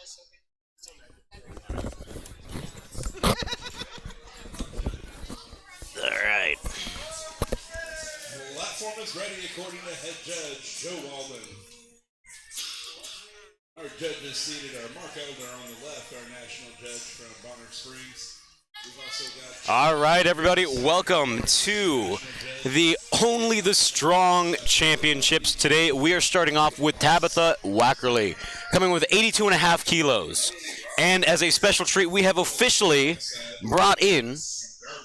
All right. Platform is ready according to head judge Joe Walden. Our judges seated are Mark Elder on the left, our national judge from Bonner Springs. We've also got All right, everybody. Welcome to the Only the Strong Championships. Today, we are starting off with Tabitha Wackerly, coming with 82.5 kilos. And as a special treat, we have officially brought in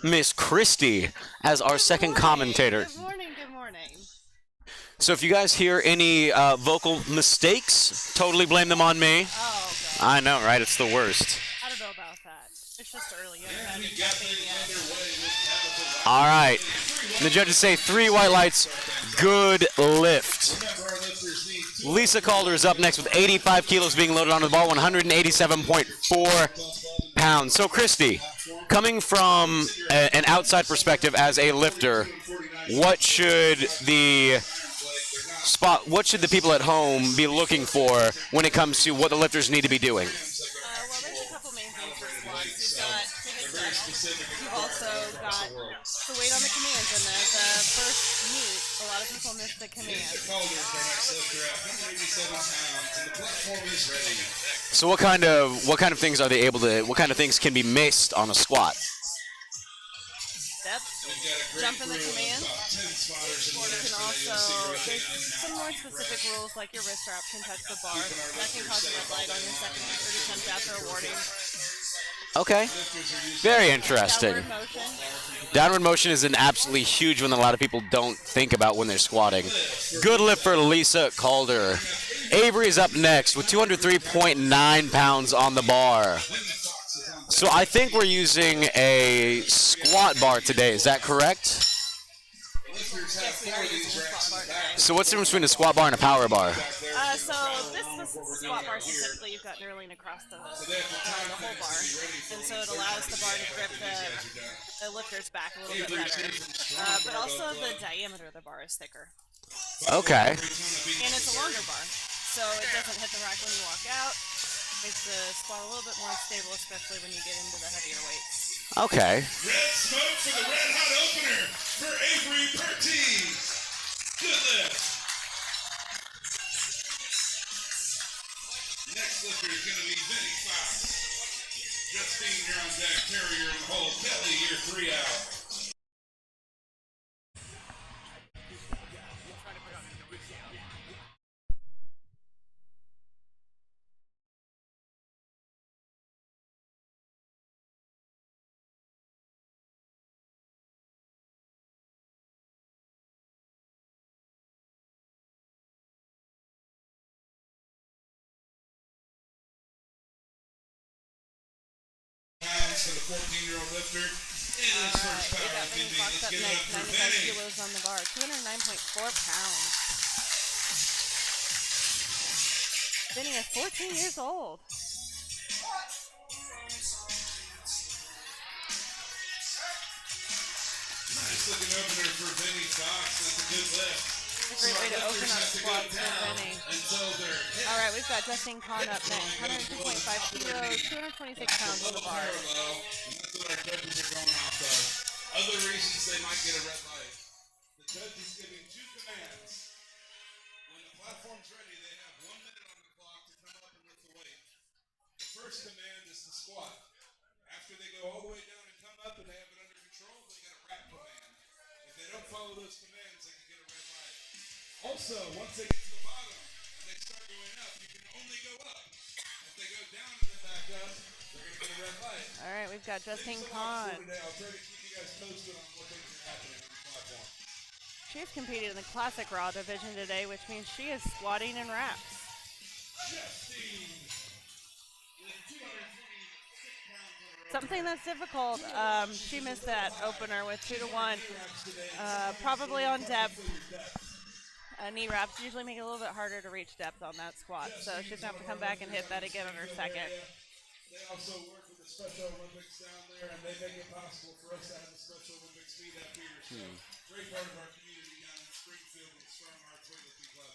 Miss Christy as our second commentator. Good morning, good morning. So if you guys hear any vocal mistakes, totally blame them on me. Oh, God. I know, right? It's the worst. I don't know about that. It's just early. You haven't had any caffeine yet. All right. The judges say 3 white lights, good lift. Lisa Calder is up next with 85 kilos being loaded onto the bar, 187.4 pounds. So, Christy, coming from an outside perspective as a lifter, what should the people at home be looking for when it comes to what the lifters need to be doing? Well, there's a couple main things for squats. You've got you've also got the weight on the commands, and as a first meet, a lot of people miss the commands. So what kind of things are they able to? What kind of things can be missed on a squat? Steps, jump in the commands. You can also, there's some more specific rules, like your wrist wrap can touch the bar. That can cause a red light on your second or third attempt after awarding. Okay. Very interesting. Downward motion. Downward motion is an absolutely huge one that a lot of people don't think about when they're squatting. Good lift for Lisa Calder. Avery is up next with 203.9 pounds on the bar. So I think we're using a squat bar today. Is that correct? Yes, we are using a squat bar today. So what's the difference between a squat bar and a power bar? So this squat bar, specifically, you've got knurling across the whole bar, and so it allows the bar to grip the lifter's back a little bit better. But also the diameter of the bar is thicker. Okay. And it's a longer bar, so it doesn't hit the rack when you walk out. Makes the squat a little bit more stable, especially when you get into the heavier weights. Okay. red smoke for the red hot opener for Avery Pertee. Good lift. Next lifter is going to be Vinny Fox. Justine, you're on deck. Terry, you're in the hole. Kelly, you're 3 out. For the 14-year-old lifter in his first powerlifting meet. Let's get it up for 95 Vinny. kilos on the bar, 209.4 pounds. Vinny is 14 years old. Nice looking opener for Vinny Fox. That's a good lift. A great way to open up squats for Vinny. All right, we've got Justine Kahn up next. 102.5 kilos, 226 pounds on the bar. And that's what our judges are going off of. Other reasons they might get a red light. The judge is giving 2 commands. When the platform's ready, they have 1 minute on the clock to come up and lift the weight. The first command is the squat. After they go all the way down and come up and they have it under control, they get a wrap command. If they don't follow those commands, they can get a red light. Also, once they get to the bottom and they start going up, you can only go up. If they go down and then back up, they're going to get a red light. All right, we've got Justine Kahn. I'll try to keep you guys posted on what things are happening on the platform. She's competed in the classic raw division today, which means she is squatting in wraps. Justine with 226 pounds on her Something that's difficult. She missed that opener with 2 to 1, probably on depth. Knee wraps usually make it a little bit harder to reach depth on that squat, so she's going to have to come back and hit that again on her second. They also work with the Special Olympics down there, and they make it possible for us to have the Special Olympics meet up here. So, great part of our community down in Springfield with the Strong Arts Weightlifting Club.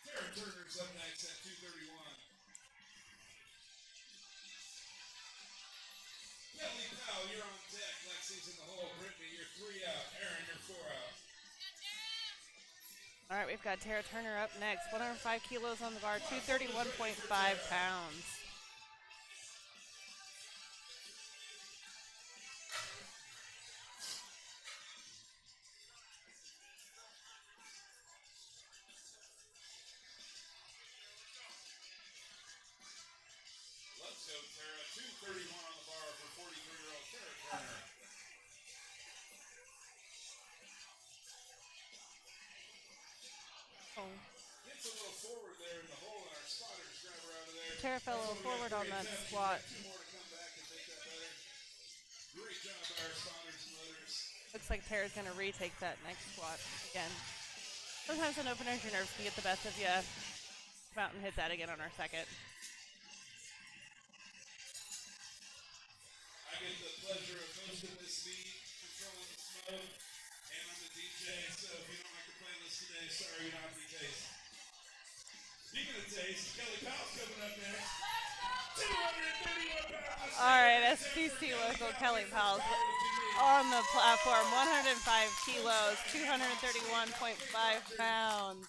Tara Turner's up next at 231. Powell, you're on deck. Lexi's in the hole. Brittany, you're 3 out. Aaron, you're 4 out. All right, we've got Tara Turner up next. 105 kilos on the bar, 231.5 pounds. Let's go, Tara. 231 on the bar for 43-year-old Tara Turner. Oh. Gets a little forward there in the hole, and our spotters grab her out of there. Tara fell a little forward on that squat. 2 more to come back and take that better. Great job by our spotters and loaders. Looks like Tara's going to retake that next squat again. Sometimes an opener, your nerves can get the best of you. Come out and hit that again on our second. I get the pleasure of hosting this meet, controlling the smoke, and I'm the DJ, so if you don't like the playlist today, sorry, you don't have any taste. Speaking of taste, Kelly Powell's coming up next. 231 pounds. All right, SPC local Kelly Powell on the platform. 105 kilos, 231.5 pounds.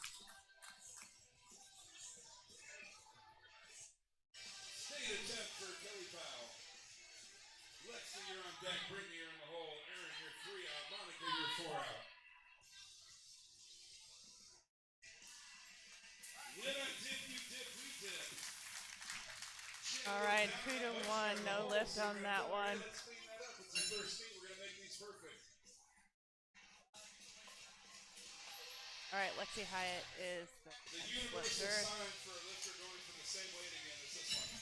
State attempt for Kelly Powell. Lexi, you're on deck. Brittany, you're in the hole. Aaron, you're 3 out. Monica, you're 4 out. When I dip, you dip, we dip. All right, 2-1, no lift on that one. Let's clean that up. It's the first meet. We're going to make these perfect. All right, Lexi Hyatt is the The universal lifter. sign for a lifter going for the same weight again as this one.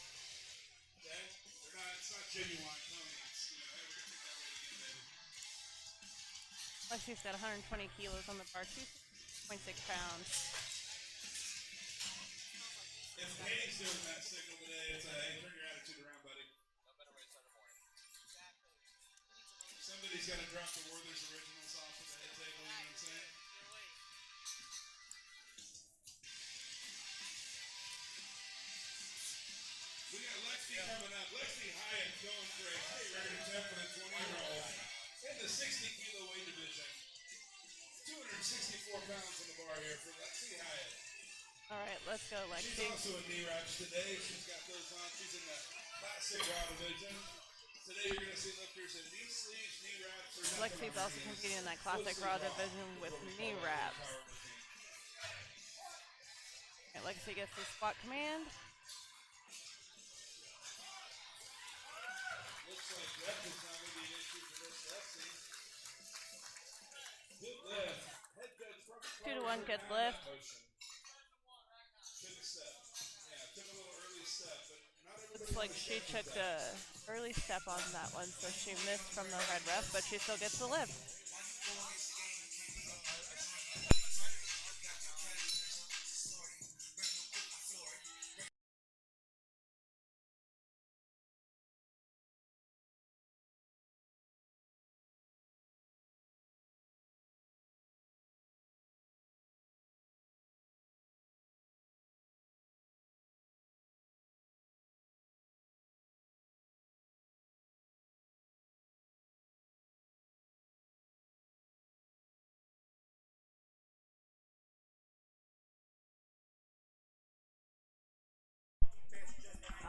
Okay? They're not, it's not genuine ponies. You know, hey, we're going to take that weight again, baby. Lexi's got 120 kilos on the bar, 2.6 pounds. If Hayes doing that signal today, it's a hey, turn your attitude around, buddy. Somebody's got to drop the Werther's originals off of the head table, you know what I'm saying? We got Lexi coming up. Lexi Hyatt going for a state record attempt for the 20-year-old in the 60-kilo weight division. 264 pounds on the bar here for Lexi Hyatt. All right, let's go, Lexi. She's also in knee wraps today. She's got those on. She's in the classic raw division. Today you're going to see lifters in knee sleeves, knee wraps. Or Lexi's also competing in that classic raw division with knee wraps. All right, Lexi gets the squat command. Looks like depth is not going to be an issue for this Lexi. Good lift. Head touch from 2-1, good lift. Took a step. Yeah, took a little early step, but not everybody. Looks like she took the early step on that one, so she missed from the red ref, but she still gets the lift.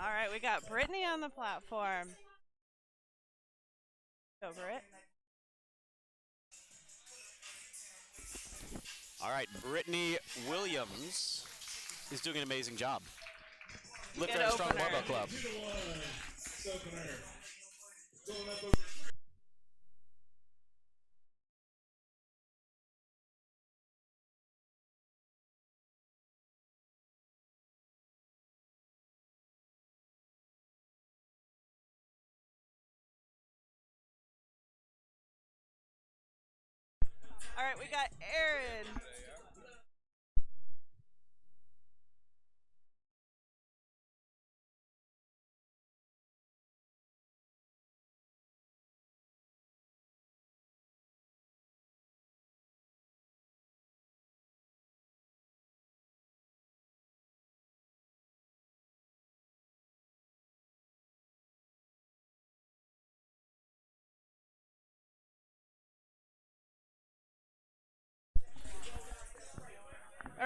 All right, we got Brittany on the platform. Go, Britt. All right, Brittany Williams is doing an amazing job. Lifter Good at a Strong opener. Barbell Club. 2-1. Opener. Going up over All right, we got Aaron.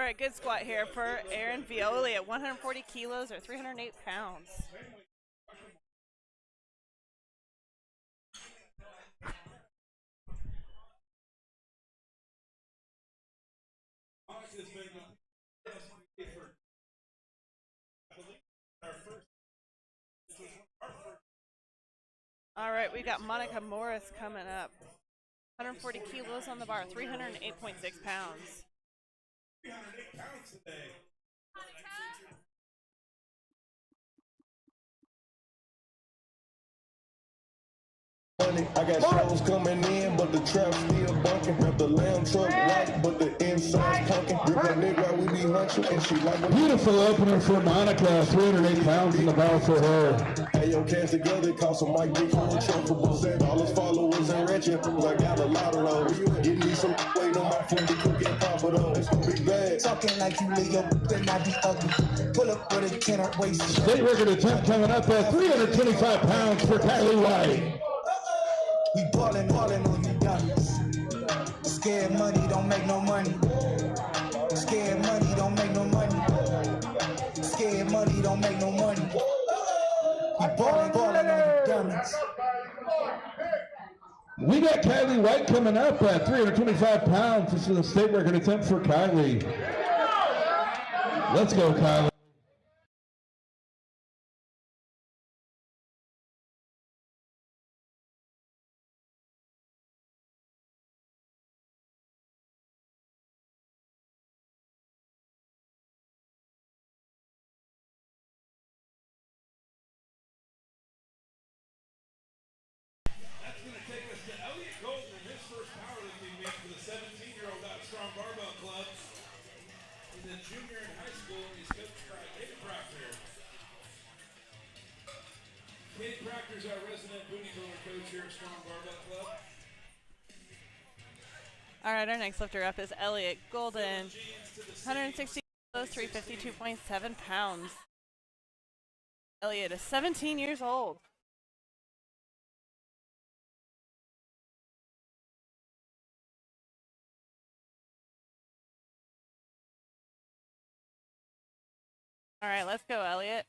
right, good squat here for Aaron Violi at 140 kilos or 308 pounds. All right, we got Monica Morris coming up. 140 kilos on the bar, 308.6 pounds. 308 pounds today. I got shows coming in, but the trap still bunking. Got the lamb truck white, but the inside's punkin'. Rip that nigga, we be hunching, and she like when Beautiful opener for Monica, 308 pounds in the bar for her. hey, yo, cast together, cause some Mike Big Fool truckable set. All his followers and wretched, I got a lot of those. Give me some weight on my foot to cook and pop it on. It's big bag. Talking like you Leo, then I be ugly. Pull up with a 10 waist. State record attempt coming up at 325 pounds for Kylie White. We ballin' on you dummies. Scared money don't make no money. Scared money don't make no money. Scared money don't make no money. We ballin' on you dummies. We got Kylie White coming up at 325 pounds. This is a state record attempt for Kylie. Let's go, Kylie. That's going to take us to Elliot Golden in his first powerlifting meet for the 17-year-old out Strong Barbell Club. He's a junior in high school and he's coached by Kate Proctor. Kate Proctor's our resident booty builder coach here at Strong Barbell Club. All right, our next lifter up is Elliot Golden. 160 kilos, 352.7 pounds. Elliot is 17 years old. All right, let's go, Elliot.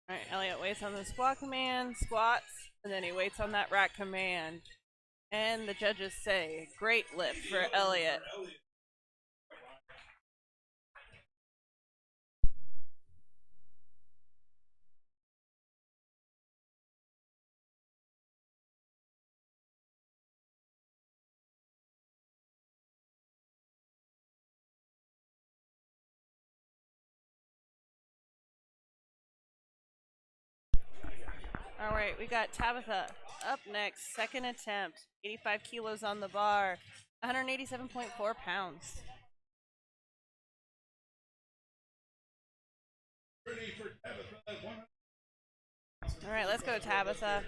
All right, Elliot waits on the squat command, squats, and then he waits on that rack command. And the judges say, great lift for Elliot. All right, we got Tabitha up next, second attempt, 85 kilos on the bar, 187.4 pounds. Ready for Tabitha. All right, let's go, Tabitha.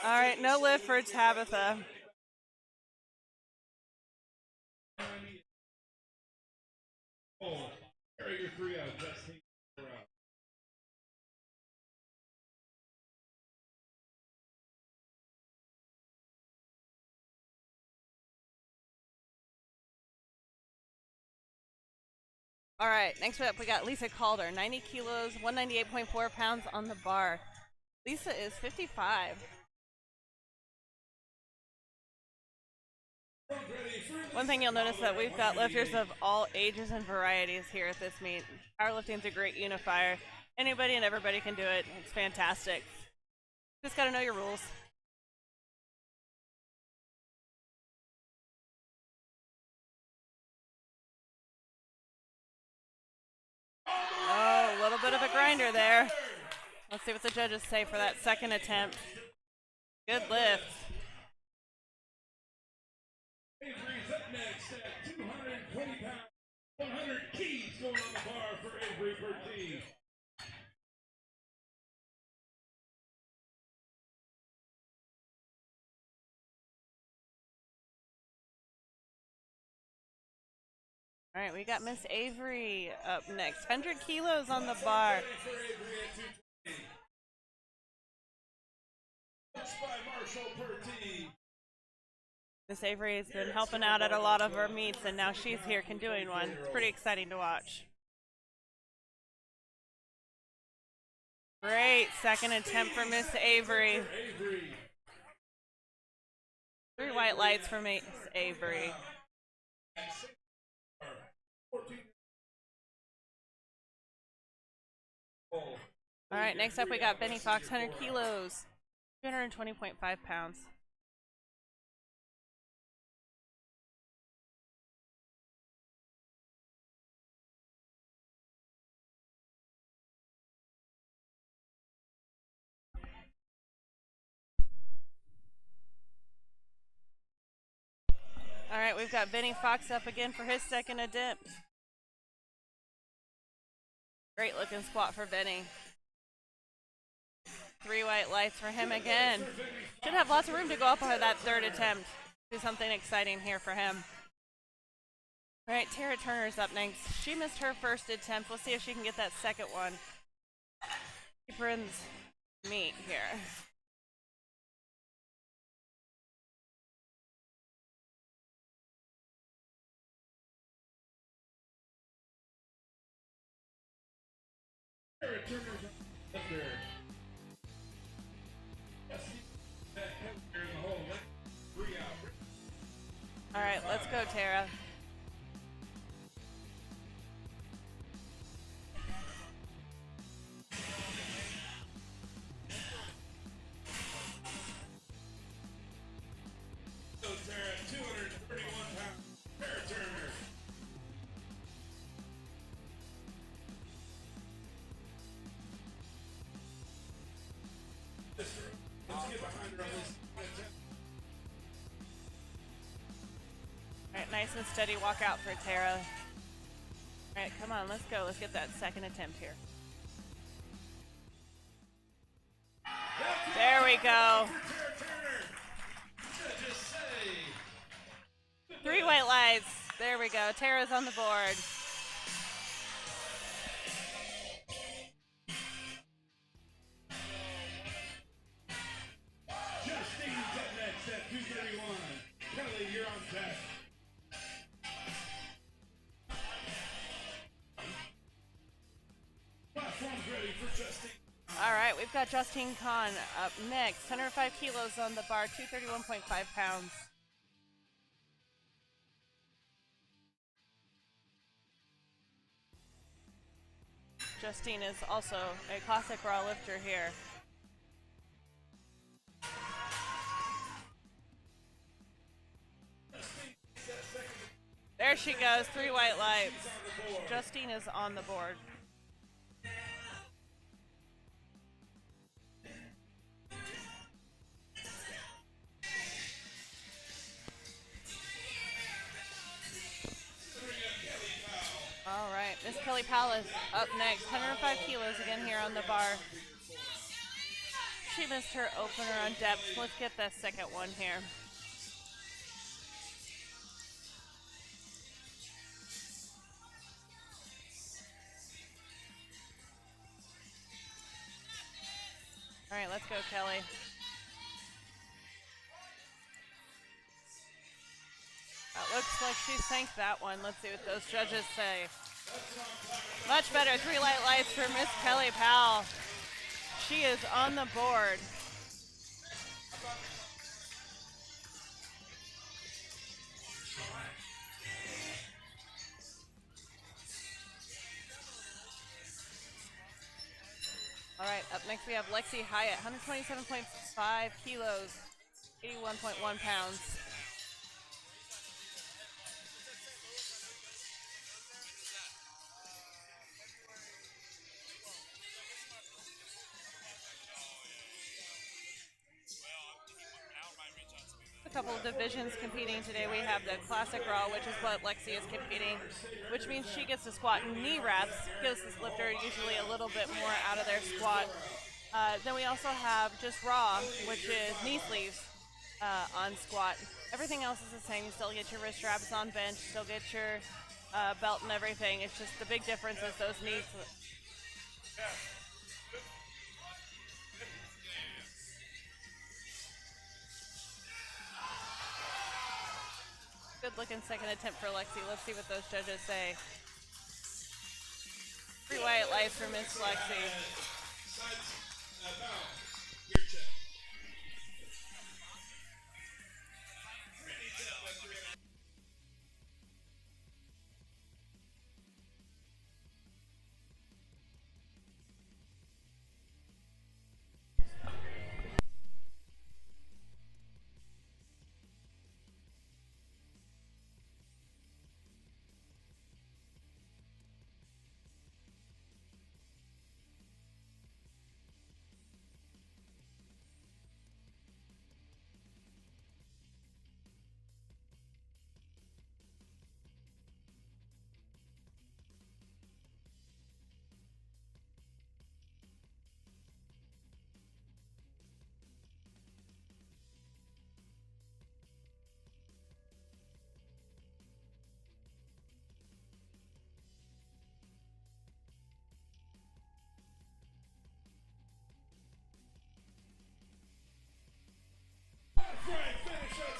All right, no lift for Tabitha. Carry your 3 out. Just take 4 out. All right, next up we got Lisa Calder, 90 kilos, 198.4 pounds on the bar. Lisa is 55. One thing you'll notice that we've got lifters of all ages and varieties here at this meet. Powerlifting's a great unifier. Anybody and everybody can do it. It's fantastic. Just got to know your rules. Oh, a little bit of a grinder there. Let's see what the judges say for that second attempt. Good lift. Avery's up next at 220 pounds. 100 keys going on the bar for Avery Bertie. All right, we got Miss Avery up next. 100 kilos on the bar. Miss Avery has been helping out at a lot of our meets, and now she's here doing one. It's pretty exciting to watch. Great second attempt for Miss Avery. 3 white lights for Miss Avery. All right, next up we got Benny Fox, 100 kilos, 220.5 pounds. All right, we've got Benny Fox up again for his second attempt. Great looking squat for Benny. 3 white lights for him again. Should have lots of room to go up on that third attempt. Do something exciting here for him. All right, Tara Turner's up next. She missed her first attempt. We'll see if she can get that second one. Keep her in meet here. Tara Turner's up there. All right, let's go, Tara. So Tara, 231 pounds. Tara Turner. Let's get behind her on this. All right, nice and steady walk out for Tara. All right, come on, let's go. Let's get that second attempt here. There we go. 3 white lights. There we go. Tara's on the board. Justine's up next at 231. Kelly, you're on deck. Platform's ready for Justine. All right, we've got Justine Kahn up next. 105 kilos on the bar, 231.5 pounds. Justine is also a classic raw lifter here. There she goes, 3 white lights. Justine is on the board. All right, Miss Kelly Powell is up next. 105 kilos again here on the bar. She missed her opener on depth. Let's get the second one here. All right, let's go, Kelly. That looks like she sank that one. Let's see what those judges say. Much better. 3 light lights for Miss Kelly Powell. She is on the board. All right, up next we have Lexi Hyatt, 127.5 kilos, 81.1 pounds. a couple of divisions competing today. We have the Classic Raw, which is what Lexi is competing, which means she gets to squat knee wraps, gives this lifter usually a little bit more out of their squat. Then we also have just Raw, which is knee sleeves on squat. Everything else is the same. You still get your wrist wraps on bench, still get your belt and everything. It's just the big difference is those knees. Good looking second attempt for Lexi. Let's see what those judges say. 3 white lights for Miss Lexi.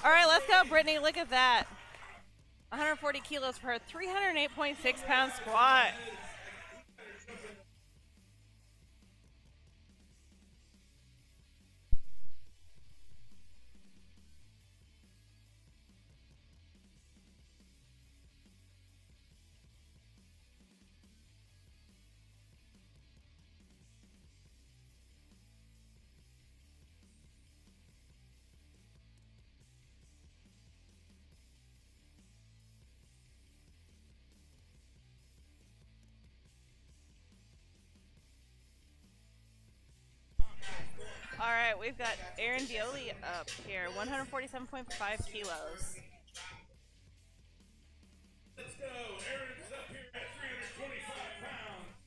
All right, let's go, Brittany. Look at that. 140 kilos per 308.6 pound squat. All right, we've got Erin Violi up here, 147.5 kilos. Let's go. Aaron's up here at 325 pounds.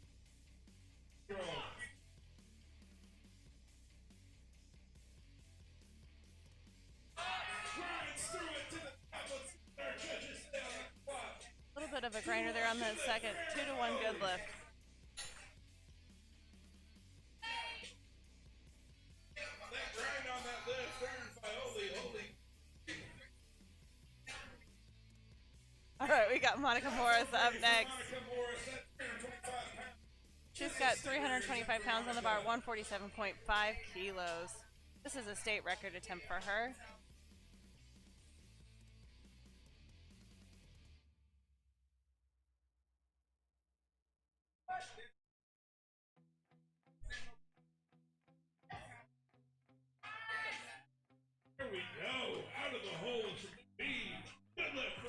Grinds through it to the top. Let's see our judges down the squat. A little bit of a grinder there on the second 2-to-1 good lift. That grind on that lift, Aaron Violi, holy. All right, we got Monica Morris up next. Monica Morris at 325 pounds. She's got 325 pounds on the bar, 147.5 kilos. This is a state record attempt for her. Here we go. Out of the hole from the beam. Good lift.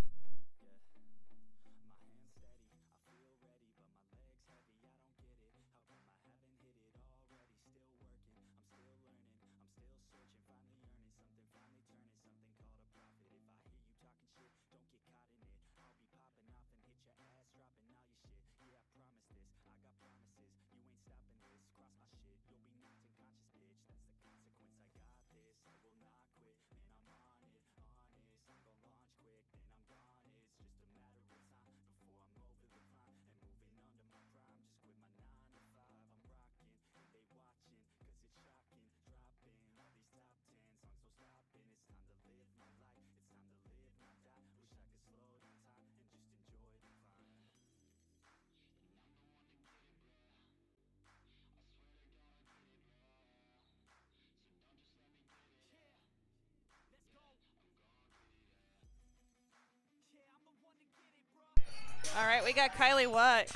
All right, we got Kylie Watt.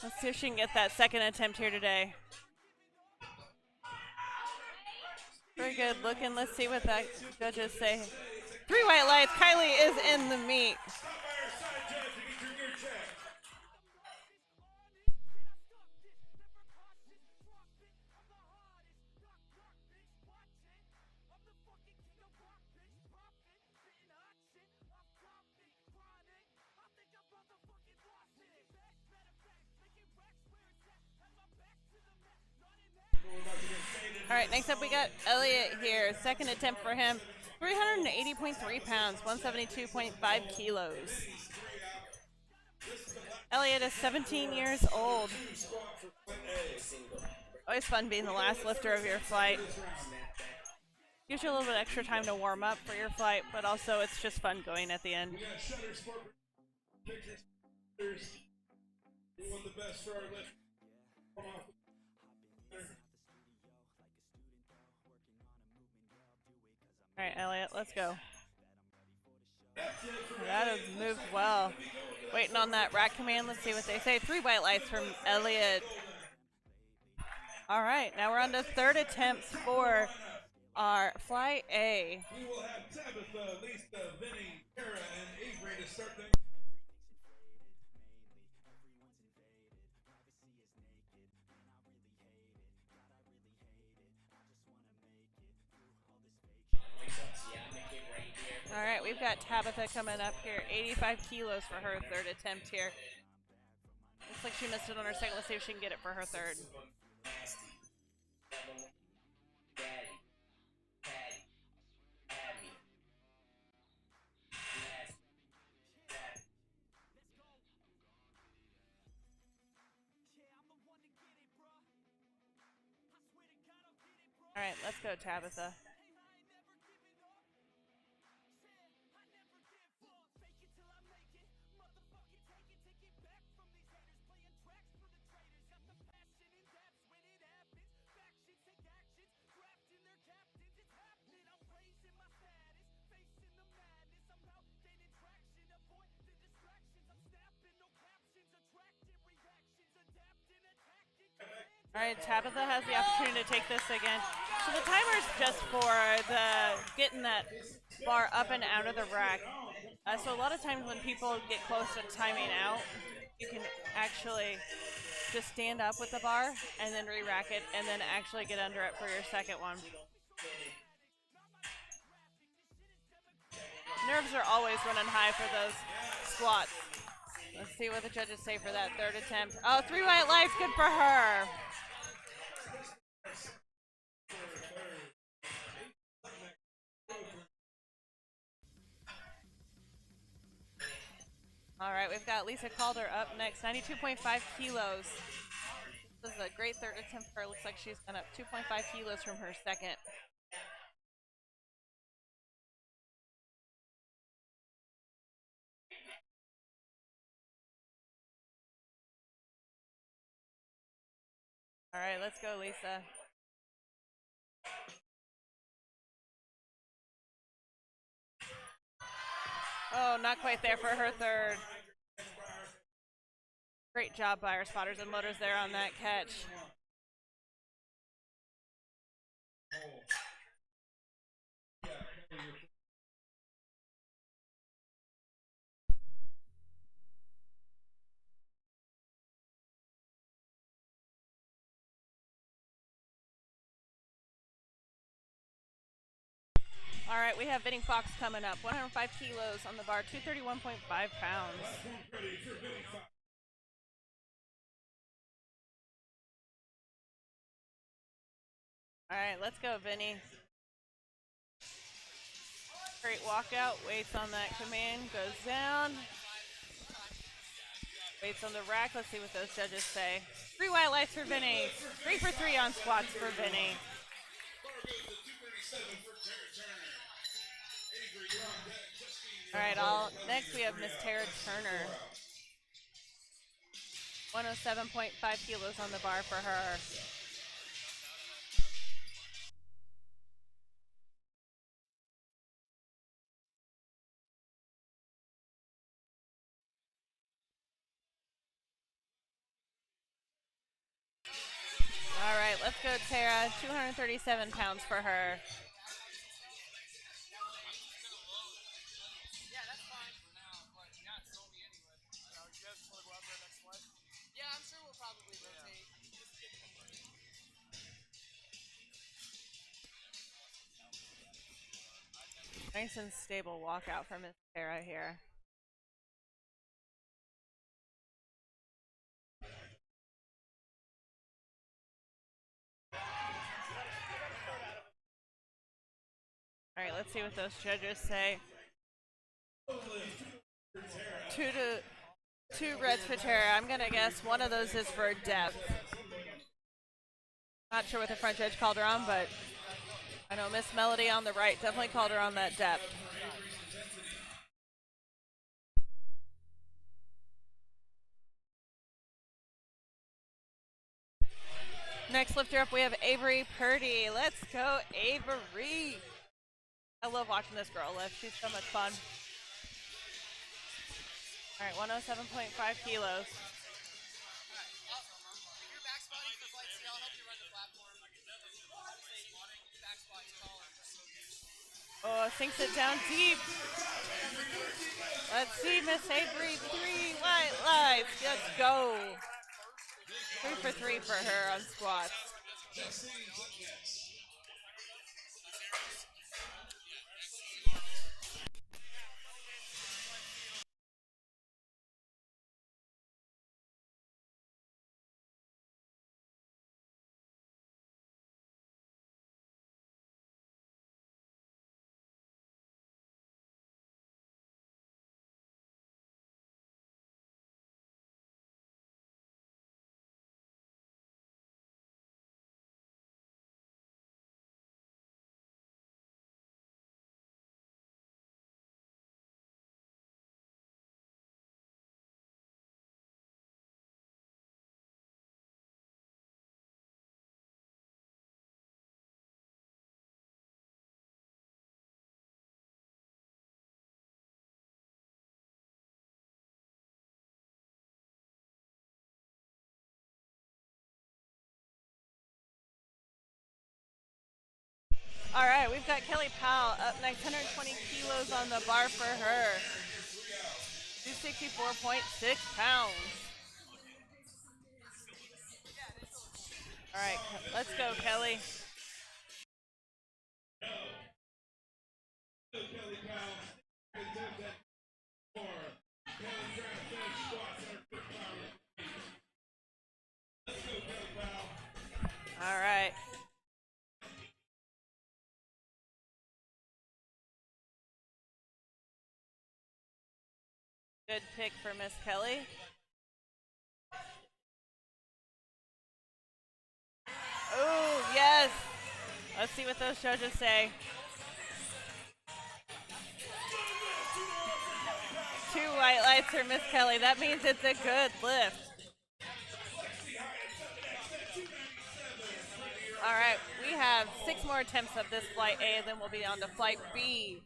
Let's see if she can get that second attempt here today. Very good looking. Let's see what that judges say. 3 white lights. Kylie is in the meet. Stop by our side judge to get your gear check. All right, next up we got Elliot here. Second attempt for him. 380.3 pounds, 172.5 kilos. Elliot is 17 years old. Always fun being the last lifter of your flight. Gives you a little bit extra time to warm up for your flight, but also it's just fun going at the end. We got Shutter Sport pictures. We want the best for our lift. Come off. All right, Elliot, let's go. That has moved well. Waiting on that rack command. Let's see what they say. 3 white lights from Elliot. All right, now we're on to third attempts for our fly A. We will have Tabitha, Lisa, Vinny, Kara, and Avery to start things. All right, we've got Tabitha coming up here. 85 kilos for her third attempt here. Looks like she missed it on her second. Let's see if she can get it for her third. All right, let's go, Tabitha. All right, Tabitha has the opportunity to take this again. So the timer's just for the getting that bar up and out of the rack. So a lot of times when people get close to timing out, you can actually just stand up with the bar and then re-rack it and then actually get under it for your second one. Nerves are always running high for those squats. Let's see what the judges say for that third attempt. Oh, 3 white lights, good for her. All right, we've got Lisa Calder up next, 92.5 kilos. This is a great third attempt for her. Looks like she's gone up 2.5 kilos from her second. All right, let's go, Lisa. Oh, not quite there for her third. Great job by our spotters and loaders there on that catch. All right, we have Vinny Fox coming up. 105 kilos on the bar, 231.5 pounds. All right, let's go, Vinny. Great walkout, weights on that command, goes down. Weights on the rack, let's see what those judges say. 3 white lights for Vinny. 3 for 3 on squats for Vinny. All right, next we have Miss Tara Turner. 107.5 kilos on the bar for her. All right, let's go, Tara. 237 pounds for her. Nice and stable walkout from Miss Tara here. All right, let's see what those judges say. 2 reds for Tara. I'm gonna guess one of those is for depth. Not sure what the front judge called her on, but I know Miss Melody on the right definitely called her on that depth. Next lifter up, we have Avery Purdy. Let's go, Avery. I love watching this girl lift. She's so much fun. All right, 107.5 kilos. Oh, sinks it down deep. Let's see, Miss Avery, 3 white lights. Let's go. 3 for 3 for her on squats. All right, we've got Kelly Powell up next, 120 kilos on the bar for her. 264.6 pounds. All right, let's go, Kelly. All right. Good pick for Miss Kelly. Oh, yes. Let's see what those judges say. 2 white lights for Miss Kelly. That means it's a good lift. All right, we have 6 more attempts of this flight A, then we'll be on to flight B.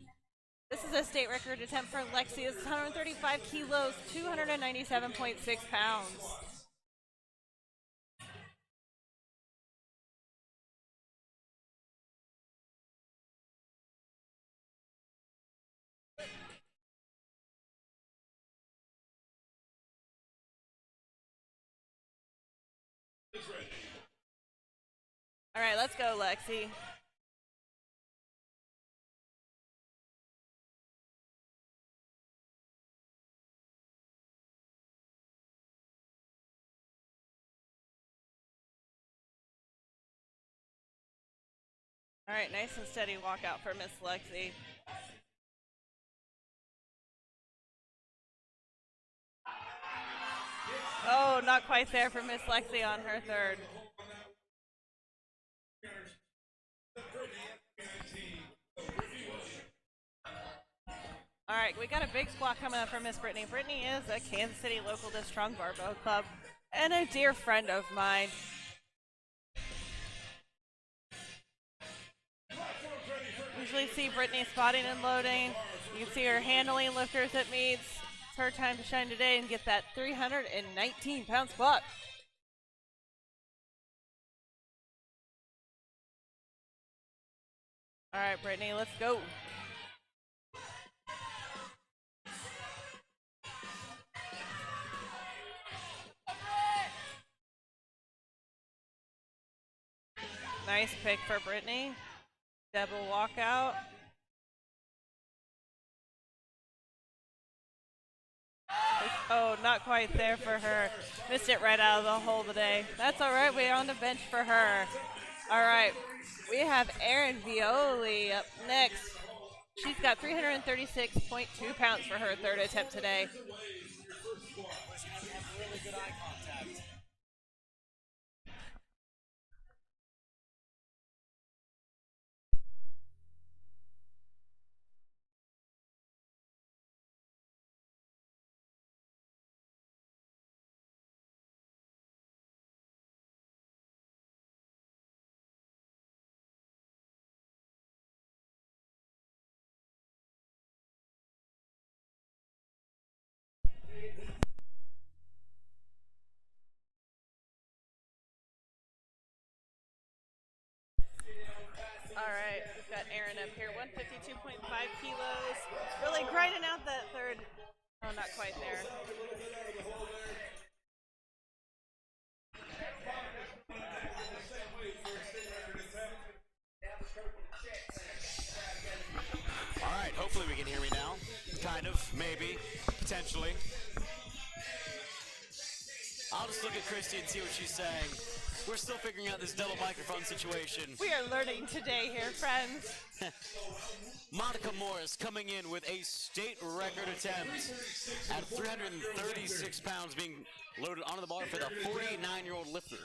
This is a state record attempt for Lexi. It's 135 kilos, 297.6 pounds. All right, let's go, Lexi. All right, nice and steady walkout for Miss Lexi. Oh, not quite there for Miss Lexi on her third. All right, we got a big squat coming up for Miss Brittany. Brittany is a Kansas City local to Strong Barbell Club and a dear friend of mine. Usually see Brittany spotting and loading. You can see her handling lifters at meets. It's her time to shine today and get that 319-pound squat. All right, Brittany, let's go. Nice pick for Brittany. Double walkout. Oh, not quite there for her. Missed it right out of the hole today. That's all right. We're on the bench for her. All right, we have Erin Violi up next. She's got 336.2 pounds for her third attempt today. All right, we've got Erin up here, 152.5 kilos. Really grinding out that third. Oh, not quite there. All right, hopefully we can hear me now. Kind of, maybe, potentially. I'll just look at Christy and see what she's saying. We're still figuring out this double microphone situation. We are learning today here, friends. Monica Morris coming in with a state record attempt at 336 pounds being loaded onto the bar for the 49-year-old lifter.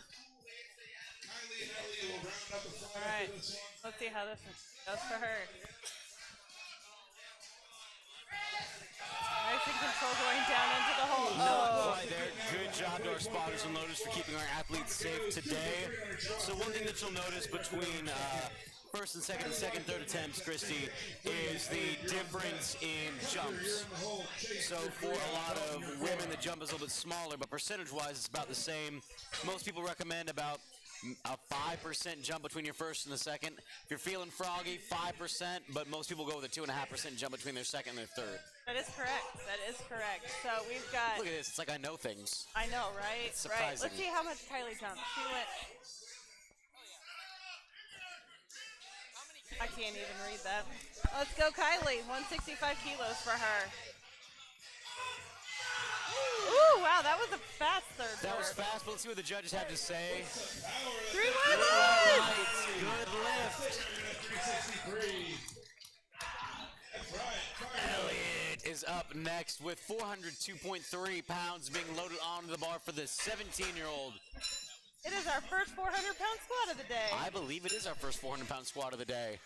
All right, let's see how this goes for her. Nice and control going down into the hole. Not quite there. Good job to our spotters and loaders for keeping our athletes safe today. So one thing that you'll notice between first and second, third attempts, Christy, is the difference in jumps. So for a lot of women, the jump is a little bit smaller, but percentage-wise, it's about the same. Most people recommend about a 5% jump between your first and the second. If you're feeling froggy, 5%, but most people go with a 2.5% jump between their second and their third. That is correct. That is correct. So we've got. Look at this. It's like I know things. I know, right? It's Right. surprising. Let's see how much Kylie jumped. She went. I can't even read that. Let's go, Kylie. 165 kilos for her. Ooh, wow, that was a fast third. That was burp. fast, but let's see what the judges have to say. 3 more lights. Lights, good lift. Elliott is up next with 402.3 pounds being loaded onto the bar for the 17-year-old. It is our first 400-pound squat of the day. I believe it is our first 400-pound squat of the day.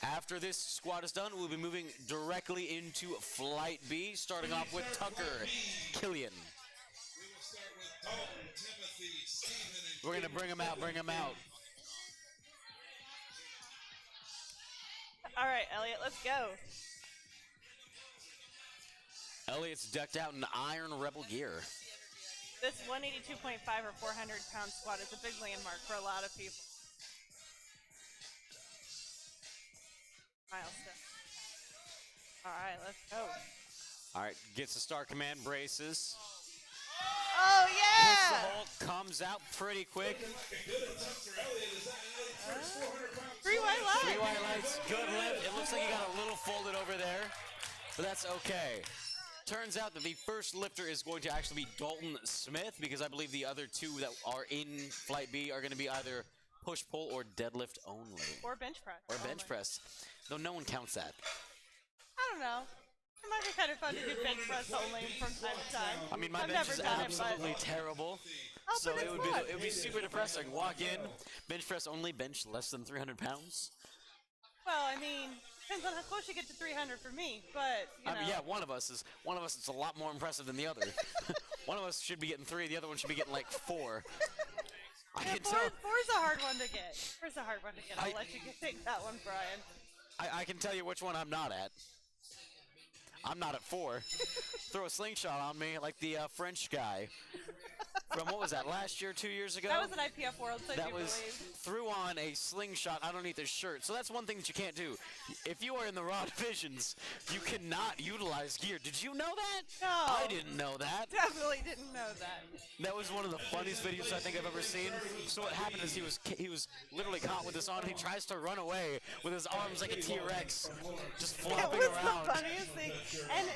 After this squat is done, we'll be moving directly into Flight B, starting off with Tucker Killian. We're going to bring him out, All right, Elliot, let's go. Elliott's decked out in Iron Rebel gear. This 182.5 or 400-pound squat is a big landmark for a lot of people. Milestone. All right, let's go. All right, gets the star command, braces. Oh, Hits the yeah! hole, comes out pretty quick. 3 white lights. 3 white lights, good lift. It looks like he got a little folded over there, but that's okay. Turns out that the first lifter is going to actually be Dalton Smith, because I believe the other two that are in Flight B are going to be either push-pull or deadlift only. Or bench press. Or bench press, though no one counts that. I don't know. It might be kind of fun to do bench press only from time to time. I mean, my I've bench never is done absolutely it, but... terrible. Oh, So but it it's fun. would be super depressing. Walk in, bench press only, bench less than 300 pounds. Well, I mean, depends on how close you get to 300 for me, but, you know. I mean, yeah, one of us is a lot more impressive than the other. One of us should be getting 3, the other one should be getting like 4. I Yeah, can tell. four's a hard one to get. Four's a hard one to get. I'll let you take that one, Brian. I can tell you which one I'm not at. I'm not at 4. Throw a slingshot on me like the French guy from, what was that, last year, 2 years ago? That was an IPF World, so That you was believe. threw on a slingshot underneath his shirt. So that's one thing that you can't do. If you are in the raw divisions, you cannot utilize gear. Did you know that? No. I didn't know that. Definitely didn't know that. That was one of the funniest videos I think I've ever seen. So what happened is he was literally caught with this on. He tries to run away with his arms like a T-Rex, just It flopping was around. the funniest thing. And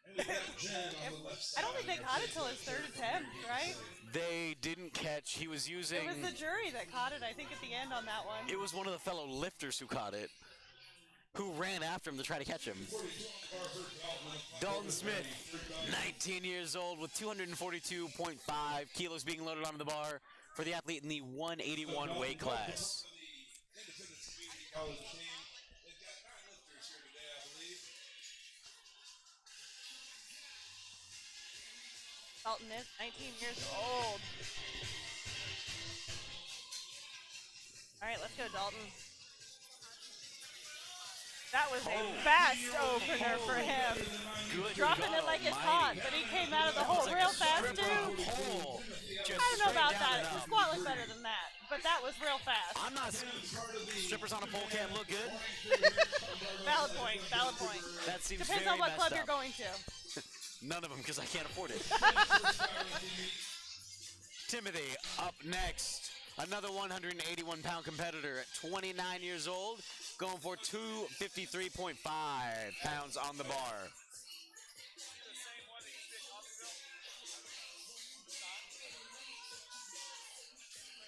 I don't think they caught it till his third attempt, right? They didn't catch. He was using. It was the jury that caught it, I think, at the end on that one. It was one of the fellow lifters who caught it, who ran after him to try to catch him. Dalton Smith, 19 years old, with 242.5 kilos being loaded onto the bar for the athlete in the 181 weight class. College team. They've got 9 lifters here today, I believe. Dalton is 19 years old. All right, let's go, Dalton. That was a fast opener for him. Good Dropping it like it's hot, but he came out of the hole real fast, too. I don't know about that. The squat looked better than that, but that was real fast. I'm not. Strippers on a pole can't look good. Valid point, valid point. That seems Depends very on what club messed you're up. going to. None of them, because I can't afford it. Timothy up next. Another 181-pound competitor at 29 years old, going for 253.5 pounds on the bar.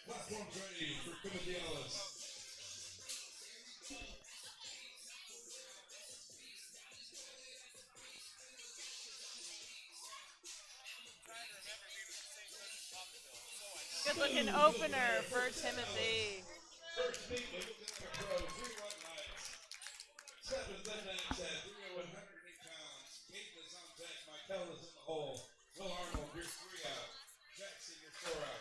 Platform's ready for Timothy Ellis. Good looking opener for Timothy. First meet, we're looking at a pro, 3 white lights. 7 deadlifts at 108 pounds. Caden is on deck. Michael is in the hole. Will Arnold, you're 3 out. Jackson, you're 4 out.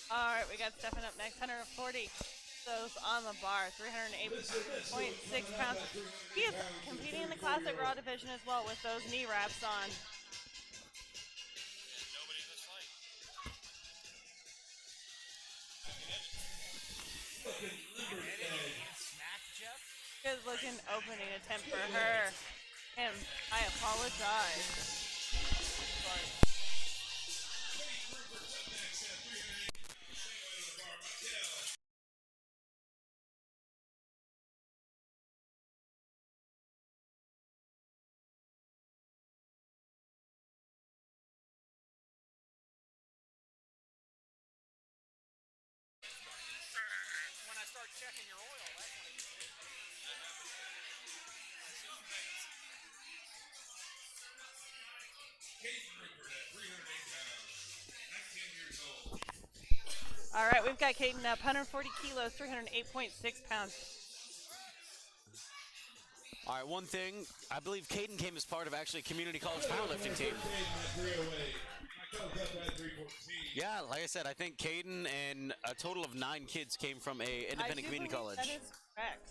All right, we got Stefan up next, 140 those on the bar, 308.6 pounds. He is competing in the classic raw division as well with those knee wraps on. Good looking opening attempt for her. Him, I apologize. When I start checking your oil, that's when it gets Caden Rupert at 308 pounds. 19 years old. All right, we've got Caden up, 140 kilos, 308.6 pounds. All right, one thing, I believe Caden came as part of actually a community college powerlifting team. Caden at 308. Michael's up at 314. Yeah, like I said, I think Caden and a total of 9 kids came from a independent community college. That is correct.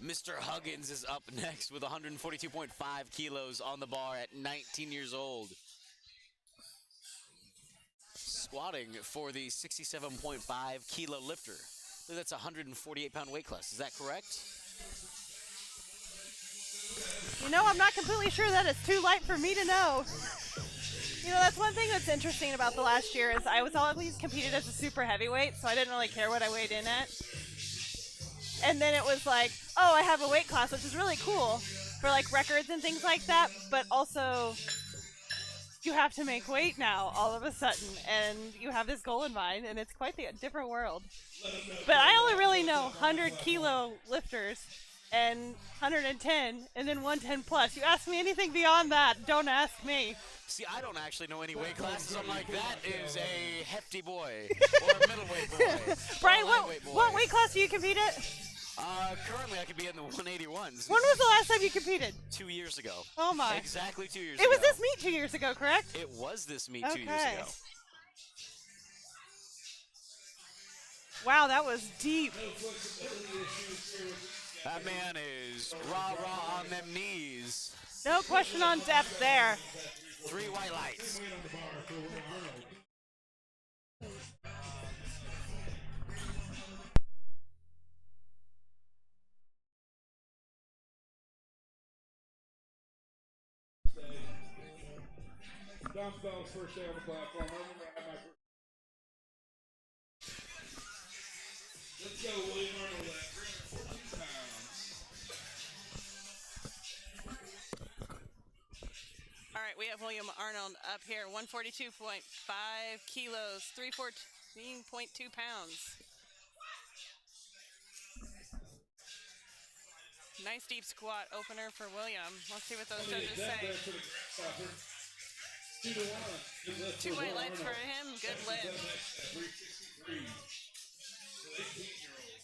Mr. Huggins is up next with 142.5 kilos on the bar at 19 years old. Squatting for the 67.5 kilo lifter. I believe that's a 148-pound weight class. Is that correct? You know, I'm not completely sure that it's too light for me to know. You know, that's one thing that's interesting about the last year is I was always competed as a super heavyweight, so I didn't really care what I weighed in at. And then it was like, oh, I have a weight class, which is really cool for like records and things like that, but also you have to make weight now all of a sudden, and you have this goal in mind, and it's quite the different world. But I only really know 100-kilo lifters and 110, and then 110 plus. You ask me anything beyond that, don't ask me. See, I don't actually know any weight classes. I'm like, that is a hefty boy or a middleweight boy. Brian, or a lightweight boy. what weight class do you compete at? Currently, I could be in the 181s. When was the last time you competed? 2 years ago. Oh my. Exactly 2 years It ago. was this meet 2 years ago, correct? It was this meet 2 years Okay. ago. Wow, that was deep. That man is rah-rah on them knees. No question on depth there. 3 white lights. Dumbbells first day on the platform. I remember I had my Let's go, William Arnold at 314 pounds. All right, we have William Arnold up here, 142.5 kilos, 314.2 pounds. Nice deep squat opener for William. Let's see what those judges say. 2 white lights for him, good lift. 363. 18-year-old.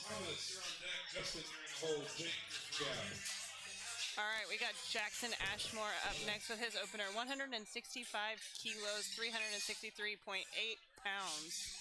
Thomas, you're on deck. Justin, you're in the hole. Jake, you're 3 out. All right, we got Jackson Ashmore up next with his opener, 165 kilos, 363.8 pounds.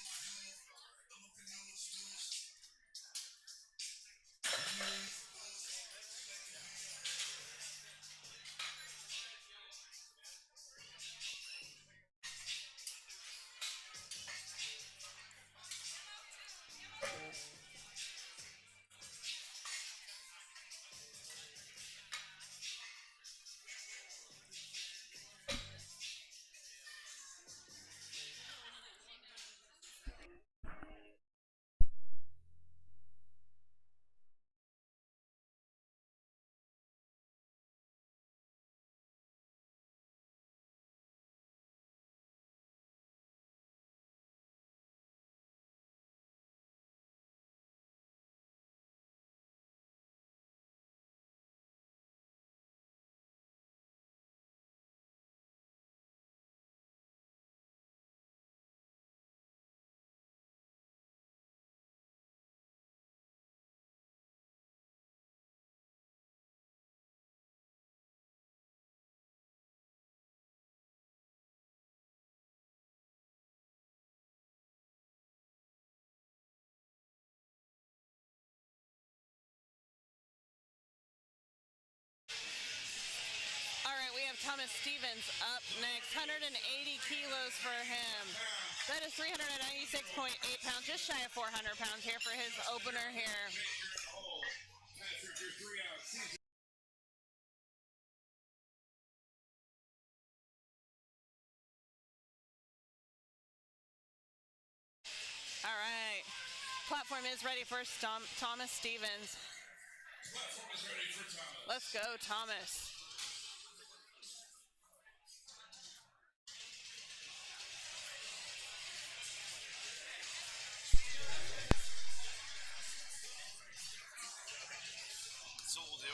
Thomas Stevens up next, 180 kilos for him. That is 396.8 pounds, just shy of 400 pounds here for his opener here. All right, platform is ready for Thomas Stevens. Platform is ready for Thomas. Let's go, Thomas. So we'll do.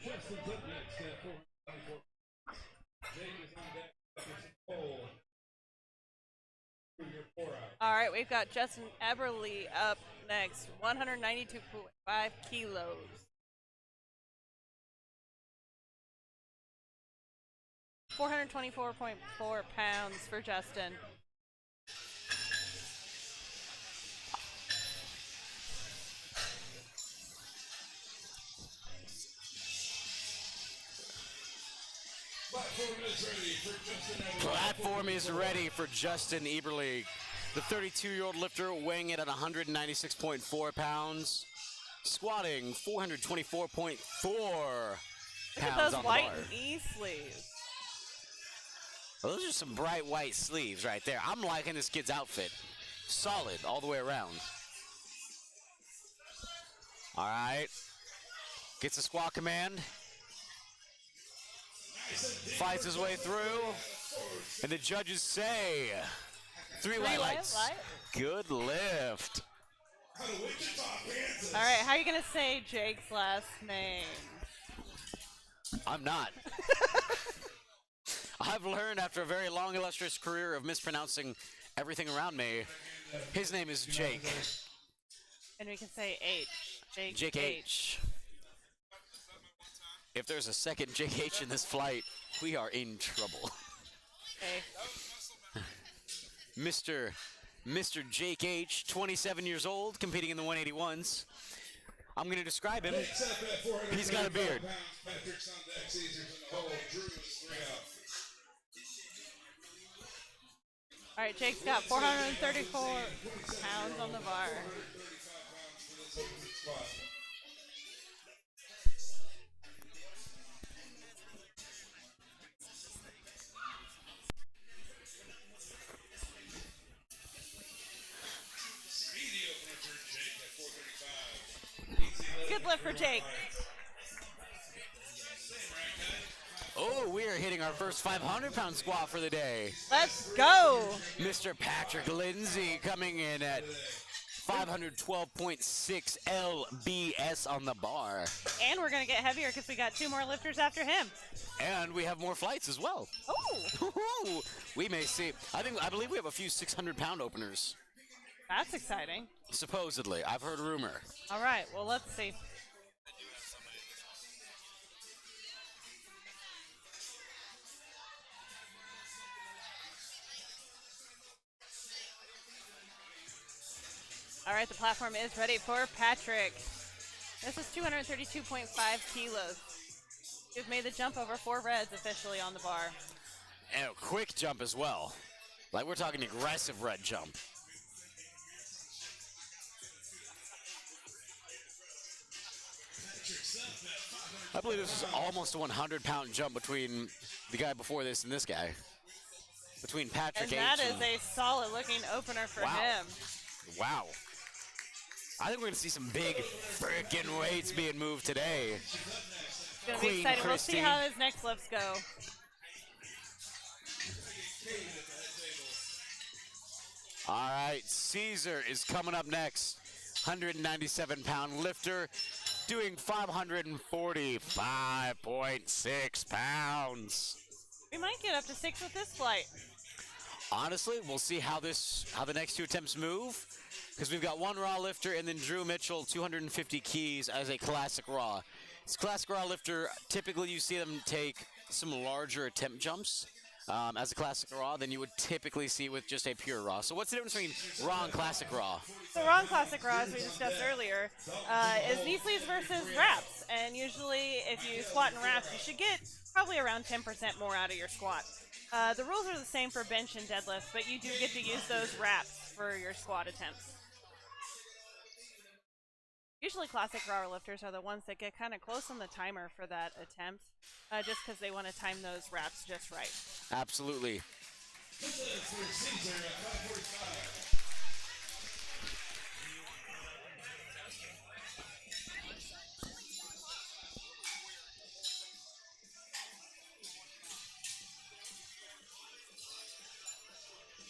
Justin's up next at 494. Jake is on deck. Oh. Your 4 out. All right, we've got Justin Eberly up next, 192.5 kilos. $424.4 pounds for Justin. Platform is ready for Justin Eberle. The 32-year-old lifter weighing in at 196.4 pounds, squatting 424.4 Look at pounds those on the white bar. knee sleeves. Well, those are some bright white sleeves right there. I'm liking this kid's outfit. Solid all the way around. All right. Gets a squat command. Fights his way through. And the judges say 3 white lights. Good lift. All right, how are you going to say Jake's last name? I'm not. I've learned after a very long, illustrious career of mispronouncing everything around me, his name is Jake. And we can say H. Jake H. If there's a second Jake H in this flight, we are in trouble. Okay. Mr. Jake H, 27 years old, competing in the 181s. I'm going to describe him. He's got a beard. Patrick's on deck, Caesar's in the hole, Drew is 3 out. All right, Jake's got 434 pounds on the bar. 35 pounds for this opening squat. Speedy opener for Jake at 435. Easy Good lift for Jake. Oh, we are hitting our first 500-pound squat for the day. Let's go. Mr. Patrick Lindsay coming in at 512.6 lbs on the bar. And we're going to get heavier because we got 2 more lifters after him. And we have more flights as well. Oh, We may see. I believe we have a few 600-pound openers. that's exciting. Supposedly. I've heard rumor. All right, well, let's see. All right, the platform is ready for Patrick. This is 232.5 kilos. You've made the jump over 4 reds officially on the bar. And a quick jump as well. Like we're talking aggressive red jump. I believe this is almost a 100-pound jump between the guy before this and this guy. Between Patrick And H. that is a solid looking opener for Wow. him. Wow. I think we're going to see some big freaking weights being moved today. It's going to be Queen exciting. We'll see Christy. how his next lifts go. All right, Caesar is coming up next. 197-pound lifter, doing 545.6 pounds. We might get up to 6 with this flight. Honestly, we'll see how the next 2 attempts move, because we've got 1 raw lifter and then Drew Mitchell, 250 keys as a classic raw. This classic raw lifter, typically you see them take some larger attempt jumps as a classic raw than you would typically see with just a pure raw. So what's the difference between raw and classic raw? The raw and classic raw, as we discussed earlier, is knee sleeves versus wraps. And usually, if you squat in wraps, you should get probably around 10% more out of your squat. The rules are the same for bench and deadlift, but you do get to use those wraps for your squat attempts. Usually classic raw lifters are the ones that get kind of close on the timer for that attempt, just because they want to time those wraps just right. Absolutely.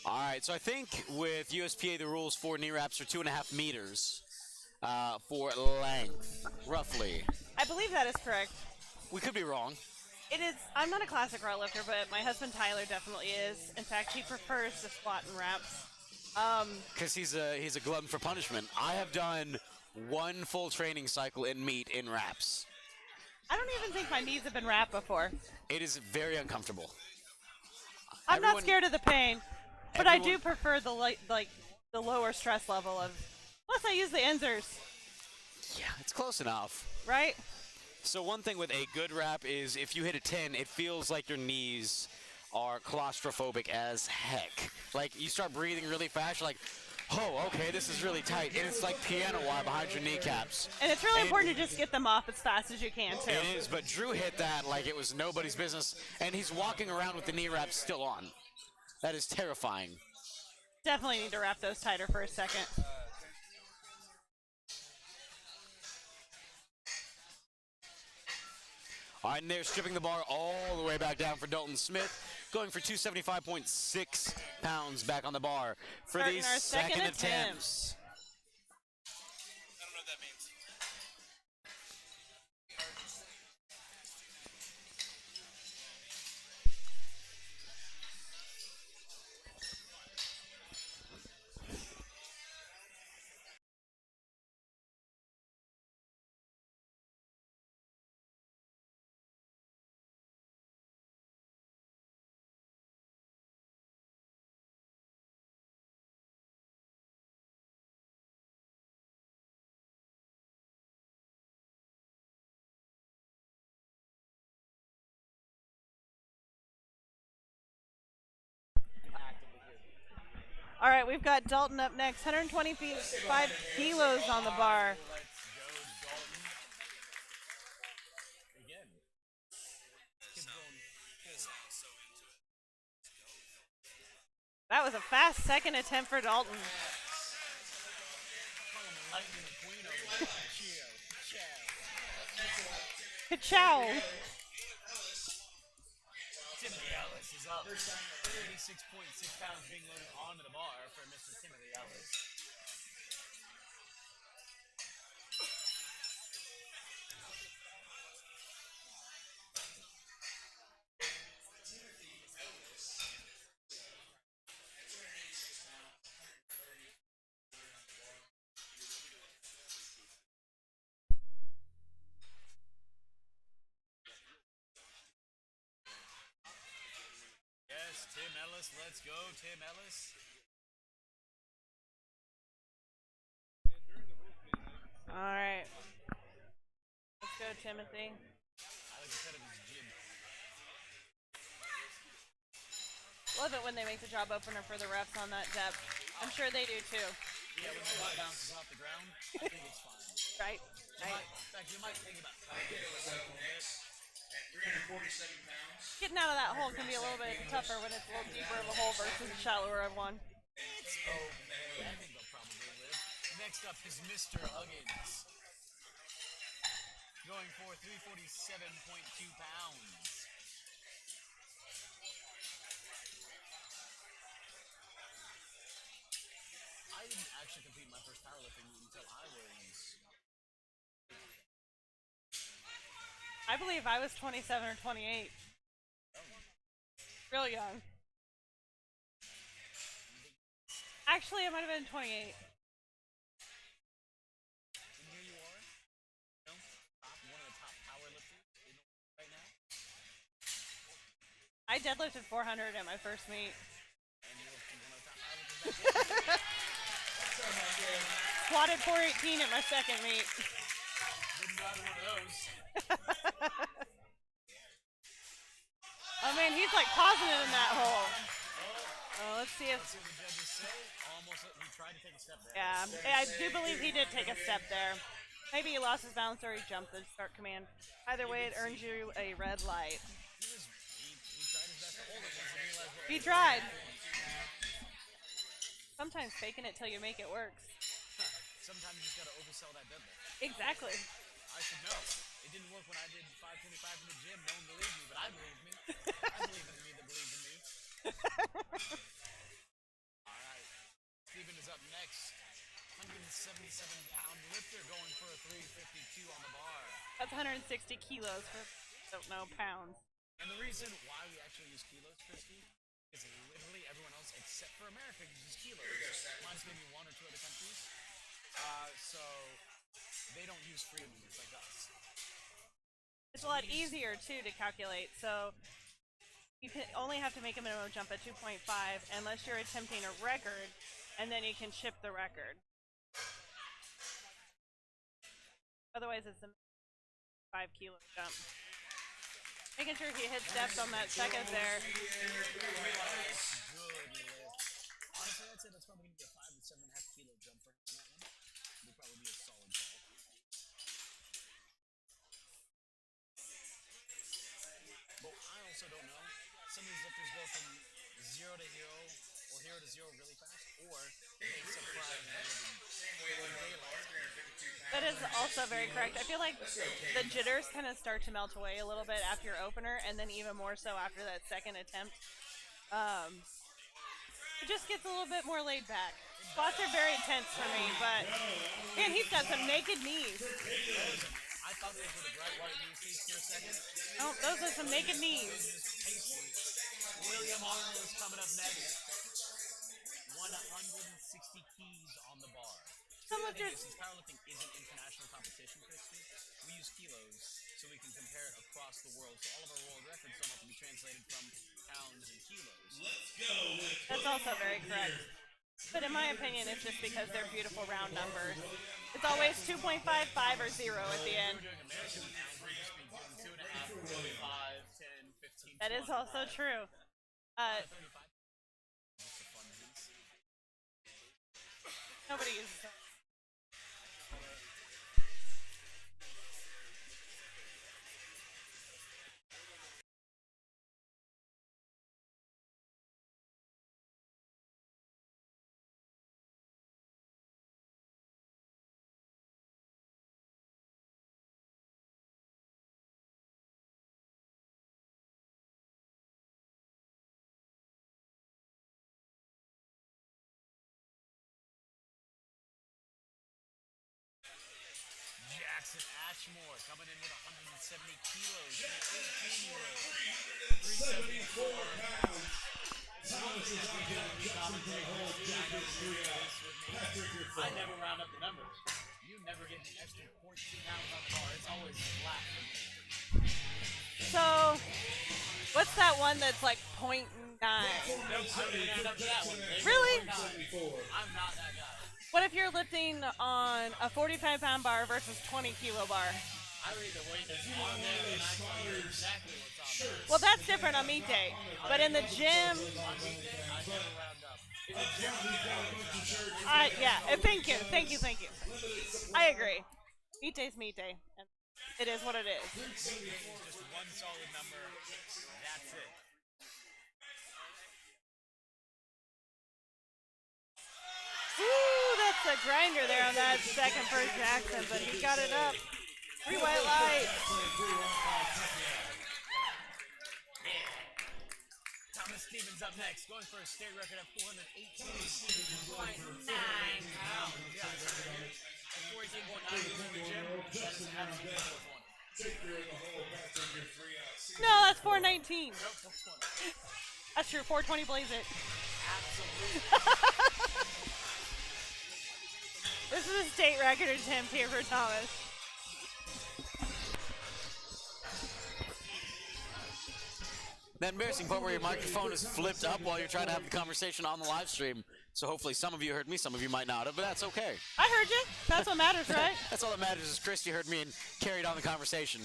All right, so I think with USPA the rules for knee wraps are 2.5 meters for length, roughly. I believe that is correct. We could be wrong. It is. I'm not a classic raw lifter, but my husband Tyler definitely is. In fact, he prefers to squat and wraps. Because he's a glutton for punishment. I have done 1 full training cycle in meet in wraps. I don't even think my knees have been wrapped before. It is very uncomfortable. I'm not Everyone- scared of the pain, but I do everyone- prefer the the lower stress level of. Plus, I use the enzers, Yeah, it's close enough. right? So one thing with a good wrap is if you hit a 10, it feels like your knees are claustrophobic as heck. Like you start breathing really fast, you're like, oh, okay, this is really tight. And it's like piano wire behind your kneecaps. And it's really And- important to just get them off as fast as you can, too. It is, but Drew hit that like it was nobody's business, and he's walking around with the knee wraps still on. That is terrifying. Definitely need to wrap those tighter for a second. All right, and they're stripping the bar all the way back down for Dalton Smith, going for 275.6 pounds back on the bar for Starting these our second attempts. I don't know what that means. All right, we've got Dalton up next. 125 kilos on the bar. Again. Kid's going full. That was a fast second attempt for Dalton. Ka-chow. Timothy Ellis is up. 36.6 pounds being loaded onto the bar for Mr. Timothy Ellis. Yes, Tim Ellis, let's go, Tim Ellis. All right. Let's go, Timothy. I like the cut of his gym. Love it when they make the job opener for the refs on that depth. I'm sure they do too. Yeah, when the ball bounces off the ground, I think it's fine. Right? Right. In fact, you might think about cutting it a little bit. At 347 pounds. Getting out of that hole can be a little bit tougher when it's a little deeper of a hole versus a shallower of one. It's okay. I think they'll probably live. Next up is Mr. Huggins. Going for 347.2 pounds. I didn't actually compete in my first powerlifting meet until I was... I believe I was 27 or 28. Real young. Actually, it might have been 28. And here you are. You know, one of the top powerlifters in the world right now. I deadlifted 400 at my first meet. And you're one of the top powerlifters back then. Squatted 418 at my second meet. Didn't know either one of those. Oh man, he's like pausing it in that hole. Oh, let's see if. See what the judges say. Almost, he tried to take a step there. Yeah, I do believe he did take a step there. Maybe he lost his balance or he jumped the start command. Either way, it earns you a red light. He tried his best to hold it once he realized what He tried. Sometimes faking it till you make it works. Sometimes you just gotta oversell that deadlift. Exactly. I should know. It didn't work when I did 525 in the gym. No one believed me, but I believed me. I believe in me that believed in me. Alright. Steven is up next. 177-pound lifter going for a 352 on the bar. That's 160 kilos for, don't know, pounds. And the reason why we actually use kilos, Christy, is literally everyone else except for America uses kilos. Minus maybe one or two other countries. So they don't use freedom units like us. It's a lot easier too to calculate. So you can only have to make a minimum jump at 2.5 unless you're attempting a record, and then you can ship the record. Otherwise, it's a 5 kilo jump. Making sure he hits depth on that second there. Good lift. Honestly, I'd say that's probably going to be a 5 to 7.5 kilo jump for him on that one. Would probably be a solid ball. But I also don't know. Some of these lifters go from 0 to hero or hero to 0 really fast, or they surprise by living daylight. That is also very correct. I feel like the jitters kind of start to melt away a little bit after your opener, and then even more so after that second attempt. It just gets a little bit more laid back. Squats are very intense for me, but man, he's got some naked knees. I thought those were the bright white knees for a second. Oh, those are some naked knees. William Arnold is coming up next. 160 keys on the bar. Some The thing lifters. is, since powerlifting isn't international competition, Christy, we use kilos so we can compare it across the world. So all of our world records don't have to be translated from pounds and kilos. That's also very correct. But in my opinion, it's just because they're beautiful round numbers. It's always 2.5, 5, or 0 at the end. We're doing American pounds, we're just be doing 2.5, 5, 10, 15, That is 20. also true. 35. Just a fun piece. Nobody uses them. Jackson Ashmore coming in with 170 kilos. 18-year-old. 374 pounds. Thomas is out here. Justin can hold. Jake is 3 out. Patrick, you're 4. I never round up the numbers. You never get an extra 14 pounds on the bar. It's always flat for me. So, what's that one that's like 0.9? Nope, I didn't round up to that one. Really? I'm not that guy. What if you're lifting on a 45-pound bar versus 20-kilo bar? I read the weight that's on there and I tell you exactly what's on there. Well, that's different on meet day. But in the gym, On meet day, I never round up. In the gym, thank you. I agree. Meet day's meet day. And it is what it is. just one solid number. That's it. Ooh, that's a grinder there on that second for Jackson, but he got it up. 3 white lights. Thomas Stevens up next, going for a state record of 418.9 pounds. Yeah, 418.9 in the gym. That's absolutely 420. No, that's 419. Nope, 420. That's true. 420 blaze it. Absolutely. This is a state record attempt here for Thomas. That embarrassing part where your microphone is flipped up while you're trying to have the conversation on the live stream. So hopefully some of you heard me, some of you might not have, but that's okay. I heard you. That's what matters, right? That's all that matters is Christy heard me and carried on the conversation.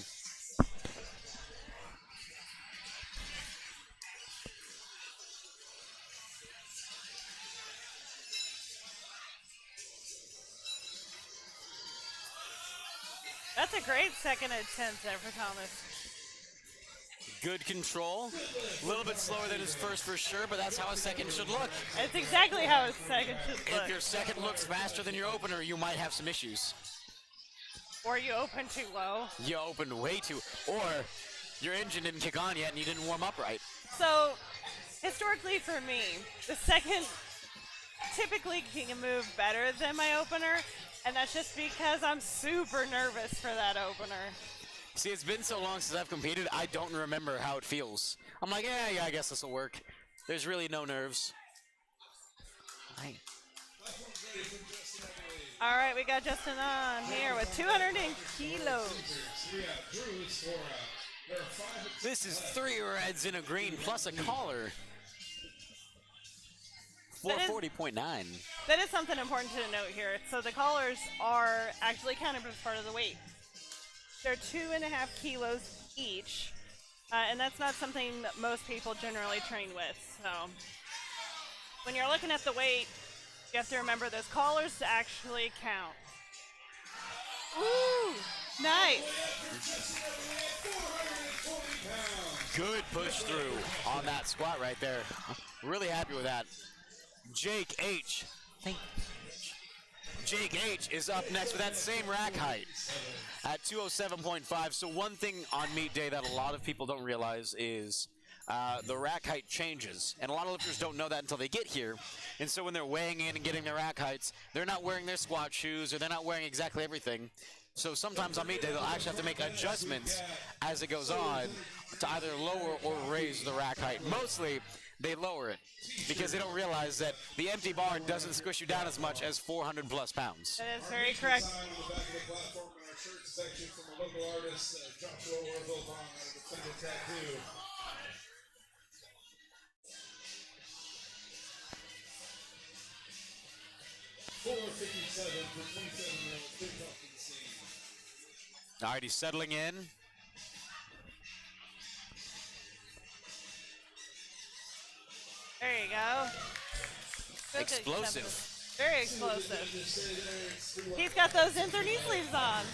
That's a great second attempt there for Thomas. Good control. A little bit slower than his first for sure, but that's how a second should look. It's exactly how his second should If look. your second looks faster than your opener, you might have some issues. Or you open too low. You opened way too, or your engine didn't kick on yet and you didn't warm up right. So, historically for me, the second typically can move better than my opener, and that's just because I'm super nervous for that opener. See, it's been so long since I've competed, I don't remember how it feels. I'm like, yeah, I guess this will work. There's really no nerves. All right, we got Justin on here with 200 kilos. This is 3 reds in a green plus a collar. 440.9. That is something important to note here. So the collars are actually counted as part of the weight. They're 2.5 kilos each, and that's not something that most people generally train with. So when you're looking at the weight, you have to remember those collars to actually count. Ooh, nice. Good push through on that squat right there. Really happy with that. Jake H. Jake H is up next with that same rack height at 207.5. So one thing on meet day that a lot of people don't realize is the rack height changes. And a lot of lifters don't know that until they get here. And so when they're weighing in and getting their rack heights, they're not wearing their squat shoes or they're not wearing exactly everything. So sometimes on meet day, they'll actually have to make adjustments as it goes on to either lower or raise the rack height. Mostly, they lower it because they don't realize that the empty bar doesn't squish you down as much as 400 plus pounds. That is very correct. On the back of the platform in our shirt section from a local artist, Joshua Orville on the Defender Tattoo. $457 for 27-year-old Big Up in the scene. All right, he's settling in. There you go. Good Explosive. Very explosive. He's got those inner knee sleeves on.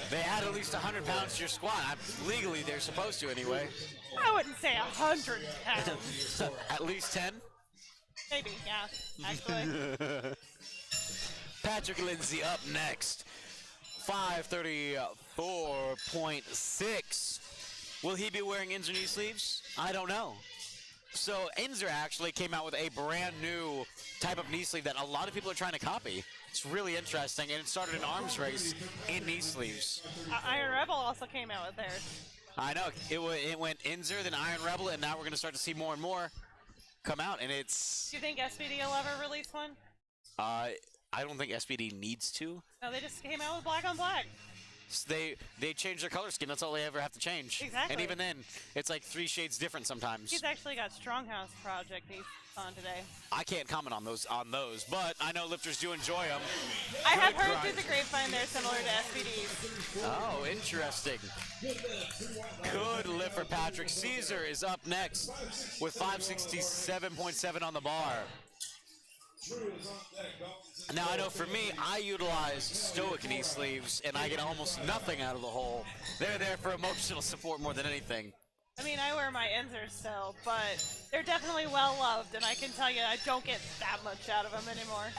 They add at least 100 pounds to your squat. Legally, they're supposed to anyway. I wouldn't say 100 pounds. At least 10. Maybe, yeah, actually. Patrick Lindsay up next. 534.6. Will he be wearing Inzer knee sleeves? I don't know. So Inzer actually came out with a brand new type of knee sleeve that a lot of people are trying to copy. It's really interesting, and it started an arms race in knee sleeves. Iron Rebel also came out with theirs. I know. It went Inzer, then Iron Rebel, and now we're going to start to see more and more come out, and it's... Do you think SPD will ever release one? I don't think SPD needs to. No, they just came out with black on black. They change their color scheme. That's all they ever have to change. Exactly. And even then, it's like 3 shades different sometimes. He's actually got Stronghouse Project he's on today. I can't comment on those, but I know lifters do enjoy them. I have heard through the grapevine they're similar to SPDs. Oh, interesting. Good lift for Patrick. Caesar is up next with 567.7 on the bar. Now, I know for me, I utilize stoic knee sleeves, and I get almost nothing out of the hole. They're there for emotional support more than anything. I mean, I wear my Inzers still, but they're definitely well loved, and I can tell you I don't get that much out of them anymore.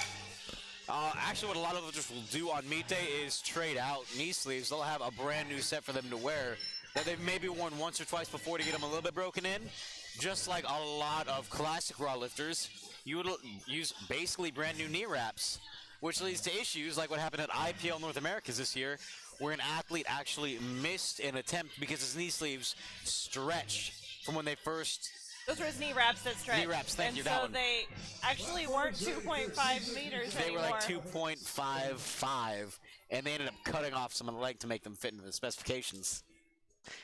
Actually, what a lot of lifters will do on meet day is trade out knee sleeves. They'll have a brand new set for them to wear that they've maybe worn once or twice before to get them a little bit broken in. Just like a lot of classic raw lifters, you would use basically brand new knee wraps, which leads to issues like what happened at IPL North Americas this year, where an athlete actually missed an attempt because his knee sleeves stretched from when they first... Those were his knee wraps that stretched. Knee wraps, thank you, that so one. they actually weren't 2.5 meters They anymore. were like 2.55, and they ended up cutting off some of the leg to make them fit into the specifications.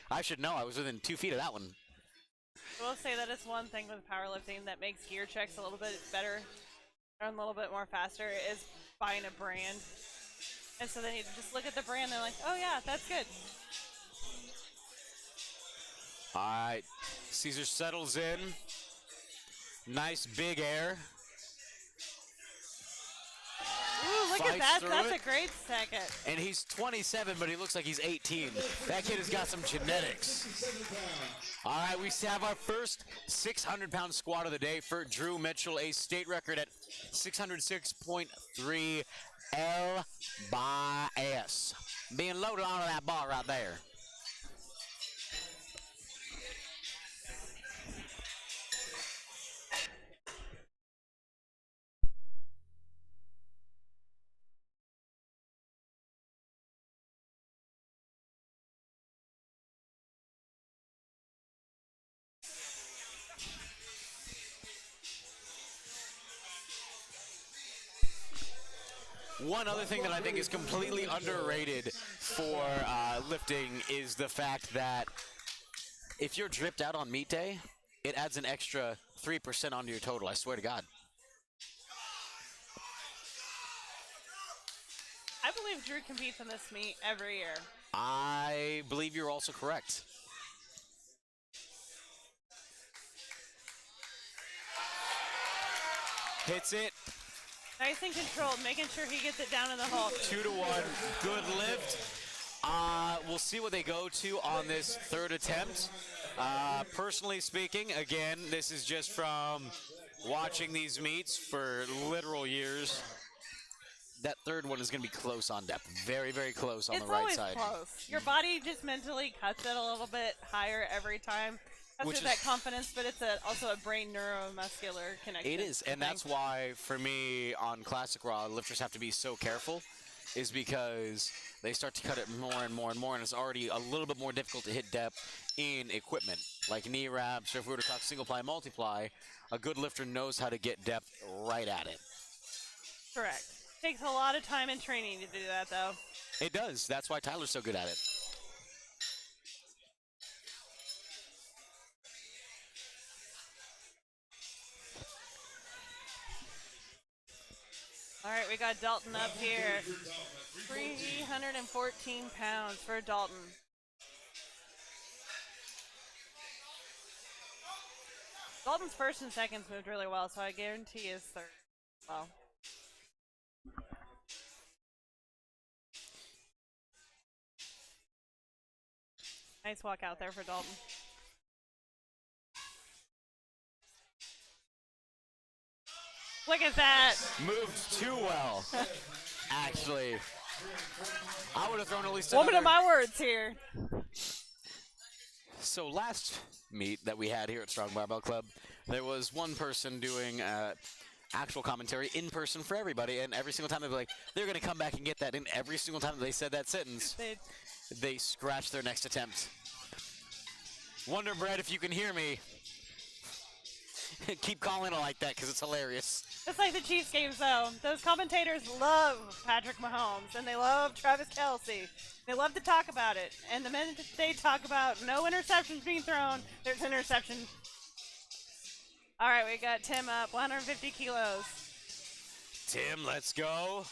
I should know. I was within 2 feet of that one. I will say that it's one thing with powerlifting that makes gear checks a little bit better and a little bit more faster is buying a brand. And so then you just look at the brand and they're like, oh yeah, that's good. All right, Caesar settles in. Nice big air. Ooh, look at that. That's a great second. And he's 27, but he looks like he's 18. That kid has got some genetics. All right, we have our first 600-pound squat of the day for Drew Mitchell, a state record at 606.3 L by S. Being loaded onto that bar right there. One other thing that I think is completely underrated for lifting is the fact that if you're dripped out on meet day, it adds an extra 3% onto your total, I swear to God. I believe Drew competes in this meet every year. I believe you're also correct. Hits it. Nice and controlled, making sure he gets it down in the hole. 2-1, good lift. We'll see what they go to on this third attempt. Personally speaking, again, this is just from watching these meets for literal years. That third one is going to be close on depth. Very, very close on the right side. It's always close. Your body just mentally cuts it a little bit higher every time. That's that confidence, but it's also a brain neuromuscular connection. It is, and that's why, for me, on Classic Raw, lifters have to be so careful, is because they start to cut it more and more and more, and it's already a little bit more difficult to hit depth in equipment, like knee wraps, or if we were to talk single-ply, multiply, a good lifter knows how to get depth right at it. Correct. Takes a lot of time and training to do that, though. It does. That's why Tyler's so good at it. All right, we got Dalton up here. 314 pounds for Dalton. Dalton's first and seconds moved really well, so I guarantee his third. Well, Nice walk out there for Dalton. Look at that. Moved too well. Actually, I would have thrown at least Woman of another. my words here. So last meet that we had here at Strong Barbell Club, there was one person doing actual commentary in person for everybody, and every single time they'd be like, they're going to come back and get that, and every single time that they said that sentence, they scratched their next attempt. Wonder Bread, if you can hear me, keep calling it like that because it's hilarious. Just like the Chiefs games, though. Those commentators love Patrick Mahomes, and they love Travis Kelce. They love to talk about it. And the minute they talk about no interceptions being thrown, there's interception. All right, we got Tim up, 150 kilos. Tim, let's go.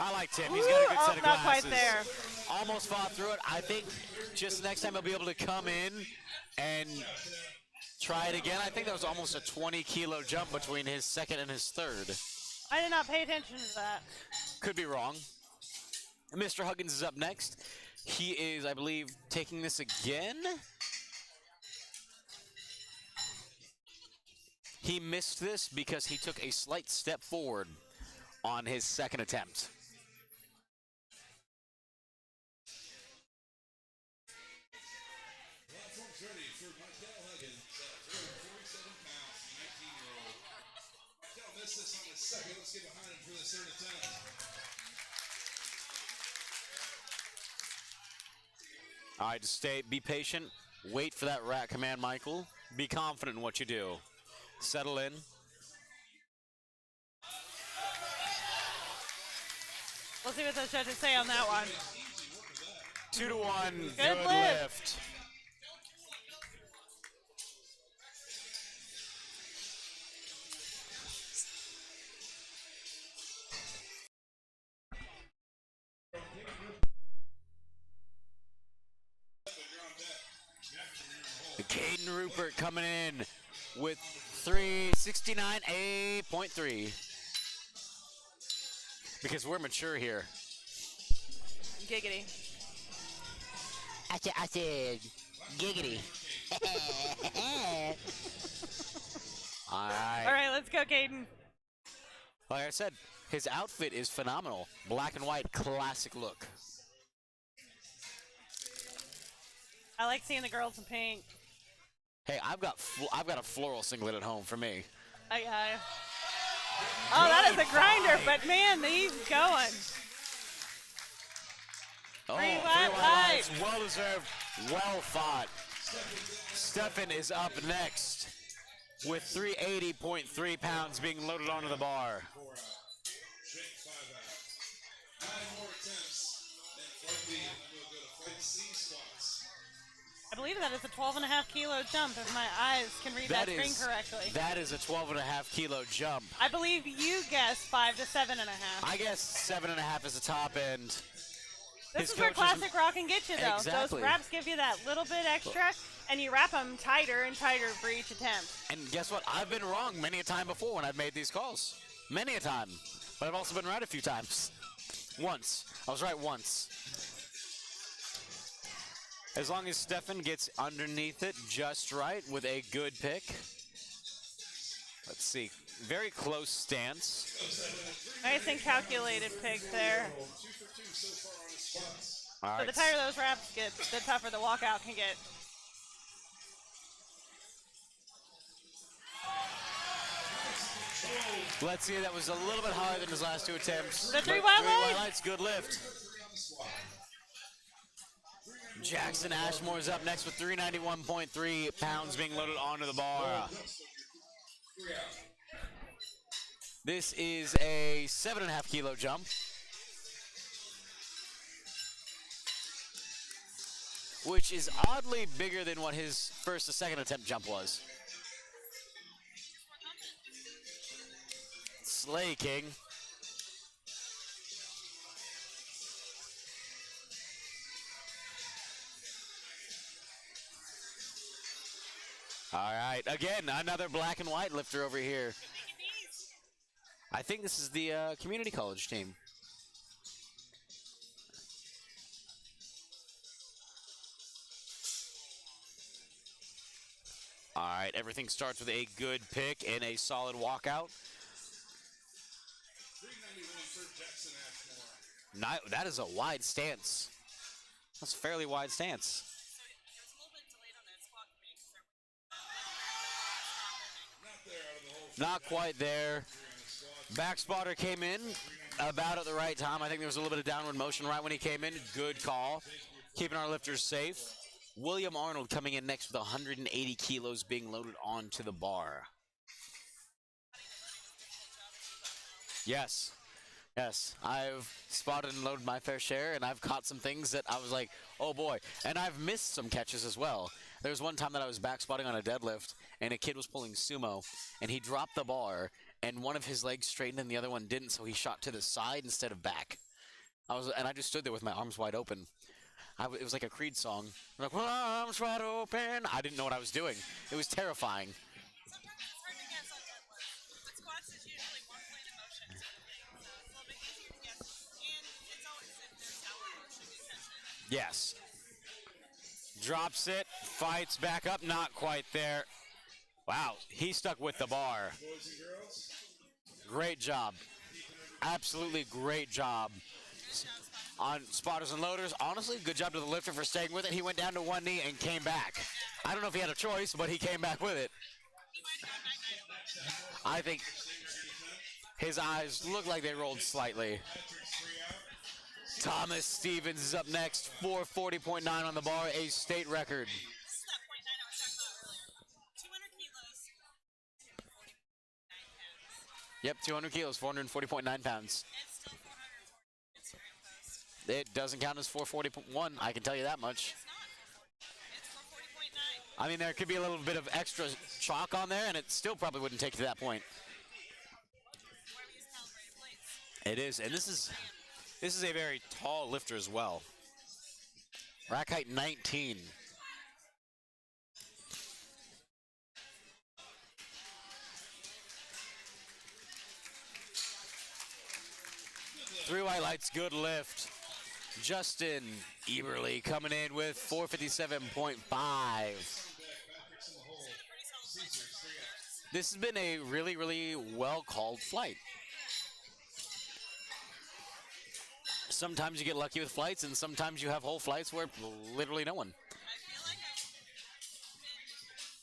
I like Tim. He's got a good set of not glasses. quite there. Almost fought through it. I think just next time he'll be able to come in and try it again. I think that was almost a 20-kilo jump between his second and his third. I did not pay attention to that. Could be wrong. Mr. Huggins is up next. He is, I believe, taking this again. He missed this because he took a slight step forward on his second attempt. Platform's ready for Michael Huggins at 247 pounds, 19-year-old. Michael missed this on his second. Let's get behind him for the third attempt. All right, just be patient. Wait for that rat command, Michael. Be confident in what you do. Settle in. We'll see what those judges say on that one. 2-1. Good lift. Caden Rupert coming in with 369.3. Because we're mature here. Giggity. I said, giggity. All right. All right, let's go, Caden. Like I said, his outfit is phenomenal. Black and white, classic look. I like seeing the girls in pink. Hey, I've got a floral singlet at home for me. Oh, that is a grinder, but man, he's going. Oh, Three three white white lights. lights. Well deserved, well fought. Stefan is up next with 380.3 pounds being loaded onto the bar. 4 out. Shake 5 out. 9 more attempts. Then flight B, and then we'll go to flight C squats. I believe that is a 12.5-kilo jump, if my eyes can read that screen correctly. That is a 12.5-kilo jump. I believe you guessed 5 to 7.5. I guess 7.5 is the top end. This is where classic rock can get you, though. Exactly. Those wraps give you that little bit extra, and you wrap them tighter and tighter for each attempt. And guess what? I've been wrong many a time before when I've made these calls. Many a time. But I've also been right a few times. Once. I was right once. As long as Stefan gets underneath it just right with a good pick. Let's see. Very close stance. Nice and calculated pick there. 2 for 2 so far on his squats. All So right. the tighter those wraps get, the tougher the walkout can get. Let's see. That was a little bit higher than his last two attempts. The three But white three lights. white lights. Good lift. Jackson Ashmore's up next with 391.3 pounds being loaded onto the bar. This is a 7.5-kilo jump. Which is oddly bigger than what his first and second attempt jump was. Slay King. All right, again, another black and white lifter over here. I think this is the community college team. All right, everything starts with a good pick and a solid walkout. 391 for Jackson Ashmore. That is a wide stance. That's a fairly wide stance. Not there out of the hole. Not quite there. Back spotter came in about at the right time. I think there was a little bit of downward motion right when he came in. Good call. Keeping our lifters safe. William Arnold coming in next with 180 kilos being loaded onto the bar. Yes. Yes, I've spotted and loaded my fair share, and I've caught some things that I was like, oh boy. And I've missed some catches as well. There was one time that I was back spotting on a deadlift, and a kid was pulling sumo, and he dropped the bar, and one of his legs straightened and the other one didn't, so he shot to the side instead of back. I just stood there with my arms wide open. It was like a Creed song. I'm like, arms wide open. I didn't know what I was doing. It was terrifying. Sometimes it's hard to guess on deadlifts, but squats is usually one plane of motion sort of thing, so it's a little bit easier to guess. And it's always if there's downward motion, you catch it. Yes. Drops it, fights back up, not quite there. Wow, he stuck with the bar. Boys and girls, Great job. Absolutely great job. On spotters and loaders, honestly, good job to the lifter for staying with it. He went down to one knee and came back. I don't know if he had a choice, but he came back with it. I think his eyes look like they rolled slightly. Thomas Stevens is up next, 440.9 on the bar, a state record. This is that point 9 I was talking about earlier. 200 kilos, 449 pounds. Yep, 200 kilos, 440.9 pounds. It's still 440 Instagram post. It doesn't count as 440.1, I can tell you that much. It's not 440. It's 440.9. I mean, there could be a little bit of extra chalk on there, and it still probably wouldn't take you to that point. Why we use calibrated plates. It is, and this is a very tall lifter as well. Rack height 19. Three white lights, good lift. Justin Eberly coming in with 457.5. This has been a really, really well-called flight. Sometimes you get lucky with flights, and sometimes you have whole flights where literally no one. I feel like I've been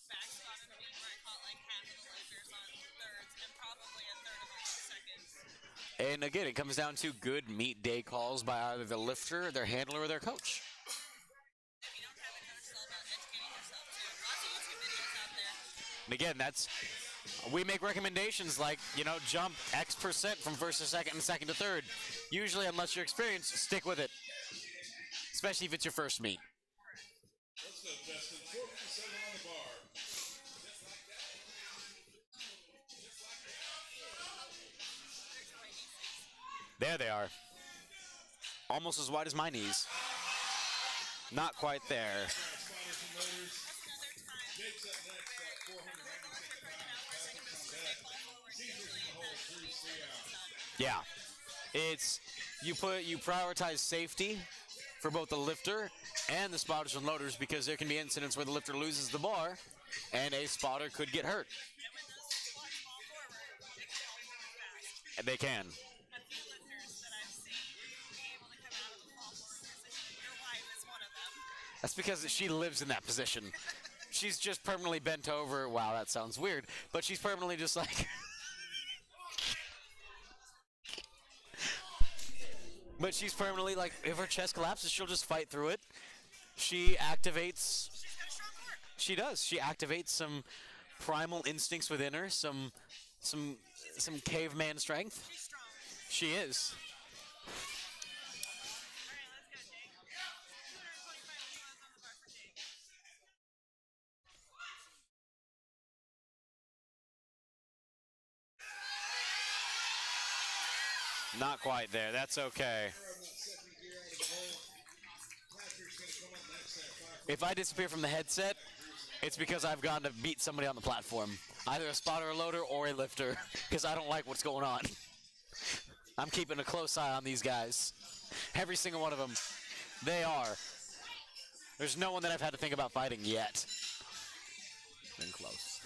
back spotted a week where I caught like half of the lifters on thirds and probably a third of them on seconds. And again, it comes down to good meet day calls by either the lifter, their handler, or their coach. If you don't have a coach, it's all about educating yourself too. Lots of YouTube videos out there. And again, we make recommendations like, jump X percent from first to second and second to third. Usually, unless you're experienced, stick with it. Especially if it's your first meet. let's go, Justin. 457 on the bar. There they are. Almost as wide as my knees. Not quite there. Spotters and loaders. Jake's up next at 496 pounds. Patrick's on deck. Caesar's in the hole, Drew's 3 out. Yeah. It's you prioritize safety for both the lifter and the spotters and loaders, because there can be incidents where the lifter loses the bar and a spotter could get hurt. And when those squats fall forward, they can fall forward fast. And they can. A few lifters that I've seen be able to come out of the fall forward position. Your wife is one of them. That's because she lives in that position. She's just permanently bent over. Wow, that sounds weird. But she's permanently just like... But she's permanently like, if her chest collapses, she'll just fight through it. She activates... She's got a strong core. She does. She activates some primal instincts within her, some caveman strength. She's strong. She is. All right, let's go, Jake. 225 kilos on the bar for Jake. Not quite there. That's okay. If I disappear from the headset, it's because I've gone to beat somebody on the platform. Either a spotter, a loader, or a lifter, because I don't like what's going on. I'm keeping a close eye on these guys. Every single one of them. They are. There's no one that I've had to think about fighting yet. Been close.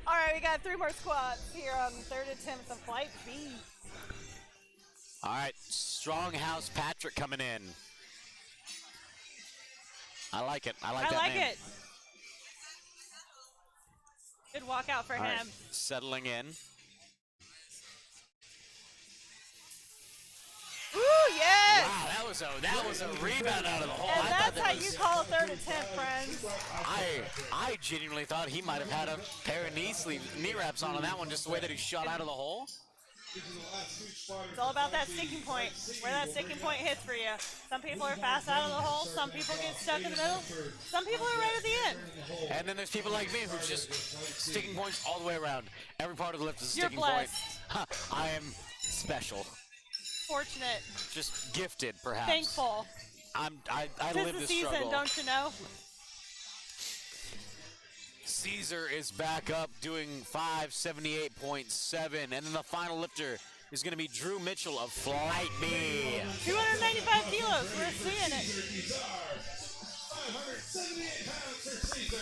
All right, we got 3 more squats here on third attempt of flight B. All right, strong house Patrick coming in. I like it. I like I that like name. it. Good walkout for All right, him. settling in. Ooh, yes! Wow, that was a rebound out of the hole. And I thought that's that how was, you call a third attempt, friends. I genuinely thought he might have had a pair of knee wraps on that one, just the way that he shot out of the hole. It's all about that sticking point, where that sticking point hits for you. Some people are fast out of the hole, some people get stuck in the middle, some people are right at the end. And then there's people like me who just sticking points all the way around. Every part of the lift is a You're sticking point. blessed. I am special. Fortunate, Just gifted, perhaps. thankful. I Tis live the this season, struggle. don't you know? Caesar is back up doing 578.7, and then the final lifter is going to be Drew Mitchell of Flight B. 295 kilos, we're seeing it. 578 pounds for Caesar.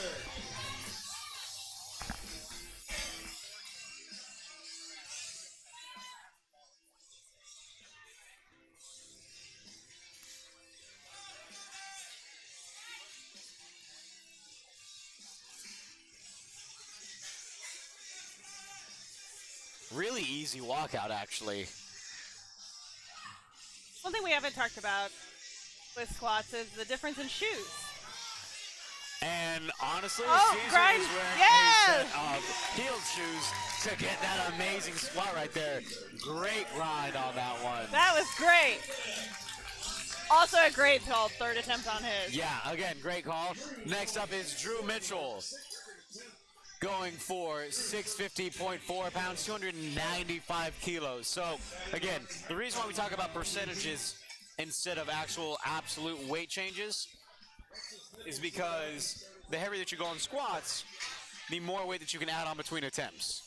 Really easy walkout, actually. One thing we haven't talked about with squats is the difference in shoes. And honestly, Oh, Caesar grind. is wearing Yes! a set of heel shoes to get that amazing squat right there. Great grind on that one. That was great. Also a great call, third attempt on his. Yeah, again, great call. Next up is Drew Mitchell, going for 650.4 pounds, 295 kilos. So, again, the reason why we talk about percentages instead of actual absolute weight changes is because the heavier that you go on squats, the more weight that you can add on between attempts.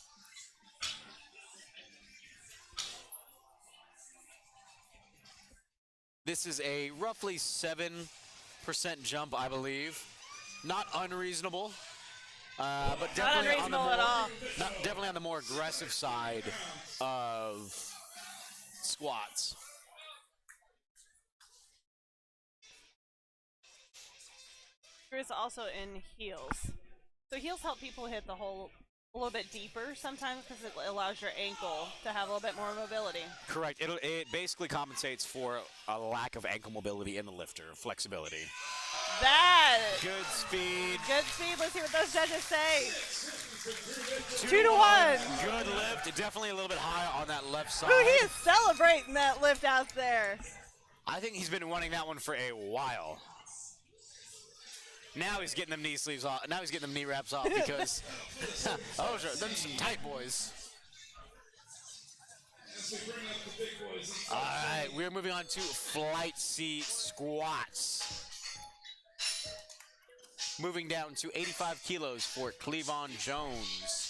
This is a roughly 7% jump, I believe. Not unreasonable. But definitely unreasonable at all. definitely on the more aggressive side of squats. Is also in heels. So heels help people hit the hole a little bit deeper sometimes because it allows your ankle to have a little bit more mobility. Correct. It basically compensates for a lack of ankle mobility in the lifter, flexibility. That Good speed. good speed. Let's see what those judges say. 2 to 1. Good lift. Definitely a little bit high on that left side. Ooh, he is celebrating that lift out there. I think he's been running that one for a while. Now he's getting them knee sleeves off. Now he's getting them knee wraps off because those are them some tight boys. All right, we're moving on to Flight C squats. Moving down to 85 kilos for Cleavon Jones.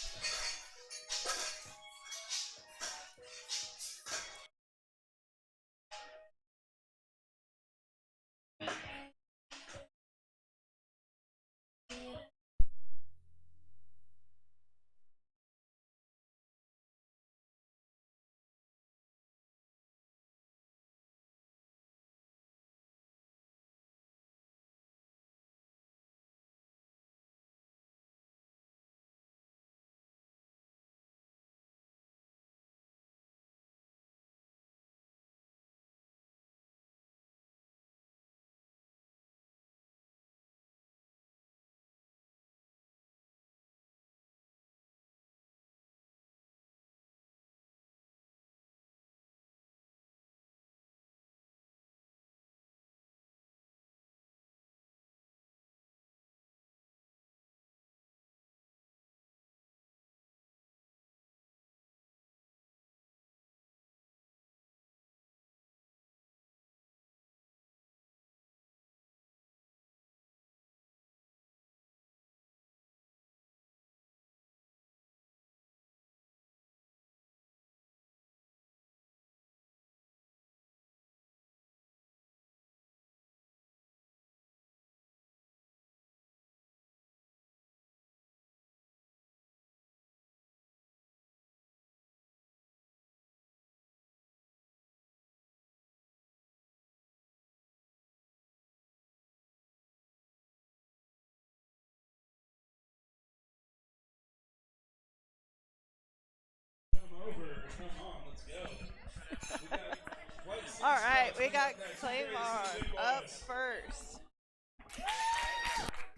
We got Clayvon up first.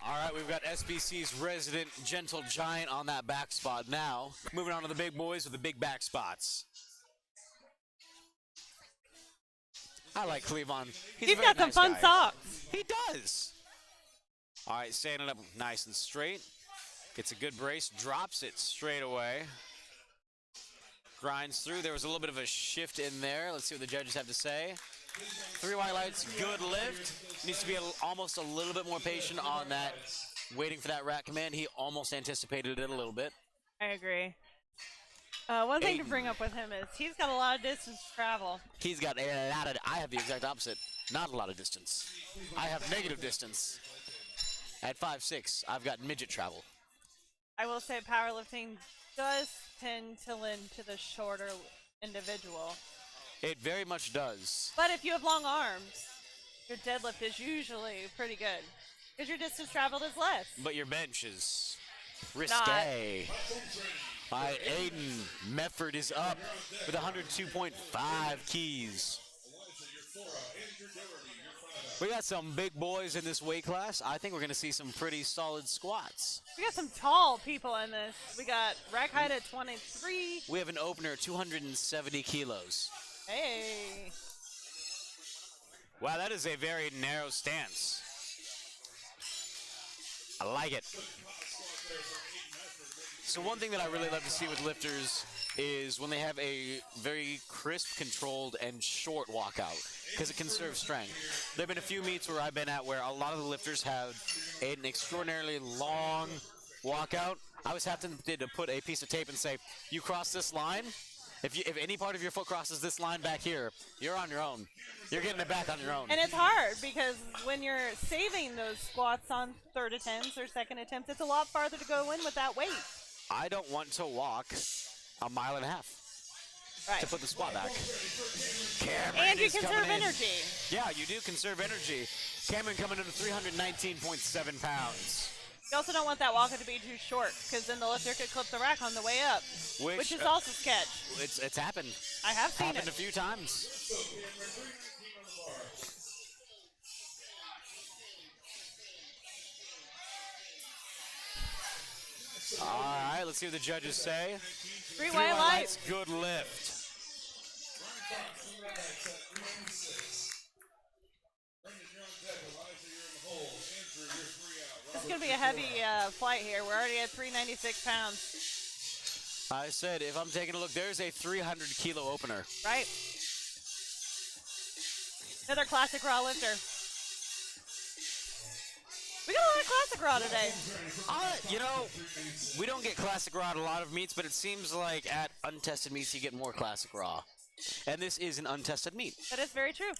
All right, we've got SBC's resident gentle giant on that back spot now. Moving on to the big boys with the big back spots. I like Cleavon. He's got some fun socks. He does. All right, standing up nice and straight. Gets a good brace, drops it straight away. Grinds through. There was a little bit of a shift in there. Let's see what the judges have to say. 3 white lights, good lift. Needs to be almost a little bit more patient on that, waiting for that rack command. He almost anticipated it a little bit. I agree. One thing to bring up with him is he's got a lot of distance to travel. He's got a lot of, I have the exact opposite. Not a lot of distance. I have negative distance. At 5'6", I've got midget travel. I will say powerlifting does tend to lend to the shorter individual. It very much does. But if you have long arms, your deadlift is usually pretty good because your distance traveled is less. But your bench is risque. All right, Aiden Mefford is up with 102.5 keys. We got some big boys in this weight class. I think we're going to see some pretty solid squats. We got some tall people in this. We got rack height at 23. We have an opener at 270 kilos. Hey. Wow, that is a very narrow stance. I like it. So one thing that I really love to see with lifters is when they have a very crisp, controlled, and short walkout, because it conserves strength. There have been a few meets where I've been at where a lot of the lifters have an extraordinarily long walkout. I was having to put a piece of tape and say, you cross this line, if any part of your foot crosses this line back here, you're on your own. You're getting it back on your own. And it's hard because when you're saving those squats on third attempts or second attempts, it's a lot farther to go in with that weight. I don't want to walk a mile and a half to put the squat back. Cameron and you is conserve coming in. energy. Yeah, you do conserve energy. Cameron coming in at 319.7 pounds. You also don't want that walkout to be too short because then the lifter could clip the rack on the way up, which is also sketch. It's happened. I have seen happened it a few times. All right, let's see what the judges say. 3 white lights. Good lift. This is going to be a heavy flight here. We're already at 396 pounds. I said, if I'm taking a look, there's a 300 kilo opener. Right. Another classic raw lifter. We got a lot of classic raw today. You know, we don't get classic raw at a lot of meets, but it seems like at untested meets you get more classic raw. And this is an untested meet. That is very true.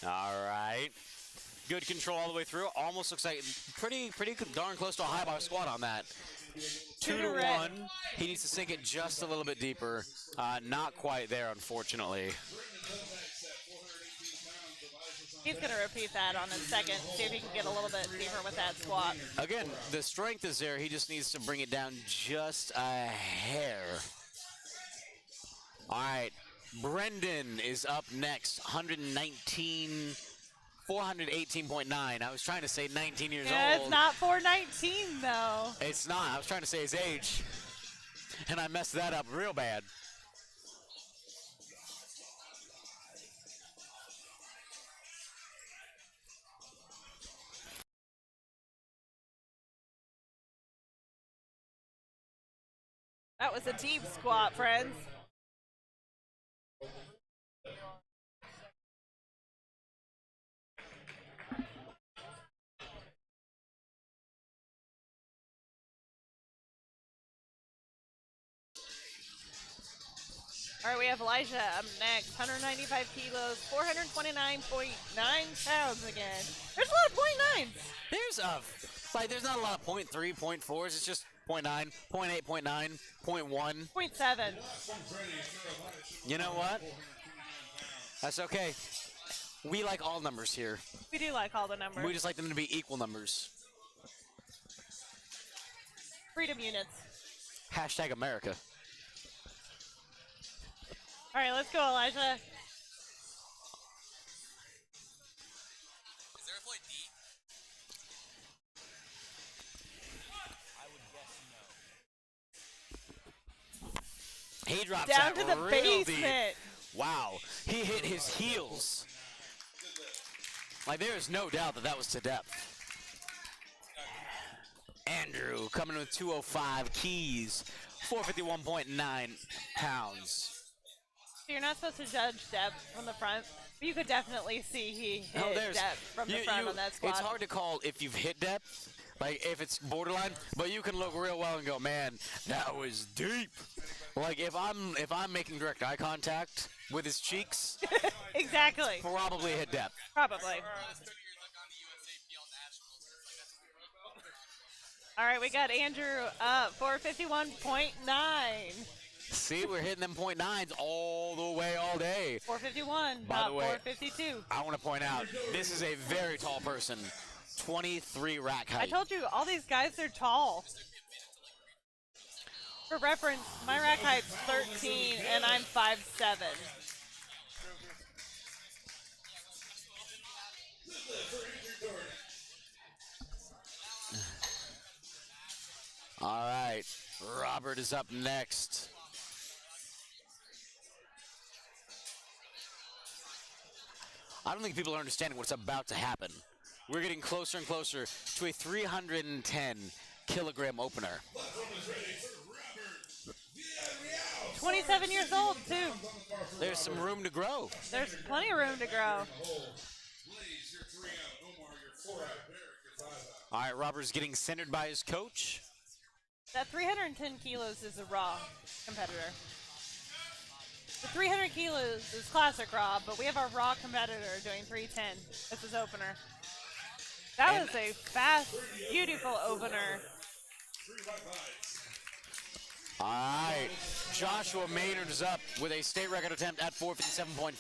All right. Good control all the way through. Almost looks like pretty darn close to a high bar squat on that. 2 to 1. He needs to sink it just a little bit deeper. Not quite there, unfortunately. He's going to repeat that on his second, see if he can get a little bit deeper with that squat. Again, the strength is there. He just needs to bring it down just a hair. All right. Brendan is up next, 418.9. I was trying to say 19 years old. It's not 419, though. It's not. I was trying to say his age, and I messed that up real bad. That was a deep squat, friends. All right, we have Elijah up next, 195 kilos, 429.9 pounds again. There's a lot of .9s. There's not a lot of .3, .4s. It's just .9, .8, .9, .1. .7. You know what? That's okay. We like all numbers here. We do like all the numbers. We just like them to be equal numbers. Freedom units. Hashtag America. All right, let's go, Elijah. Is there a point D? He drops Down that to the real basement. deep. Wow, he hit his heels. Like, there is no doubt that that was to depth. Andrew coming with 205 keys, 451.9 pounds. So you're not supposed to judge depth from the front, but you could definitely see he hit depth from the front on that squat. It's hard to call if you've hit depth, like if it's borderline, but you can look real well and go, man, that was deep. Like if I'm making direct eye contact with his cheeks, Exactly. probably hit depth. Probably. Or this 30 years like on the USPA Nationals. It's like that's All right, we got Andrew up 451.9. See, we're hitting them .9s all the way all day. 451, By not the way, 452. I want to point out, this is a very tall person, 23 rack height. I told you, all these guys are tall. For reference, my rack height's 13 and I'm 5'7". All right, Robert is up next. I don't think people are understanding what's about to happen. We're getting closer and closer to a 310 kilogram opener. 27 years old, too. There's some room to grow. There's plenty of room to grow. Blaze, you're 3 out. Omar, you're 4 out. Derek, you're 5 out. All right, Robert's getting centered by his coach. That 310 kilos is a raw competitor. The 300 kilos is classic raw, but we have our raw competitor doing 310 as his opener. That was a fast, beautiful opener. All right, Joshua Maynard is up with a state record attempt at 457.5.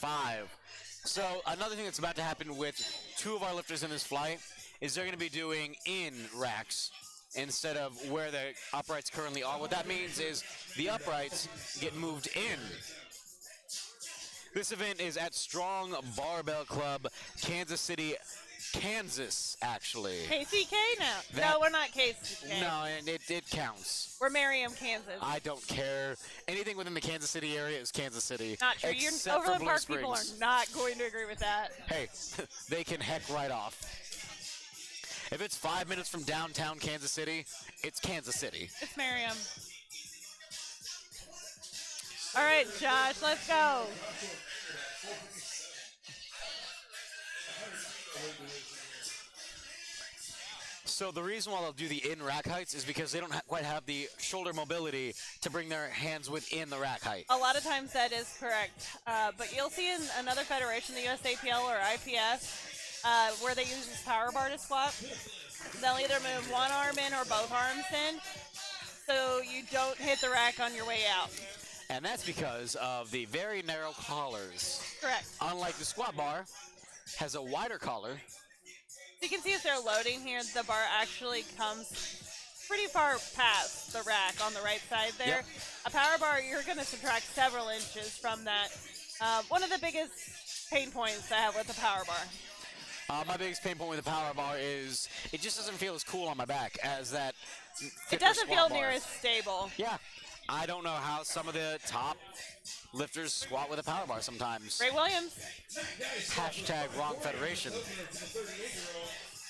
So another thing that's about to happen with two of our lifters in this flight is they're going to be doing in racks instead of where the uprights currently are. What that means is the uprights get moved in. This event is at Strong Barbell Club, Kansas City, Kansas, actually. KCK now? That- No, we're not KCK. No, and it counts. We're Merriam, Kansas. I don't care. Anything within the Kansas City area is Kansas City. Not true. Your except for Overland Blue Park people are Springs. not going to agree with that. Hey, they can heck right off. If it's 5 minutes from downtown Kansas City, it's Kansas City. It's Merriam. All right, Josh, let's go. So the reason why they'll do the in rack heights is because they don't quite have the shoulder mobility to bring their hands within the rack height. A lot of times that is correct. But you'll see in another federation, the USAPL or IPS, where they use this power bar to squat, they'll either move one arm in or both arms in, so you don't hit the rack on your way out. And that's because of the very narrow collars. Correct. Unlike the squat bar, has a wider collar. You can see as they're loading here, the bar actually comes pretty far past the rack on the right side there. Yep. A power bar, you're going to subtract several inches from that. One of the biggest pain points I have with the power bar. My biggest pain point with the power bar is it just doesn't feel as cool on my back as that. It thicker doesn't squat feel bar. near as stable. Yeah, I don't know how some of the top lifters squat with a power bar sometimes. Ray Williams. Hashtag wrong federation.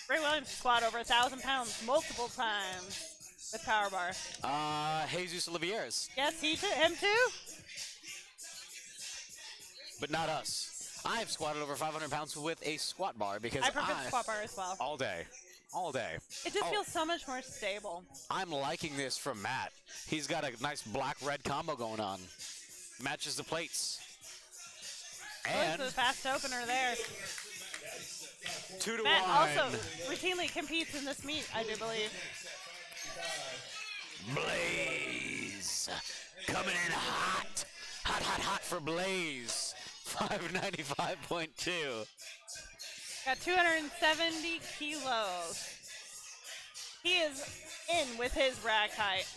Ray Williams squat over 1,000 pounds multiple times with power bar. Jesus Olivieres, Yes, him too? but not us. I've squatted over 500 pounds with a squat bar because I prefer the squat bar as well. all day. It just Oh. feels so much more stable. I'm liking this from Matt. He's got a nice black-red combo going on. Matches the plates. And Looks a fast opener there. 2 to Matt 1. also routinely competes in this meet, I do believe. Blaze coming in hot. Hot for Blaze. 595.2. Got 270 kilos. He is in with his rack height.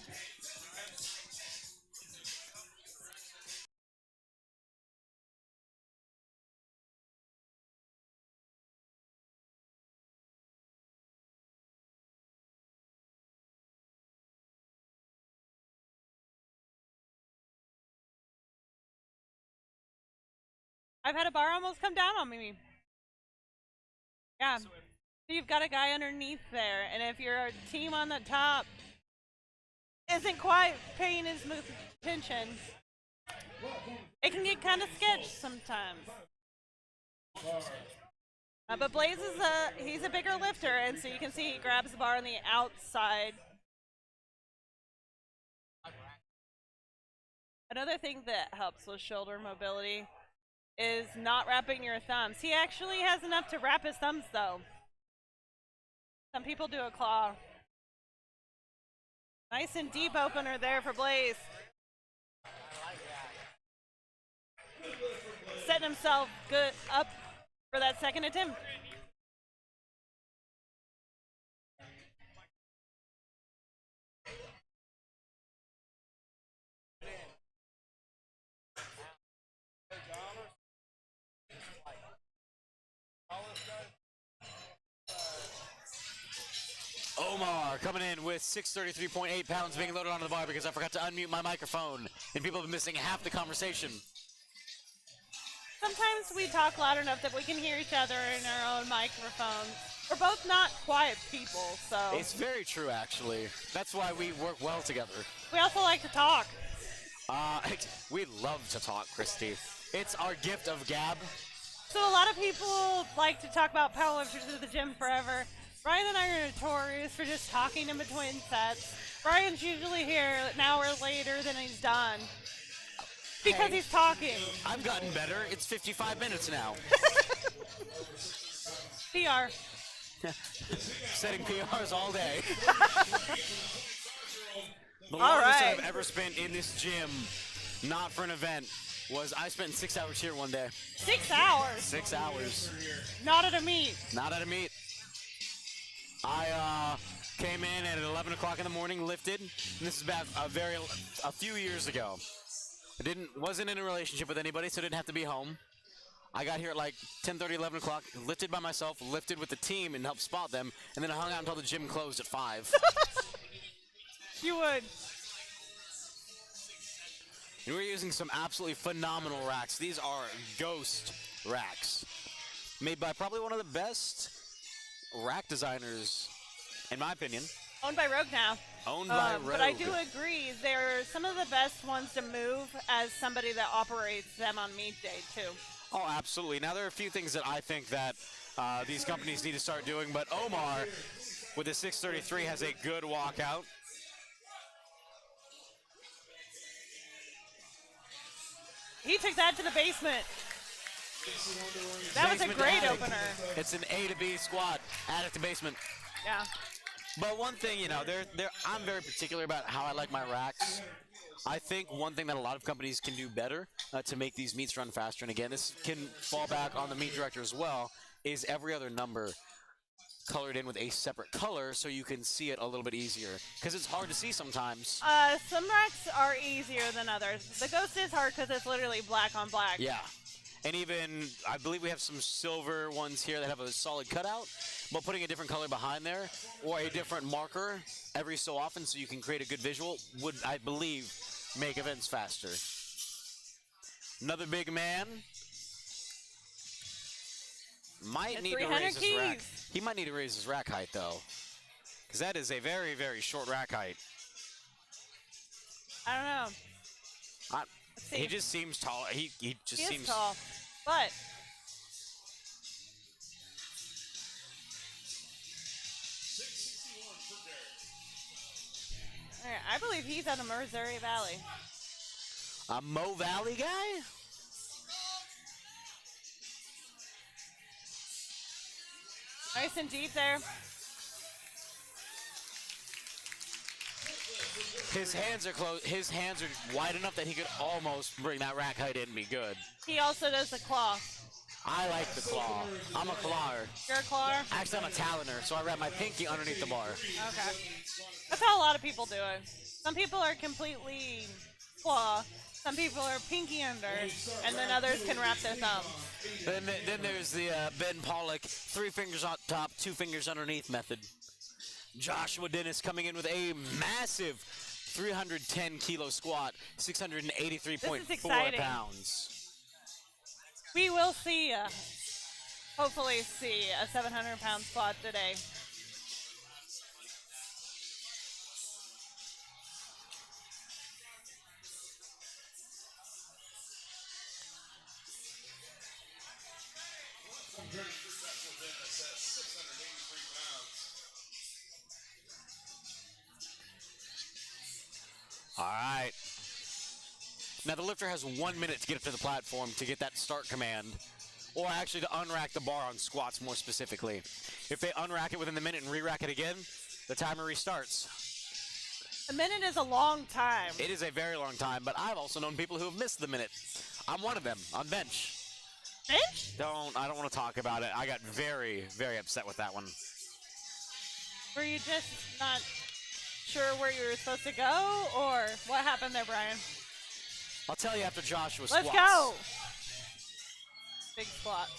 I've had a bar almost come down on me. Yeah. So you've got a guy underneath there, and if your team on the top isn't quite paying his attention, it can get kind of sketch sometimes. But Blaze is he's a bigger lifter, and so you can see he grabs the bar on the outside. Another thing that helps with shoulder mobility is not wrapping your thumbs. He actually has enough to wrap his thumbs, though. Some people do a claw. Nice and deep opener there for Blaze. Setting himself good up for that second attempt. Omar coming in with 633.8 pounds being loaded onto the bar because I forgot to unmute my microphone and people have been missing half the conversation. Sometimes we talk loud enough that we can hear each other in our own microphones. We're both not quiet people, so. It's very true, actually. That's why we work well together. We also like to talk. We love to talk, Christy. It's our gift of gab. So a lot of people like to talk about powerlifters at the gym forever. Brian and I are notorious for just talking in between sets. Brian's usually here an hour later than he's done. Because he's talking. I've gotten better. It's 55 minutes now. PR. Setting PRs all day. The All longest right. I've ever spent in this gym, not for an event, was I spent 6 hours here one day. 6 hours? 6 hours. Not at a meet. Not at a meet. I came in at 11 o'clock in the morning, lifted, and this is about a few years ago. I wasn't in a relationship with anybody, so I didn't have to be home. I got here at like 10:30, 11 o'clock, lifted by myself, lifted with the team and helped spot them, and then I hung out until the gym closed at 5. You would. And we're using some absolutely phenomenal racks. These are ghost racks, made by probably one of the best rack designers, in my opinion. Owned by Rogue now. Owned by Rogue. But I do agree, they're some of the best ones to move as somebody that operates them on meet day, too. Oh, absolutely. Now, there are a few things that I think that these companies need to start doing, but Omar, with the 633, has a good walkout. He took that to the basement. That was a Basement great to attic. opener. It's an A to B squat, attic to basement. Yeah. But one thing, you know, I'm very particular about how I like my racks. I think one thing that a lot of companies can do better to make these meets run faster, and again, this can fall back on the meet director as well, is every other number colored in with a separate color so you can see it a little bit easier. Because it's hard to see sometimes. Some racks are easier than others. The Ghost is hard because it's literally black on black. Yeah. And even, I believe we have some silver ones here that have a solid cutout, but putting a different color behind there or a different marker every so often so you can create a good visual would, I believe, make events faster. Another big man. Might need to raise his rack. He might need to raise his rack height, though, because that is a very, very short rack height. I don't know. He just seems tall. He just He seems is tall, but I believe he's out of Missouri Valley. A Mo Valley guy? Nice and deep there. His hands are close. His hands are wide enough that he could almost bring that rack height in and be good. He also does the claw. I like the claw. I'm a clawer. You're a clawer? Actually, I'm a taloner, so I wrap my pinky underneath the bar. Okay. That's how a lot of people do it. Some people are completely claw. Some people are pinky under, and then others can wrap their thumb. Then there's the Ben Pollock 3 fingers on top, 2 fingers underneath method. Joshua Dennis coming in with a massive 310 kilo squat, 683.4 pounds. We will see, hopefully see a 700-pound squat today. All right. Now the lifter has 1 minute to get up to the platform to get that start command, or actually to unrack the bar on squats more specifically. If they unrack it within the minute and re-rack it again, the timer restarts. A minute is a long time. It is a very long time, but I've also known people who have missed the minute. I'm one of them on bench. Bench? I don't want to talk about it. I got very, very upset with that one. Were you just not sure where you were supposed to go, or what happened there, Brian? I'll tell you after Joshua squats. Let's go. Big squat.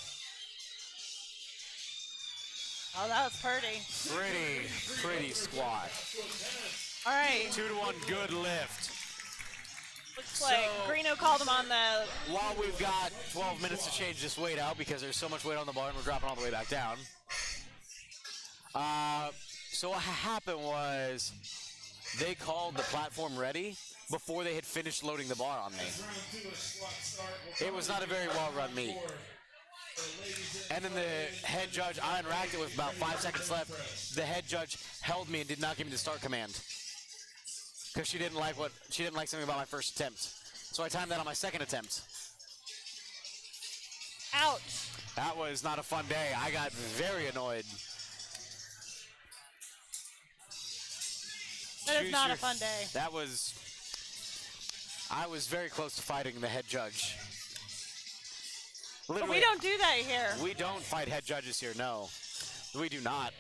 Oh, that was pretty. Pretty squat. All right. 2-to-1 good lift. Looks like Greeno called him on the... While we've got 12 minutes to change this weight out because there's so much weight on the bar and we're dropping all the way back down. So what happened was they called the platform ready before they had finished loading the bar on me. It was not a very well-run meet. And then the head judge, I unracked it with about 5 seconds left. The head judge held me and did not give me the start command because she didn't like something about my first attempt. So I timed that on my second attempt. Ouch. That was not a fun day. I got very annoyed. That is not a fun day. I was very close to fighting the head judge. But Literally, we don't do that here. we don't fight head judges here, no. We do not.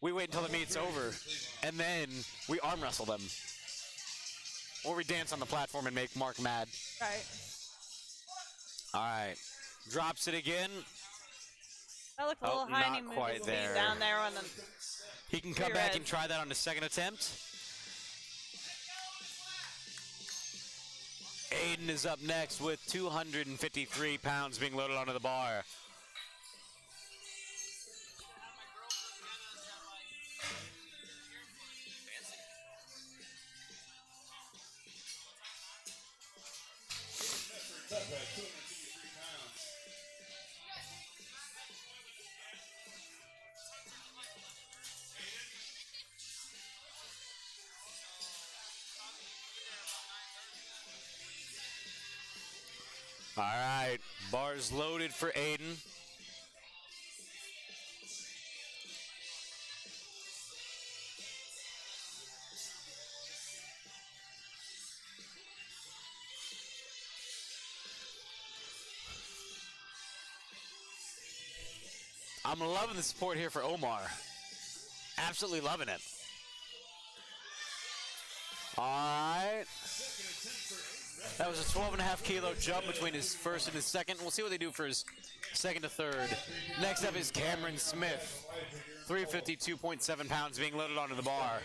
We wait until the meet's over, and then we arm wrestle them. Or we dance on the platform and make Mark mad. Right. All right. Drops it again. That looked a little high, and he not moved quite his feet there. down there on the... He can come back and try that on his second attempt. Aiden is up next with 253 pounds being loaded onto the bar. All right, bars loaded for Aiden. I'm loving the support here for Omar. Absolutely loving it. All right. That was a 12.5 kilo jump between his first and his second. We'll see what they do for his second to third. Next up is Cameron Smith. 352.7 pounds being loaded onto the bar.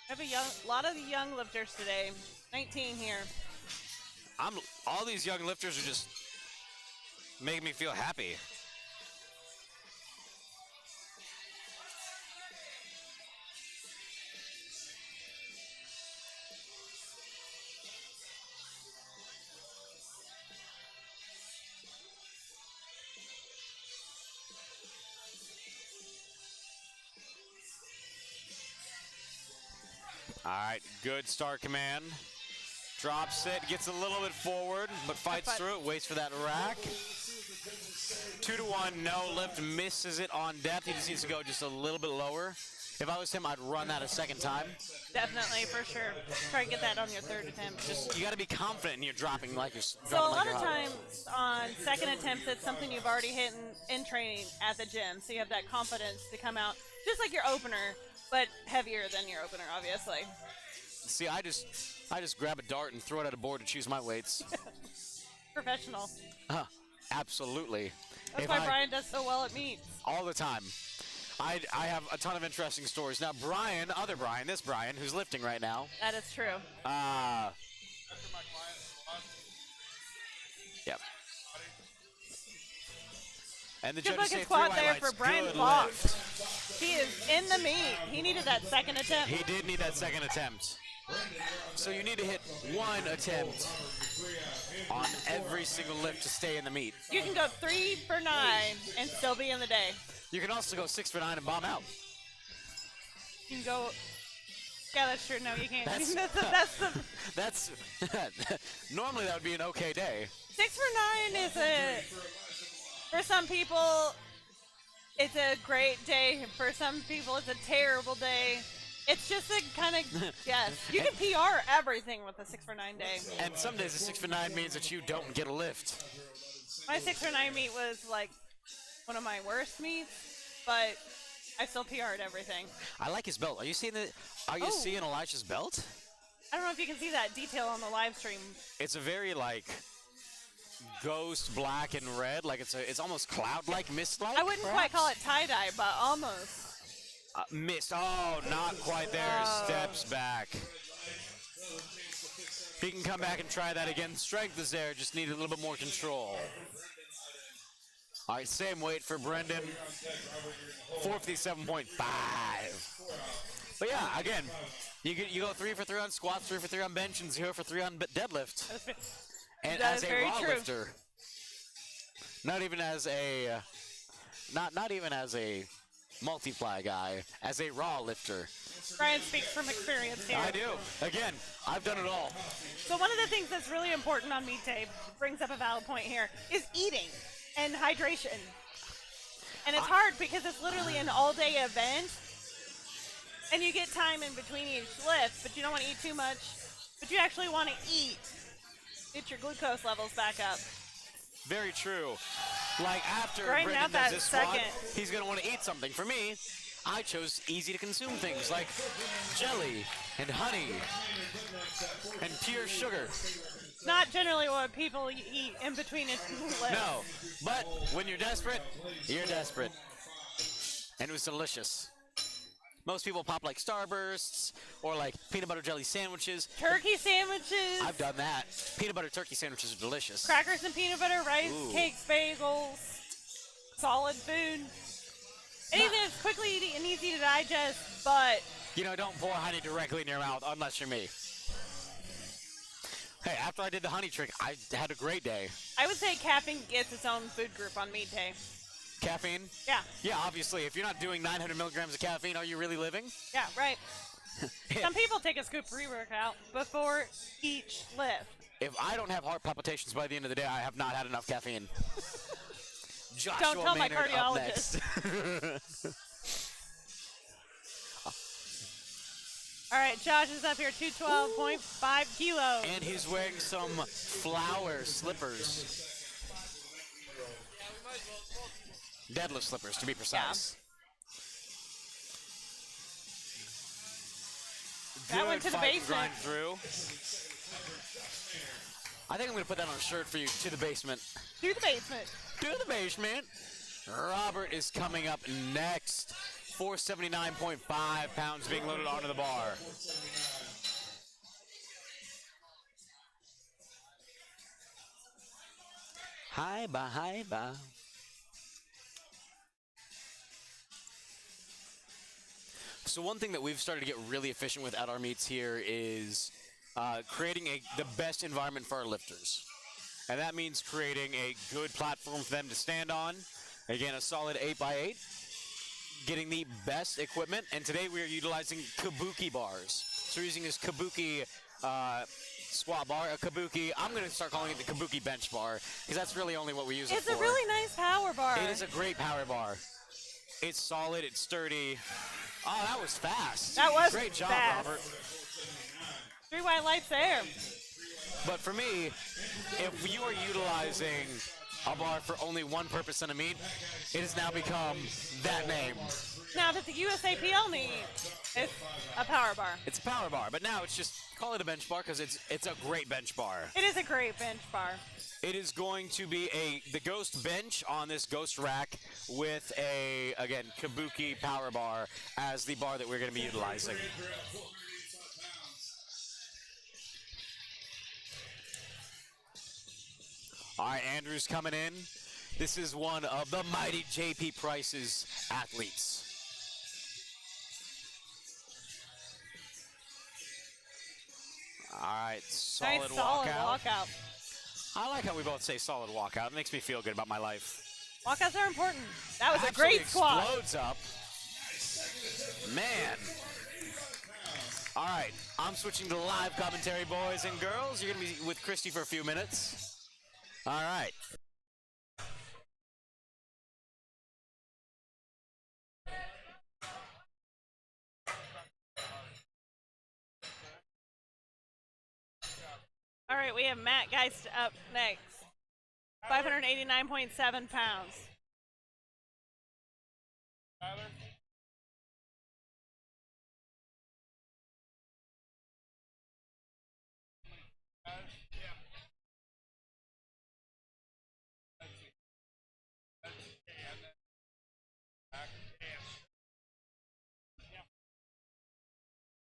I have a lot of young lifters today. 19 here. All these young lifters are just making me feel happy. All right, good start command. Drops it, gets a little bit forward, but fights through it, waits for that rack. 2-to-1, no lift, misses it on depth. He just needs to go just a little bit lower. If I was him, I'd run that a second time. Definitely, for sure. Try to get that on your third attempt. You got to be confident in your dropping like you're. So a lot of times on second attempts, it's something you've already hit in training at the gym. So you have that confidence to come out just like your opener, but heavier than your opener, obviously. See, I just grab a dart and throw it at a board to choose my weights. Professional. Absolutely. That's why Brian does so well at meets. All the time. I have a ton of interesting stories. Now, Brian, this Brian, who's lifting right now. That is true. Yep. And the Good judges say looking 3 squat white there lights. for Brian Good Fox. lift. He is in the meet. He needed that second attempt. He did need that second attempt. So you need to hit 1 attempt on every single lift to stay in the meet. You can go 3 for 9 and still be in the day. You can also go 6 for 9 and bomb out. You can go. Yeah, that's true. No, you can't. That's normally that would be an okay day. 6 for 9 is for some people, it's a great day. For some people, it's a terrible day. It's just a kind of guess. You can PR everything with a 6 for 9 day. And some days a 6 for 9 means that you don't get a lift. My 6 for 9 meet was like one of my worst meets, but I still PR'd everything. I like his belt. Are you seeing seeing Elijah's belt? I don't know if you can see that detail on the live stream. It's a very like ghost black and red, like it's almost cloud-like, mist-like. I wouldn't quite call it tie-dye, but almost. Mist. Oh, not quite there. Steps back. He can come back and try that again. Strength is there. Just need a little bit more control. All right, same weight for Brendan. 457.5. But yeah, again, you go 3 for 3 on squats, 3 for 3 on bench, and 0 for 3 on deadlift. And That as is a very raw true. lifter, not even as a multiply guy, as a raw lifter. Brian speaks from experience here. I do. Again, I've done it all. So one of the things that's really important on meet day, brings up a valid point here, is eating and hydration. And it's hard because it's literally an all-day event, and you get time in between each lift, but you don't want to eat too much, but you actually want to eat. Get your glucose levels back up. Very true. Like after Grinding Brendan out does that this squat, second. he's going to want to eat something. For me, I chose easy to consume things like jelly and honey and pure sugar. Not generally what people eat in between its lifts. No, but when you're desperate, you're desperate. And it was delicious. Most people pop like Starbursts or like peanut butter jelly sandwiches. Turkey sandwiches. I've done that. Peanut butter turkey sandwiches are delicious. Crackers and peanut butter, rice, Ooh. cakes, bagels, solid food. Anything that's quickly easy and easy to digest, but You know, don't pour honey directly in your mouth unless you're me. Hey, after I did the honey trick, I had a great day. I would say caffeine gets its own food group on meat day. Caffeine? Yeah. Yeah, obviously. If you're not doing 900 milligrams of caffeine, are you really living? Yeah, right. Some people take a scoop pre-workout before each lift. If I don't have heart palpitations by the end of the day, I have not had enough caffeine. Joshua Don't tell my Maynard up next. cardiologist. All right, Josh is up here, 212.5 kilos. And he's wearing some flower slippers. Deadlift slippers, to be precise. That went to the fight basement. Grind through. I think I'm going to put that on a shirt for you. To the basement. To the basement. To the basement. Robert is coming up next. 479.5 pounds being loaded onto the bar. Hi, ba, hi, ba. So one thing that we've started to get really efficient with at our meets here is creating the best environment for our lifters. And that means creating a good platform for them to stand on. Again, a solid 8x8. Getting the best equipment. And today we are utilizing kabuki bars. So we're using this kabuki squat bar, a kabuki. I'm going to start calling it the kabuki bench bar because that's really only what we use it for. It's a really nice power bar. It is a great power bar. It's solid, it's sturdy. Oh, that was fast. That was Great job, fast. Robert. 3 white lights there. But for me, if you are utilizing a bar for only one purpose on a meet, it has now become that name. Now that the USAPL meet, it's a power bar. It's a power bar, but now it's just call it a bench bar because it's a great bench bar. It is a great bench bar. It is going to be the ghost bench on this ghost rack with a, again, Kabuki power bar as the bar that we're going to be utilizing. All right, Andrew's coming in. This is one of the mighty JP Price's athletes. All right, solid Nice, solid walkout. walkout. I like how we both say solid walkout. It makes me feel good about my life. Walkouts are important. That was a Absolutely great squat. explodes up. Man. All right, I'm switching to live commentary, boys and girls. You're going to be with Christy for a few minutes. All right. All right, we have Matt Geist up next. 589.7 pounds.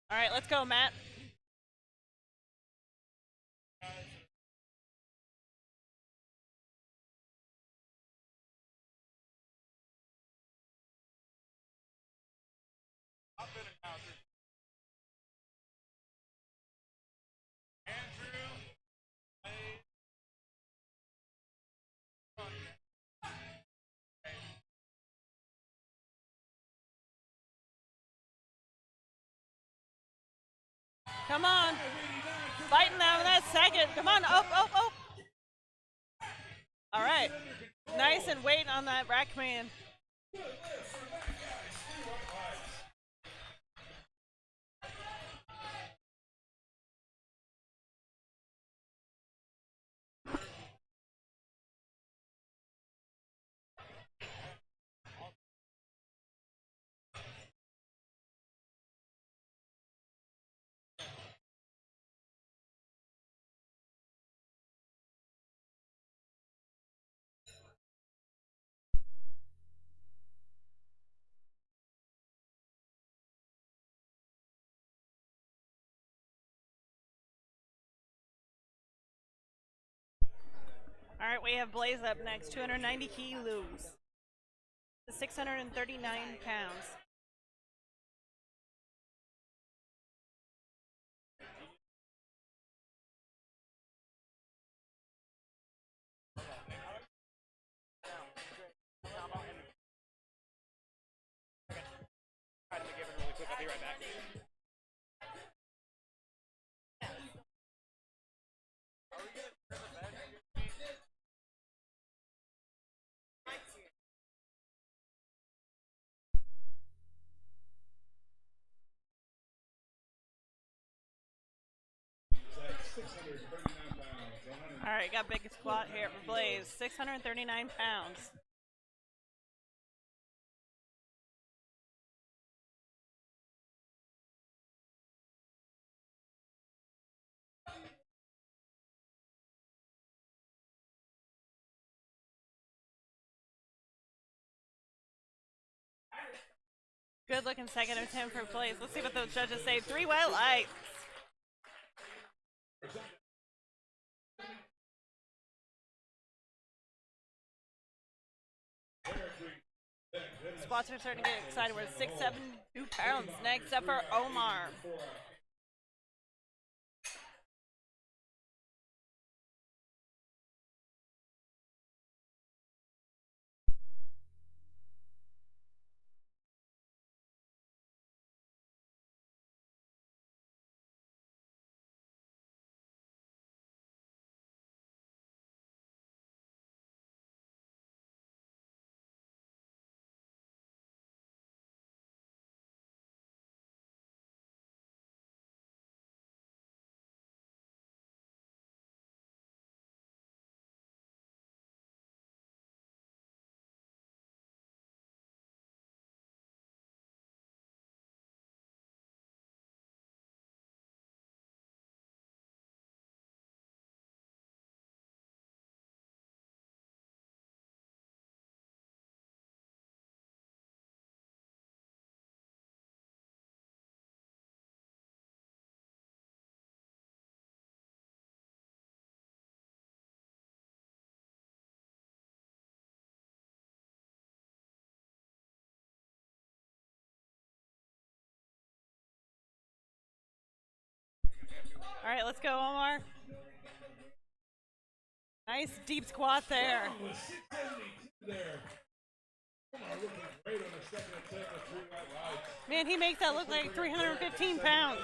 All right, let's go, Matt. Come on. Fighting them in that second. Come on, up, up, up. All right. Nice and waiting on that rack man. All right, we have Blaze up next, 290 kilos. 639 pounds. All right, got big squat here for Blaze, 639 pounds. Good looking second attempt for Blaze. Let's see what those judges say. 3 white lights. Squats are starting to get excited. We're at 672 pounds. Next up for Omar. right, let's go, Omar. Nice deep squat there. With 672 there. Omar looking great on the second attempt with 3 white lights. Man, he makes that look like 315 pounds.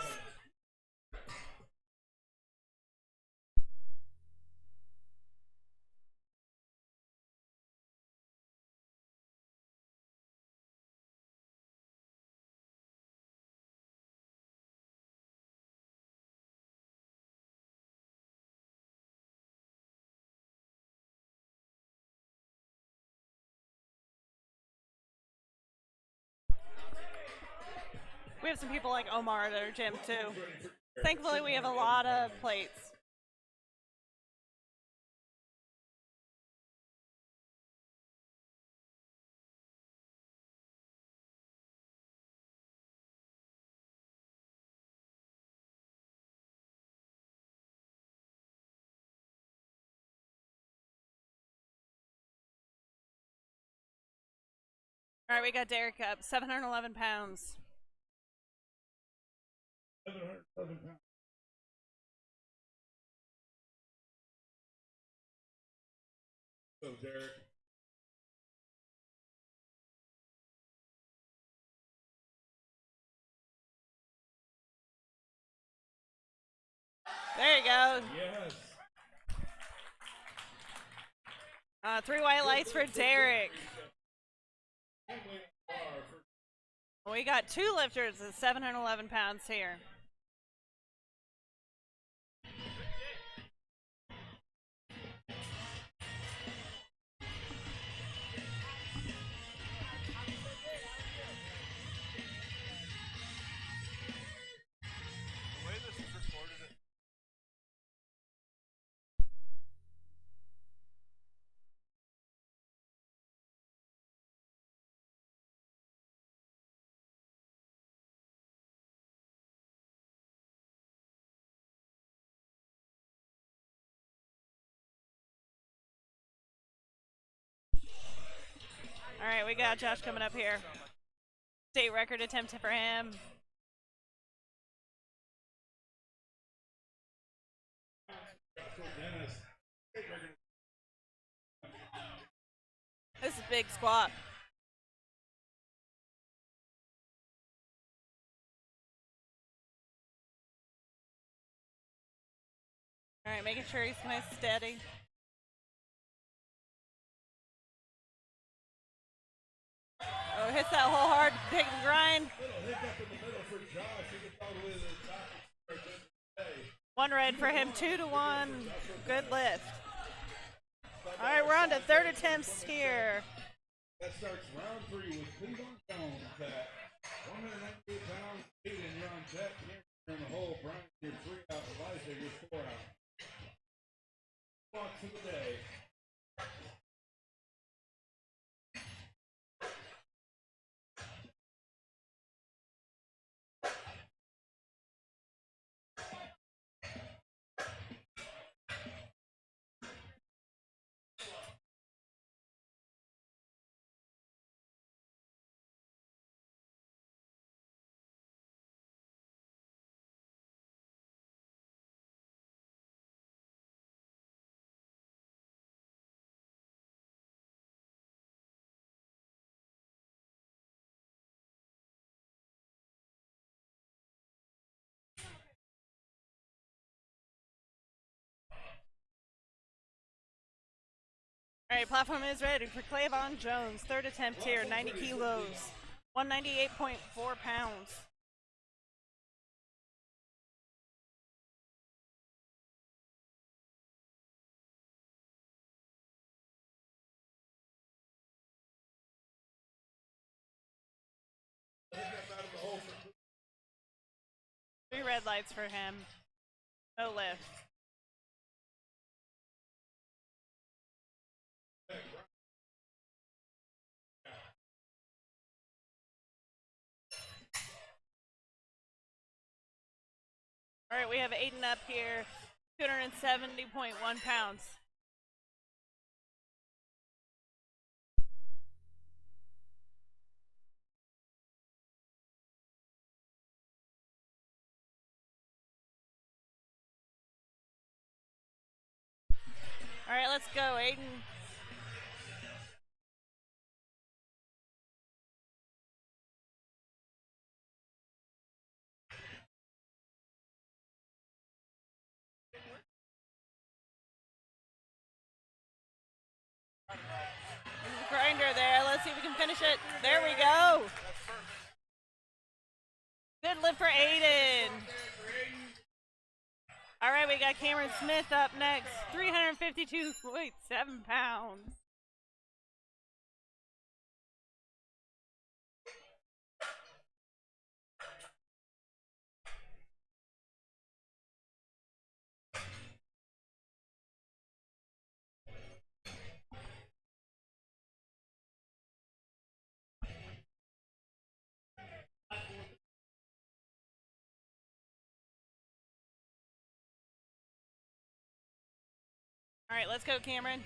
We have some people like Omar at our gym too. Thankfully, we have a lot of plates. All right, we got Derek up, 711 pounds. 711 pounds. So, Derek. There you go. Yes. 3 white lights for Derek. We got 2 lifters at 711 pounds here. All right, we got Josh coming up here. State record attempt for him. This is a big squat. All right, making sure he's nice and steady. Oh, hits that whole hard big grind. Little hiccup in the middle for Josh. He gets all the way to the top. 1 red for him, 2 to 1. Good lift. All right, we're on to third attempts here. That starts round 3 with Cleveland Jones at 198 pounds. Aiden, you're on deck. You're in the hole. Brian, you're 3 out. Eliza, you're 4 out. Walk to the day. All right, platform is ready for Clavon Jones. Third attempt here, 90 kilos, 198.4 pounds. Three red lights for him. No lift. All right, we have Aiden up here, 270.1 pounds. let's go, Aiden. Grinder there. Let's see if we can finish it. There we go. Good lift for Aiden. All right, we got Cameron Smith up next. 352.7 pounds. All right, let's go, Cameron.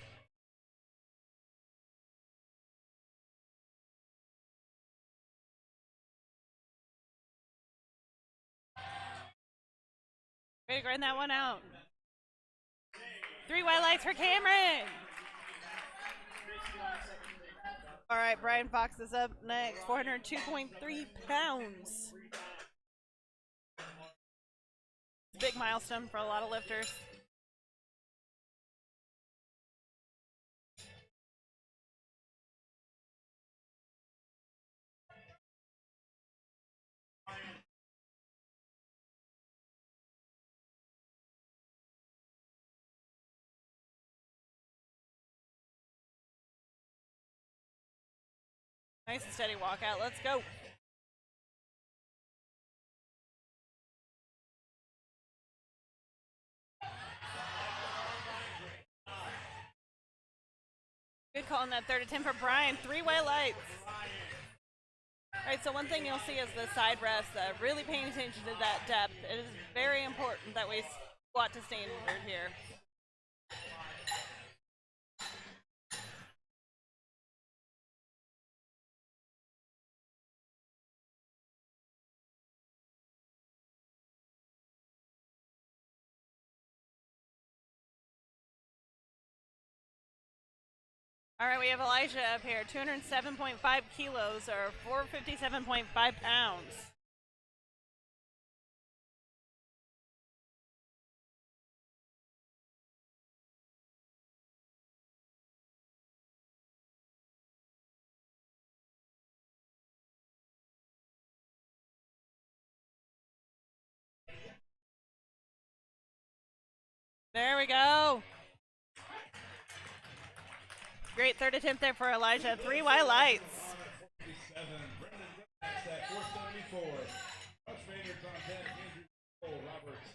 Way to grind that one out. 3 white lights for Cameron. All right, Brian Fox is up next. 402.3 pounds. Big milestone for a lot of lifters. Nice and steady walkout. Let's go. Good call on that third attempt for Brian. 3 white lights. All right, so one thing you'll see is the side rest. Really paying attention to that depth. It is very important that we squat to standard here. All right, we have Elijah up here, 207.5 kilos or 457.5 pounds. There we go. Great third attempt there for Elijah. 3 white lights. 47, Brendan Brooks at 474. Crossfit contact, Andrew Roberts.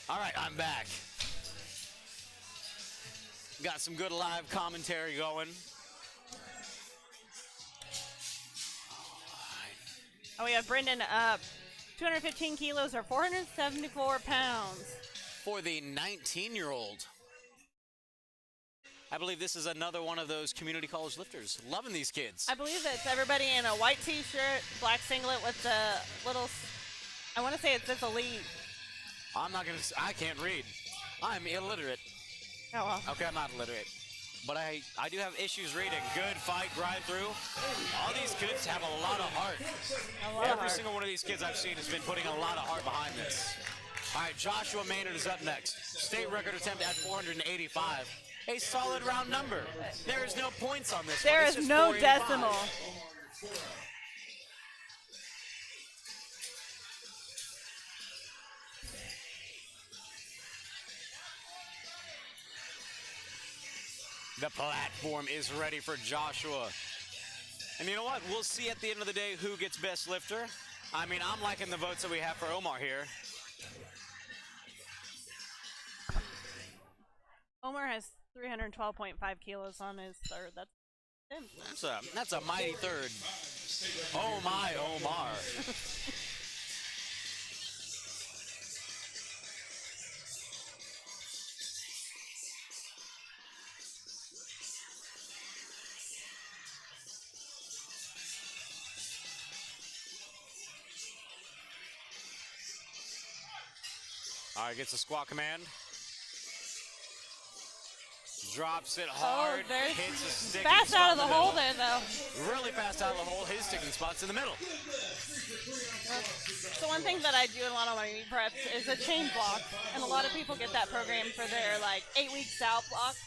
All right, I'm back. Got some good live commentary going. Oh, we have Brendan up 215 kilos or 474 pounds. For the 19-year-old. I believe this is another one of those community college lifters. Loving these kids. I believe it's everybody in a white t-shirt, black singlet with the little, I want to say it says elite. I can't read. I'm illiterate. Oh, well. Okay, I'm not illiterate. But I do have issues reading. Good fight, grind through. All these kids have a lot of heart. Every single one of these kids I've seen has been putting a lot of heart behind this. All right, Joshua Maynard is up next. State record attempt at 485. A solid round number. There is no points on this one. There It's is just no 485. decimal. The platform is ready for Joshua. And you know what? We'll see at the end of the day who gets best lifter. I mean, I'm liking the votes that we have for Omar here. Omar has 312.5 kilos on his third. That's him. That's a mighty third. Oh my, Omar. All right, gets a squat command. Drops it hard. Hits a sticking fast spot out of in the middle. hole there, though. Really fast out of the hole. His sticking spot's in the middle. So one thing that I do in a lot of my meet preps is a chain block, and a lot of people get that program for their like 8 weeks out block,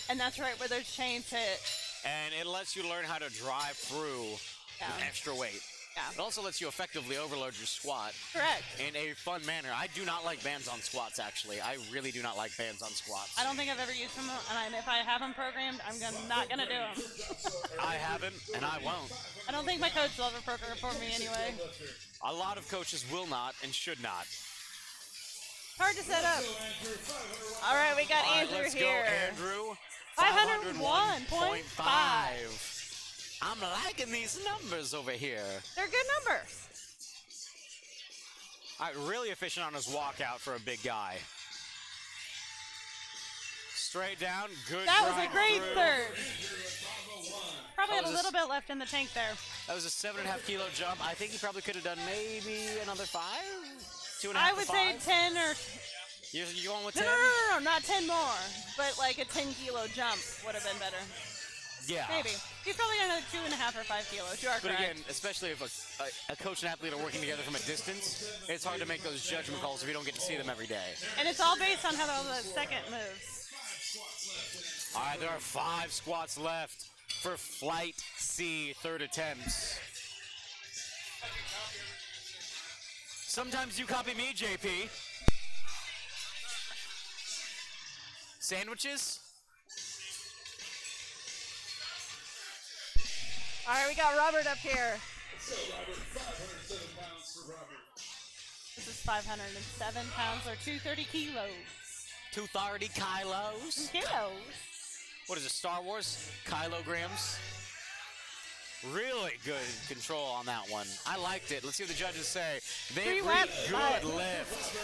and that's right where those chains hit. And it lets you learn how to drive through with extra weight. Yeah. It also lets you effectively overload your squat Correct. in a fun manner. I do not like bands on squats, actually. I really do not like bands on squats. I don't think I've ever used them, and if I have them programmed, I'm not gonna do them. I haven't, and I won't. I don't think my coach will ever program for me anyway. A lot of coaches will not and should not. Hard to set up. All right, we got All right, Andrew let's here. go, Andrew. 501.5. I'm liking these numbers over here. They're good numbers. All right, really efficient on his walkout for a big guy. Straight down, good That was grind a great through. third. Probably had a was a little bit left in the tank there. That was a 7.5 kilo jump. I think he probably could have done maybe another 5? 2.5 I to would 5? say 10 or... You going with No, 10? no, not 10 more. But like a 10 kilo jump would have been better. Yeah. Maybe. He's probably done 2.5 or 5 kilos. You are But correct. again, especially if a coach and athlete are working together from a distance, it's hard to make those judgment calls if you don't get to see them every day. And it's all based on how the second moves. All right, there are 5 squats left for Flight C, third attempts. Sometimes you copy me, JP. Sandwiches? All right, we got Robert up here. So, Robert, 507 pounds for Robert. This is 507 pounds or 230 kilos. 230 kilos. Kilos. What is it, Star Wars? Kilograms. Really good control on that one. I liked it. Let's see what the judges say. They agree. Good lift.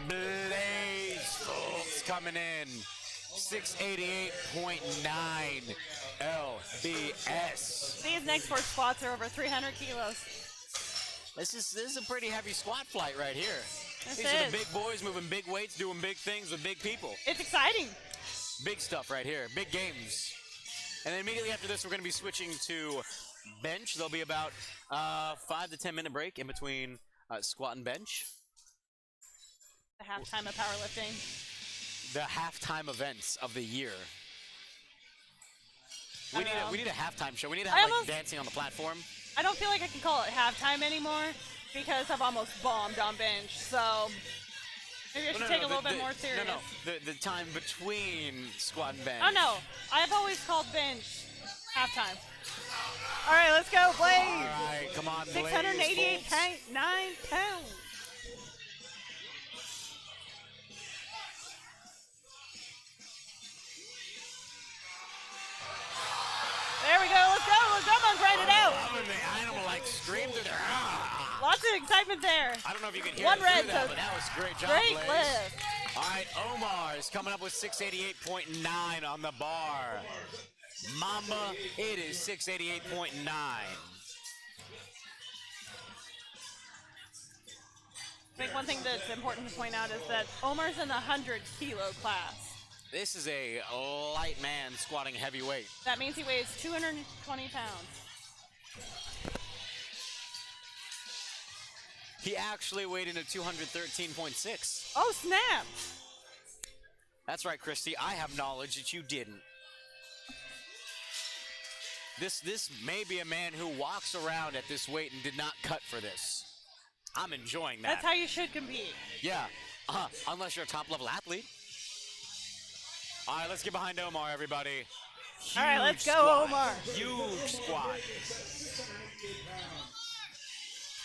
Blaze, folks, coming in. 688.9 LBS. These next 4 squats are over 300 kilos. This is a pretty heavy squat flight right here. This These are is. the big boys moving big weights, doing big things with big people. It's exciting. Big stuff right here, big games. And then immediately after this, we're going to be switching to bench. There'll be about 5 to 10 minute break in between squat and bench. The halftime of powerlifting. The halftime events of the year. I don't know. We need a halftime show. We need to I have almost- dancing on the platform. I don't feel like I can call it halftime anymore because I've almost bombed on bench. So maybe I should take a little bit more serious. No, the time between squat and bench. Oh no, I've always called bench halftime. All right, let's go, Blaze. All right, come on, Blaze. 688.9 pounds. There we go. Let's go. Come on, grind it out. Oh, and the animal like screamed through there. Ah. Lots of excitement there. I don't know if you can hear One it red, through that, so but that was a great job, great Blaze. lift. All right, Omar is coming up with 688.9 on the bar. Mamba, it is 688.9. I think one thing that's important to point out is that Omar's in the 100 kilo class. This is a light man squatting heavyweight. That means he weighs 220 pounds. He actually weighed in at 213.6. Oh, snap. That's right, Christy. I have knowledge that you didn't. This may be a man who walks around at this weight and did not cut for this. I'm enjoying that. That's how you should compete. Yeah, unless you're a top-level athlete. All right, let's get behind Omar, everybody. All right, let's go, squat. Omar. Huge squat.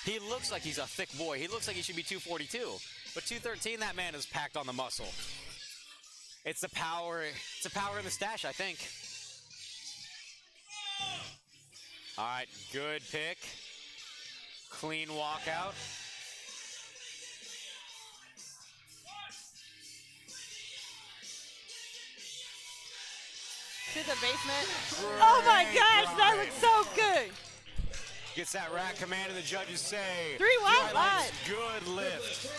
He looks like he's a thick boy. He looks like he should be 242. But 213, that man is packed on the muscle. It's the power. It's the power in the stash, I think. All right, good pick. Clean walkout. To the basement. Oh my Great gosh, that drive. looks so good. Gets that rack command, and the judges say 3 white lights. Good lift.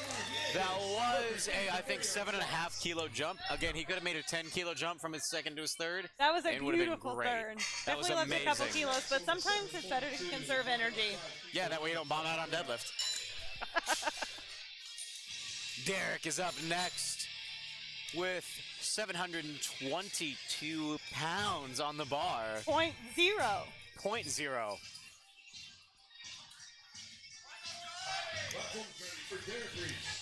That was a, I think, 7.5 kilo jump. Again, he could have made a 10 kilo jump from his second to his third. That was a and it would have been beautiful great. third. That was Definitely left a couple amazing. kilos, but sometimes it's better to conserve energy. Yeah, that way you don't bomb out on deadlift. Derek is up next with 722 pounds on the bar. 0.0. 0.0. Platform's ready for Derek Reese.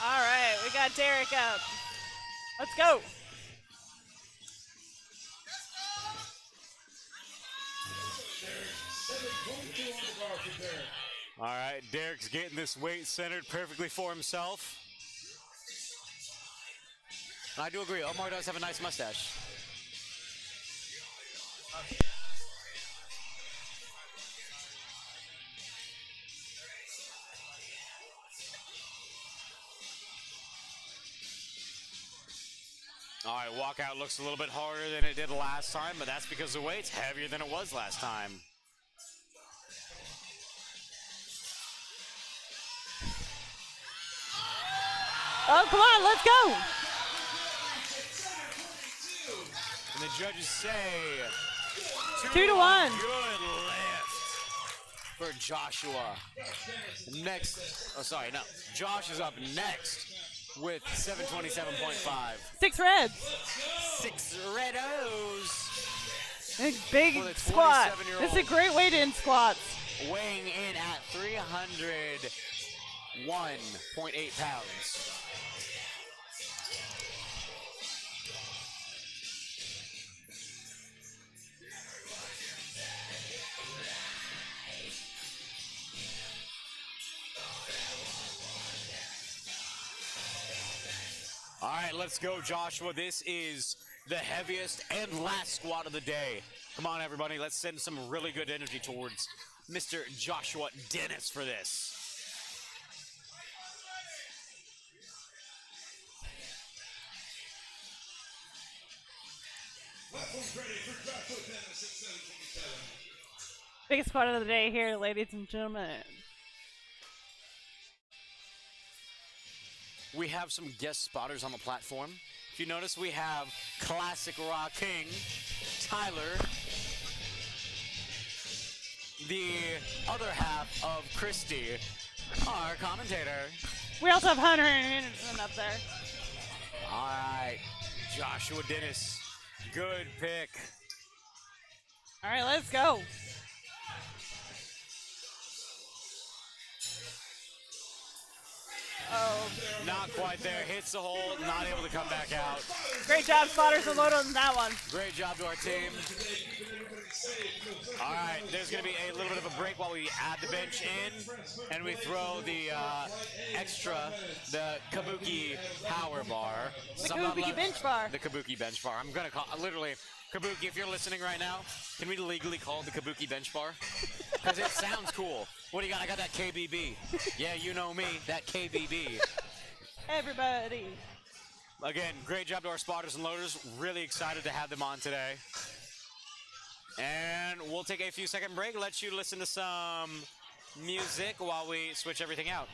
All right, we got Derek up. Let's go. All right, Derek's getting this weight centered perfectly for himself. I do agree, Omar does have a nice mustache. All right, walkout looks a little bit harder than it did last time, but that's because the weight's heavier than it was last time. Oh, come on, let's go. And the judges say 2 to 1. Good lift for Joshua. Next, oh sorry, no. Josh is up next with 727.5. 6 reds. 6 red O's. Big For the squat. 27-year-old. This is a great way to end squats. Weighing in at 301.8 pounds. All right, let's go, Joshua. This is the heaviest and last squat of the day. Come on, everybody. Let's send some really good energy towards Mr. Joshua Dennis for this. Platform's ready for Joshua Dennis at 727. Biggest squat of the day here, ladies and gentlemen. We have some guest spotters on the platform. If you notice, we have Classic Rock King, Tyler, the other half of Christy, our commentator. We also have Hunter and Henderson up there. All right, Joshua Dennis, good pick. All right, let's go. Oh, Not quite there, hits the hole, not able to come back out. great job, spotters and Lodo on that one. Great job to our team. All right, there's going to be a little bit of a break while we add the bench in, and we throw the extra, the Kabuki power bar. The Kabuki bench bar. The Kabuki bench bar. I'm going to call, literally, Kabuki, if you're listening right now, can we legally call it the Kabuki bench bar? Because it sounds cool. What do you got? I got that KBB. Yeah, you know me, that KBB. Everybody. Again, great job to our spotters and loaders. Really excited to have them on today. And we'll take a few second break, let you listen to some music while we switch everything out.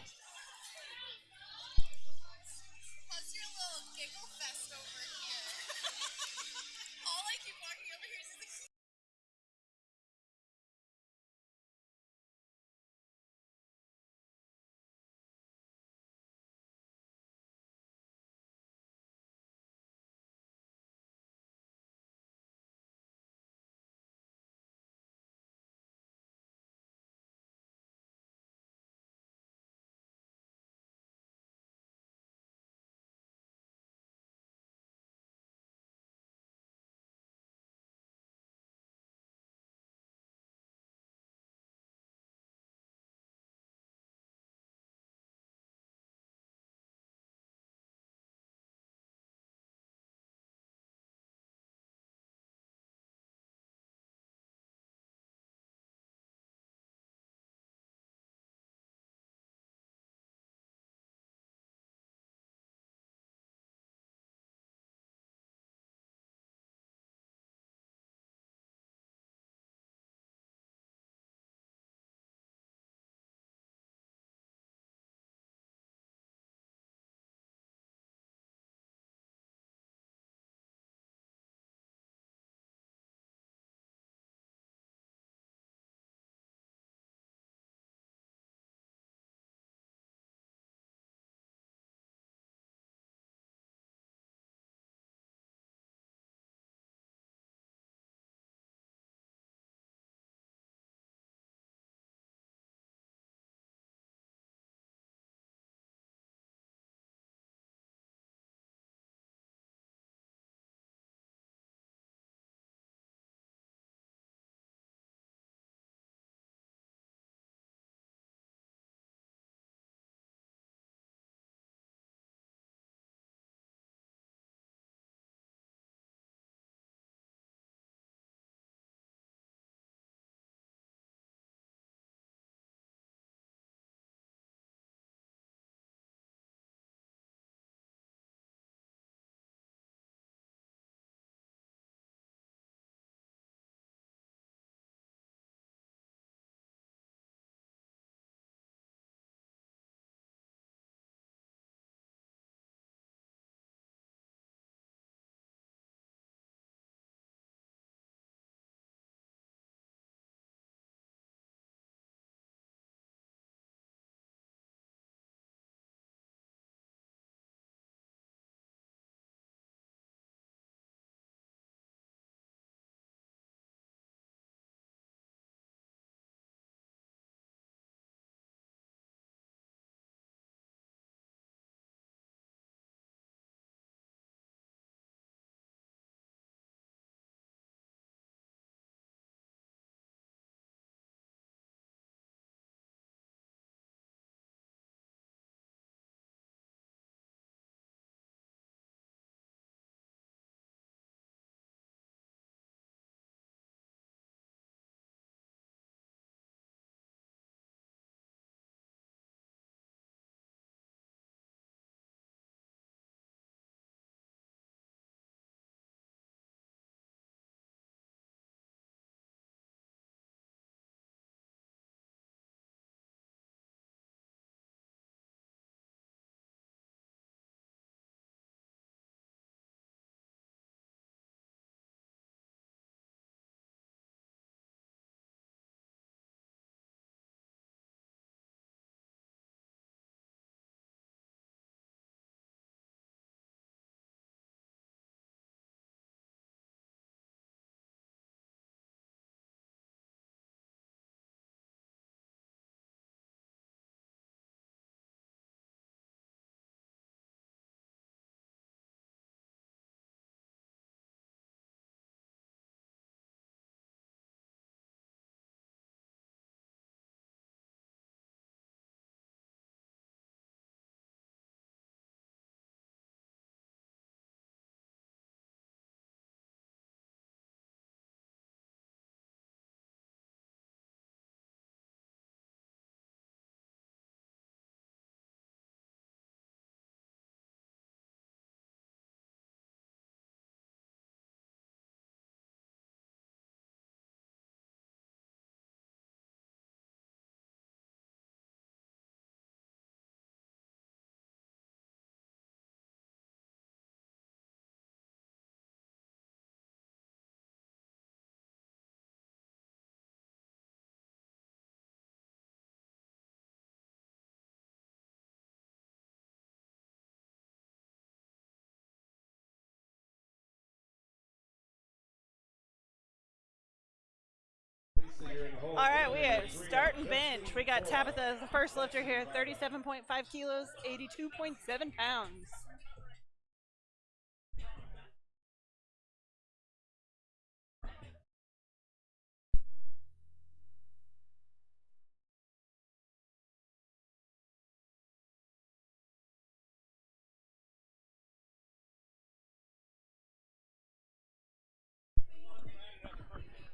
All right, we are starting bench. We got Tabitha as the first lifter here, 37.5 kilos, 82.7 pounds.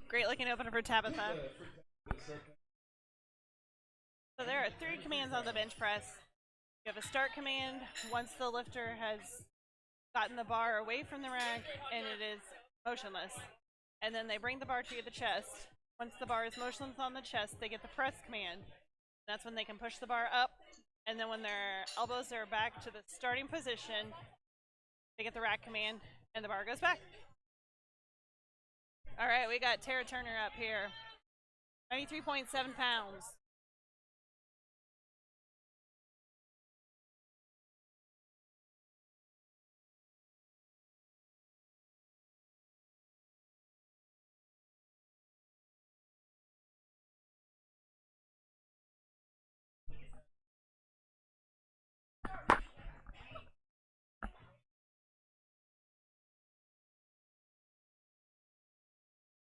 Great looking opener for Tabitha. So there are 3 commands on the bench press. You have a start command once the lifter has gotten the bar away from the rack and it is motionless. And then they bring the bar to the chest. Once the bar is motionless on the chest, they get the press command. That's when they can push the bar up. And then when their elbows are back to the starting position, they get the rack command and the bar goes back. All right, we got Tara Turner up here, 93.7 pounds.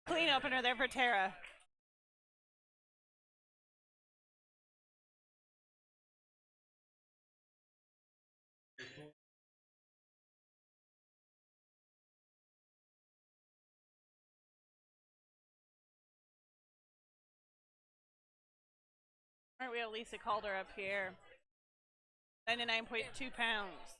Clean opener there for Tara. All right, we have Lisa Calder up here, 99.2 pounds.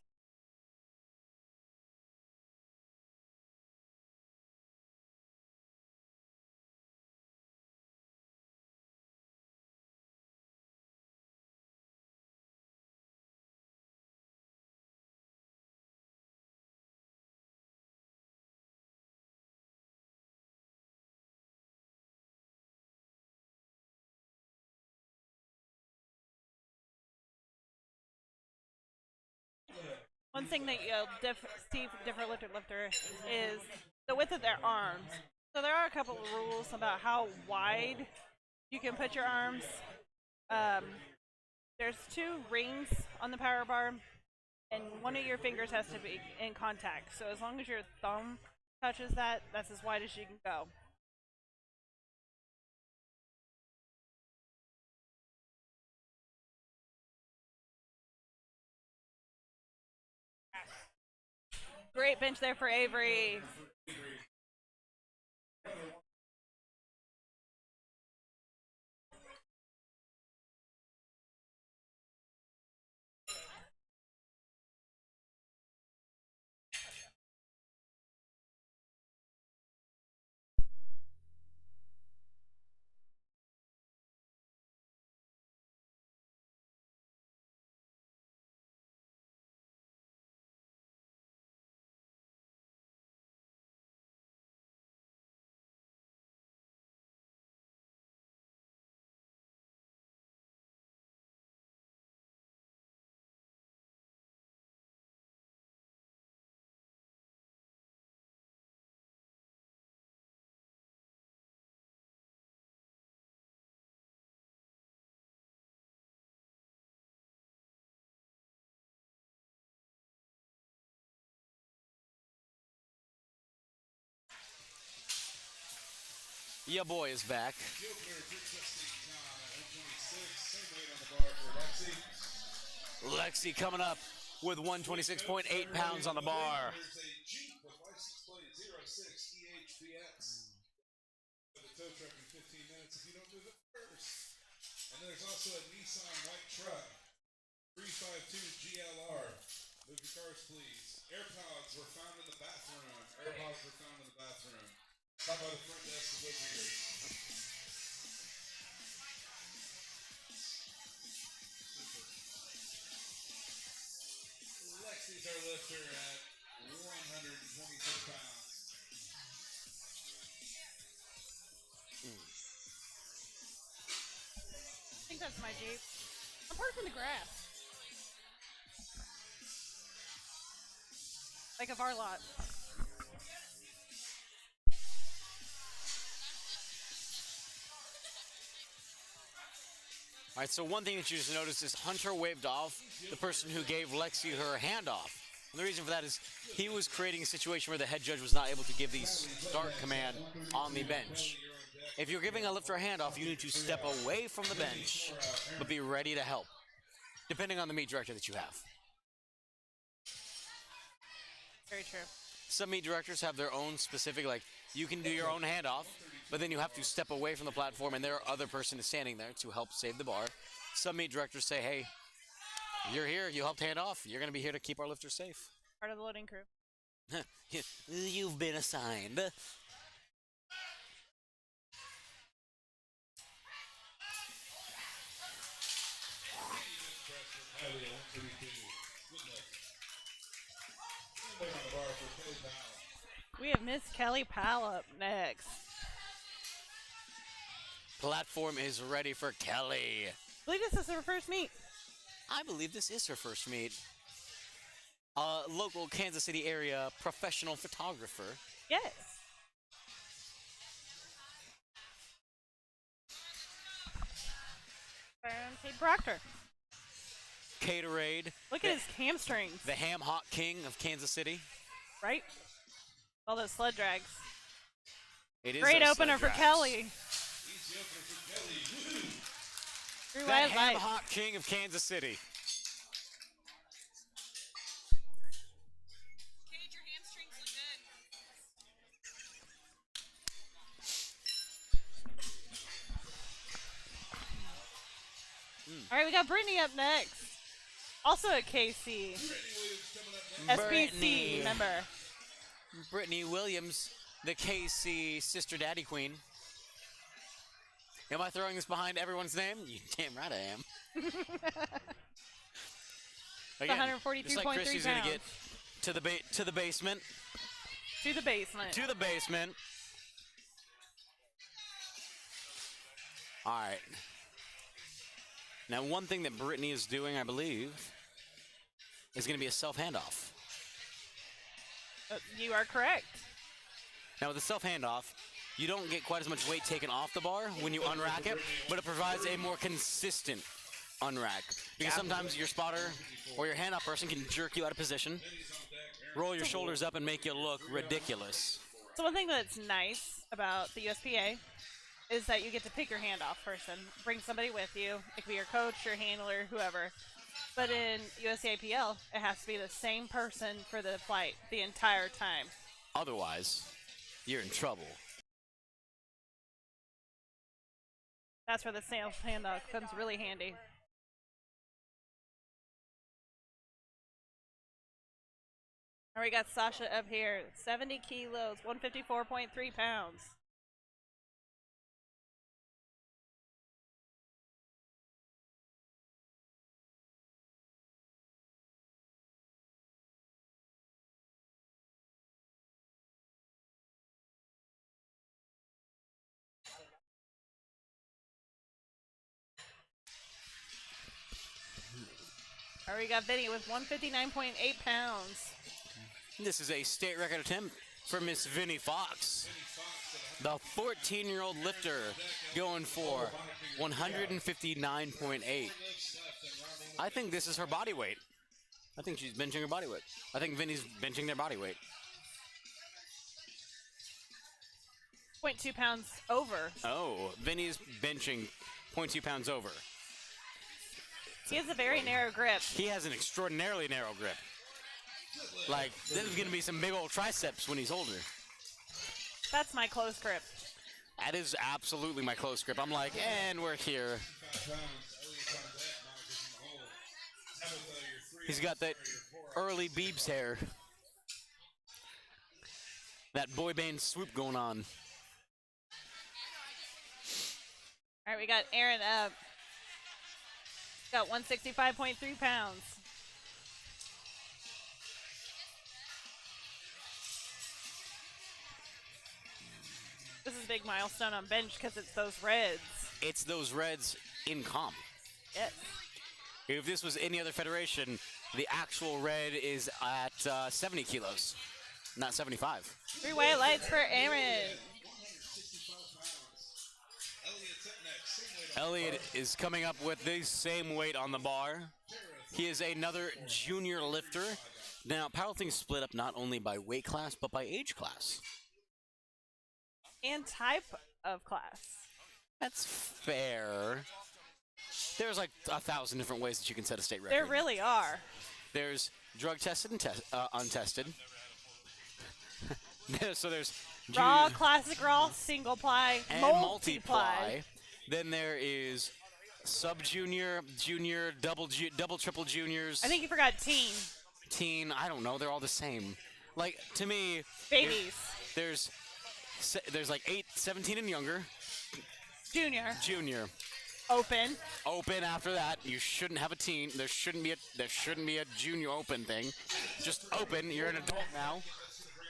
One thing that you'll see from different lifter is the width of their arms. So there are a couple of rules about how wide you can put your arms. There's 2 rings on the power bar, and one of your fingers has to be in contact. So as long as your thumb touches that, that's as wide as you can go. Great bench there for Avery. Ya boy is back. The opener for Justine John at 126. Same weight on the bar for Lexi. Lexi coming up with 126.8 pounds on the bar. There's a Jeep with license plate 06 EHPX. For the tow truck in 15 minutes if you don't move it first. And there's also a Nissan white truck, 352 GLR. Move your cars, please. AirPods were found in the bathroom. AirPods were found in the bathroom. Stop by the front desk of visitors. Lexi's our lifter at 126 pounds. I think that's my Jeep. I'm parked in the grass. Like a bar lot. All right, so one thing that you just noticed is Hunter waved off the person who gave Lexi her handoff. And the reason for that is he was creating a situation where the head judge was not able to give the start command on the bench. If you're giving a lifter a handoff, you need to step away from the bench, but be ready to help, depending on the meet director that you have. Very true. Some meet directors have their own specific, like, you can do your own handoff, but then you have to step away from the platform and their other person is standing there to help save the bar. Some meet directors say, hey, you're here, you helped hand off, you're going to be here to keep our lifters safe. Part of the loading crew. You've been assigned. We have Miss Kelly Powell up next. Platform is ready for Kelly. I believe this is her first meet. I believe this is her first meet. Local Kansas City area professional photographer. Yes. And Kate Proctor. Caterade. Look at his hamstrings. The Ham Hock King of Kansas City. Right? All those sled drags. It is Great a opener sled for drags. Kelly. Three The white Ham lights. Hock King of Kansas City. Cage, your hamstrings look good. All right, we got Brittany up next. Also at KC. Brittany. SBC member. Brittany Williams, the KC Sister Daddy Queen. Am I throwing this behind everyone's name? You damn right I am. Again, just like 143.3 Christy's gonna pounds. get to the basement. To the basement. To the basement. All right. Now, one thing that Brittany is doing, I believe, is going to be a self handoff. You are correct. Now, with the self handoff, you don't get quite as much weight taken off the bar when you unrack it, but it provides a more consistent unrack. Because sometimes your spotter or your handoff person can jerk you out of position, roll your shoulders up, and make you look ridiculous. So one thing that's nice about the USPA is that you get to pick your handoff person. Bring somebody with you. It could be your coach, your handler, whoever. But in USAPL, it has to be the same person for the flight the entire time. Otherwise, you're in trouble. That's where the sales handoff comes really handy. All right, we got Sasha up here, 70 kilos, 154.3 pounds. All right, we got Vinny with 159.8 pounds. This is a state record attempt for Miss Vinnie Fox. The 14-year-old lifter going for 159.8. I think this is her body weight. I think she's benching her body weight. I think Vinny's benching their body weight. 0.2 pounds over. Oh, Vinny's benching 0.2 pounds over. He has a very narrow grip. He has an extraordinarily narrow grip. Like, there's going to be some big old triceps when he's older. That's my close grip. That is absolutely my close grip. I'm like, and we're here. He's got that early Beebs hair. That boy band swoop going on. All right, we got Aaron up. Got 165.3 pounds. This is a big milestone on bench because it's those reds. It's those reds in comp. Yes. If this was any other federation, the actual red is at 70 kilos, not 75. 3 white lights for Aaron. Elliot is coming up with the same weight on the bar. He is another junior lifter. Now, powerlifting is split up not only by weight class, but by age class. And type of class. That's fair. There's like 1,000 different ways that you can set a state record. There really are. There's drug tested and untested. So there's Raw, classic raw, single ply, and multiply. Then there is sub-junior, junior, double, triple juniors. I think you forgot teen. Teen, I don't know. They're all the same. Like, to me, Babies. there's like 17 and younger. Junior. Junior. Open. Open after that. You shouldn't have a teen. There shouldn't be a junior open thing. Just open. You're an adult now.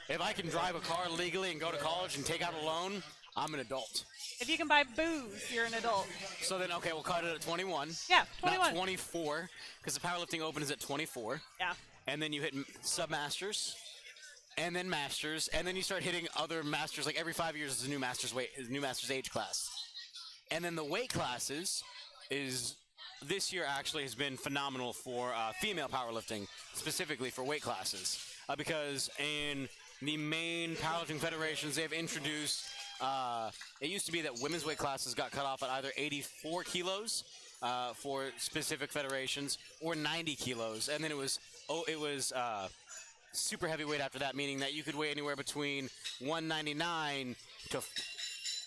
If I can drive a car legally and go to college and take out a loan, I'm an adult. If you can buy booze, you're an adult. So then, okay, we'll cut it at 21. Yeah, 21. Not 24, because the powerlifting open is at 24. Yeah. And then you hit sub-masters, and then masters, and then you start hitting other masters. Like every 5 years is a new master's age class. And then the weight classes this year actually has been phenomenal for female powerlifting, specifically for weight classes, because in the main powerlifting federations they've introduced. It used to be that women's weight classes got cut off at either 84 kilos for specific federations or 90 kilos, and then it was super heavyweight after that, meaning that you could weigh anywhere between 199 to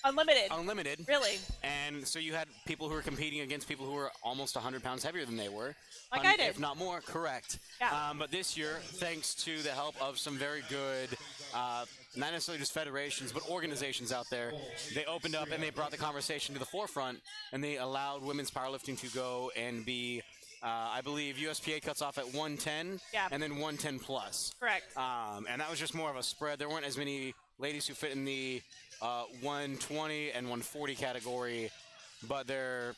Unlimited. Really? And so you had people who were competing against people who were almost 100 pounds heavier than they were. Like I did. If not more, correct. Yeah. But this year, thanks to the help of some very good, not necessarily just federations, but organizations out there, they opened up and they brought the conversation to the forefront, and they allowed women's powerlifting to go and be, I believe USPA cuts off at 110, Yeah. and then 110 plus. Correct. And that was just more of a spread. There weren't as many ladies who fit in the 120 and 140 category, but it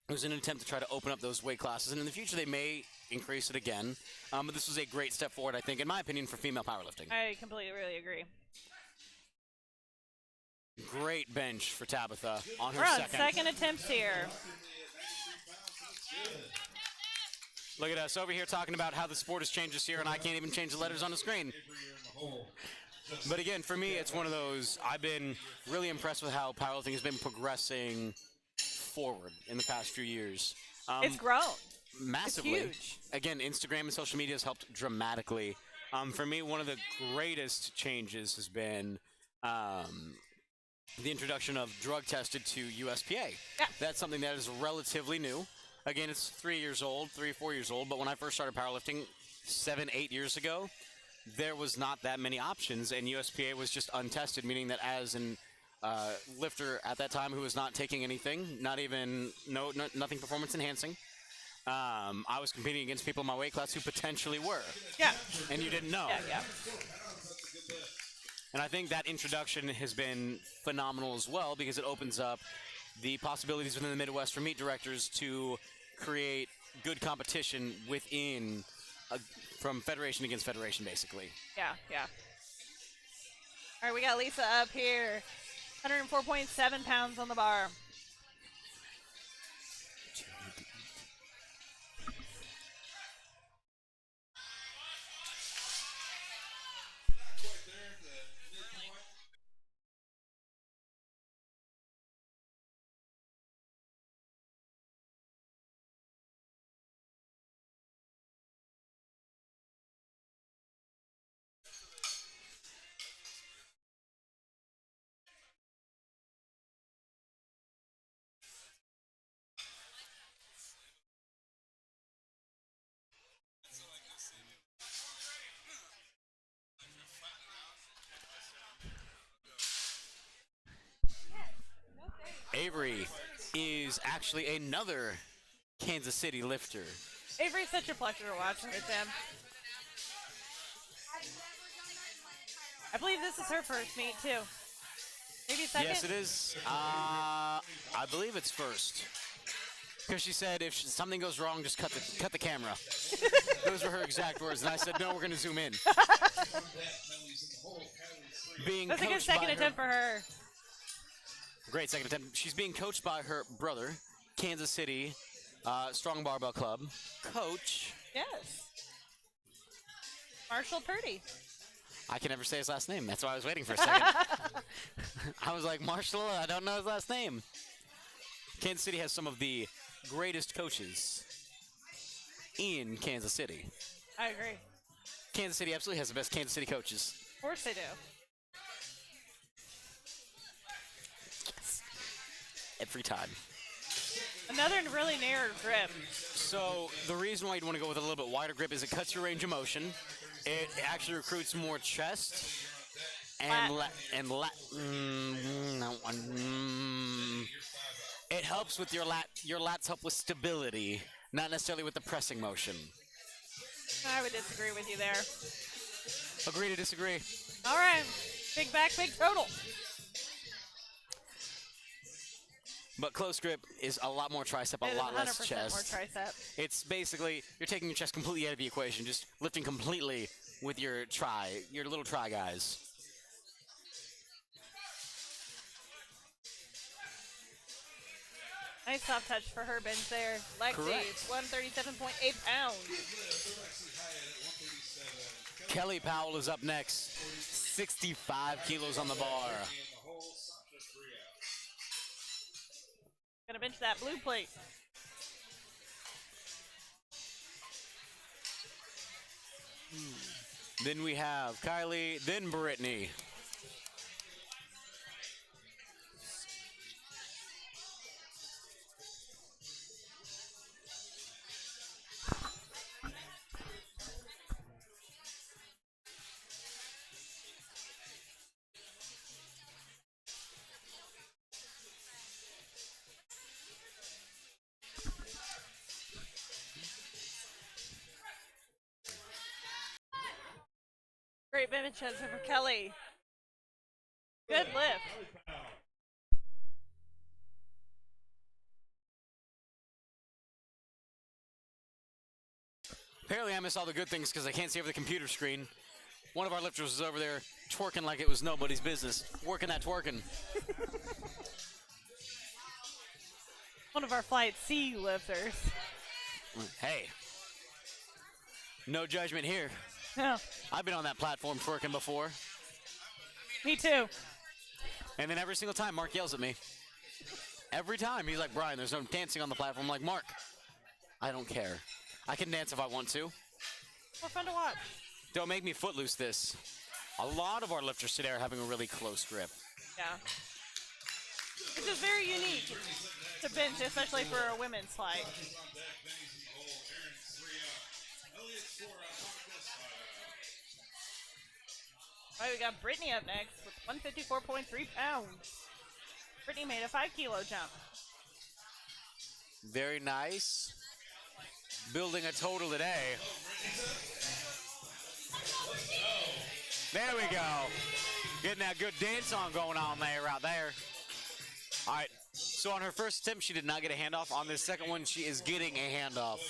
was an attempt to try to open up those weight classes, and in the future they may increase it again. But this was a great step forward, I think, in my opinion, for female powerlifting. I completely really agree. Great bench for Tabitha on her We're on second attempts here. Look at us over here talking about how the sport has changed this year, and I can't even change the letters on the screen. But again, for me, it's one of those, I've been really impressed with how powerlifting has been progressing forward in the past few years. It's grown. Massively. It's huge. Again, Instagram and social media has helped dramatically. For me, one of the greatest changes has been the introduction of drug tested to USPA. Yeah. That's something that is relatively new. Again, it's 4 years old, but when I first started powerlifting 7-8 years ago, there was not that many options, and USPA was just untested, meaning that as an lifter at that time who was not taking anything, nothing performance enhancing, I was competing against people in my weight class who potentially were. Yeah. And you didn't know. Yeah. And I think that introduction has been phenomenal as well, because it opens up the possibilities within the Midwest for meet directors to create good competition within from federation against federation, basically. Yeah. All right, we got Lisa up here. 104.7 pounds on the bar. Avery is actually another Kansas City lifter. Avery's such a pleasure to watch in the gym. I believe this is her first meet, too. Maybe second? Yes, it is. I believe it's first. Because she said if something goes wrong, just cut the camera. Those were her exact words, and I said, no, we're going to zoom in. That's a good second attempt for her. Great second attempt. She's being coached by her brother, Kansas City Strong Barbell Club coach. Yes. Marshall Purdy. I can never say his last name. That's why I was waiting for a second. I was like, Marshall, I don't know his last name. Kansas City has some of the greatest coaches in Kansas City. I agree. Kansas City absolutely has the best Kansas City coaches. Of course they do. Every time. Another really narrow grip. So the reason why you'd want to go with a little bit wider grip is it cuts your range of motion. It actually recruits more chest and it helps with your lat. Your lats help with stability, not necessarily with the pressing motion. I would disagree with you there. Agree to disagree. All right. Big back, big total. But close grip is a lot more tricep, It a is lot less 100% chest. more tricep. It's basically you're taking your chest completely out of the equation, just lifting completely with your little try guys. Nice soft touch for her bench there. Lexi, Correct. 137.8 pounds. Kelly Powell is up next. 65 kilos on the bar. Gonna bench that blue plate. Then we have Kylie, then Brittany. Great benches for Kelly. Good lift. Apparently I miss all the good things because I can't see over the computer screen. One of our lifters was over there twerking like it was nobody's business. Working that twerking. One of our Flight C lifters. Hey. No judgment here. Yeah, I've been on that platform twerking before. me too. And then every single time Mark yells at me. Every time he's like, Brian, there's no dancing on the platform. I'm like, Mark, I don't care. I can dance if I want to. More fun to watch. Don't make me footloose this. A lot of our lifters today are having a really close grip. Yeah. Which is very unique to bench, especially for a women's flight. All right, we got Brittany up next with 154.3 pounds. Brittany made a 5-kilo jump. Very nice. Building a total today. There we go. Getting that good dance song going on there, right there. All right. So on her first attempt, she did not get a handoff. On this second one, she is getting a handoff.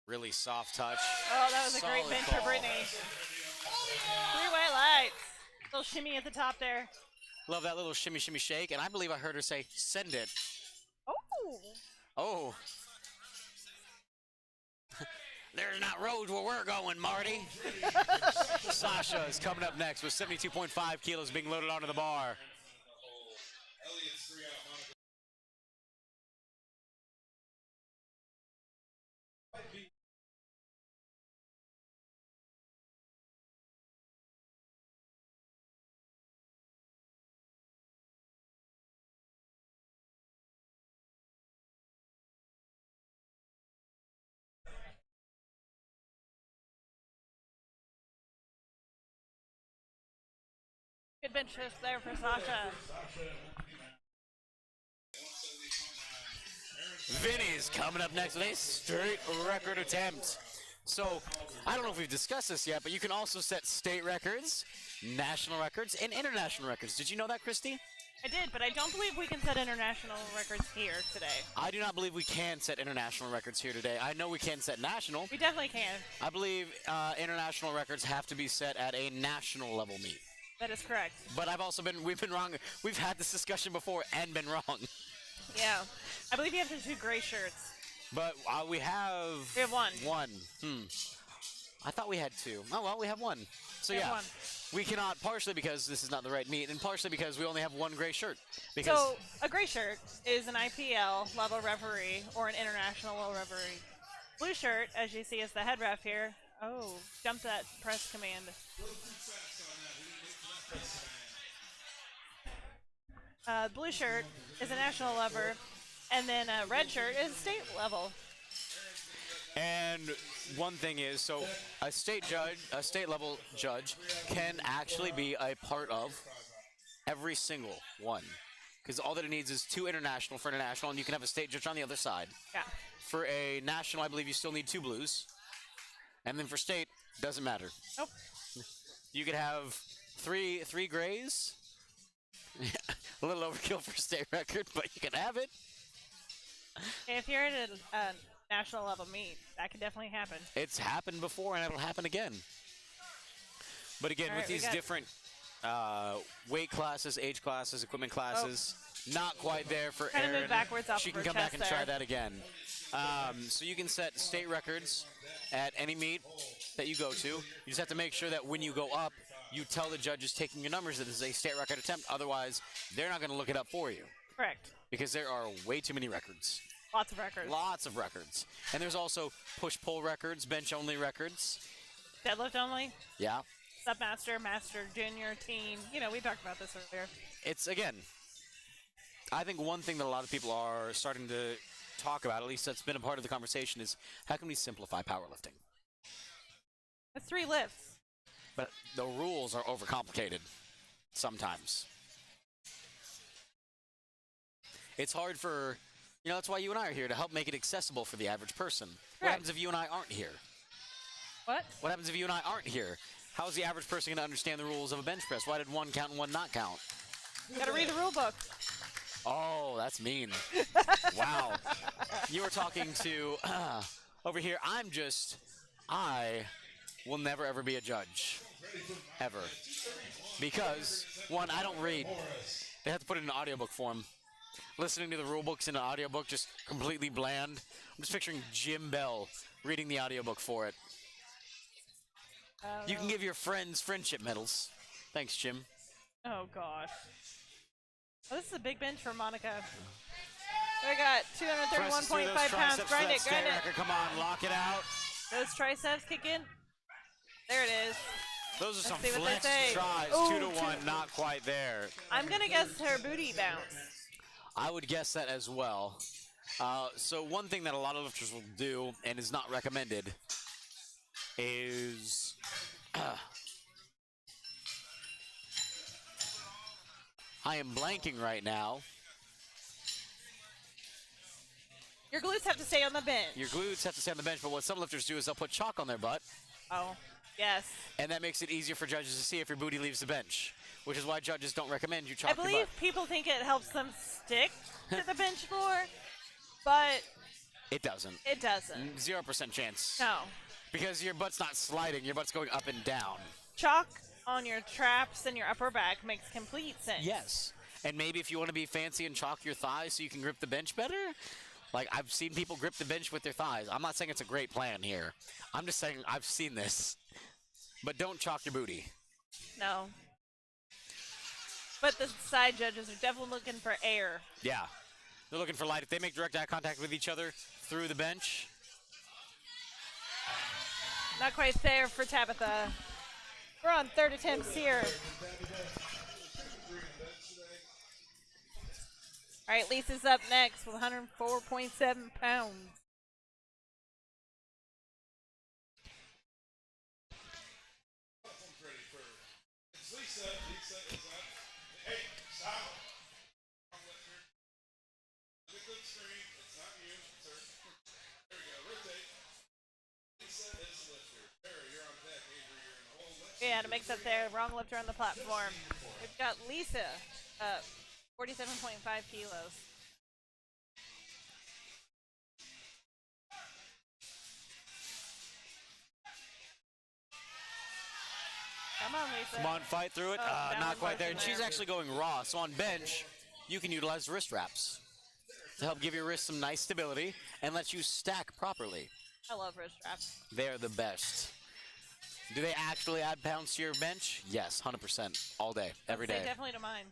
Really soft touch. Oh, that was a great Solid bench ball. for Brittany. 3 white lights. Little shimmy at the top there. Love that little shimmy, shimmy, shake. And I believe I heard her say, send it. Oh. Oh. There's not roads where we're going, Marty. Sasha is coming up next with 72.5 kilos being loaded onto the bar. Good bench twist there for Sasha. Vinny's coming up next with a straight record attempt. So, I don't know if we've discussed this yet, but you can also set state records, national records, and international records. Did you know that, Christy? I did, but I don't believe we can set international records here today. I do not believe we can set international records here today. I know we can set national. We definitely can. I believe international records have to be set at a national level meet. That is correct. But we've been wrong. We've had this discussion before and been wrong. Yeah. I believe you have to do gray shirts. But we have... We have one. One. I thought we had two. Oh, well, we have one. So, We have yeah. one. We cannot, partially because this is not the right meet, and partially because we only have one gray shirt. Because So, a gray shirt is an IPL level referee or an international level referee. Blue shirt, as you see, is the head ref here. Oh, jump that press command. Blue shirt is a national level, and then a red shirt is state level. And one thing is, so a state level judge can actually be a part of every single one. Because all that it needs is 2 international for international, and you can have a state judge on the other side. Yeah. For a national, I believe you still need 2 blues. And then for state, doesn't matter. Nope. You could have three grays. A little overkill for state record, but you can have it. If you're at a national level meet, that could definitely happen. It's happened before, and it'll happen again. But again, All with right, we these got- different weight classes, age classes, equipment classes, not quite there for Kinda move Erin. backwards off She of can her come back chest and try there. that again. So you can set state records at any meet that you go to. You just have to make sure that when you go up, you tell the judges taking your numbers that this is a state record attempt. Otherwise, they're not going to look it up for you Correct. because there are way too many records. Lots of records. Lots of records. And there's also push-pull records, bench-only records. Deadlift only. Yeah. Submaster, master, junior, teen. You know, we talked about this earlier. It's, again, I think one thing that a lot of people are starting to talk about, at least that's been a part of the conversation, is how can we simplify powerlifting? That's 3 lifts. But the rules are overcomplicated sometimes. It's hard for, that's why you and I are here, to help make it accessible for the average person. What Right. happens if you and I aren't here? What? What happens if you and I aren't here? How is the average person going to understand the rules of a bench press? Why did one count and one not count? Gotta read the rule book. Oh, that's mean. Wow. You were talking to, over here, I will never ever be a judge. Ever. Because, one, I don't read. They have to put it in audiobook form. Listening to the rule books in an audiobook, just completely bland. I'm just picturing Jim Bell reading the audiobook for it. You can give your friends friendship medals. Thanks, Jim. Oh, gosh. Oh, this is a big bench for Monica. We got Presses through 231.5 those pounds. triceps for Grind that it, state grind it. record. Come on, lock it out. Those triceps kick in. There it is. Those are some see what they flex say. tries. Ooh, 2 to 1, not quite there. I'm gonna guess her booty bounce. I would guess that as well. So one thing that a lot of lifters will do, and is not recommended, is I am blanking right now. Your glutes have to stay on the bench. Your glutes have to stay on the bench, but what some lifters do is they'll put chalk on their butt, Oh, yes. and that makes it easier for judges to see if your booty leaves the bench, which is why judges don't recommend you chalk I your believe butt. people think it helps them stick to the bench more, but It doesn't. it doesn't. 0% chance. No. Because your butt's not sliding, your butt's going up and down. Chalk on your traps and your upper back makes complete sense. Yes. And maybe if you want to be fancy and chalk your thighs so you can grip the bench better, like I've seen people grip the bench with their thighs. I'm not saying it's a great plan here. I'm just saying I've seen this. But don't chalk your booty. No. But the side judges are definitely looking for air. Yeah. They're looking for light. If they make direct eye contact with each other through the bench. Not quite there for Tabitha. We're on third attempts here. All right, Lisa's up next with 104.7 pounds. It's Lisa. Lisa is up. Hey, stop. Wrong lifter. Look at the screen. It's not you, sir. There we go. Rotate. Lisa is the lifter. Barry, you're on deck. Avery, you're in the hole. Let's Yeah, to mix up there, wrong lifter on the platform. We've got Lisa up 47.5 kilos. Come on, Lisa. Come on, fight through it. Oh, downward Not quite there. And motion she's there. actually going raw. So on bench, you can utilize wrist wraps to help give your wrist some nice stability and let you stack properly. I love wrist straps. They're the best. Do they actually add pounds to your bench? Yes, 100%, all day, every Say day. definitely to mine.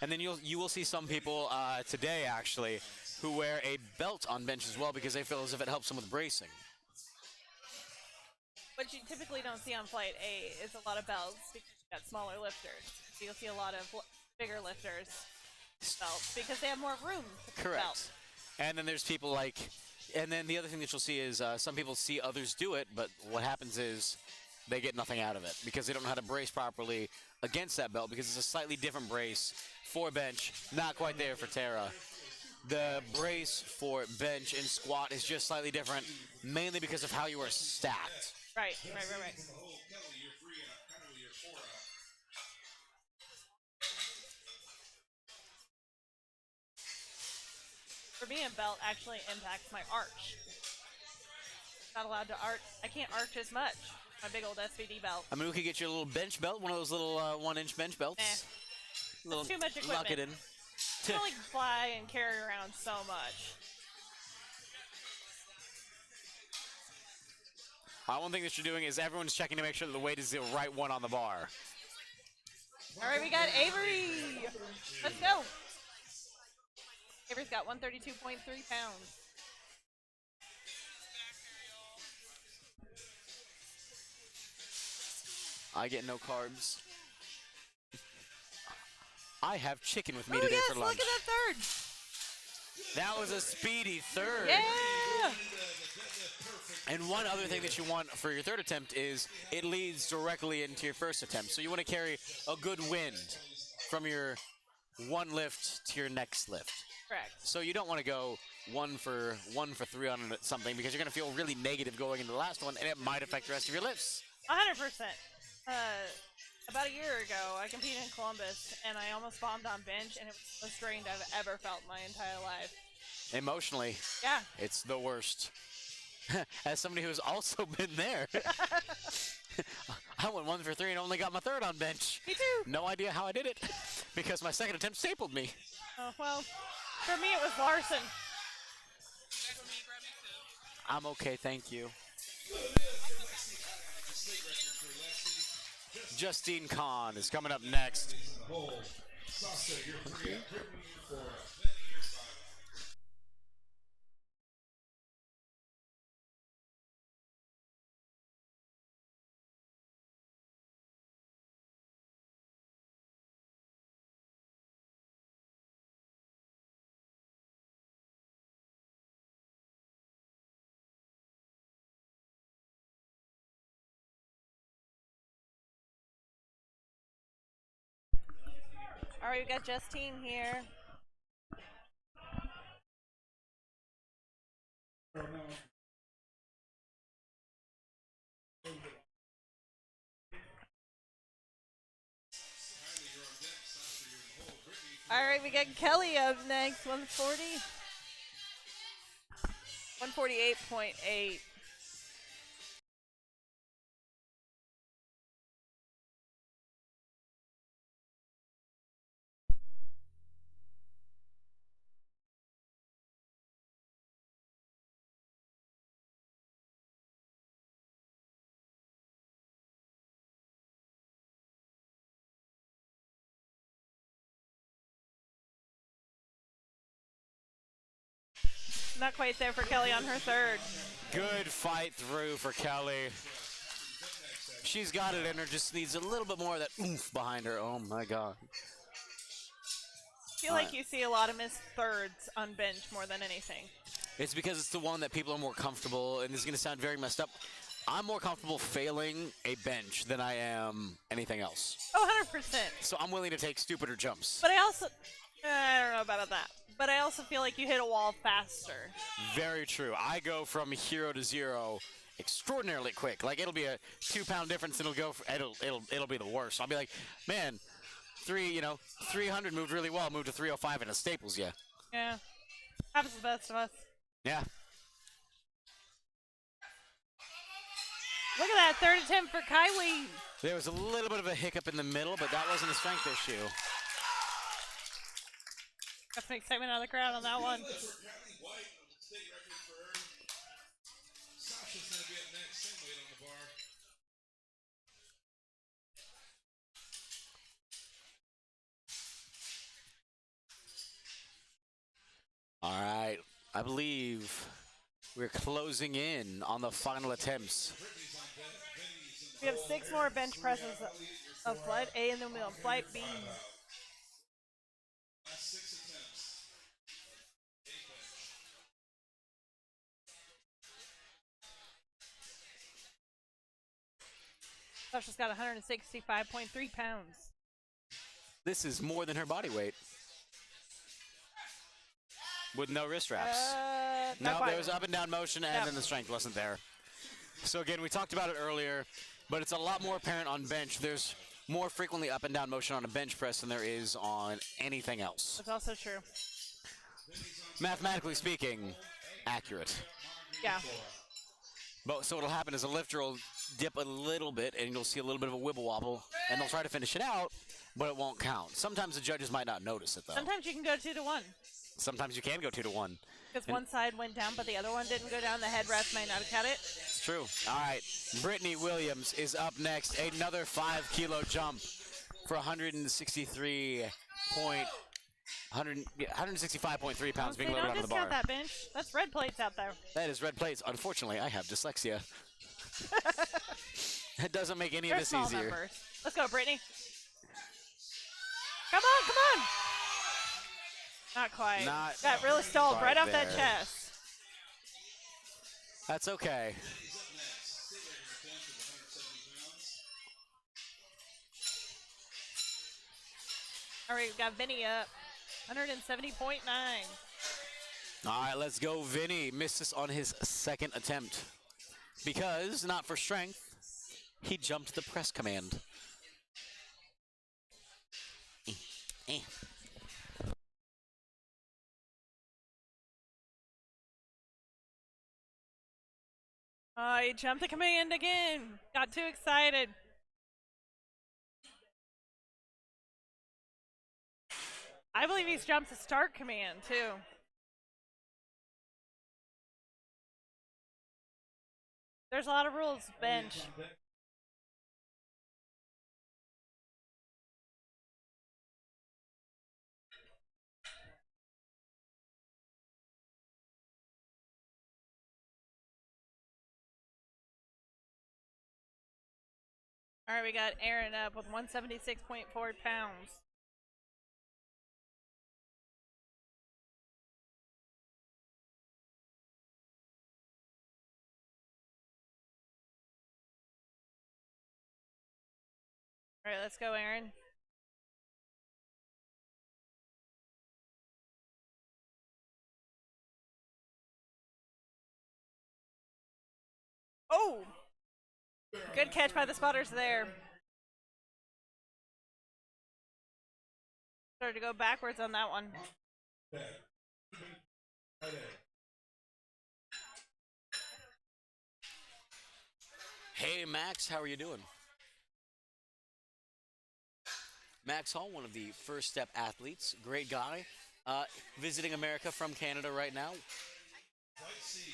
And then you will see some people today actually who wear a belt on bench as well because they feel as if it helps them with bracing. What you typically don't see on Flight A is a lot of belts because you've got smaller lifters. So you'll see a lot of bigger lifters belts because they have more room to put Correct. belts. And then there's people like, and then the other thing that you'll see is some people see others do it, but what happens is they get nothing out of it because they don't know how to brace properly against that belt because it's a slightly different brace for bench, not quite there for Tara. The brace for bench and squat is just slightly different, mainly because of how you are stacked. Right. Kelly, you're free kind of with your core out. For me, a belt actually impacts my arch. Not allowed to arch. I can't arch as much. My big old SVD belt. I mean, we could get you a little bench belt, one of those little 1-inch bench belts. That's too much equipment. Lock it in. I can only fly and carry around so much. One thing that you're doing is everyone's checking to make sure that the weight is the right one on the bar. All right, we got Avery. Let's go. Avery's got 132.3 pounds. I get no carbs. I have chicken with me Oh today yes, for look lunch. at that third. That was a speedy third. Yeah. And one other thing that you want for your third attempt is it leads directly into your first attempt. So you want to carry a good wind from your one lift to your next lift. Correct. So you don't want to go one for 3 on something because you're going to feel really negative going into the last one, and it might affect the rest of your lifts. 100%. About a year ago, I competed in Columbus, and I almost bombed on bench, and it was the most drained I've ever felt my entire life. Emotionally, Yeah. it's the worst. As somebody who's also been there, I went 1 for 3 and only got my third on bench. Me too. No idea how I did it because my second attempt stapled me. Oh, well, for me it was Larson. I'm okay, thank you. Justine Kahn is coming up next. All right, we got Justine here. All right, we got Kelly up next, 140. 148.8. Not quite there for Kelly on her third. Good fight through for Kelly. She's got it in her, just needs a little bit more of that oomph behind her. Oh my God. I feel like you see a lot of missed thirds on bench more than anything. It's because it's the one that people are more comfortable, and this is going to sound very messed up. I'm more comfortable failing a bench than I am anything else. Oh, 100%. So I'm willing to take stupider jumps. But I also, I don't know about that. But I also feel like you hit a wall faster. Very true. I go from hero to zero extraordinarily quick. Like it'll be a 2-pound difference, and it'll be the worst. I'll be like, man, 300 moved really well. Moved to 305 in a staples, yeah. Yeah. Happens to the best of us. Yeah. Look at that, third attempt for Kaiwi. There was a little bit of a hiccup in the middle, but that wasn't a strength issue. Got some excitement out of the crowd on that one. Kathy White with the state record for her. Sasha's going to be up next, same weight on the bar. All right. I believe we're closing in on the final attempts. We have 6 more bench presses of flight A and then we'll flight B. Last 6 attempts. 8 bench. Sasha's got 165.3 pounds. This is more than her body weight. With no wrist straps. Not No, quite. there was up and down motion, and Yep. then the strength wasn't there. So again, we talked about it earlier, but it's a lot more apparent on bench. There's more frequently up and down motion on a bench press than there is on anything else. That's also true. Mathematically speaking, accurate. Yeah. But so what'll happen is a lifter will dip a little bit, and you'll see a little bit of a wibble wobble, and they'll try to finish it out, but it won't count. Sometimes the judges might not notice it though. Sometimes you can go 2 to 1. Sometimes you can go 2 to 1. Because one side went down, but the other one didn't go down. The head ref may not have cut it. It's true. All right. Brittany Williams is up next. Another 5-kilo jump for 165.3 pounds being loaded Don't onto the bar. discount that bench. That's red plates out there. That is red plates. Unfortunately, I have dyslexia. It doesn't make any They're of this small easier. numbers. Let's go, Brittany. Come on, come on. Not quite. Not Got really stalled quite right off that there. chest. That's okay. He's up next. State record attempt of 170 pounds. All right, we got Vinny up. 170.9. All right, let's go. Vinny missed this on his second attempt because, not for strength, he jumped the press command. He jumped the command again. Got too excited. I believe he's jumped the start command, too. There's a lot of rules, bench. All right, we got Aaron up with 176.4 pounds. All right, let's go, Aaron. Oh! Good catch by the spotters there. Started to go backwards on that one. Hey, Max, how are you doing? Max Hall, one of the First Step athletes, great guy, visiting America from Canada right now.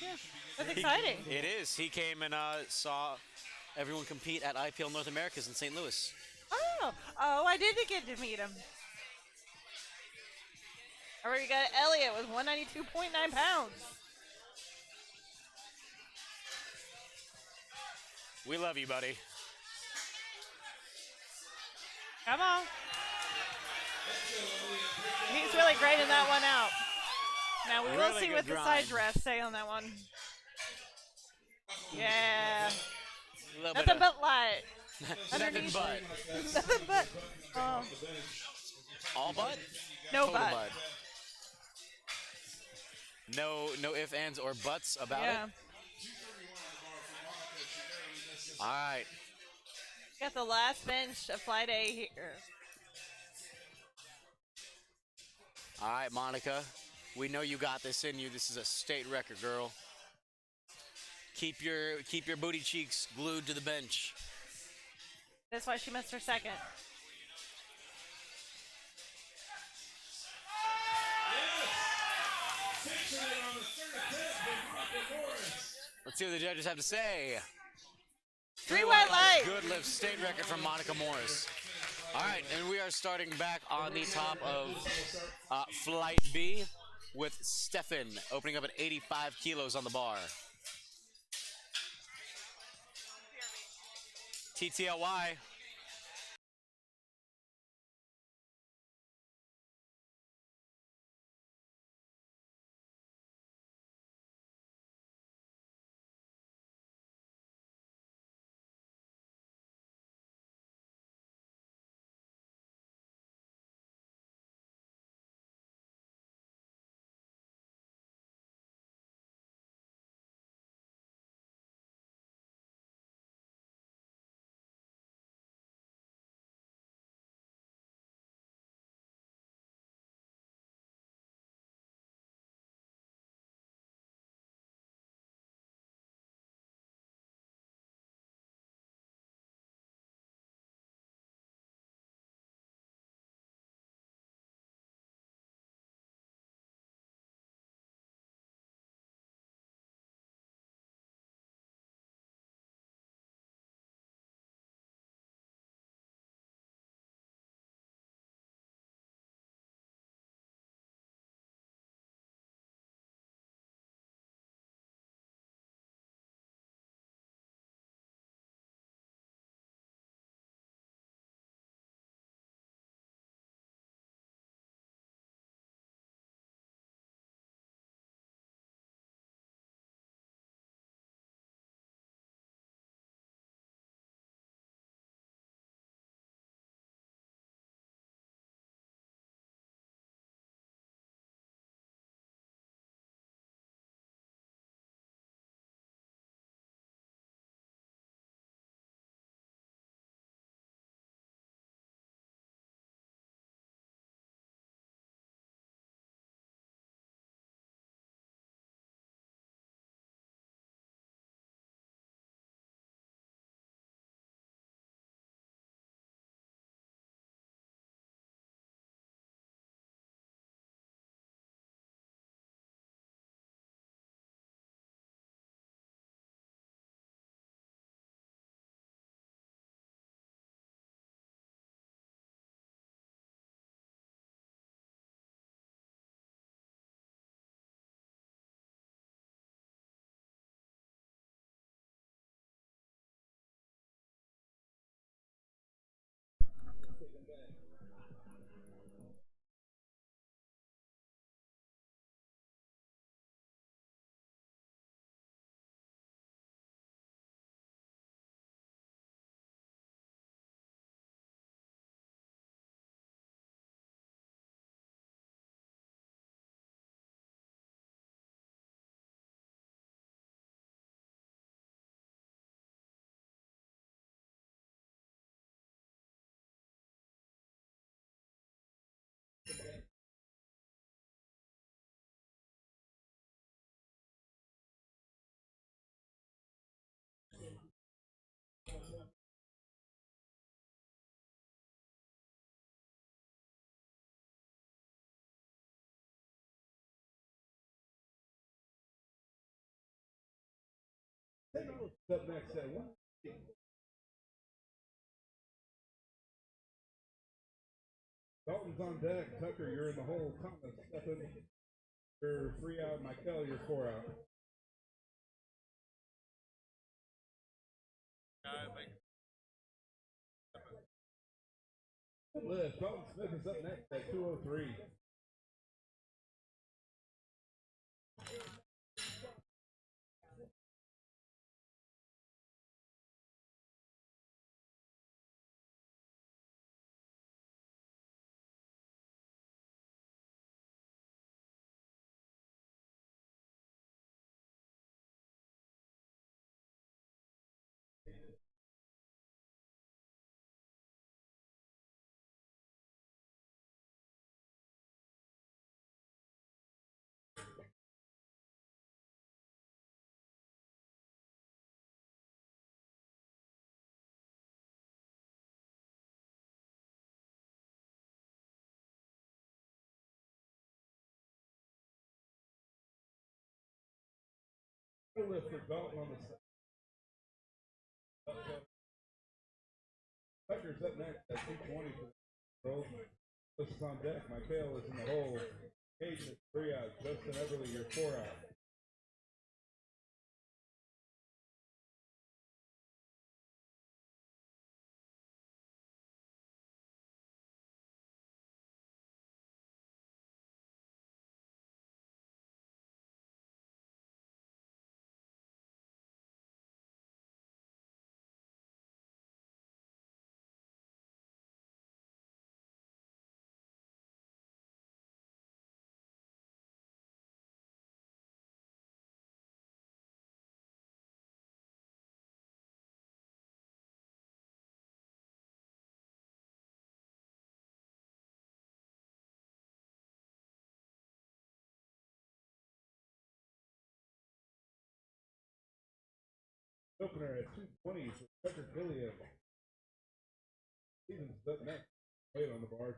Yeah, that's exciting. It is. He came and saw everyone compete at IPL North Americas in St. Louis. Oh, I did get to meet him. All right, we got Elliot with 192.9 pounds. We love you, buddy. Come on. He's really grinding that one out. Now we will Really see good what the grind. side refs say on that one. Yeah. A little bit Nothing of- but light. Nothing underneath. but. Nothing but. All but? No Total but. bud. No ifs, ands, or buts about Yeah. it? All right. Got the last bench of flight A here. All right, Monica. We know you got this in you. This is a state record, girl. Keep your booty cheeks glued to the bench. That's why she missed her second. Let's see what the judges have to say. 3 white lights. Good lift, state record from Monica Morris. All right, and we are starting back on the top of Flight B with Stefan opening up at 85 kilos on the bar. TTLY. Up next at 1. Dalton's on deck. Tucker, you're in the hole. Thomas, Stephen, you're 3 out. Michael, you're 4 out. Good lift. Dalton Smith is up next at 203. Middle lifter Dalton on the Tucker's up next at 220 for the girls. This is on deck. Michael is in the hole. Hayden is 3 out. Justin Everly, you're 4 out. Opener at 220 for Tucker Gilliam. Stevens up next. Wait on the bar.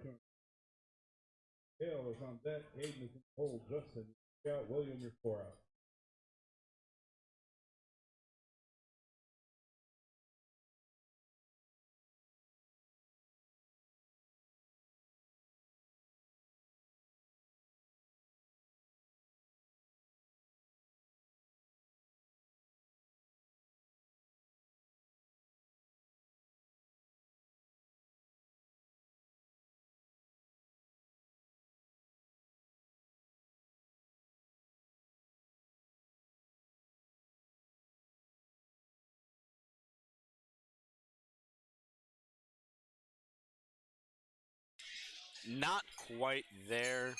Hale is on deck. Hayden is in the hole. Justin, you're out. William, you're 4 out. Not quite there.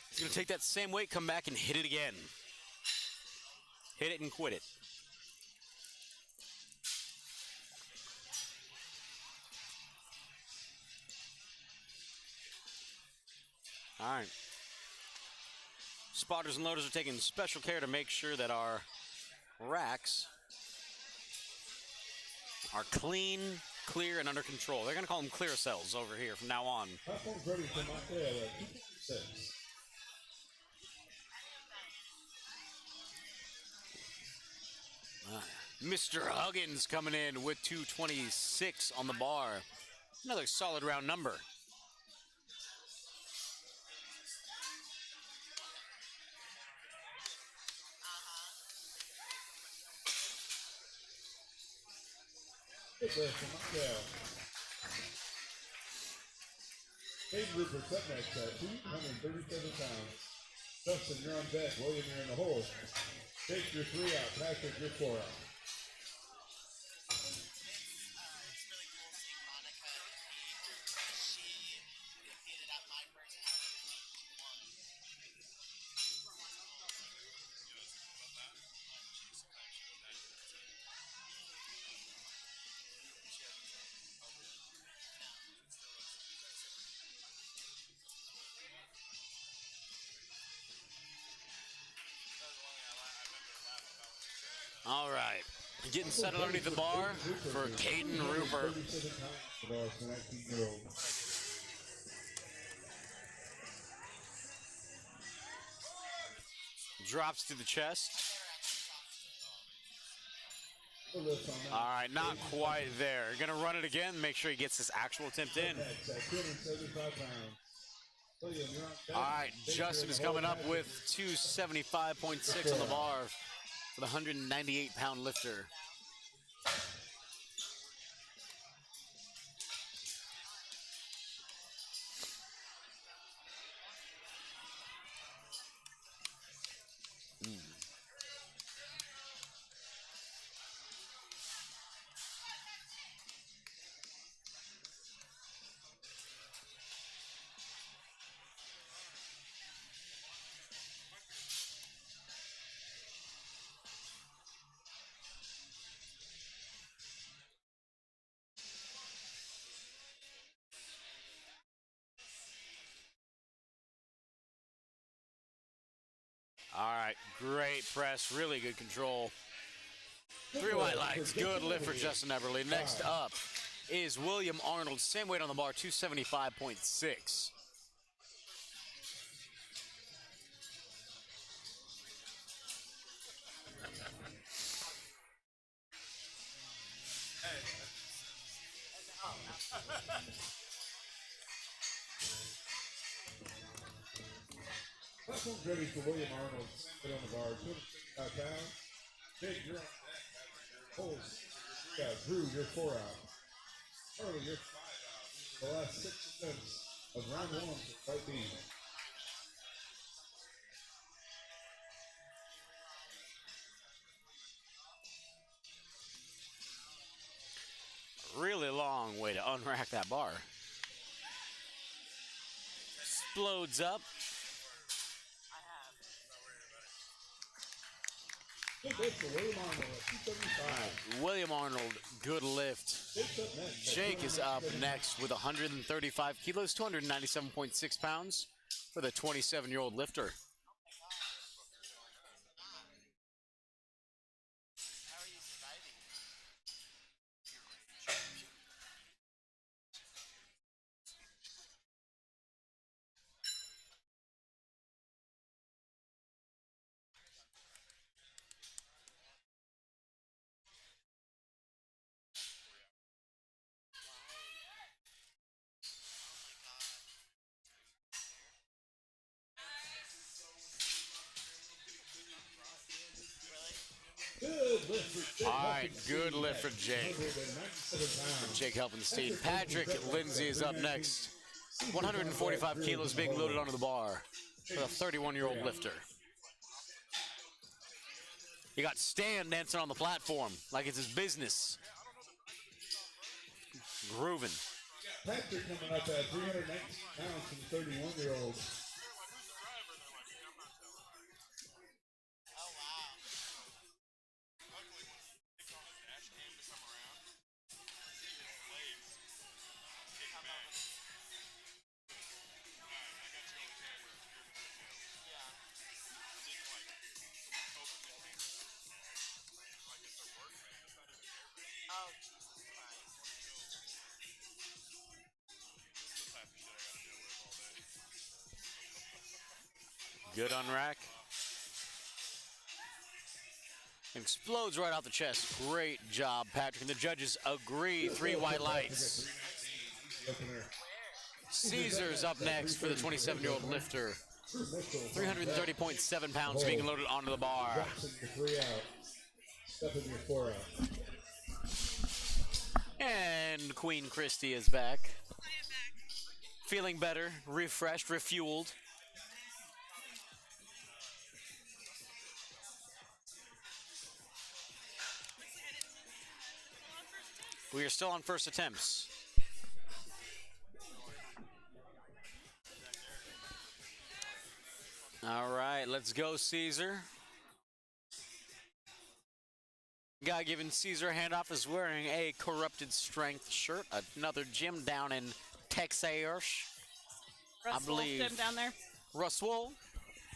He's going to take that same weight, come back, and hit it again. Hit it and quit it. All right. Spotters and loaders are taking special care to make sure that our racks are clean, clear, and under control. They're going to call them clear cells over here from now on. Platform's ready for Michael at 226. Mr. Huggins coming in with 226 on the bar. Another solid round number. Good lift for Michael. Hayden Rupert's up next at 237 pounds. Justin, you're on deck. William, you're in the hole. Jake, you're 3 out. Patrick, you're 4 out. It's really cool seeing Monica compete. She competed at my first Powerlifting meet and won. All right. Getting settled underneath the bar for Caden Rupert. 37 pounds for our 19-year-old. Drops to the chest. Good lift on that. All right, not quite there. Gonna run it again, make sure he gets this actual attempt in. Next at 275 pounds. William, you're on deck. All right, Jake, Justin you're is in the hole. coming up Patrick, with 275.6 on the bar for the 198-pound lifter. All right, great press, really good control. 3 white lights, good lift for Justin Everly. Next up is William Arnold, same weight on the bar, 275.6. Platform's ready for William Arnold. Sit on the bar. 255 pounds. Jake, you're on deck. Hold. Yeah, Drew, you're 4 out. Charlie, you're 5 out. The last 6 attempts of round 1 for Fight B. Really long way to unrack that bar. Explodes up. Good lift for William Arnold at 275. William Arnold, good lift. Jake's up next. Jake is up next with 135 kilos, 297.6 pounds for the 27-year-old lifter. How are you surviving? Good lift for Jake. All right, good lift for Jake. 197 pounds. Jake helping the steam. Patrick Lindsay is up next. 145 kilos being loaded onto the bar for the 31-year-old lifter. You got Stan dancing on the platform like it's his business. Grooving. Patrick coming up at 319 pounds from the 31-year-old. Oh wow. Luckily, when he kicks on his dash cam to come around, it flames. Kick back. Alright, I got you on camera. Yeah. And then like open the camera. Like it's a work man. It's not even air man. Oh Jesus Christ. It's the type of shit I gotta deal with all day. Good unrack. Explodes right off the chest. Great job, Patrick. And the judges agree. 3 white lights. Opener. Caesar's up next for the 27-year-old lifter. 330.7 pounds being loaded onto the bar. Drops in your 3 out. Step in your 4 out. And Queen Christy is back. Feeling better, refreshed, refueled. We are still on first attempts. All right, let's go, Caesar. Guy giving Caesar a handoff is wearing a Corrupted Strength shirt. Another gym down in Texas. Russ believe- Wolf Gym down there. Russ Swole.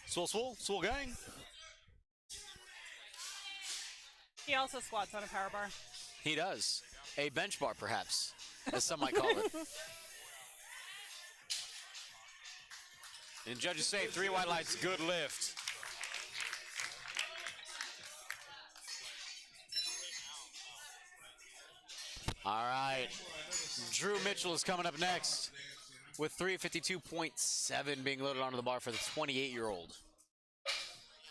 Swole gang. He also squats on a power bar. He does. A bench bar, perhaps, as some might call it. And judges say 3 white lights, good lift. All right. Drew Mitchell is coming up next with 352.7 being loaded onto the bar for the 28-year-old. That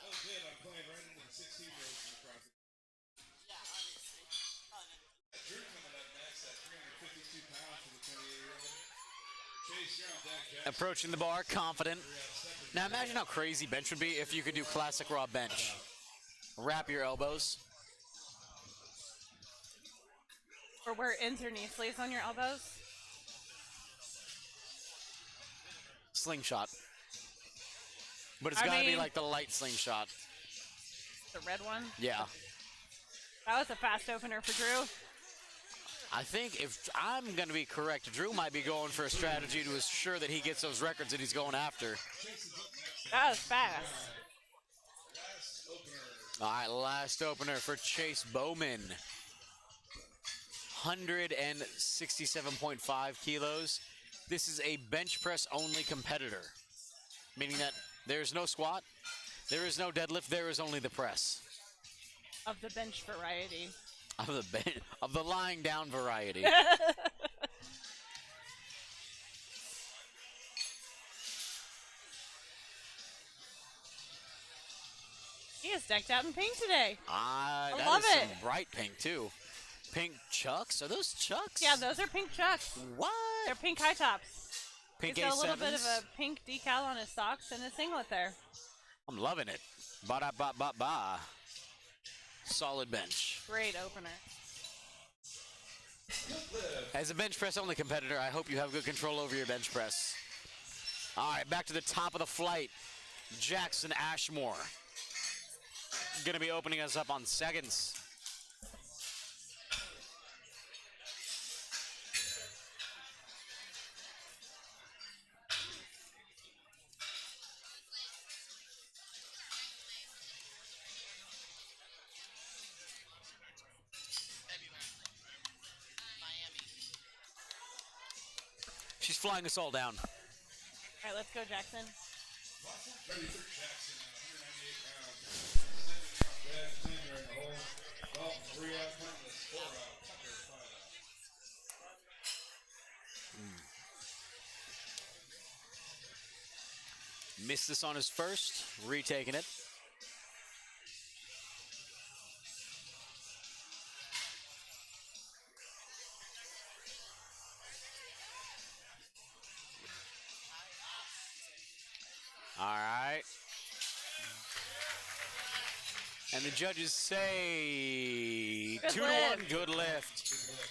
was good. I'm playing right into the 16-year-olds in the CrossFit. Yeah, obviously. Drew coming up next at 352 pounds for the 28-year-old. Chase, you're on deck, Jack. Approaching the bar, confident. Now imagine how crazy bench would be if you could do classic raw bench. Wrap your elbows. Or wear ins or knee sleeves on your elbows. Slingshot. But it's I gotta be mean- like the light slingshot. The red one. Yeah. That was a fast opener for Drew. I think if I'm going to be correct, Drew might be going for a strategy to ensure that he gets those records that he's going after. That was fast. All right, last opener for Chase Bowman. 167.5 kilos. This is a bench press only competitor, meaning that there's no squat, there is no deadlift, there is only the press. Of the bench variety. Of the lying down variety. is decked out in pink today. That love is some it. bright pink too. Pink chucks? Are those chucks? Yeah, those are pink chucks. What? They're pink high tops. Pink He's got a little bit of A7s? a pink decal on his socks and his singlet there. I'm loving it. Ba-da-ba-ba-ba. Solid bench. Great opener. As a bench press only competitor, I hope you have good control over your bench press. All right, back to the top of the flight. Jackson Ashmore. Gonna be opening us up on seconds. She's flying us all down. All right, let's go, Jackson. Ready for Jackson at 198 pounds. 7 out, bed, 10 are in the hole. Dalton 3 out, Pointless 4 out, Tucker 5 out. Missed this on his first, retaking it. All right. And the judges say Good 2-1, lift. good lift.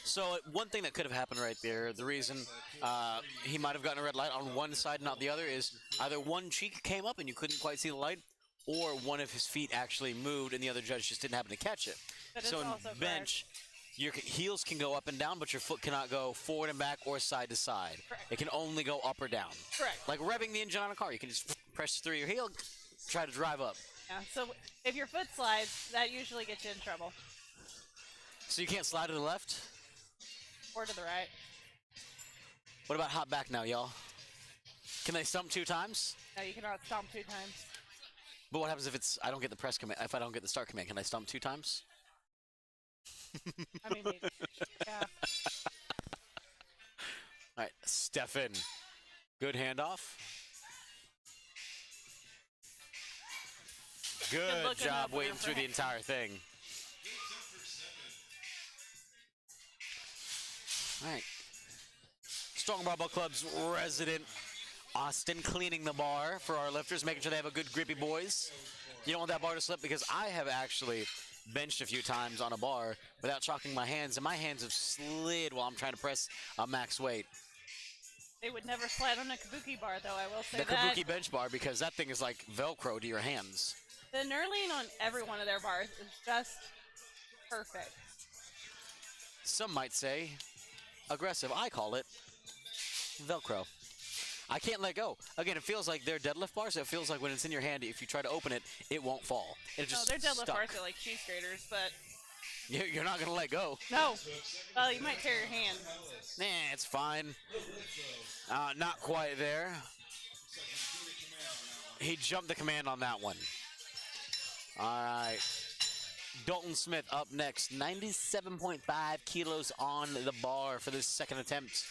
So one thing that could have happened right there, the reason he might have gotten a red light on one side, not the other, is either one cheek came up and you couldn't quite see the light, or one of his feet actually moved and the other judge just didn't happen to catch it. That is So in also bench, your heels can go up and down, but your foot cannot go forward and back or side to side. Correct. It can only go up or down. Correct. Like revving the engine on a car, you can just press through your heel, try to drive up. Yeah, so if your foot slides, that usually gets you in trouble. So you can't slide to the left? Or to the right. What about hop back now, y'all? Can they stump 2 times? No, you cannot stomp 2 times. But what happens if I don't get the press command? If I don't get the start command, can I stump 2 times? I mean, maybe. Yeah. All right, Stefan. Good handoff. Good looking job opener waiting for through the him. entire thing. All right. Strong Barbell Club's resident Austin cleaning the bar for our lifters, making sure they have a good grippy boys. You don't want that bar to slip, because I have actually benched a few times on a bar without chalking my hands, and my hands have slid while I'm trying to press a max weight. They would never slide on a kabuki bar, though, I will say The that. Kabuki bench bar, because that thing is like Velcro to your hands. The knurling on every one of their bars is just perfect. Some might say aggressive. I call it Velcro. I can't let go. Again, it feels like their deadlift bars. It feels like when it's in your hand, if you try to open it, it won't fall. It No, just their deadlift stuck. bars are like cheese graters, but You're not going to let go. no. Well, you might tear your hand. Nah, it's fine. Not quite there. He jumped the command on that one. All right. Dalton Smith up next. 97.5 kilos on the bar for this second attempt.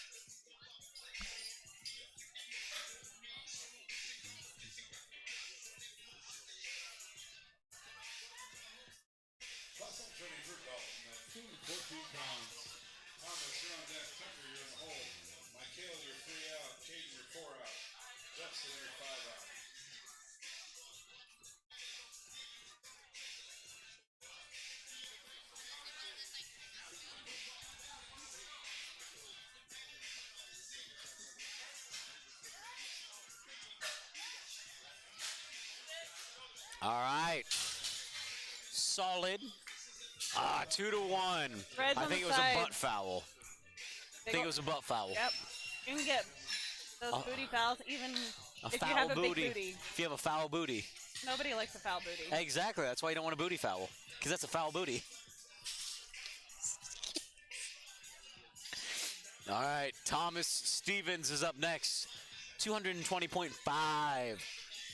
Muscle training for Dalton at 214 pounds. Thomas, you're on deck. Tucker, you're in the hole. Michael, you're 3 out. Caden, you're 4 out. Justin, you're 5 out. All right. Solid. 2-1. Reds I on think the it was side. a butt foul. I think it was a butt foul. Yep. You can get those booty fouls even A if you foul have a booty. big booty. If you have a foul booty. Nobody likes a foul booty. Exactly. That's why you don't want a booty foul. Because that's a foul booty. All right. Thomas Stevens is up next. 220.5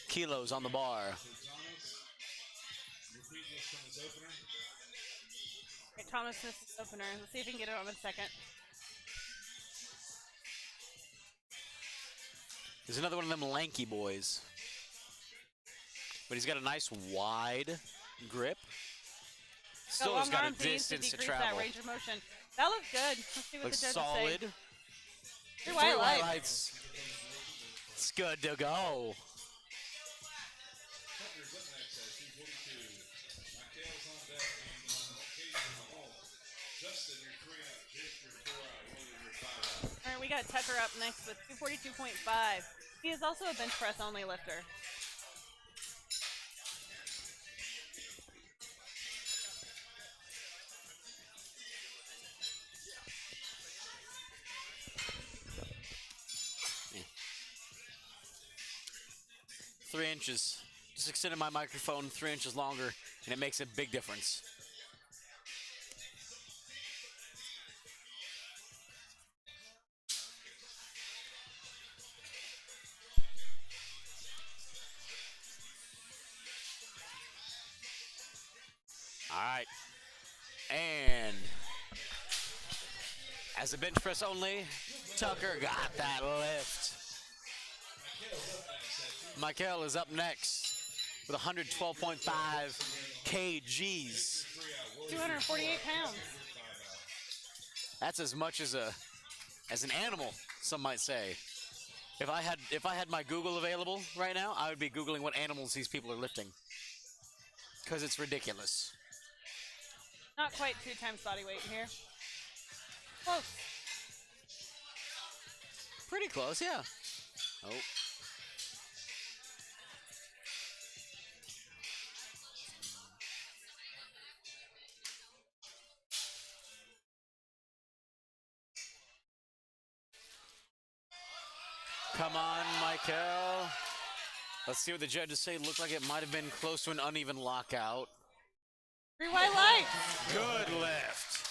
kilos on the bar. Repeat this from his opener. Right, Thomas missed his opener. Let's see if he can get it on in a second. There's another one of them lanky boys. But he's got a nice wide grip. Got Still long has got a arms. He needs to distance to decrease that travel. range of motion. That looks good. Let's see what Looks the judges solid. say. 3 Three white white lights. lights. It's good to go. Tucker's up next at 242. Michael's on deck. Caden in the hole. Justin, you're 3 out. Jake, you're 4 out. William, you're 5 out. All right, we got Tucker up next with 242.5. He is also a bench press only lifter. Yeah. 3 inches. Just extended my microphone 3 inches longer, and it makes a big difference. All right. And as a bench press only, Tucker got that lift. Michael is up next with 112.5 kgs. 248 pounds. That's as much as an animal, some might say. If I had my Google available right now, I would be Googling what animals these people are lifting. Because it's ridiculous. Not quite 2 times body weight here. Close. Pretty close, yeah. Oh. Come on, Michael. Let's see what the judges say. Looked like it might have been close to an uneven lockout. 3 white lights. Good lift.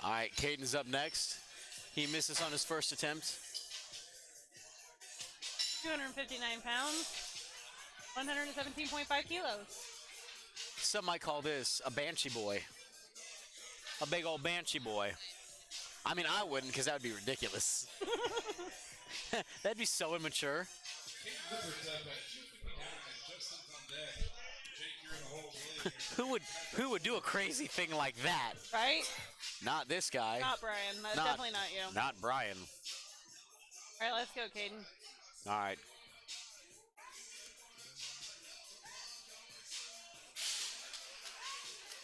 All right, Caden's up next. He misses on his first attempt. 259 pounds. 117.5 kilos. Some might call this a banshee boy. A big old banshee boy. I mean, I wouldn't, because that would be ridiculous. That'd be so immature. Who would do a crazy thing like that? Right? Not this guy. Not Brian. That's definitely not you. Not Brian. All right, let's go, Caden. All right.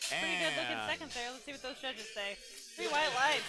Pretty good looking seconds there. Let's see what those judges say. 3 white lights.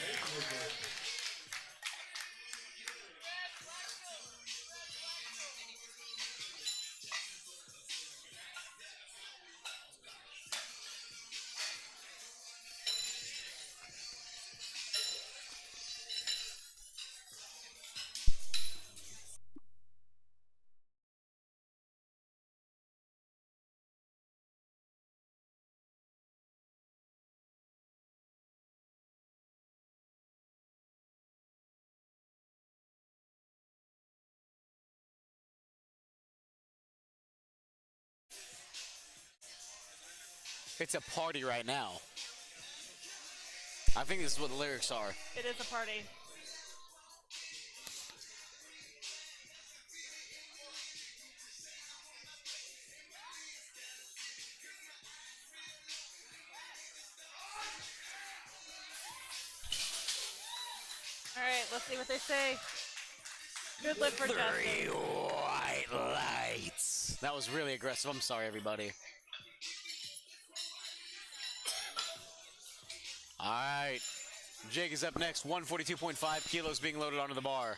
It's a party right now. I think this is what the lyrics are. It is a party. All right, let's see what they say. Good lift for Justin. 3 white lights. That was really aggressive. I'm sorry, everybody. All right. Jake is up next. 142.5 kilos being loaded onto the bar.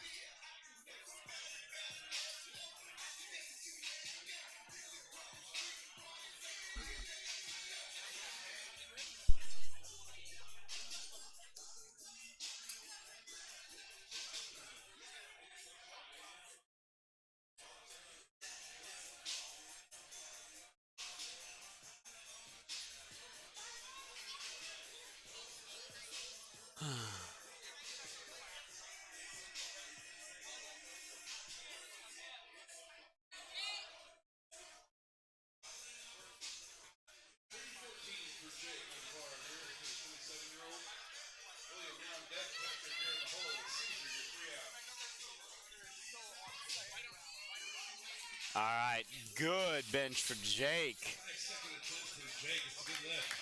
All right, good bench for Jake. Nice second attempt for Jake. It's a good lift.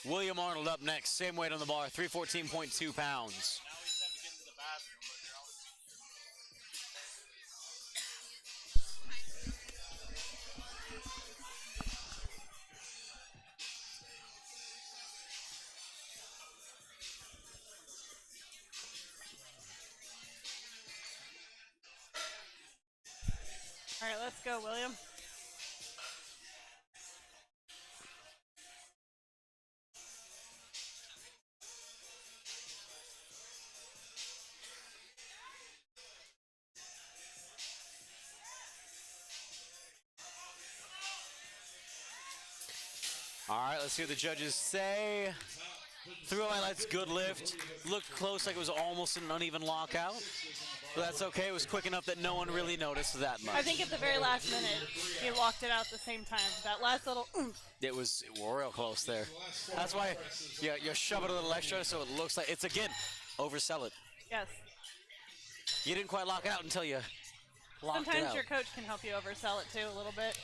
William Arnold up next, same weight on the bar, 314.2 pounds. All right, let's go, William. All right, let's see what the judges say. 3 highlights, good lift. Looked close, like it was almost an uneven lockout. But that's okay. It was quick enough that no one really noticed that much. I think at the very last minute, he locked it out at the same time. That last little oomph. It was real close there. That's why you shove it a little extra so it looks like it's, again, oversell it. Yes. You didn't quite lock it out until you locked it Sometimes out. your coach can help you oversell it too a little bit.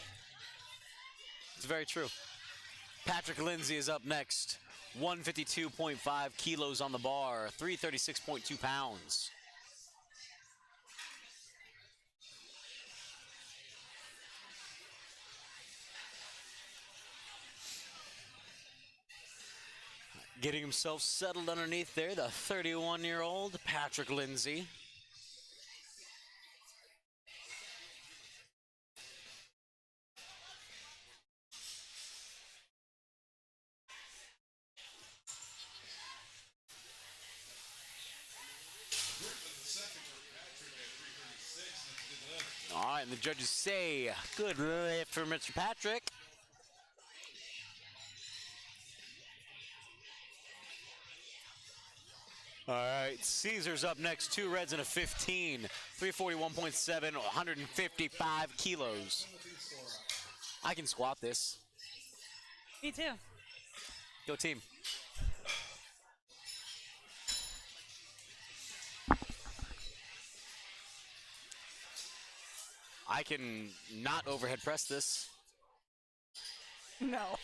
It's very true. Patrick Lindsay is up next. 152.5 kilos on the bar, 336.2 pounds. Getting himself settled underneath there, the 31-year-old Patrick Lindsay. All right, and the judges say, good lift for Mr. Patrick. All right, Caesar's up next, 2 reds and a 15, 341.7, 155 kilos. I can squat this. Me too. Go team. I can not overhead press this. No.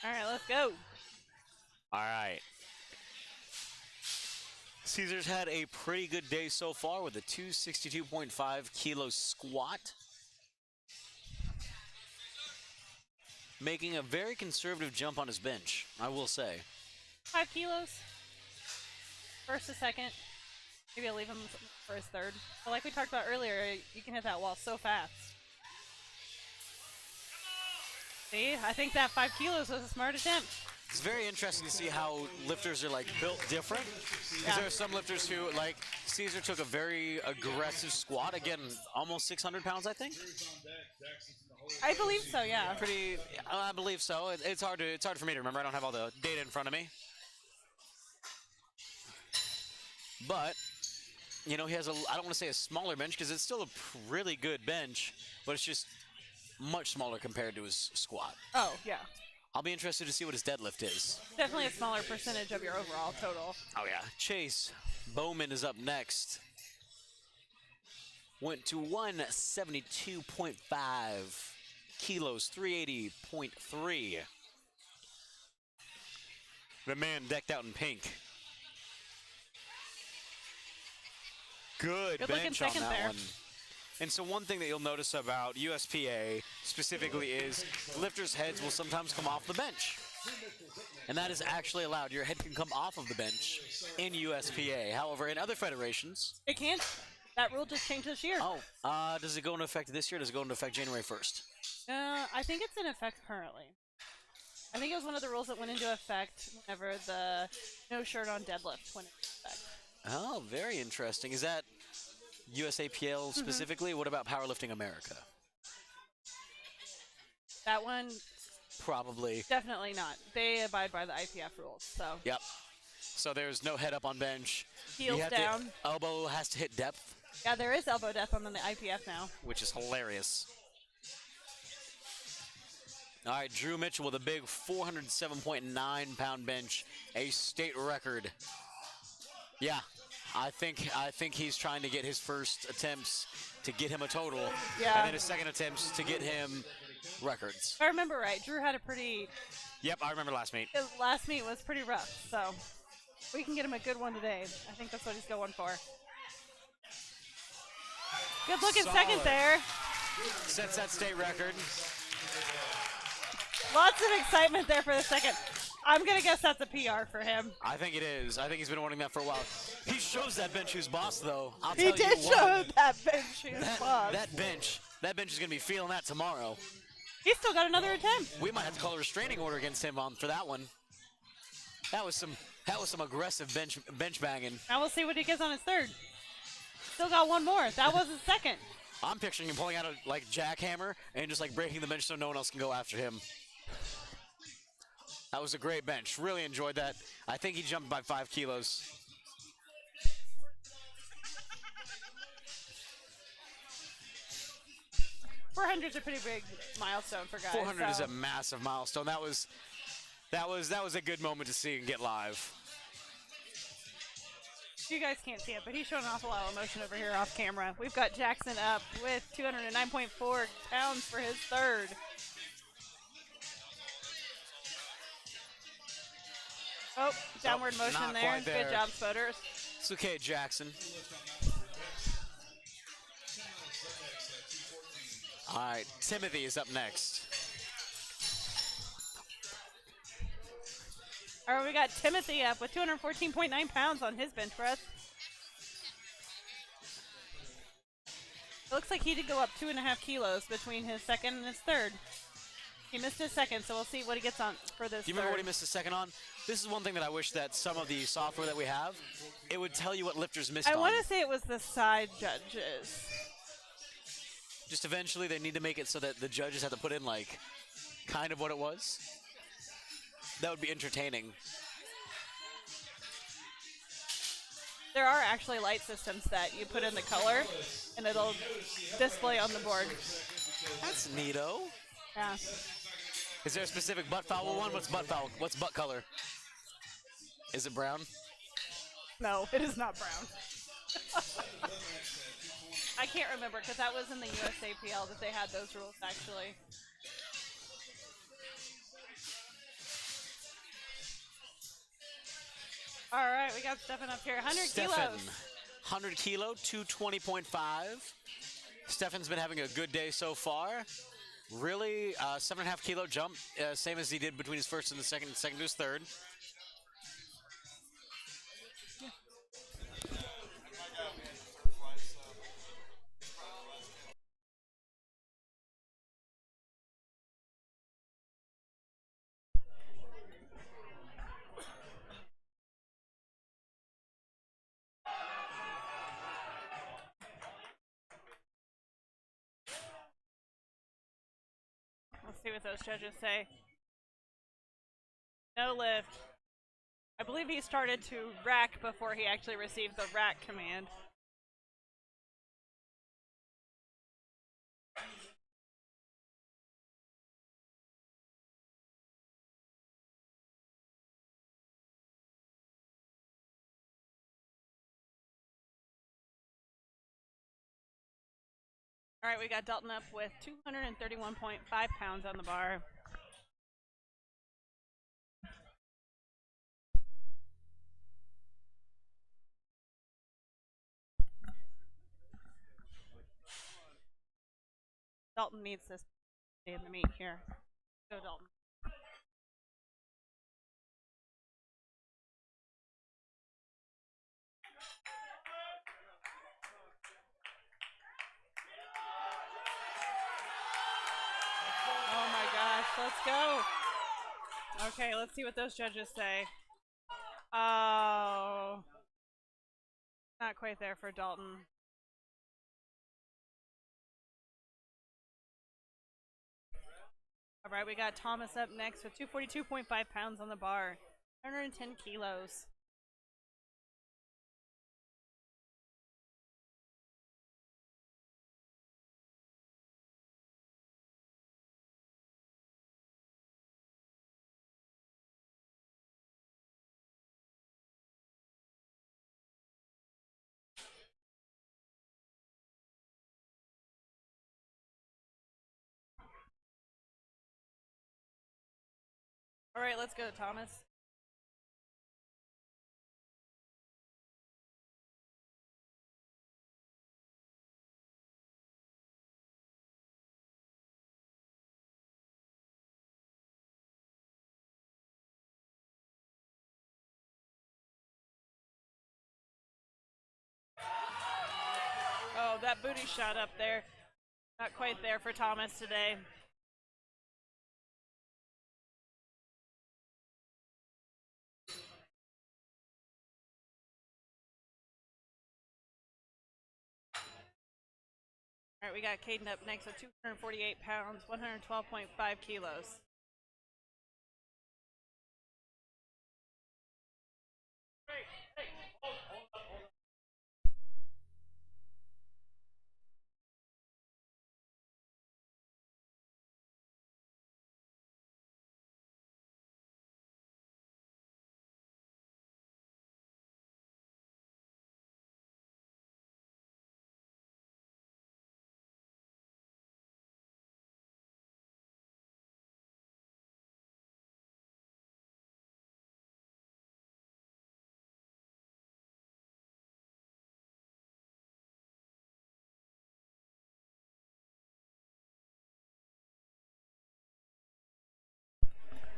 All right, let's go. All right. Caesar's had a pretty good day so far with a 262.5 kilo squat. Making a very conservative jump on his bench, I will say. 5 kilos. First to second. Maybe I'll leave him for his third. But like we talked about earlier, you can hit that wall so fast. See, I think that 5 kilos was a smart attempt. It's very interesting to see how lifters are like built different. Because there are some lifters who, like Caesar, took a very aggressive squat. Again, almost 600 pounds, I think. I believe so, yeah. I believe so. It's hard for me to remember. I don't have all the data in front of me. But you know, he has a, I don't want to say a smaller bench because it's still a really good bench, but it's just much smaller compared to his squat. Oh, yeah. I'll be interested to see what his deadlift is. Definitely a smaller percentage of your overall total. Oh, yeah. Chase Bowman is up next. Went to 172.5 kilos, 380.3. The man decked out in pink. Good bench on that one. And so one thing that you'll notice about USPA specifically is lifters' heads will sometimes come off the bench. And that is actually allowed. Your head can come off of the bench in USPA. However, in other federations... It can't. That rule just changed this year. Oh, does it go into effect this year? Does it go into effect January 1st? I think it's in effect currently. I think it was one of the rules that went into effect whenever the no shirt on deadlift went into effect. Oh, very interesting. Is that USAPL specifically? What about Powerlifting America? That one? Probably. Definitely not. They abide by the IPF rules, so. Yep. So there's no head up on bench. Heels down. Elbow has to hit depth. Yeah, there is elbow death on the IPF now. which is hilarious. All right, Drew Mitchell with a big 407.9-pound bench, a state record. Yeah, I think he's trying to get his first attempts to get him a total, Yeah. and then his second attempts to get him records. If I remember right, Drew had a pretty. Yep, I remember last meet. His last meet was pretty rough, so we can get him a good one today. I think that's what he's going for. Good looking second Solid. there. Sets that state record. Lots of excitement there for the second. I'm going to guess that's a PR for him. I think it is. I think he's been wanting that for a while. He shows that bench who's boss, though. I'll He tell did you show what, that bench who's boss. that bench is going to be feeling that tomorrow. He's still got another attempt. We might have to call a restraining order against him for that one. That was some aggressive bench banging. Now we'll see what he gets on his third. Still got one more. That was his second. I'm picturing him pulling out a jackhammer and just breaking the bench so no one else can go after him. That was a great bench. Really enjoyed that. I think he jumped by 5 kilos. $400's a pretty big milestone for guys. 400 is so. a massive milestone. That was a good moment to see and get live. You guys can't see it, but he's showing an awful lot of emotion over here off camera. We've got Jackson up with 209.4 pounds for his third. Oh, downward motion not there. quite there. Good job, Sputters. It's okay, Jackson. All right, Timothy is up next. All right, we got Timothy up with 214.9 pounds on his bench press. It looks like he did go up 2.5 kilos between his second and his third. He missed his second, so we'll see what he gets on for this. Do you remember what he missed a second on? This is one thing that I wish that some of the software that we have, it would tell you what lifters missed I on. want to say it was the side judges. Just eventually they need to make it so that the judges have to put in kind of what it was. That would be entertaining. There are actually light systems that you put in the color, and it'll display on the board. That's neato. Yeah. Is there a specific butt foul one? What's butt foul? What's butt color? Is it brown? No, it is not brown. I can't remember because that was in the USAPL that they had those rules actually. All right, we got Stefan up here. 100 Stefan, kilos. 100 kilo, 220.5. Stefan's been having a good day so far. Really, 7.5 kilo jump, same as he did between his first and the second to his third. Let's see what those judges say. No lift. I believe he started to rack before he actually received the rack command. All right, we got Dalton up with 231.5 pounds on the bar. Dalton needs this in the meet here. Go, Dalton. Oh my gosh, let's go. Okay, let's see what those judges say. Oh, not quite there for Dalton. All right, we got Thomas up next with 242.5 pounds on the bar, 110 kilos. All right, let's go, Thomas. Oh, that booty shot up there. Not quite there for Thomas today. All right, we got Caden up next with 248 pounds, 112.5 kilos.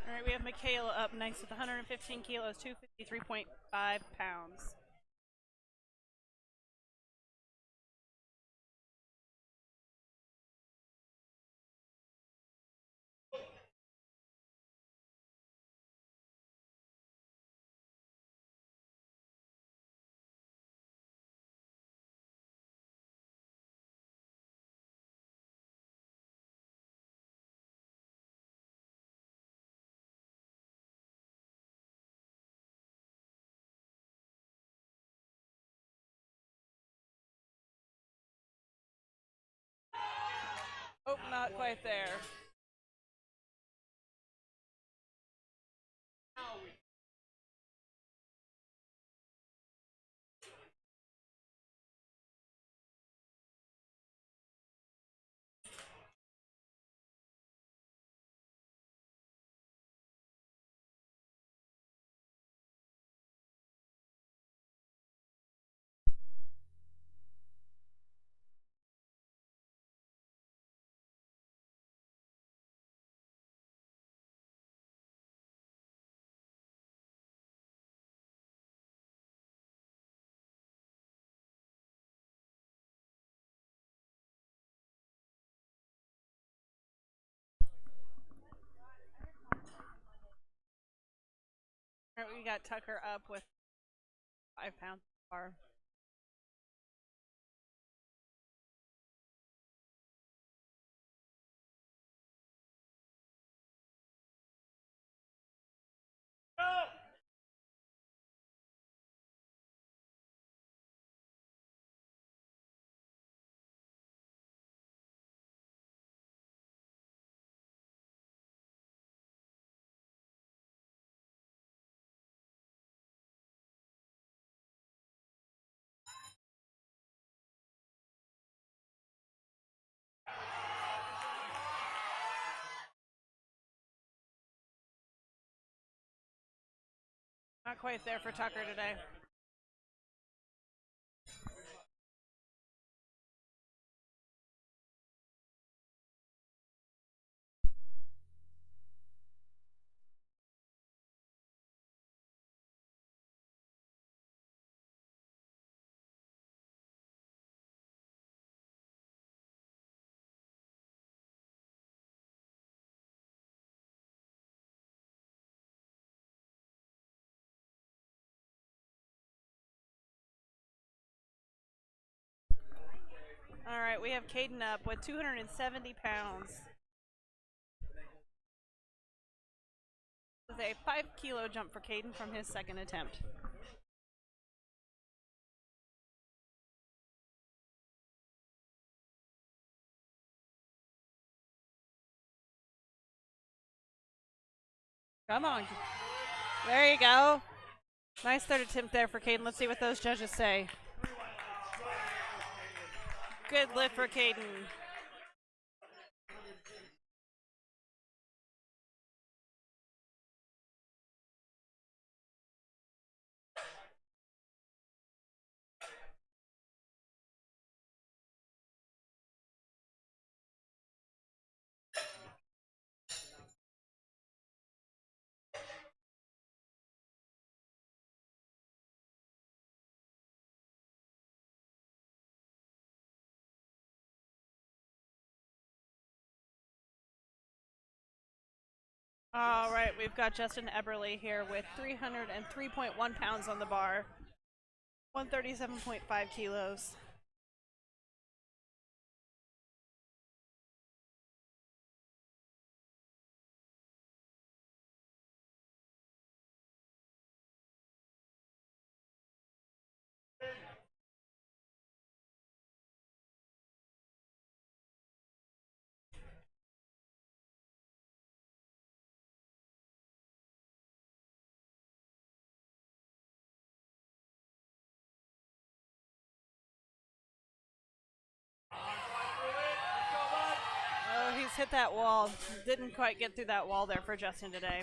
All right, we have Michaela up next with 115 kilos, 253.5 pounds. Oh, not quite there. All right, we got Tucker up with 5 pounds bar. Not quite there for Tucker today. All right, we have Caden up with 270 pounds. This is a 5-kilo jump for Caden from his second attempt. Come on. There you go. Nice third attempt there for Caden. Let's see what those judges say. Good lift for Caden. All right, we've got Justin Eberly here with 303.1 pounds on the bar, 137.5 kilos. Oh, he's hit that wall. Didn't quite get through that wall there for Justin today.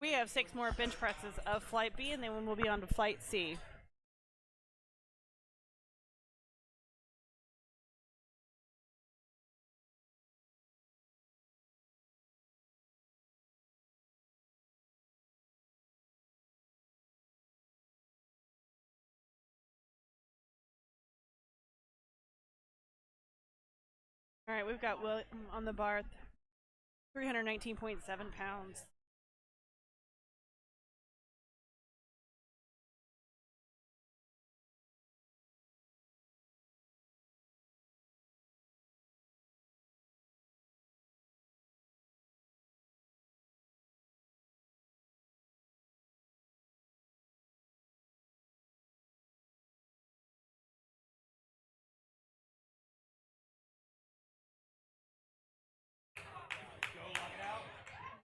We have 6 more bench presses of Flight B, and then we'll be on to Flight C. All right, we've got Will on the bar, 319.7 pounds.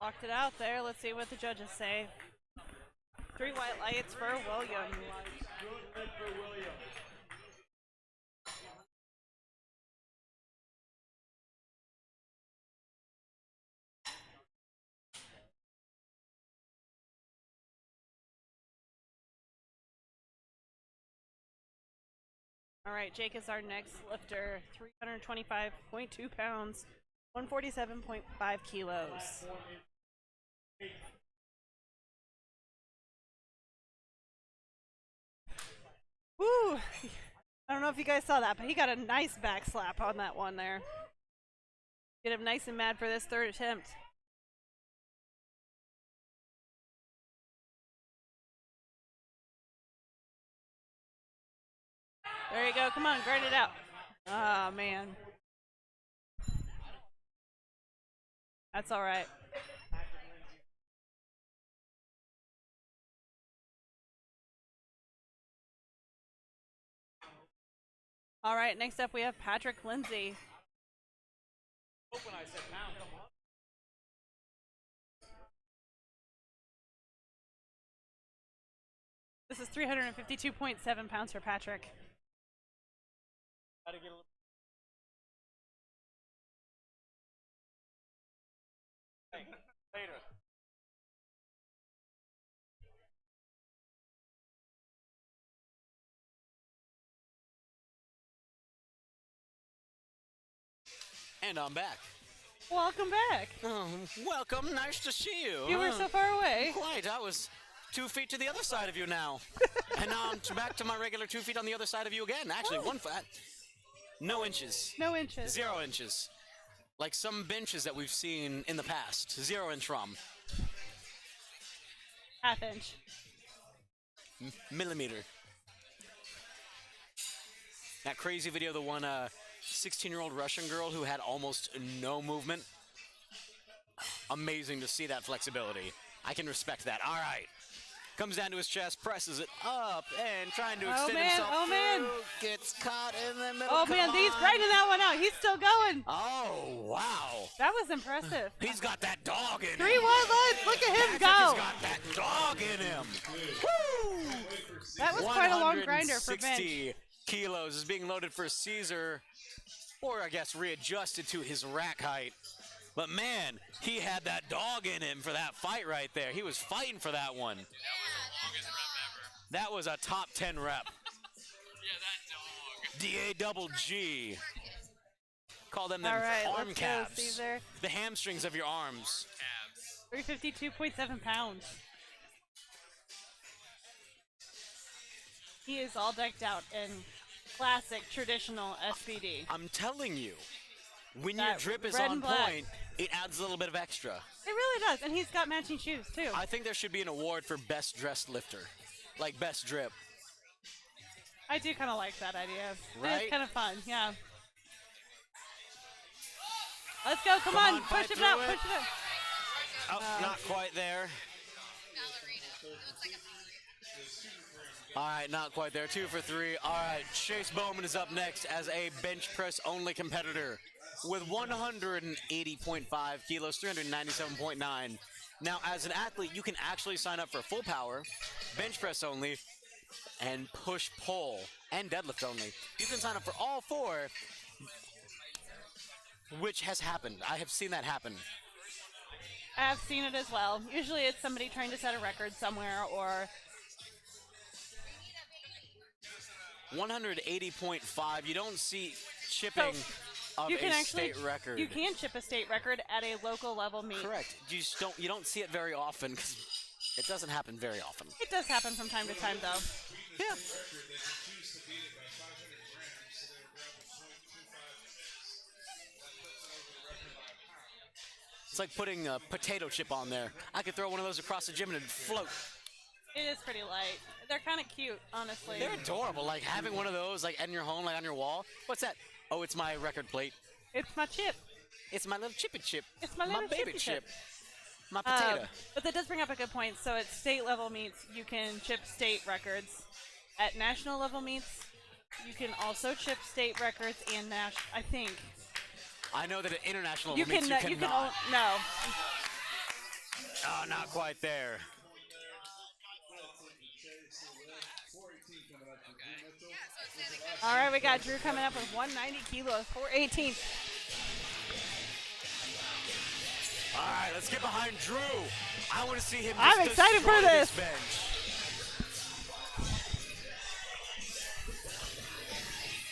Locked it out there. Let's see what the judges say. 3 white lights for William. All right, Jake is our next lifter, 325.2 pounds, 147.5 kilos. Woo! I don't know if you guys saw that, but he got a nice back slap on that one there. Get him nice and mad for this 3rd attempt. There you go. Come on, grind it out. Oh, man. That's all right. All right, next up we have Patrick Lindsay. This is 352.7 pounds for Patrick. And I'm back. Welcome back. Oh, welcome. Nice to see you. You were so far away. Quite. I was 2 feet to the other side of you now. And now I'm back to my regular 2 feet on the other side of you again. Actually, 1 foot. No inches. No inches. 0 inches. Like some benches that we've seen in the past. 0 inch ROM. Half inch. Millimeter. That crazy video, the one 16-year-old Russian girl who had almost no movement. Amazing to see that flexibility. I can respect that. All right. Comes down to his chest, presses it up, and trying to extend himself. Oh, man. Through, gets caught in the middle. Oh, man, he's grinding that one out. He's still going. Oh, wow. That was impressive. He's got that dog in him. 3 white lights. Look at him go. He's got that dog in him. Woo! That was quite a long grinder for bench. 160 kilos is being loaded for Caesar, or I guess readjusted to his rack height. But man, he had that dog in him for that fight right there. He was fighting for that one. That was the longest rep ever. That was a top 10 rep. Yeah, that dog. DAGG. Call them All right, arm let's calves. go, Caesar. The hamstrings of your arms. Calves. 352.7 pounds. He is all decked out in classic traditional SBD. I'm telling you, when your That drip is red on and black. point, it adds a little bit of extra. It really does, and he's got matching shoes too. I think there should be an award for best dressed lifter, like best drip. I do kind of like that idea. Right? It's kind of fun, yeah. Let's go, come Come on, on, fight push it through out, it. push it out. Oh, not quite there. All right, not quite there. 2 for 3. All right, Chase Bowman is up next as a bench press only competitor with 180.5 kilos, 397.9. Now, as an athlete, you can actually sign up for full power, bench press only, and push pull and deadlift only. You can sign up for all 4, which has happened. I have seen that happen. I've seen it as well. Usually it's somebody trying to set a record somewhere or 180.5. You don't see chipping of you can a actually state record. You can chip a state record at a local level meet. Correct. You don't see it very often because it doesn't happen very often. It does happen from time to time though. Yeah. It's like putting a potato chip on there. I could throw one of those across the gym and it'd float. It is pretty light. They're kind of cute, honestly. They're adorable. Like having one of those like in your home, like on your wall. What's that? Oh, it's my record plate. It's my chip. It's my little chippy chip. It's my little baby chippy chip. My potato. But that does bring up a good point. So at state level meets, you can chip state records. At national level meets, you can also chip state records and I think. I know that at international You meets can. you cannot. No. Oh, not quite there. All right, we got Drew coming up with 190 kilos, 418. All right, let's get behind Drew. I want to see him. I'm just excited for destroy this. Bench.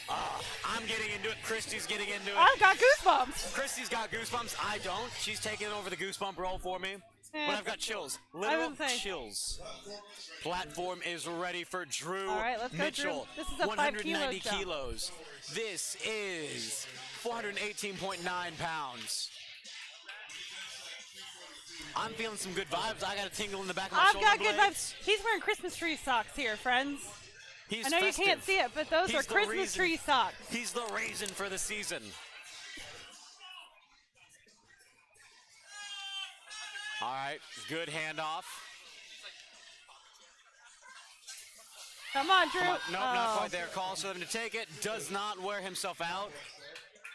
I'm getting into it. Christy's getting into it. I've got goosebumps. Christy's got goosebumps. I don't. She's taking over the goosebump role for me. But I've got chills. Literal was saying. chills. Platform is ready for Drew All right, let's go, Mitchell. Drew. This is a 190 5 kilo jump. kilos. This is 418.9 pounds. I'm feeling some good vibes. I got a tingle in the back of my I've shoulder got good blades. vibes. He's wearing Christmas tree socks here, friends. He's I know festive. you can't see it, but those He's are the Christmas reason- tree socks. He's the reason for the season. All right, good handoff. Come on, Drew. Come on. Nope, not Oh. quite there. Calls for them to take it. Does not wear himself out.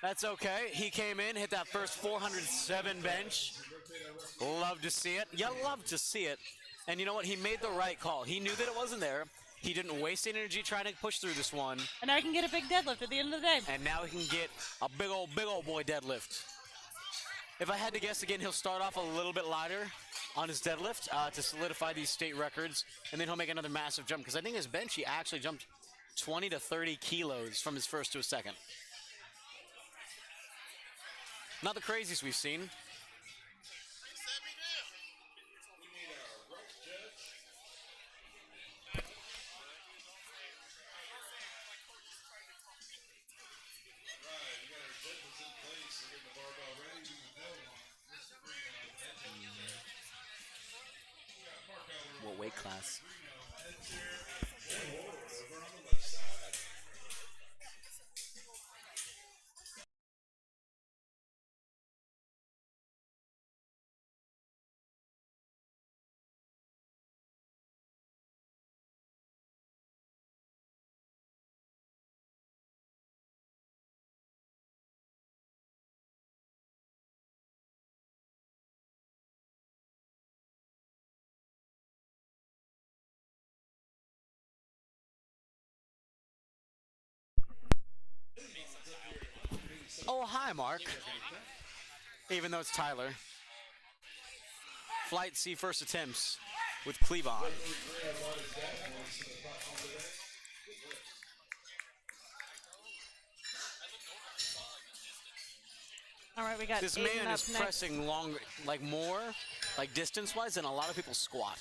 That's okay. He came in, hit that first 407 bench. Love to see it. You love to see it. And you know what? He made the right call. He knew that it wasn't there. He didn't waste energy trying to push through this one. And now I can get a big deadlift at the end of the day. And now he can get a big old boy deadlift. If I had to guess again, he'll start off a little bit lighter on his deadlift to solidify these state records, and then he'll make another massive jump, because I think his bench, he actually jumped 20 to 30 kilos from his first to his second. Not the craziest we've seen. What weight class? Oh, hi, Mark. Even though it's Tyler. Flight C first attempts with Cleavon. All right, we got This Aiden man up is next. pressing longer, like more, like distance-wise, than a lot of people squat.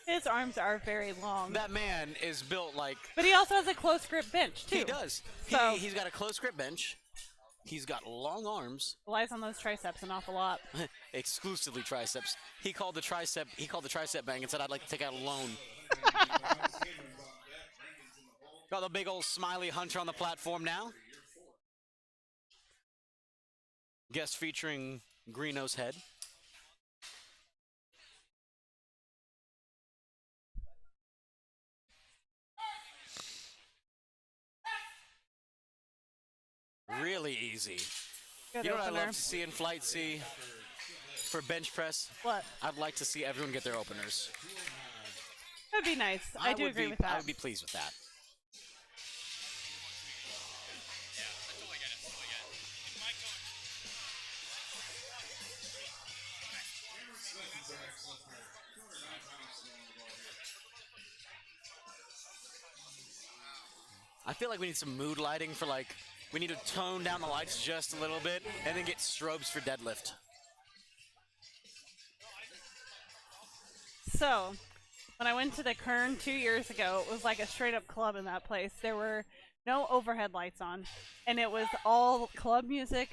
His arms are very long. That man is built like But he also has a close grip bench, too. he does. So- He's got a close grip bench. He's got long arms, Relies on those triceps an awful lot. exclusively triceps. He called the tricep bank and said, "I'd like to take out a loan." Got the big old smiley hunter on the platform now. Guest featuring Greeno's head. Really easy. Good You know what I opener. love to see in Flight C for bench press? What? I'd like to see everyone get their openers. That'd be nice. I do would agree be, with that. I would be pleased with that. I feel like we need some mood lighting for we need to tone down the lights just a little bit and then get strobes for deadlift. So, when I went to the Kern 2 years ago, it was like a straight up club in that place. There were no overhead lights on, and it was all club music.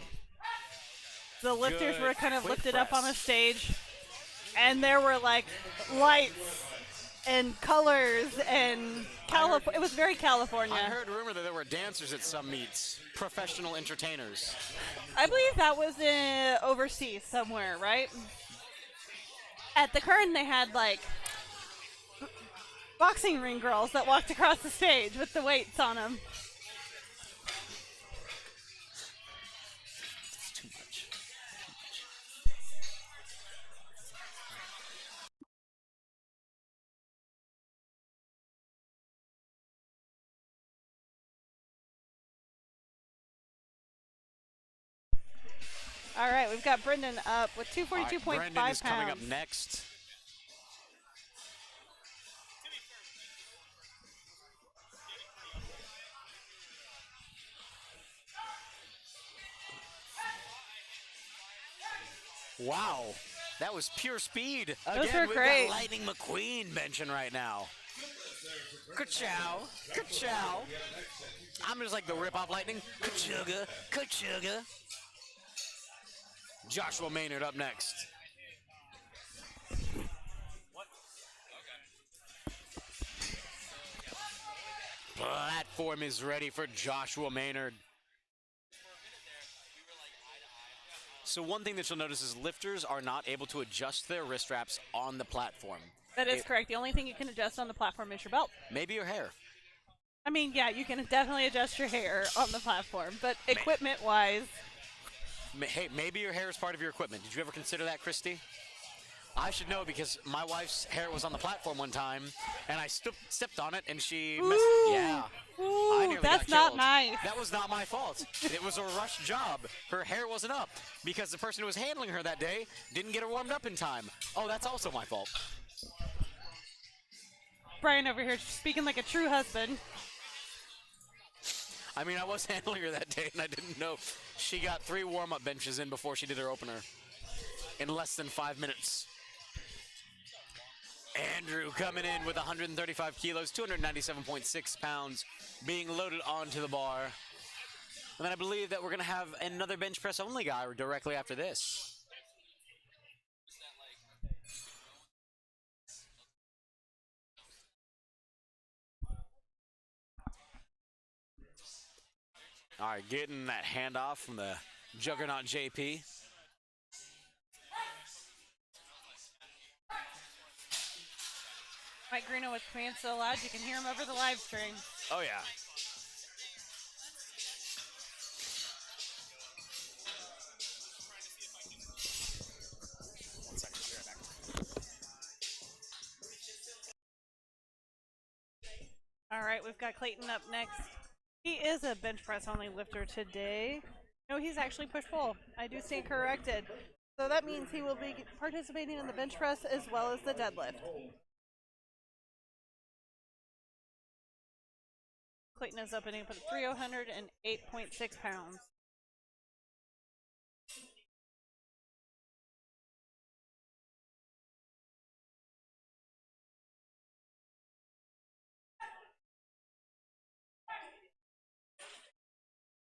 The lifters Good. were kind of Quick lifted up on a press. stage, and there were like lights and colors and California. It was very California. I heard rumor that there were dancers at some meets, professional entertainers. I believe that was overseas somewhere, right? At the Kern, they had like boxing ring girls that walked across the stage with the weights on them. It's too much. All right, we've got Brendan up with All right, 242.5 Brendan pounds. is coming up next. Wow, that was pure speed. Those Again, were we've great. got Lightning McQueen benching right now. Ka-chow, ka-chow. I'm just like the rip-off Lightning. Ka-chugga, ka-chugga. Joshua Maynard up next. Platform is ready for Joshua Maynard. So one thing that you'll notice is lifters are not able to adjust their wrist straps on the platform. That is correct. The only thing you can adjust on the platform is your belt. Maybe your hair. I mean, yeah, you can definitely adjust your hair on the platform, but equipment-wise, Hey, maybe your hair is part of your equipment. Did you ever consider that, Christy? I should know because my wife's hair was on the platform one time, and I stepped on it, and she messed. Yeah. I ooh, nearly that's got not killed. nice. That was not my fault. It was a rush job. Her hair wasn't up because the person who was handling her that day didn't get her warmed up in time. Oh, that's also my fault. Brian over here speaking like a true husband. I mean, I was handling her that day, and I didn't know. She got 3 warm-up benches in before she did her opener in less than 5 minutes. Andrew coming in with 135 kilos, 297.6 pounds, being loaded onto the bar. And then I believe that we're going to have another bench press only guy directly after this. All right, getting that handoff from the juggernaut JP. Mike Greeno with command so loud you can hear him over the live stream. Oh, yeah. All right, we've got Clayton up next. He is a bench press only lifter today. No, he's actually push pull. I do stand corrected. So that means he will be participating in the bench press as well as the deadlift. Clayton is up and in at 308.6 pounds.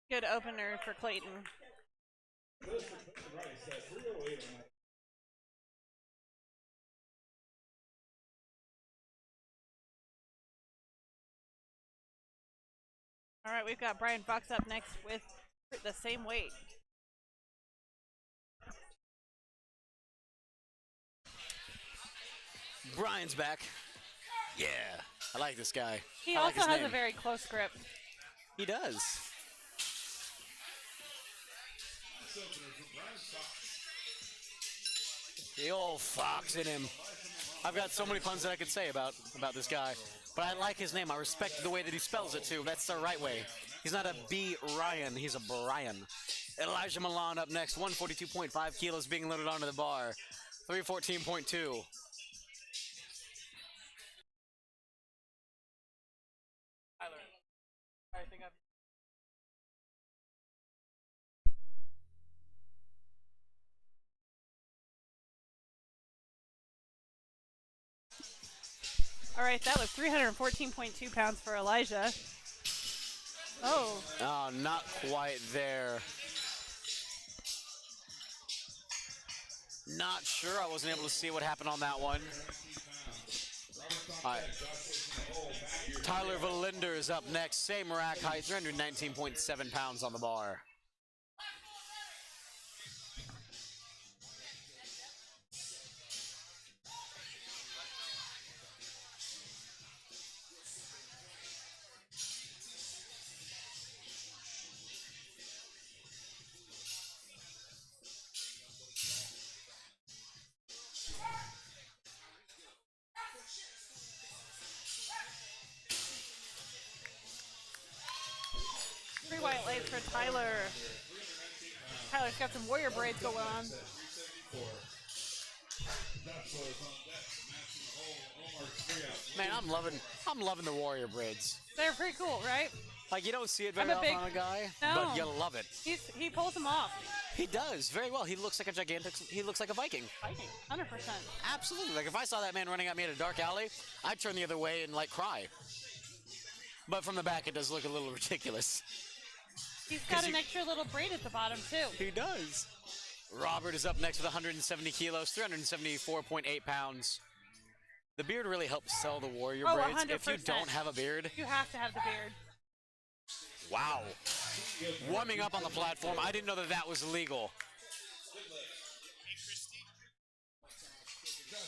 Good opener for Clayton. All right, we've got Brian Fox up next with the same weight. Brian's back. Yeah, I like this guy. He I like also his has name. a very close grip. He does. The old fox in him. I've got so many puns that I could say about this guy, but I like his name. I respect the way that he spells it too. That's the right way. He's not a B. Ryan. He's a Brian. Elijah Milan up next. 142.5 kilos being loaded onto the bar. 314.2. All right, that was 314.2 pounds for Elijah. Oh. Oh, not quite there. Not sure. I wasn't able to see what happened on that one. All right. Tyler Valinder is up next. Same rack height, 319.7 pounds on the bar. Three white lights for Tyler. Tyler's got some warrior braids going on. Man, I'm loving the warrior braids. They're pretty cool, right? Like, you don't see it very I'm a often big- on a guy, No. but you love it. He pulls them off. He does very well. He looks like a gigantic. He looks like a Viking. Fighting, 100%. Absolutely. Like, if I saw that man running at me in a dark alley, I'd turn the other way and like cry. But from the back, it does look a little ridiculous. He's got an you- extra little braid at the bottom too. He does. Robert is up next with 170 kilos, 374.8 pounds. The beard really helps sell the warrior Oh, braids. 100%. If you don't have a beard, You have to have the beard. wow. Warming up on the platform. I didn't know that that was legal.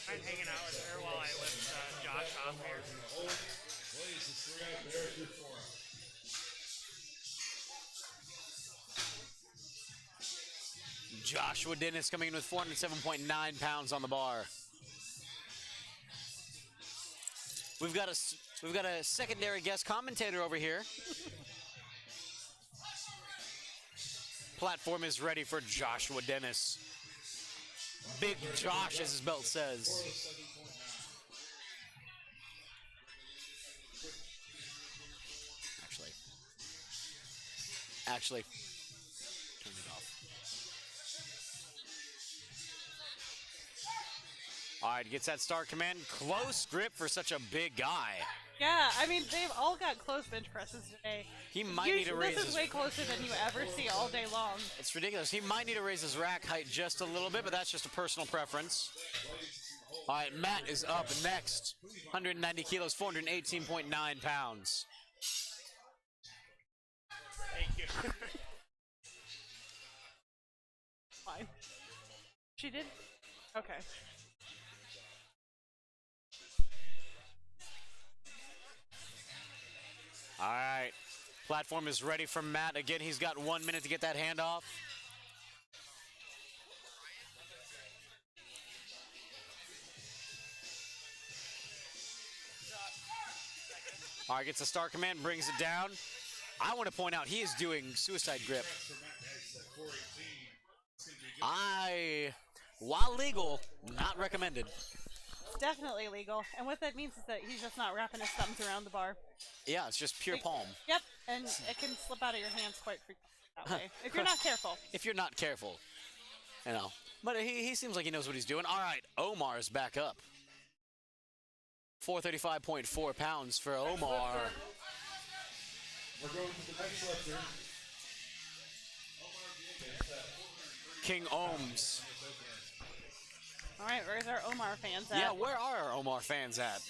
I'm hanging out with her while I lift Josh off here. Joshua Dennis coming in with 407.9 pounds on the bar. We've got a secondary guest commentator over here. Platform is ready for Joshua Dennis. Big Josh, as his belt says. Actually, turn it off. All right, gets that start command. Close grip for such a big guy. Yeah, I mean, they've all got close bench presses today. He might need to raise This his... is way closer than you ever see all day long. It's ridiculous. He might need to raise his rack height just a little bit, but that's just a personal preference. All right, Matt is up next. 190 kilos, 418.9 pounds. Thank you. Fine. She did? Okay. All right, platform is ready for Matt. Again, he's got 1 minute to get that hand off. All right, gets a start command, brings it down. I want to point out he is doing suicide grip. While legal, not recommended. Definitely illegal. And what that means is that he's just not wrapping his thumbs around the bar. Yeah, it's just pure palm. Yep, and it can slip out of your hands quite frequently that way, if you're not careful. If you're not careful, you know. But he seems like he knows what he's doing. All right, Omar is back up. 435.4 pounds for Omar. We're going to the next lifter. King Ohms. All right, where's our Omar fans at? Yeah, where are our Omar fans at?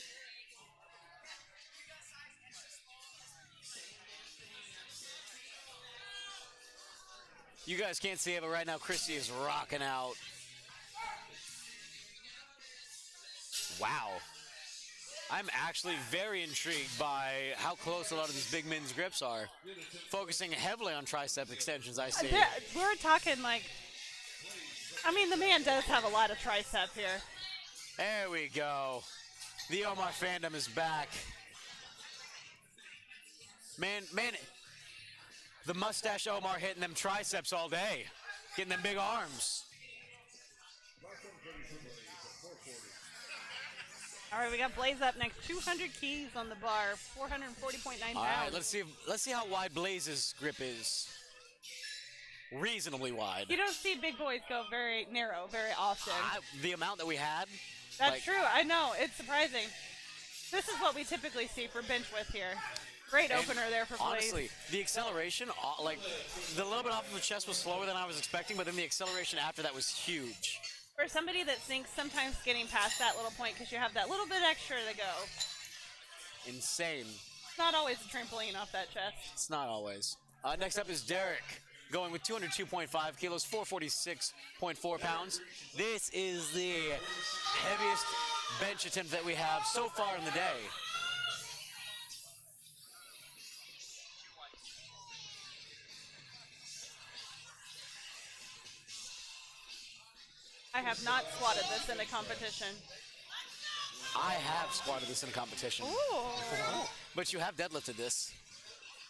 You guys can't see it, but right now Christy is rocking out. Wow. I'm actually very intrigued by how close a lot of these big men's grips are. Focusing heavily on tricep extensions, I see. We're talking like, I mean, the man does have a lot of tricep here. There we go. The Omar fandom is back. Man, the mustache Omar hitting them triceps all day. Getting them big arms. All right, we got Blaze up next. 200 keys on the bar, 440.9 pounds. All right, let's see how wide Blaze's grip is. Reasonably wide. You don't see big boys go very narrow very often. The amount that we had. That's true. I know. It's surprising. This is what we typically see for bench width here. Great opener there for Blaze. Honestly, the acceleration, like the little bit off of the chest was slower than I was expecting, but then the acceleration after that was huge. For somebody that thinks sometimes getting past that little point because you have that little bit extra to go. Insane. It's not always a trampoline off that chest. It's not always. Next up is Derek, going with 202.5 kilos, 446.4 pounds. This is the heaviest bench attempt that we have so far in the day. I have not squatted this in a competition. I have squatted this in a competition. Ooh. But you have deadlifted this.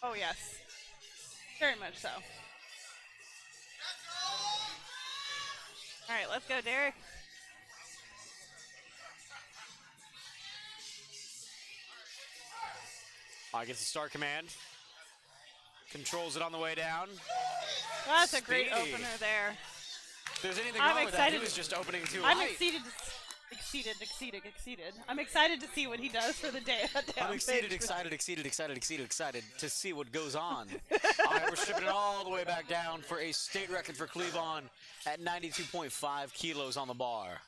Oh, yes. Very much so. All right, let's go, Derek. Gets the start command. Controls it on the way down. That's a great Speedy. opener there. If there's anything I'm wrong with that, he excited. was just opening too I'm light. exceeded. I'm excited to see what he does for the day. I'm excited to see what goes on. All right, we're stripping it all the way back down for a state record for Cleavon at 92.5 kilos on the bar.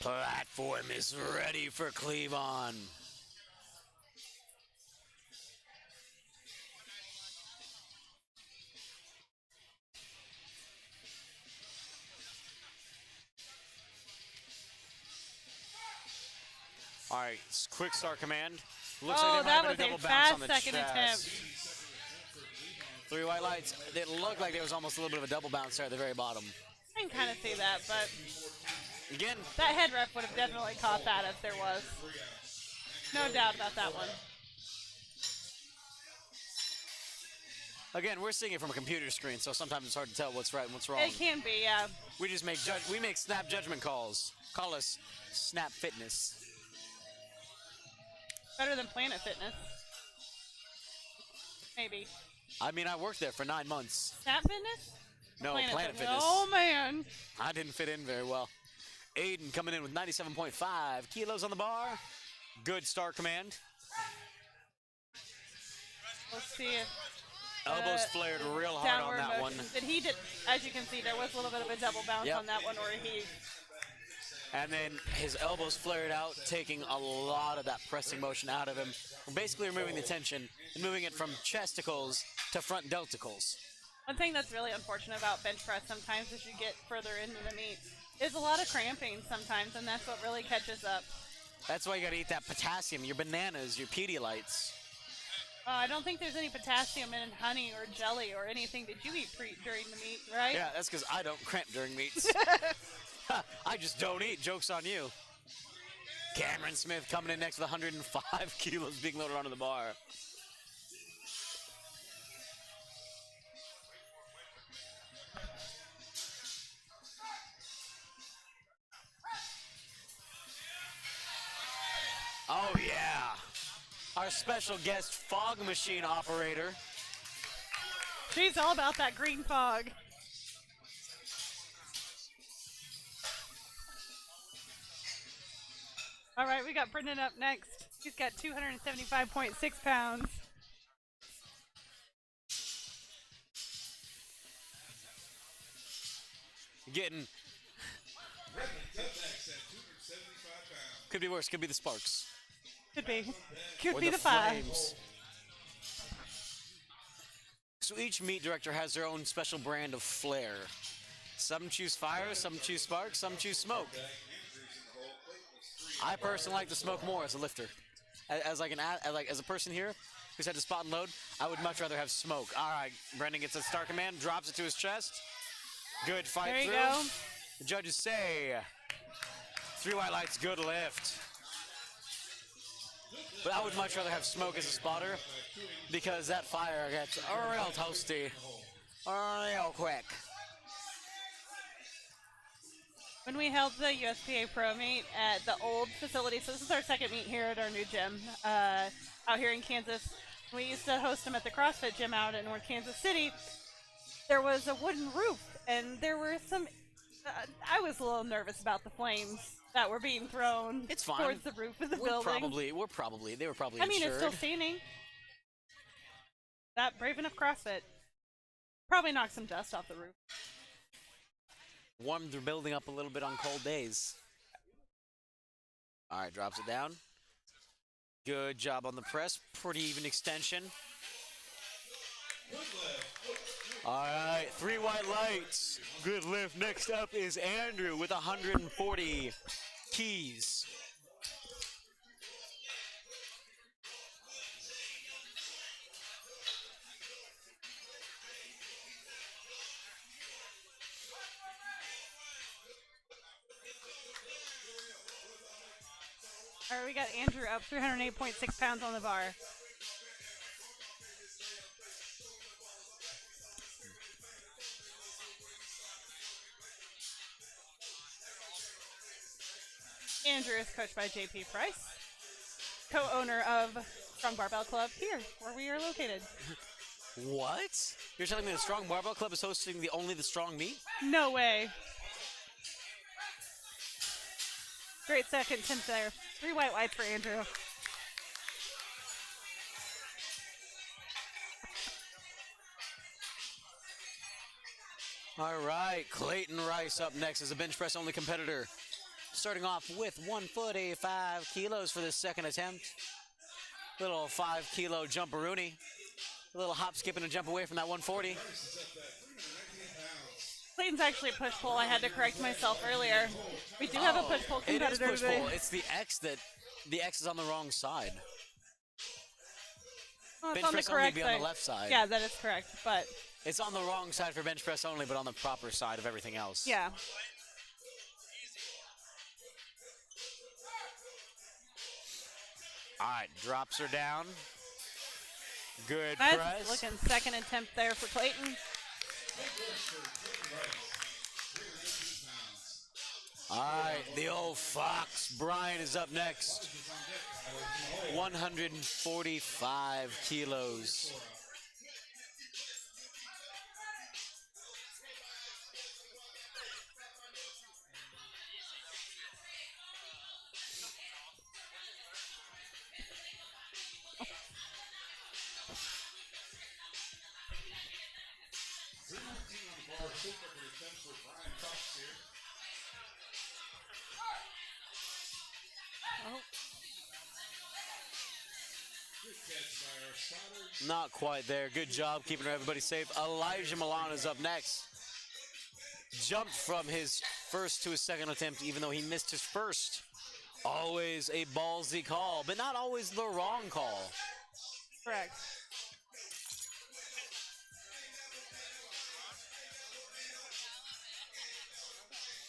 Platform is ready for Cleavon. All right, quick start command. Looks like they might that have was been a double bounce on fast the second chest. attempt. 3 white lights. It looked like there was almost a little bit of a double bounce there at the very bottom. I can kind of see that, but Again, that head ref would have definitely caught that if there was. No doubt about that one. we're seeing it from a computer screen, so sometimes it's hard to tell what's right and what's wrong. It can be, yeah. We just make snap judgment calls. Call us Snap Fitness. Better than Planet Fitness. Maybe. I mean, I worked there for 9 months. Snap Fitness? No, Planet Fitness. Oh, man. I didn't fit in very well. Aiden coming in with 97.5 kilos on the bar. Good start command. Let's see if Elbows flared real hard on downward that one. motion. As you can see, there was a little bit of a double bounce Yep. on that one where he. And then his elbows flared out, taking a lot of that pressing motion out of him. Basically removing the tension and moving it from chesticles to front delticles. One thing that's really unfortunate about bench press sometimes as you get further into the meet is a lot of cramping sometimes, and that's what really catches up. That's why you gotta eat that potassium, your bananas, your Pedialytes. I don't think there's any potassium in honey or jelly or anything that you eat during the meet, right? Yeah, that's because I don't cramp during meets. I just don't eat. Joke's on you. Cameron Smith coming in next with 105 kilos being loaded onto the bar. Oh, yeah. Our special guest fog machine operator. She's all about that green fog. All right, we got Brendan up next. He's got 275.6 pounds. Getting could be worse. Could be the sparks. Could be. Could Or be the five. flames. So each meet director has their own special brand of flair. Some choose fire, some choose sparks, some choose smoke. I personally like to smoke more as a lifter. As a person here who's had to spot and load, I would much rather have smoke. All right, Brendan gets a star command, drops it to his chest. Good fight There you through. go. The judges say 3 white lights, good lift. But I would much rather have smoke as a spotter because that fire gets real toasty real quick. When we held the USPA Pro meet at the old facility, so this is our second meet here at our new gym out here in Kansas. We used to host them at the CrossFit gym out in North Kansas City. There was a wooden roof, and there were some. I was a little nervous about the flames that were being thrown It's fine. towards the roof of the They were building. probably I mean, insured. it's still standing. That brave enough CrossFit probably knocked some dust off the roof. Warmed the building up a little bit on cold days. All right, drops it down. Good job on the press. Pretty even extension. All right, 3 white lights. Good lift. Next up is Andrew with 140 keys. All right, we got Andrew up 308.6 pounds on the bar. Andrew is coached by JP Price, co-owner of Strong Barbell Club here, where we are located. What? You're telling me the Strong Barbell Club is hosting only the Strong meet? No way. Great second attempt there. 3 white lights for Andrew. All right, Clayton Rice up next as a bench press only competitor. Starting off with 145 kilos for this second attempt. Little 5 kilo jumperoonie. A little hop, skip, and a jump away from that 140. Clayton's actually a push pull. I had to correct myself earlier. We do have a push pull It is competitor push today. pull. It's the X is on the wrong side. Oh, it's Bench on the press only correct be on the left side. Yeah, that is correct. But It's on the wrong side for bench press only, but on the proper side of everything else. yeah. All right, drops her down. Good Nice press. looking second attempt there for Clayton. All right, the old Fox. Brian is up next. 145 kilos. Not quite there. Good job keeping everybody safe. Elijah Milan is up next. Jumped from his first to his second attempt, even though he missed his first. Always a ballsy call, but not always the wrong call. Correct.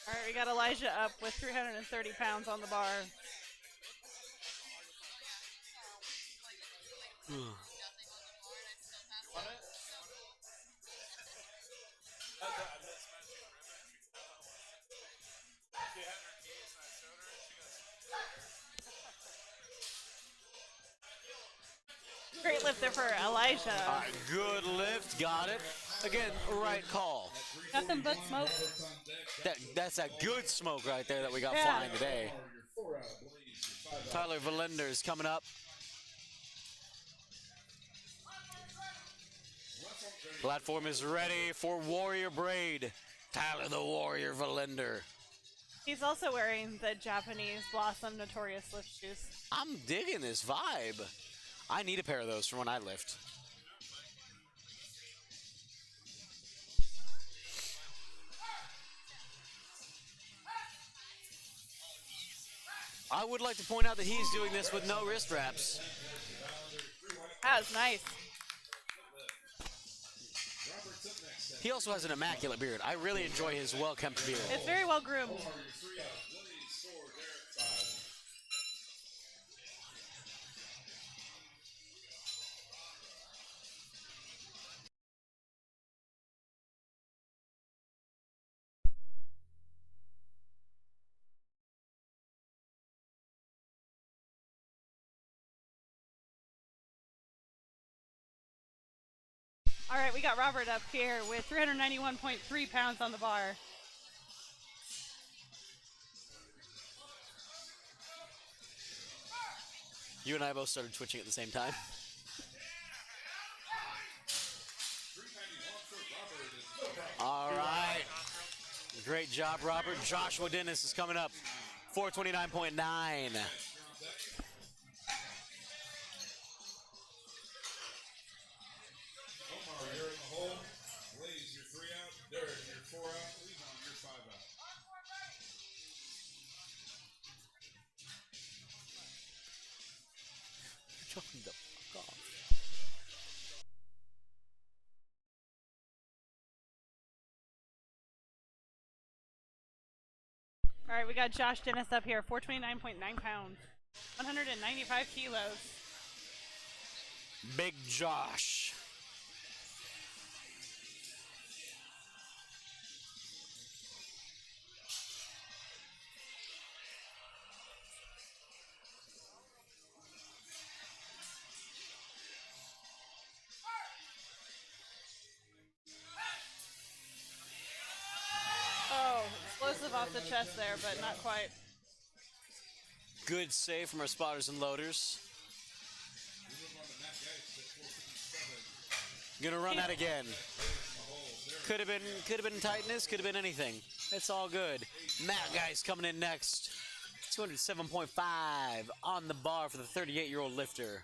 All right, we got Elijah up with 330 pounds on the bar. Great lift there for Elijah. All right, good lift, got it. Again, right call. Nothing but smoke. That's a good smoke right there that we got Yeah. flying today. 4 out. Blaze, your 5 out. Tyler Valender is coming up. Platform is ready for Warrior Braid. Tyler the Warrior Valender. He's also wearing the Japanese Blossom Notorious lift shoes. I'm digging this vibe. I need a pair of those for when I lift. I would like to point out that he's doing this with no wrist wraps. That was nice. He also has an immaculate beard. I really enjoy his well-kept beard. It's very well groomed. Omar, your 3 out. Blaze, 4. Derek, 5. All right, we got Robert up here with 391.3 pounds on the bar. You and I both started twitching at the same time. 391 for Robert. All right. Great job, Robert. Joshua Dennis is coming up. 429.9. Omar, you're in the hole. Blaze, your 3 out. Derek, your 4 out. Cleveland, your 5 out. Shut the fuck off. All right, we got Josh Dennis up here, 429.9 pounds, 195 kilos. Big Josh. Oh, explosive off the chest there, but not quite. Good save from our spotters and loaders. Gonna run that again. Could have been tightness, could have been anything. It's all good. Matt Guy's coming in next. 207.5 on the bar for the 38-year-old lifter.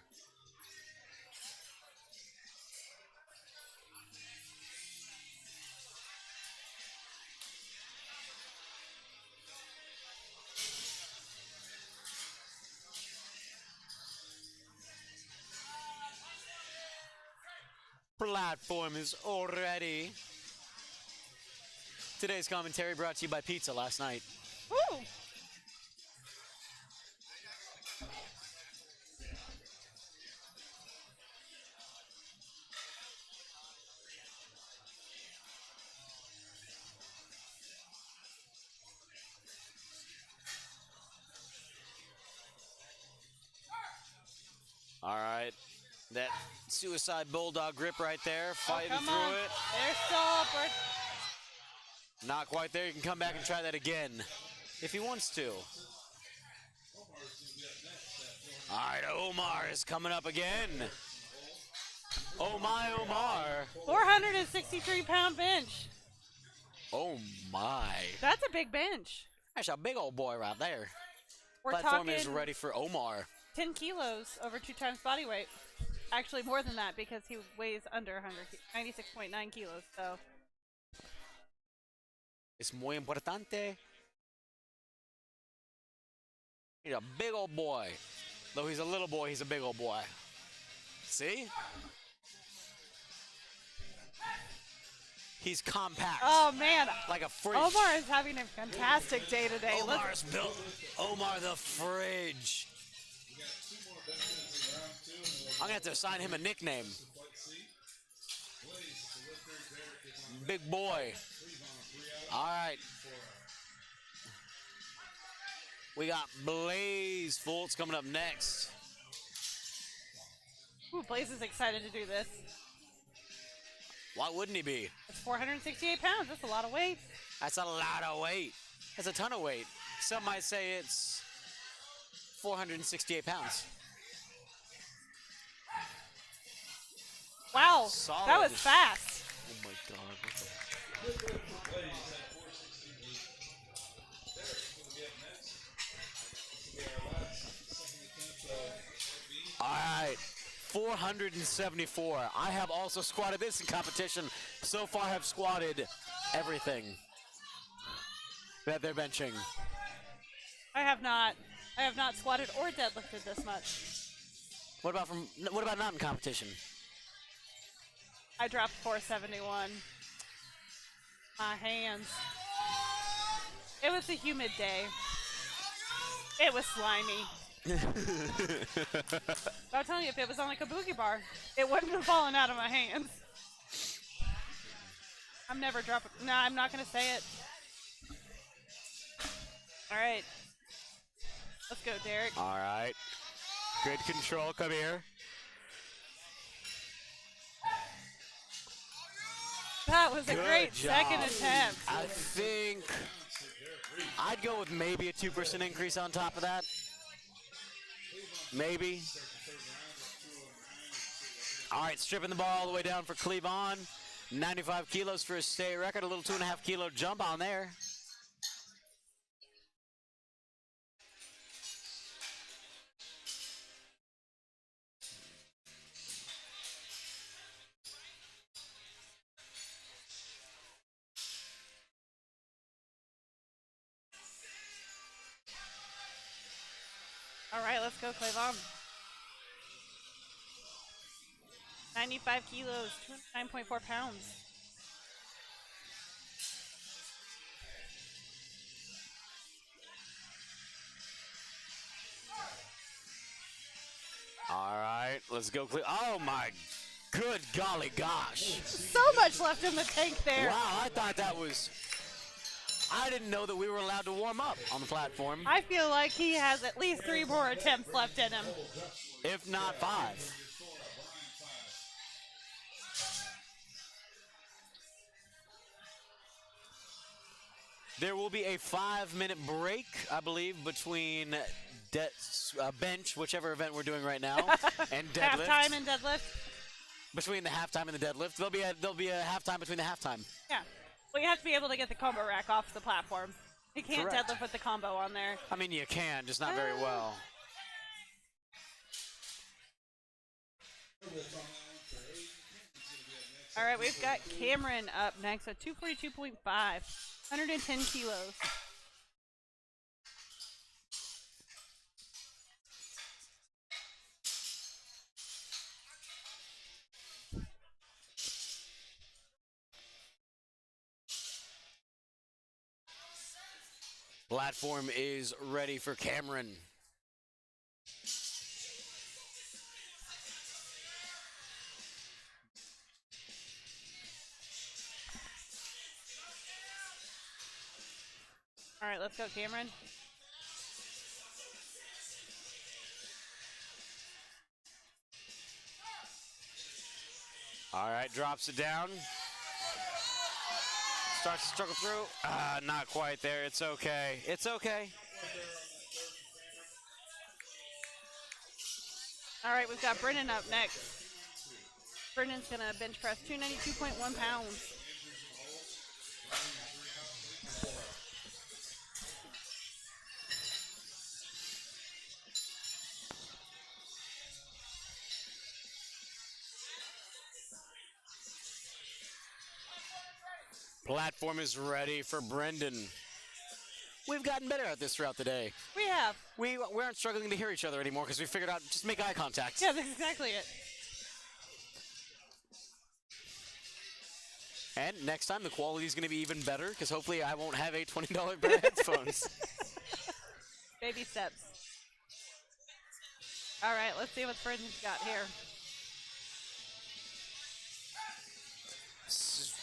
Platform is all ready. Today's commentary brought to you by Pizza last night. Woo! All right. That suicide bulldog grip right there, fighting Come through on. it. They're still upward. Not quite there. You can come back and try that again if he wants to. All right, Omar is coming up again. Oh my, Omar. 463-pound bench. Oh my. That's a big bench. That's a big old boy right there. We're Platform talking is ready for Omar. 10 kilos over 2 times body weight. Actually, more than that because he weighs under 100, 96.9 kilos. So Es muy importante. He's a big old boy. Though he's a little boy, he's a big old boy. See? He's compact. oh man, Like a fridge. Omar is having a fantastic day today. Omar's built. Omar the fridge. I'm gonna have to assign him a nickname. Big boy. All right. We got Blaze Fultz coming up next. Ooh, Blaze is excited to do this. Why wouldn't he be? It's 468 pounds. That's a lot of weight. That's a lot of weight. That's a ton of weight. Some might say it's 468 pounds. Wow, that Solid. was fast. Oh my God. All right, 474. I have also squatted this in competition. So far, have squatted everything that they're benching. I have not squatted or deadlifted this much. What about not in competition? I dropped 471. My hands. It was a humid day. It was slimy. But I'm telling you, if it was on like a boogie bar, it wouldn't have fallen out of my hands. I'm never dropping. No, I'm not going to say it. All right. Let's go, Derek. All right. Good control. Come here. That was a Good great job. second attempt. I think I'd go with maybe a 2% increase on top of that. Maybe. All right, stripping the ball all the way down for Cleavon. 95 kilos for a state record. A little 2.5 kilo jump on there. All right, let's go, Cleavon. 95 kilos, 9.4 pounds. All right, let's go. Oh my good golly gosh. So much left in the tank there. Wow, I thought that was, I didn't know that we were allowed to warm up on the platform. I feel like he has at least 3 more attempts left in him. If not 5. There will be a 5-minute break, I believe, between bench, whichever event we're doing right now, and deadlift. Halftime and deadlift. Between the halftime and the deadlift, there'll be a halftime between the halftime. Yeah. Well, you have to be able to get the combo rack off the platform. You can't Correct. deadlift with the combo on there. I mean, you can, just not very well. All right, we've got Cameron up next at 242.5, 110 kilos. Platform is ready for Cameron. All right, let's go, Cameron. All right, drops it down. Starts to struggle through. Not quite there. It's okay. It's okay. All right, we've got Brennan up next. Brennan's going to bench press 292.1 pounds. Platform is ready for Brendan. We've gotten better at this throughout the day. We have. We aren't struggling to hear each other anymore because we figured out just make eye contact. Yeah, that's exactly it. And next time the quality is going to be even better because hopefully I won't have a $20 pair of headphones. Baby steps. All right, let's see what Brendan's got here.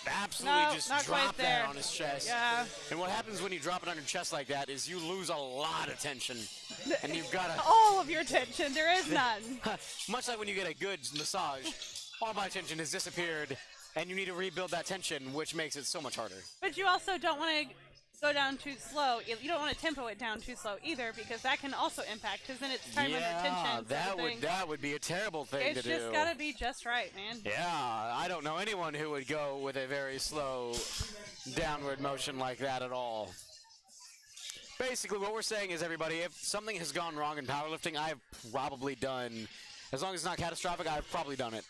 Absolutely No, just not quite drop there. that on his chest. Yeah. And what happens when you drop it on your chest like that is you lose a lot of tension. And you've got to... All of your tension, there is none. Much like when you get a good massage, all my tension has disappeared, and you need to rebuild that tension, which makes it so much harder. But you also don't want to go down too slow. You don't want to tempo it down too slow either, because that can also impact, because then it's time under tension. That would be a terrible thing It's to do. just got to be just right, man. Yeah, I don't know anyone who would go with a very slow downward motion like that at all. Basically, what we're saying is, everybody, if something has gone wrong in powerlifting, I've probably done, as long as it's not catastrophic, I've probably done it.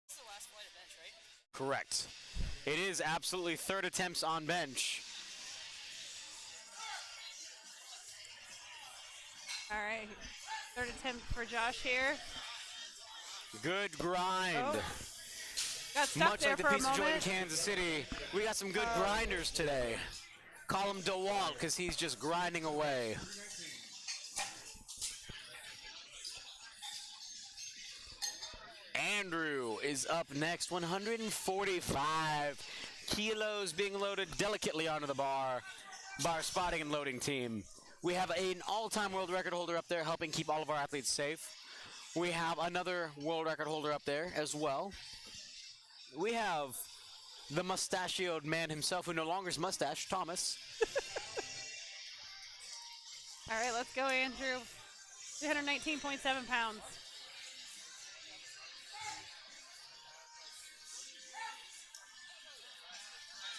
This is the last flight of bench, right? Correct. It is absolutely third attempts on bench. All right. Third attempt for Josh here. Good grind. Oh. Got stuck Much there like the for a Pizza Joint in moment. Kansas City, we got some good grinders today. Call him DeWalt because he's just grinding away. Andrew is up next, 145 kilos being loaded delicately onto the bar by our spotting and loading team. We have an all-time world record holder up there helping keep all of our athletes safe. We have another world record holder up there as well. We have the mustachioed man himself, who no longer is mustache, Thomas. All right, let's go, Andrew. 319.7 pounds.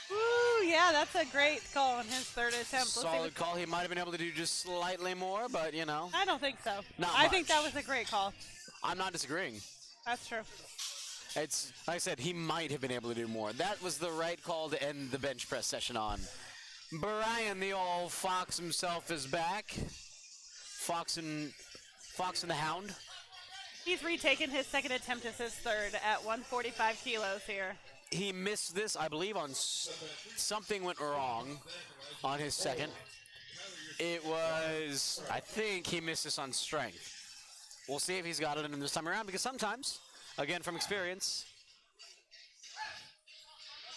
Woo, yeah, that's a great call on his third attempt. Let's see Solid what- call. He might have been able to do just slightly more, but, you know, I don't think so. Not I think that much. was a great call. I'm not disagreeing. That's true. It's, like I said, he might have been able to do more. That was the right call to end the bench press session on. Brian, the old Fox himself, is back. Fox and the Hound. He's retaken his second attempt as his third at 145 kilos here. He missed this, I believe, on something went wrong on his second. It was, I think he missed this on strength. We'll see if he's got it in this time around, because sometimes, again from experience,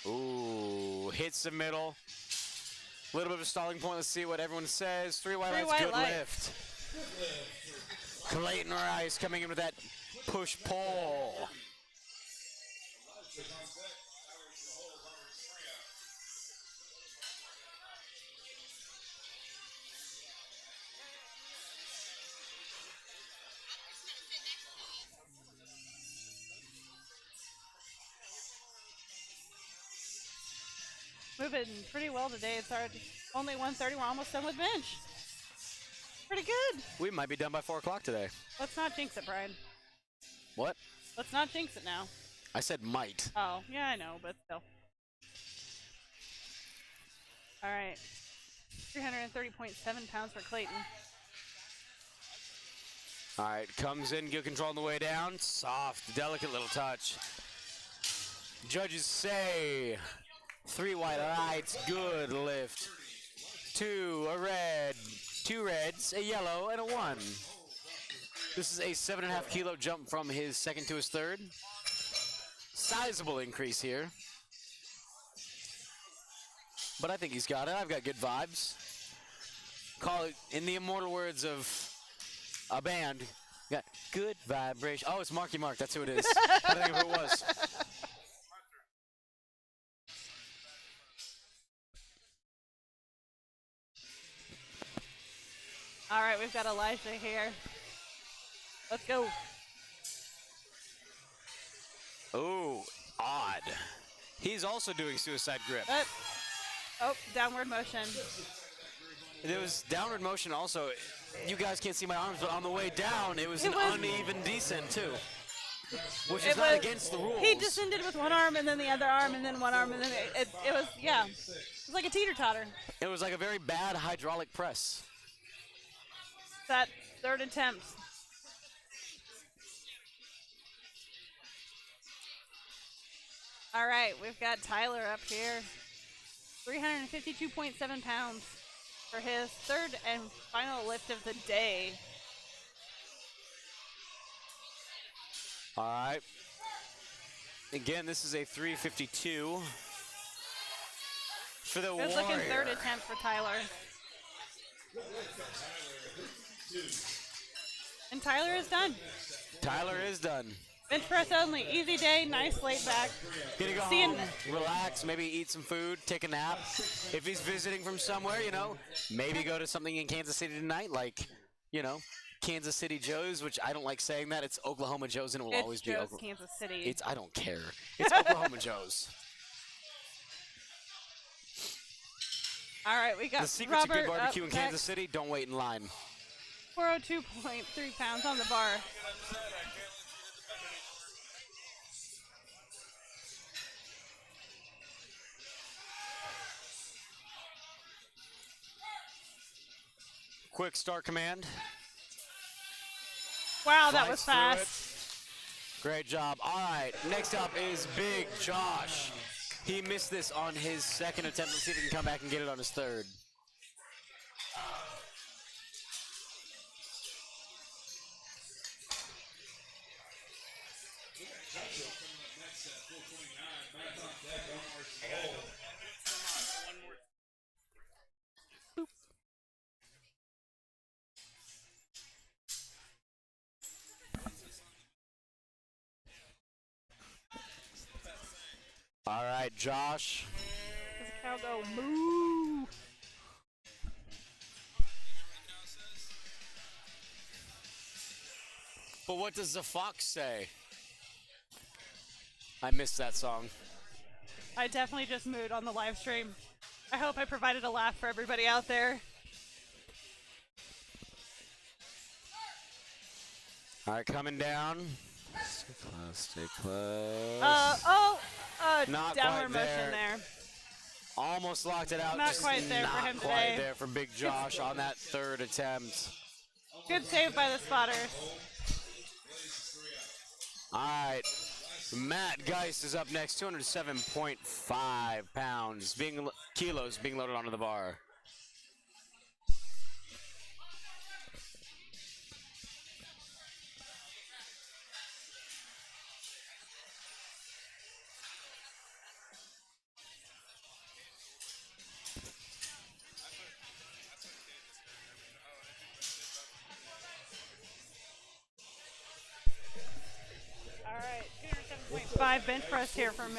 ooh, hits the middle. A little bit of a stalling point. Let's see what everyone says. Three white lights, good lift. Clayton Rice coming in with that push-pull. Moving pretty well today. It's only 1:30. We're almost done with bench. Pretty good. We might be done by 4 o'clock today. Let's not jinx it, Brian. What? Let's not jinx it now. I said might. Oh, yeah, I know, but still. All right. 330.7 pounds for Clayton. All right, comes in, good control on the way down. Soft, delicate little touch. Judges say 3 white lights, good lift. 2, a red, 2 reds, a yellow, and a 1. This is a 7.5 kilo jump from his second to his third. Sizable increase here. But I think he's got it. I've got good vibes. Call it, in the immortal words of a band, got good vibration. Oh, it's Marky Mark. That's who it is. I think who it was. All right, we've got Elijah here. Let's go. Oh, odd. He's also doing suicide grip. Oh, downward motion. There was downward motion also. You guys can't see my arms, but on the way down, it was It an was- uneven descent too, which It is not was- against the rules. He descended with one arm and then the other arm and then one arm and then it was, yeah. It was like a teeter-totter. It was like a very bad hydraulic press. That third attempt. All right, we've got Tyler up here. 352.7 pounds for his third and final lift of the day. All right. Again, this is a 352 for the Good looking Warrior. third attempt for Tyler. And Tyler is done. Tyler is done. Bench press only. Easy day. Nice laid back. Gonna go Seeing- home, relax, maybe eat some food, take a nap. If he's visiting from somewhere, you know, maybe go to something in Kansas City tonight, like, you know, Kansas City Joe's, which I don't like saying that. It's Oklahoma Joe's, and it will It's always be Joe's, Oklahoma. Kansas City. It's I don't care. It's Oklahoma Joe's. All right, we got The secret to Robert good barbecue in up Kansas next. City: don't wait in line. 402.3 pounds on the bar. Quick start command. Wow, that was Flies through fast. Great job. All right, next up is Big Josh. He missed this on his second attempt. Let's see if he can come back and get it on his third. All right, Josh. Does the cow go moo? But what does the fox say? I missed that song. I definitely just mooed on the live stream. I hope I provided a laugh for everybody out there. All right, coming down. Stay close, stay close. Not downward quite motion there. there. Almost locked it out. Not just quite there for not him quite today. there for Big Josh on that third attempt. Good save by the spotters. All right, Matt Geist is up next. 207.5 pounds, kilos being loaded onto the bar. All right, 207.5 bench press here from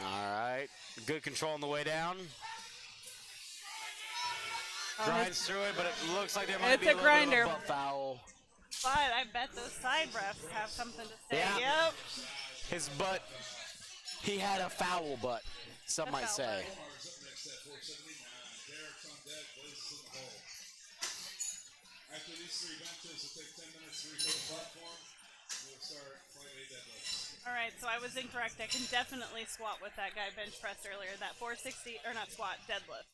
All right, good control on the way down. Grinds through it, but it looks like there might It's be a a little bit grinder. of a butt foul. But I bet those side refs have something to say. Yeah. Yep. His butt, he had a foul butt, some might foul say. butt. Omar's up next at 479. Derek's on deck. Blaze is in the hole. After these three benches, it'll take 10 minutes to reach the platform. We'll start flight A deadlifts. All right, so I was incorrect. I can definitely squat with that guy bench pressed earlier. That 460, or not squat, deadlift.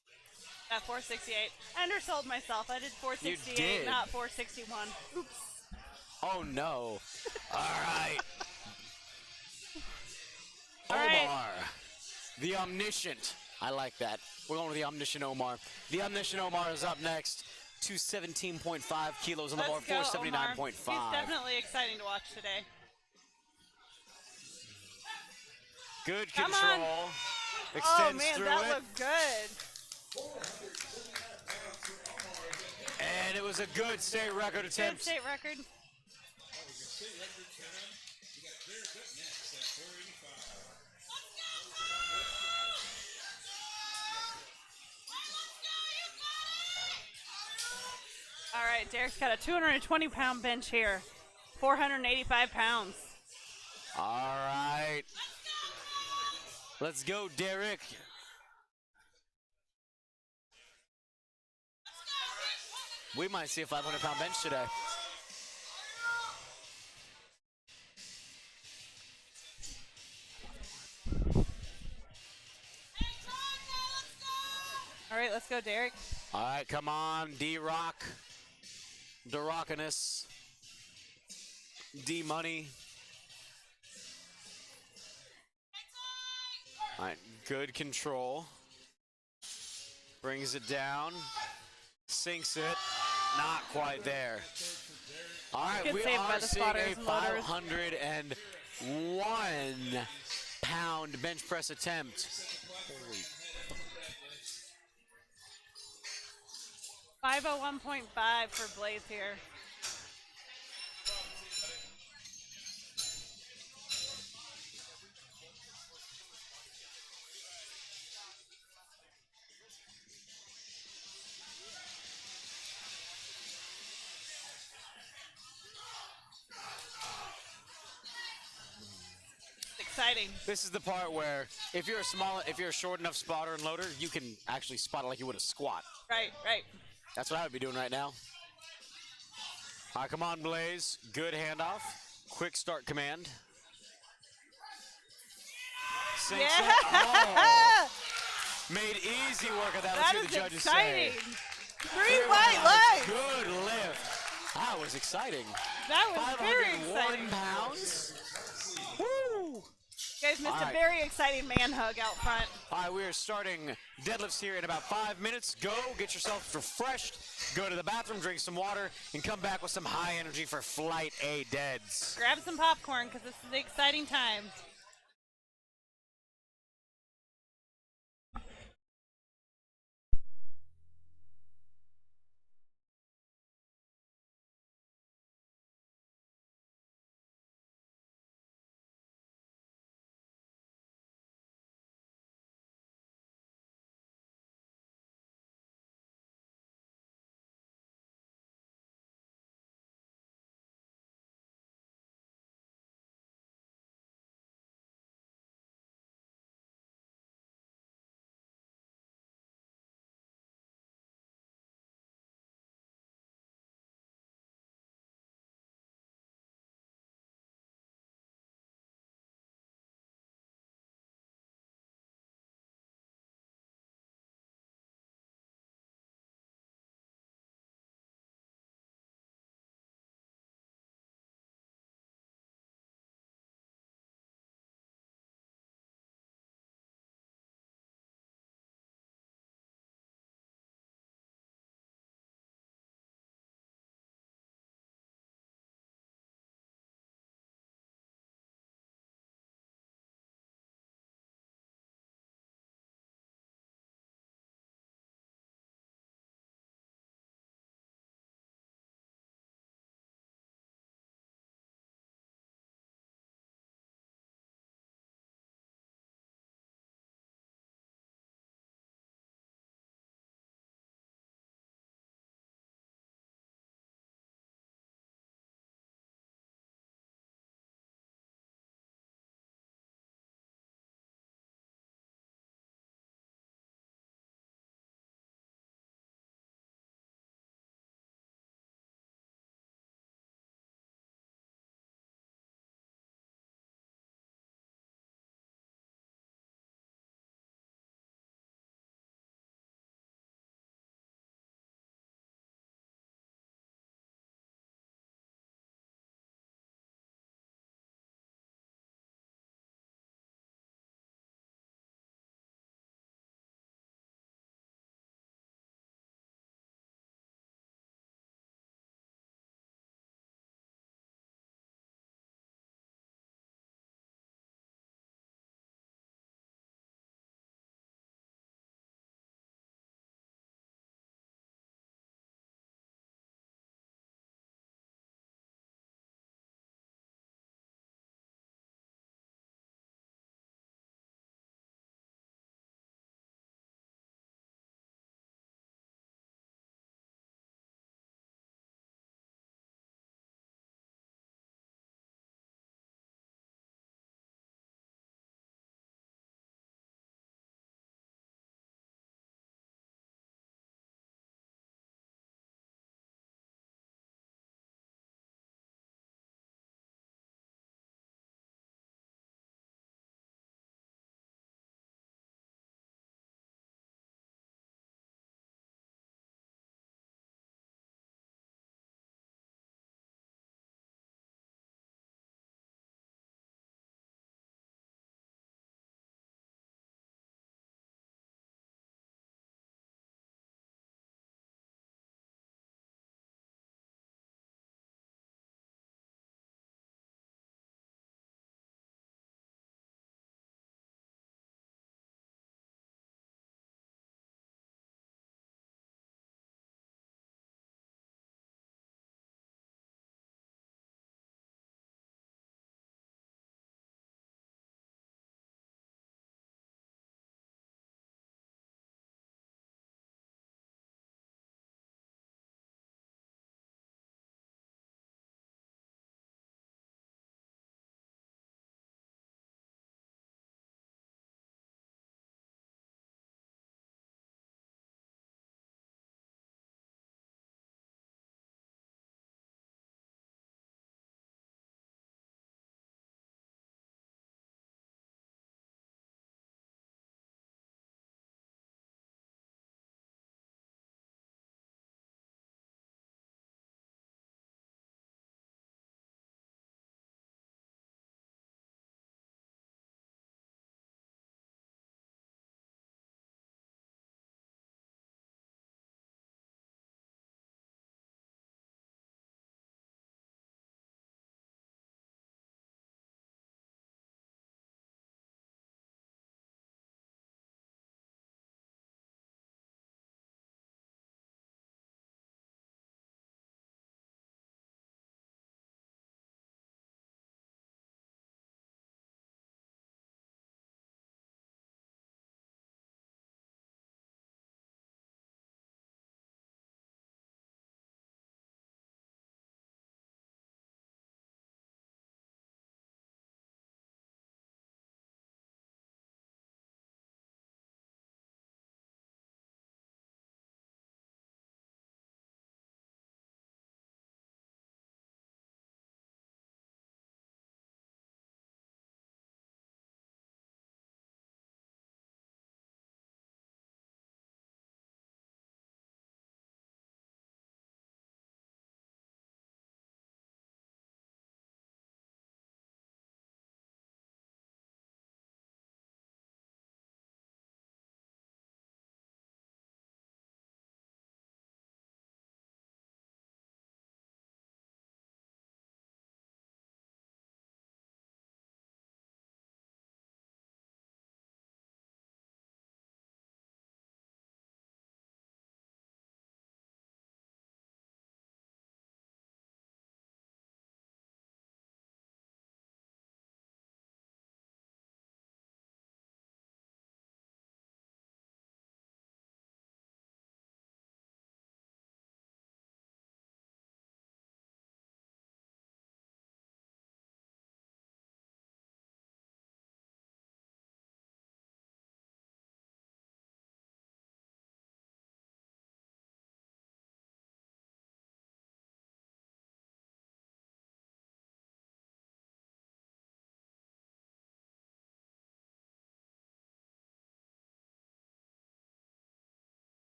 That 468. I undersold myself. I did 468, did. not 461. Oops. Oh no. All right. All right. Omar, the omniscient. I like that. We're going with the omniscient Omar. The omniscient Omar is up next. 217.5 kilos on the bar, Let's go, Omar. 479.5. He's definitely exciting to watch today. Good Come control. on. Extends Oh man, through that it. looked good. And it was a good state record Good attempt. state record. State record 10. We got Derek up next at 485. All right, Derek's got a 220-pound bench here. 485 pounds. All right. Let's go, Derek. We might see a 500-pound bench today. All right, let's go, Derek. All right, come on, D-Rock. D-Rockiness. D-Money. All right, good control. Brings it down. Sinks it. Not quite there. All right, Good we save by are the seeing a spotters and loaders. 501-pound bench press attempt. 501.5 for Blaze here. Exciting. This is the part where if you're a short enough spotter and loader, you can actually spot it like you would a squat. Right, right. That's what I would be doing right now. All right, come on, Blaze. Good handoff. Quick start command. Sinks it. Oh. Made easy work of that. Let's That hear is the judges exciting. say. 3 white lights. Good lift. That was exciting. That was very 501 exciting. pounds. Woo! You guys missed All a right. very exciting man hug out front. All right, we are starting deadlifts here in about 5 minutes. Go, get yourself refreshed, go to the bathroom, drink some water, and come back with some high energy for Flight A deads. Grab some popcorn because this is the exciting time.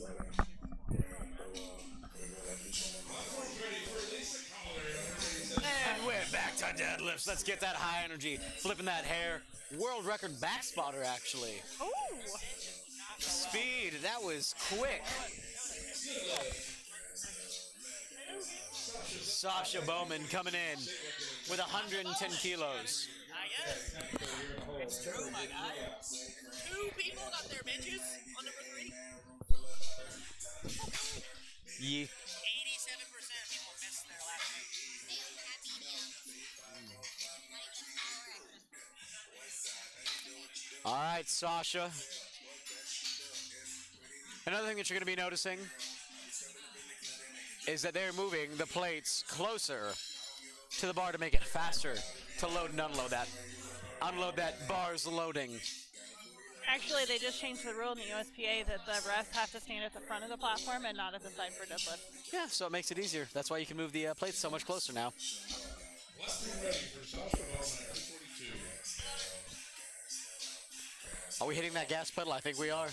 And we're back to deadlifts. Let's get that high energy. Flipping that hair. World record back spotter, actually. Ooh. Speed. That was quick. Sasha Bowman coming in with 110 kilos. Yes. It's true, my guy. 2 people got their benches on number 3. Yeah. 87% of people missed their last week. All right, Sasha. Another thing that you're going to be noticing is that they're moving the plates closer to the bar to make it faster to load and unload that. Unload that bar's loading. Actually, they just changed the rule in the USPA that the refs have to stand at the front of the platform and not at the side for deadlift. Yeah, so it makes it easier. That's why you can move the plates so much closer now. Are we hitting that gas pedal? I think we are.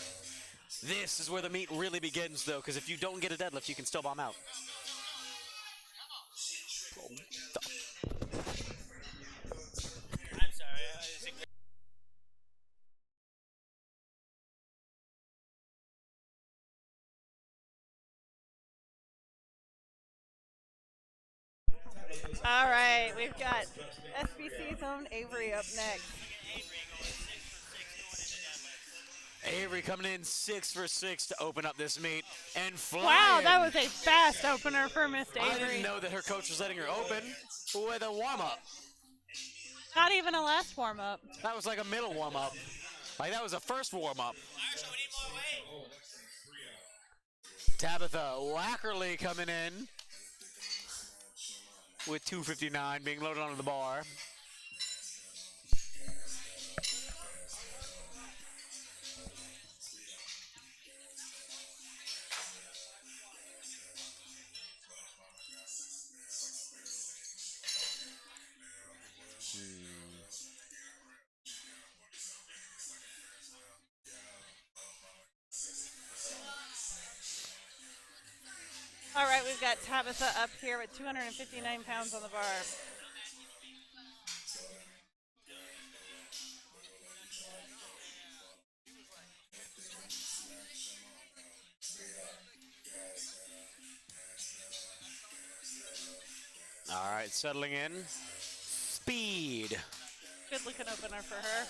This is where the meat really begins, though, because if you don't get a deadlift, you can still bomb out. I'm sorry. All right, we've got SBC's own Avery up next. Avery coming in 6 for 6 to open up this meet and flying. Wow, that was a fast opener for Miss I Avery. didn't know that her coach was letting her open with a warm-up. Not even a last warm-up. That was like a middle warm-up. Like, that was a first warm-up. Marshall, we need more weight. Tabitha Wackerly coming in with 259 being loaded onto the bar. All right, we've got Tabitha up here with 259 pounds on the bar. All right, settling in. Speed. Good looking opener for her.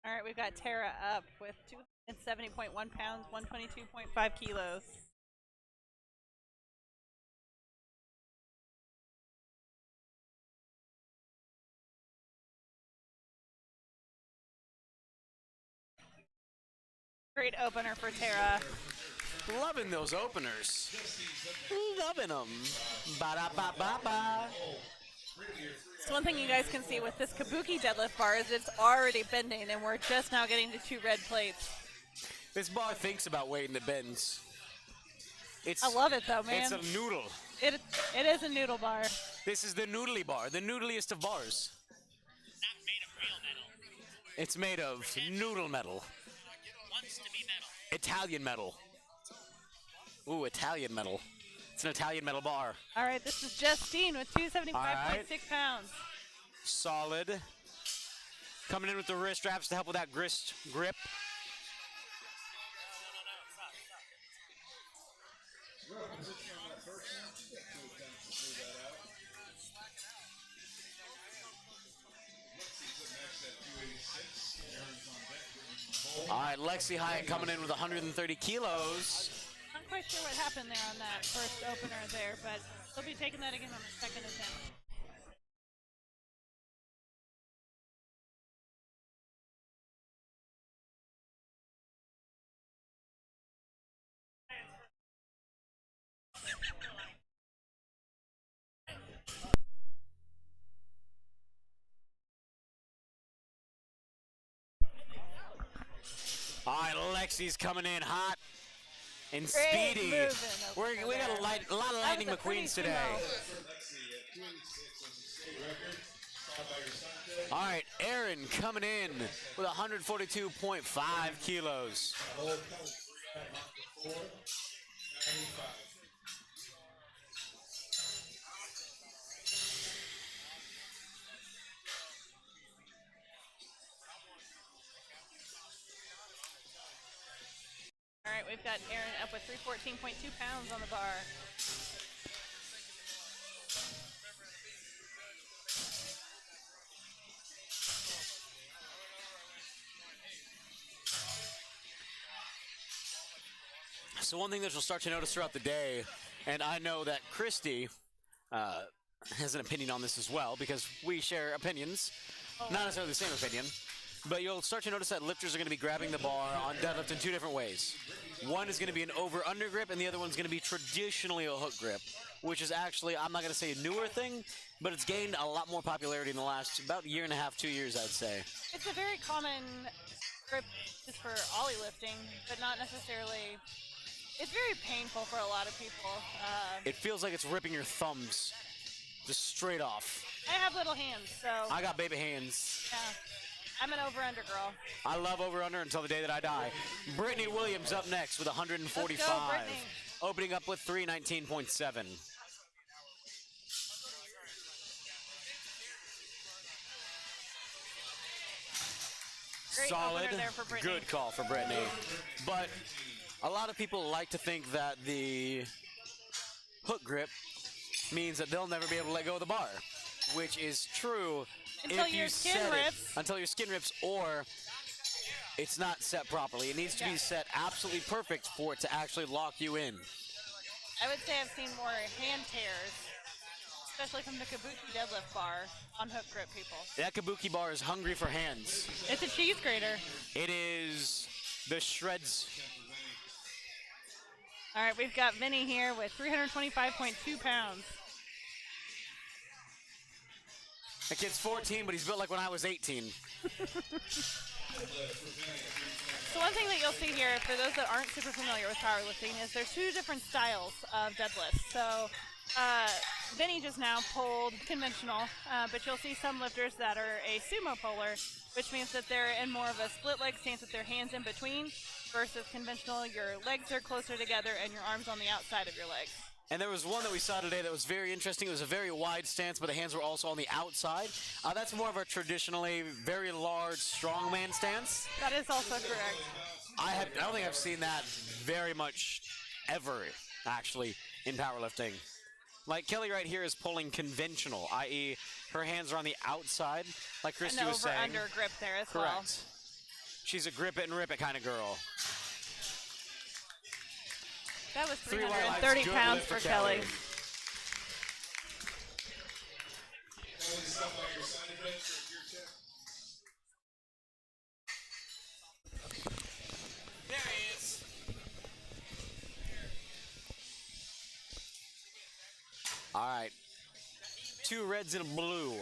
All right, we've got Tara up with 270.1 pounds, 122.5 kilos. Great opener for Tara. Loving those openers. Loving them. Ba-da-ba-ba-ba. So one thing you guys can see with this Kabuki deadlift bar is it's already bending, and we're just now getting to 2 red plates. This bar thinks about weight and it bends. I love it though, man. It's a noodle. It is a noodle bar. This is the noodly bar, the noodliest of bars. Not made of real metal. It's made of noodle metal. Wants to be metal. Italian metal. Ooh, Italian metal. It's an Italian metal bar. All right, this is Justine with 275.6 pounds. Solid. Coming in with the wrist straps to help with that grist grip. All right, Lexi Hyatt coming in with 130 kilos. Not quite sure what happened there on that first opener there, but they'll be taking that again on the second attempt. Lexi's coming in hot and Great speedy. moving over We got there. a lot of That Lightning was a pretty McQueens today. sumo. All right, Aaron coming in with 142.5 kilos. All right, we've got Aaron up with 314.2 pounds on the bar. So one thing that you'll start to notice throughout the day, and I know that Christy has an opinion on this as well because we share opinions, not necessarily the same opinion, but you'll start to notice that lifters are going to be grabbing the bar on deadlift in two different ways. One is going to be an over-under grip, and the other one's going to be traditionally a hook grip, which is actually, I'm not going to say a newer thing, but it's gained a lot more popularity in the last about year and a half, 2 years, I'd say. It's a very common grip just for ollie lifting, but not necessarily. It's very painful for a lot of people. It feels like it's ripping your thumbs just straight off. I have little hands, so I got baby hands. yeah. I'm an over-under girl. I love over-under until the day that I die. Brittany Williams up next with 145. Let's go, Brittany. Opening up with 319.7. Great Solid, opener there for Brittany. good call for Brittany. But a lot of people like to think that the hook grip means that they'll never be able to let go of the bar, which is true Until if your you skin set rips. it until your skin rips, or it's not set properly. It needs to be Yeah. set absolutely perfect for it to actually lock you in. I would say I've seen more hand tears, especially from the kabuki deadlift bar on hook grip people. That kabuki bar is hungry for hands. It's a cheese grater. It is the shreds. All right, we've got Vinny here with 325.2 pounds. That kid's 14, but he's built like when I was 18. So one thing that you'll see here, for those that aren't super familiar with powerlifting, is there's two different styles of deadlifts. So Vinny just now pulled conventional, but you'll see some lifters that are a sumo puller, which means that they're in more of a split leg stance with their hands in between, versus conventional, your legs are closer together and your arms on the outside of your legs. And there was one that we saw today that was very interesting. It was a very wide stance, but the hands were also on the outside. That's more of a traditionally very large strongman stance. That is also correct. I don't think I've seen that very much ever, actually, in powerlifting. Like Kelly right here is pulling conventional, i.e. her hands are on the outside, like Christy An was saying. over-under grip there as well. Correct. She's a grip it and rip it kind of girl. That was 3 white lights, 330 good pounds lift for Kelly. There he is. All right. 2 reds and a blue.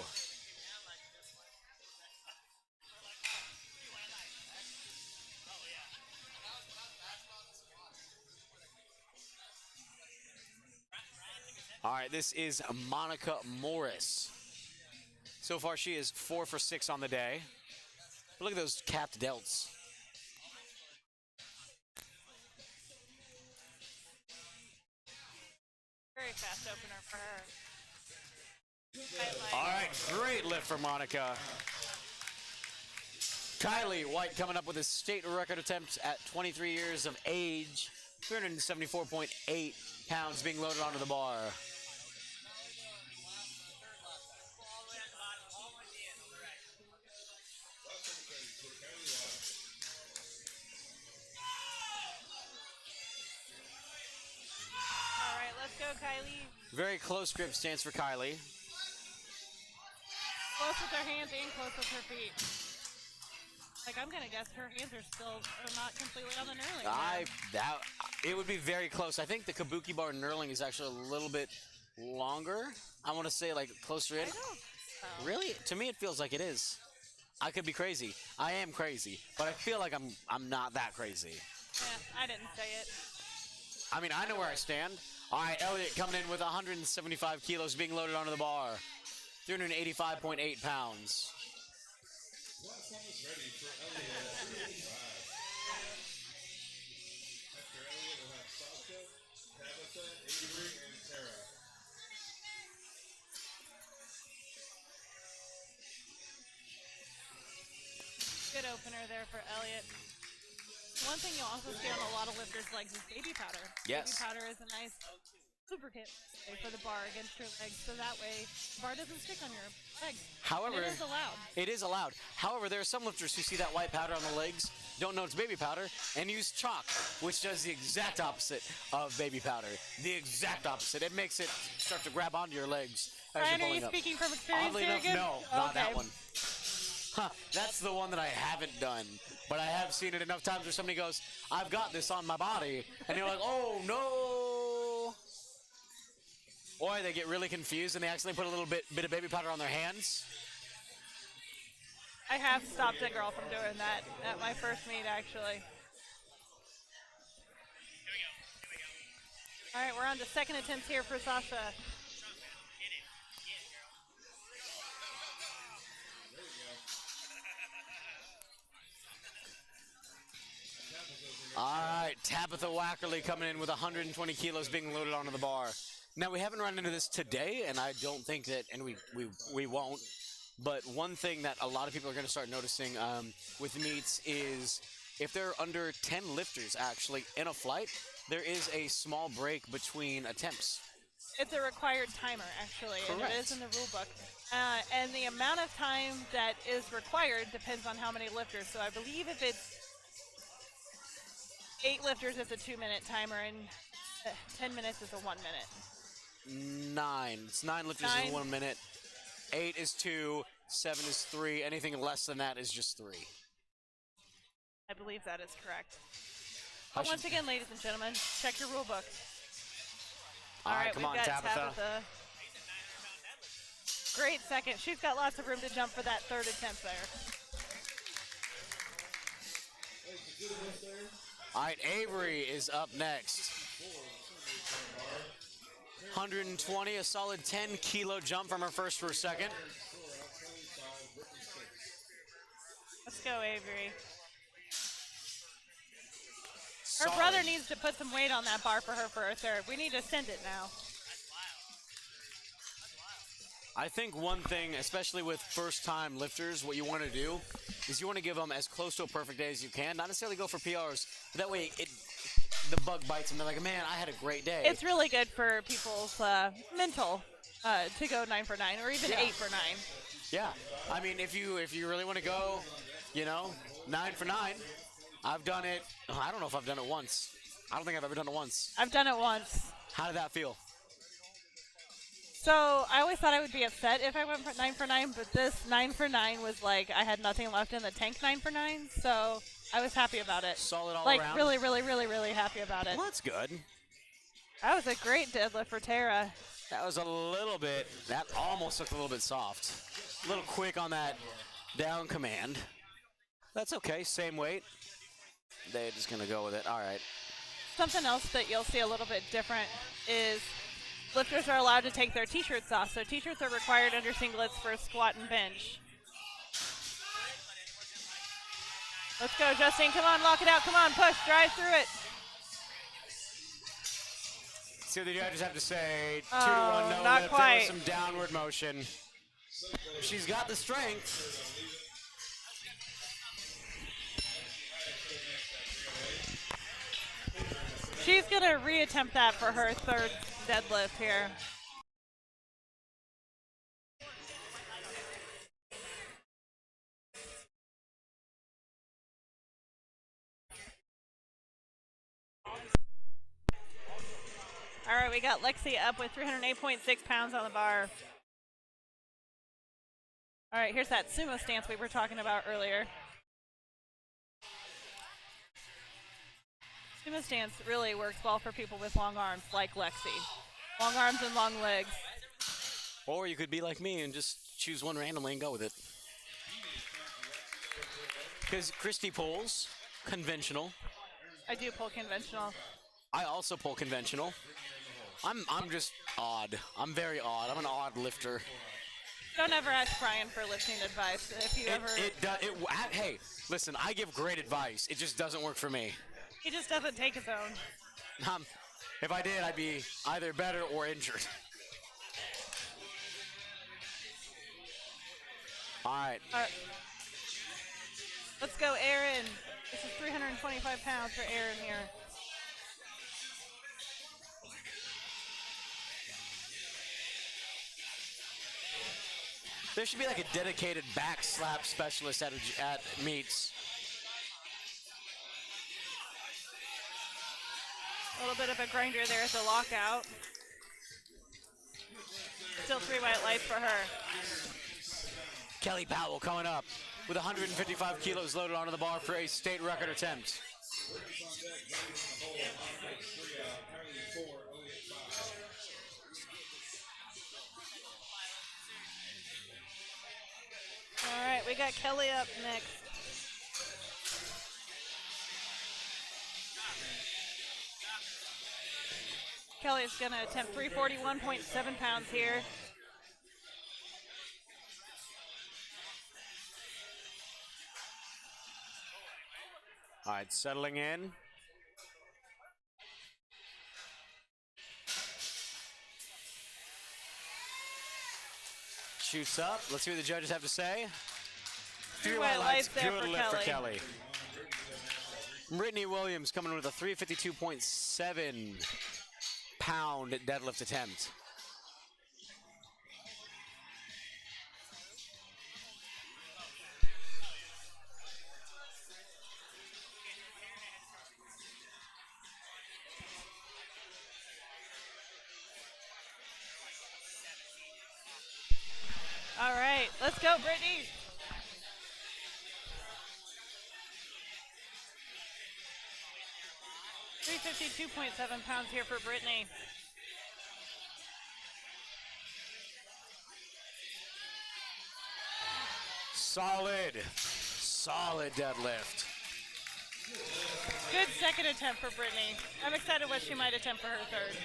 All right, this is Monica Morris. So far, she is 4 for 6 on the day. But look at those capped delts. Very fast opener for her. All right, great lift for Monica. Kylie White coming up with a state record attempt at 23 years of age. 374.8 pounds being loaded onto the bar. All right, let's go, Kylie. Very close grip stance for Kylie. Close with her hands and close with her feet. Like, I'm gonna guess her hands are still not completely on the knurling. It would be very close. I think the kabuki bar knurling is actually a little bit longer. I want to say like closer in. I don't know. Really? To me, it feels like it is. I could be crazy. I am crazy, but I feel like I'm not that crazy. Yeah, I didn't say it. I mean, I know where I stand. All right, Elliot coming in with 175 kilos being loaded onto the bar. 385.8 pounds. Platform is ready for Elliot at 385. After Elliot, we'll have Sasha, Tabitha, Avery, and Tara. Good opener there for Elliot. One thing you'll also see on a lot of lifters' legs is baby powder. Yes. Baby powder is a nice lubricant for the bar against your legs, so that way the bar doesn't stick on your legs. However, And it is allowed. It is allowed. However, there are some lifters who see that white powder on the legs, don't know it's baby powder, and use chalk, which does the exact opposite of baby powder. The exact opposite. It makes it start to grab onto your legs as Ryan, you're are you pulling up. speaking from experience Oddly here enough, again? no, not that Okay. one. Huh, that's the one that I haven't done. But I have seen it enough times where somebody goes, I've got this on my body. And you're like, oh, no. Or they get really confused and they accidentally put a little bit of baby powder on their hands. I have stopped a girl from doing that at my first meet, actually. All right, we're on to second attempts here for Sasha. All right, Tabitha Wackerly coming in with 120 kilos being loaded onto the bar. Now, we haven't run into this today, and I don't think that, and we won't, but one thing that a lot of people are going to start noticing with meets is if there are under 10 lifters, actually, in a flight, there is a small break between attempts. It's a required timer, actually, and Correct. it is in the rule book. And the amount of time that is required depends on how many lifters. So I believe if it's 8 lifters, it's a 2-minute timer, and 10 minutes is a 1 minute. 9. It's 9 lifters in 1 minute. 8 is 2. 7 is 3. Anything less than that is just 3. I believe that is correct. But once again, ladies and gentlemen, check your rule book. All right, come we've on, got Tabitha. Great second. She's got lots of room to jump for that third attempt there. All right, Avery is up next. 120, a solid 10-kilo jump from her first to her second. Let's go, Avery. Her Solid. brother needs to put some weight on that bar for her for her third. We need to send it now. I think one thing, especially with first-time lifters, what you want to do is you want to give them as close to a perfect day as you can. Not necessarily go for PRs, but that way the bug bites them. They're like, man, I had a great day. It's really good for people's mental to go 9 for 9 or even 8 for 9. Yeah, I mean, if you really want to go, 9 for 9. I've done it. I don't know if I've done it once. I don't think I've ever done it once. I've done it once. How did that feel? So I always thought I would be upset if I went for 9 for 9, but this 9 for 9 was like I had nothing left in the tank 9 for 9, so I was happy about it. Solid all like around. really, really, really, really happy about it. Well, that's good. That was a great deadlift for Tara. That was a little bit, that almost looked a little bit soft. A little quick on that down command. That's okay, same weight. They're just going to go with it. All right. Something else that you'll see a little bit different is lifters are allowed to take their t-shirts off. So t-shirts are required under singlets for squat and bench. Let's go, Justine. Come on, lock it out. Come on, push, drive through it. See what the judges have to say. 2 Oh, to 1, no not lift. quite. There was some downward motion. She's got the strength. She's going to reattempt that for her third deadlift here. All right, we got Lexi up with 308.6 pounds on the bar. All right, here's that sumo stance we were talking about earlier. Sumo stance really works well for people with long arms like Lexi. Long arms and long legs. Or you could be like me and just choose one randomly and go with it. Because Christy pulls conventional. I do pull conventional. I also pull conventional. I'm just odd. I'm very odd. I'm an odd lifter. Don't ever ask Brian for lifting advice if you ever. Hey, listen, I give great advice. It just doesn't work for me. He just doesn't take his own. If I did, I'd be either better or injured. All right. Let's go, Aaron. This is 325 pounds for Aaron here. There should be like a dedicated back slap specialist at meets. A little bit of a grinder there at the lockout. Still 3 white lights for her. Kelly Powell coming up with 155 kilos loaded onto the bar for a state record attempt. All right, we got Kelly up next. Kelly's going to attempt 341.7 pounds here. All right, settling in. Shoots up. Let's see what the judges have to say. 3 white lights there good for lift Kelly. for Kelly. Brittany Williams coming in with a 352.7 pound deadlift attempt. All right, let's go, Brittany. £352.7 here for Brittany. Solid deadlift. Good second attempt for Brittany. I'm excited what she might attempt for her third.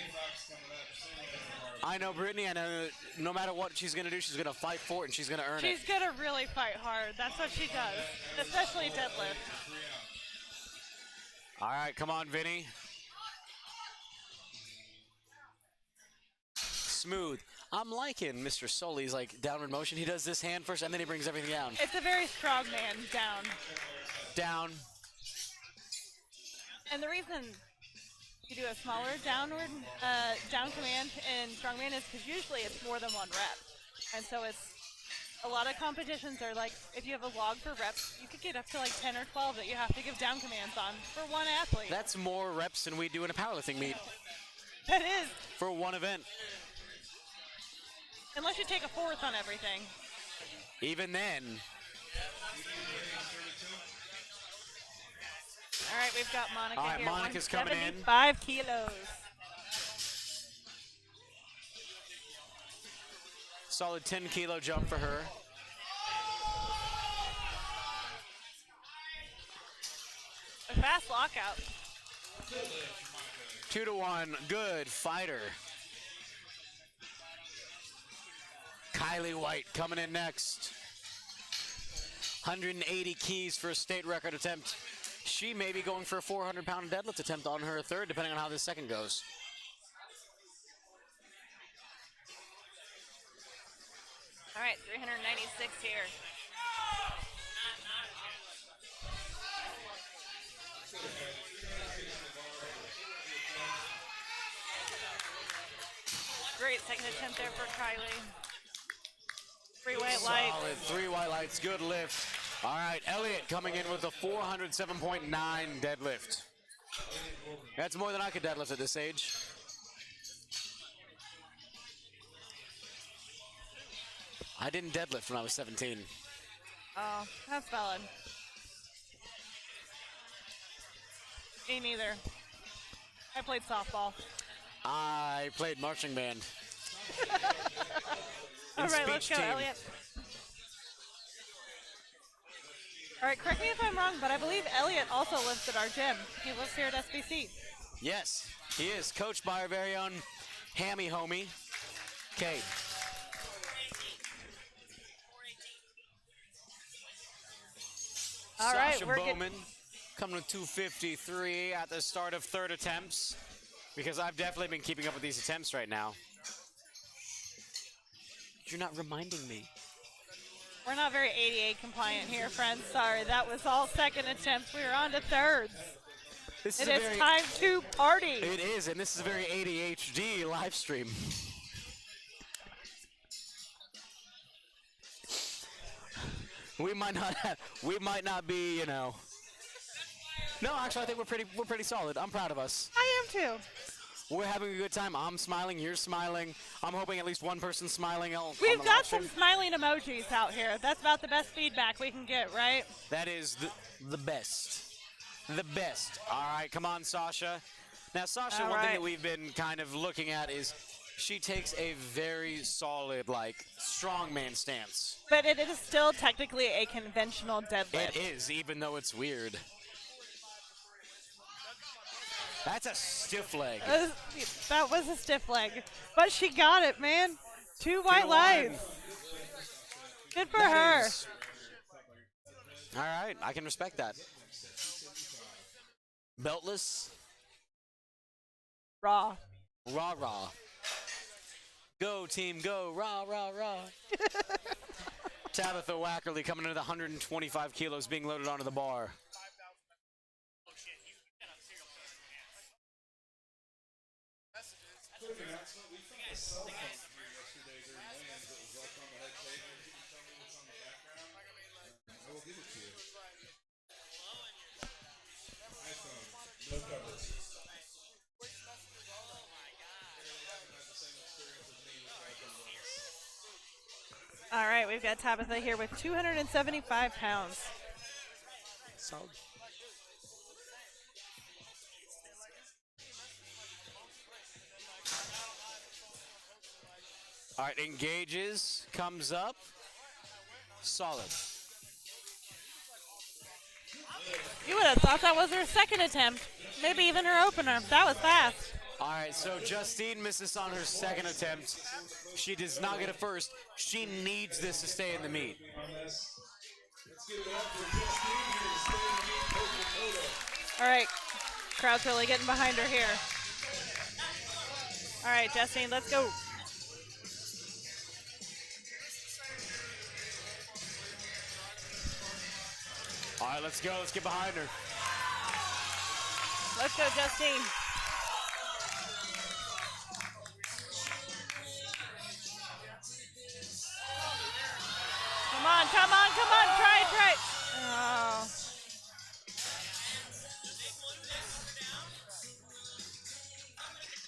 I know Brittany. I know no matter what she's going to do, she's going to fight for it and she's going to earn it. She's going to really fight hard. That's what she does, especially deadlift. All right, come on, Vinny. Smooth. I'm liking Mr. Sully's like downward motion. He does this hand first and then he brings everything down. It's a very strong man down. Down. And the reason you do a smaller downward down command in strongman is because usually it's more than 1 rep. And so it's a lot of competitions are like, if you have a log for reps, you could get up to like 10 or 12 that you have to give down commands on for one athlete. That's more reps than we do in a powerlifting meet. That is. For one event. Unless you take a 4th on everything. Even then. All right, we've got Monica All right, here. Monica's coming in. 75 kilos. Solid 10-kilo jump for her. A fast lockout. 2-1. Good fighter. Kylie White coming in next. 180 keys for a state record attempt. She may be going for a 400-pound deadlift attempt on her third, depending on how this second goes. All right, 396 here. Great second attempt there for Kylie. 3 white lights. Solid 3 white lights, good lift. All right, Elliott coming in with a 407.9 deadlift. That's more than I could deadlift at this age. I didn't deadlift when I was 17. Oh, that's valid. Me neither. I played softball. I played marching band. All right, let's speech go, team. Elliot. All right, correct me if I'm wrong, but I believe Elliot also lives at our gym. He lives here at SBC. Yes, he is. Coached by our very own Hammy homie, Cade. All right, Sasha we're Bowman coming with 253 at the start of third attempts, because I've definitely been keeping up with these attempts right now. You're not reminding me. We're not very ADA compliant here, friends. Sorry, that was all second attempts. We were on to thirds. This It a is very, time to party. It is, and this is a very ADHD live stream. We might not be, you know. No, actually, I think we're pretty solid. I'm proud of us. I am too. We're having a good time. I'm smiling. You're smiling. I'm hoping at least one person's smiling. We've got some smiling emojis out here. That's about the best feedback we can get, right? That is the best. The best. All right, come on, Sasha. Now, Sasha, All one thing right. that we've been kind of looking at is she takes a very solid, like, strongman stance. But it is still technically a conventional deadlift. It is, even though it's weird. That's a stiff leg. That was a stiff leg. But she got it, man. 2 white 2-1. lights. Good for That her. is- All right, I can respect that. Beltless, Raw. rah rah. Go team, go, rah rah rah. Tabitha Wackerly coming into the 125 kilos being loaded onto the bar. I will give it to you. iPhone, no cover. All right, we've got Tabitha here with 275 pounds. Solid. All right, engages, comes up, solid. You would have thought that was her second attempt. Maybe even her opener. That was fast. All right, so Justine misses on her second attempt. She does not get a first. She needs this to stay in the meet. All right, crowd's really getting behind her here. All right, Justine, let's go. All right, let's go. Let's get behind her. Let's go, Justine. Come on, come on, come on. Try it, try it. Oh.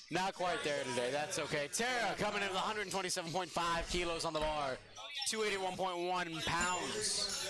Not quite there today. That's okay. Tara coming in with 127.5 kilos on the bar, 281.1 pounds.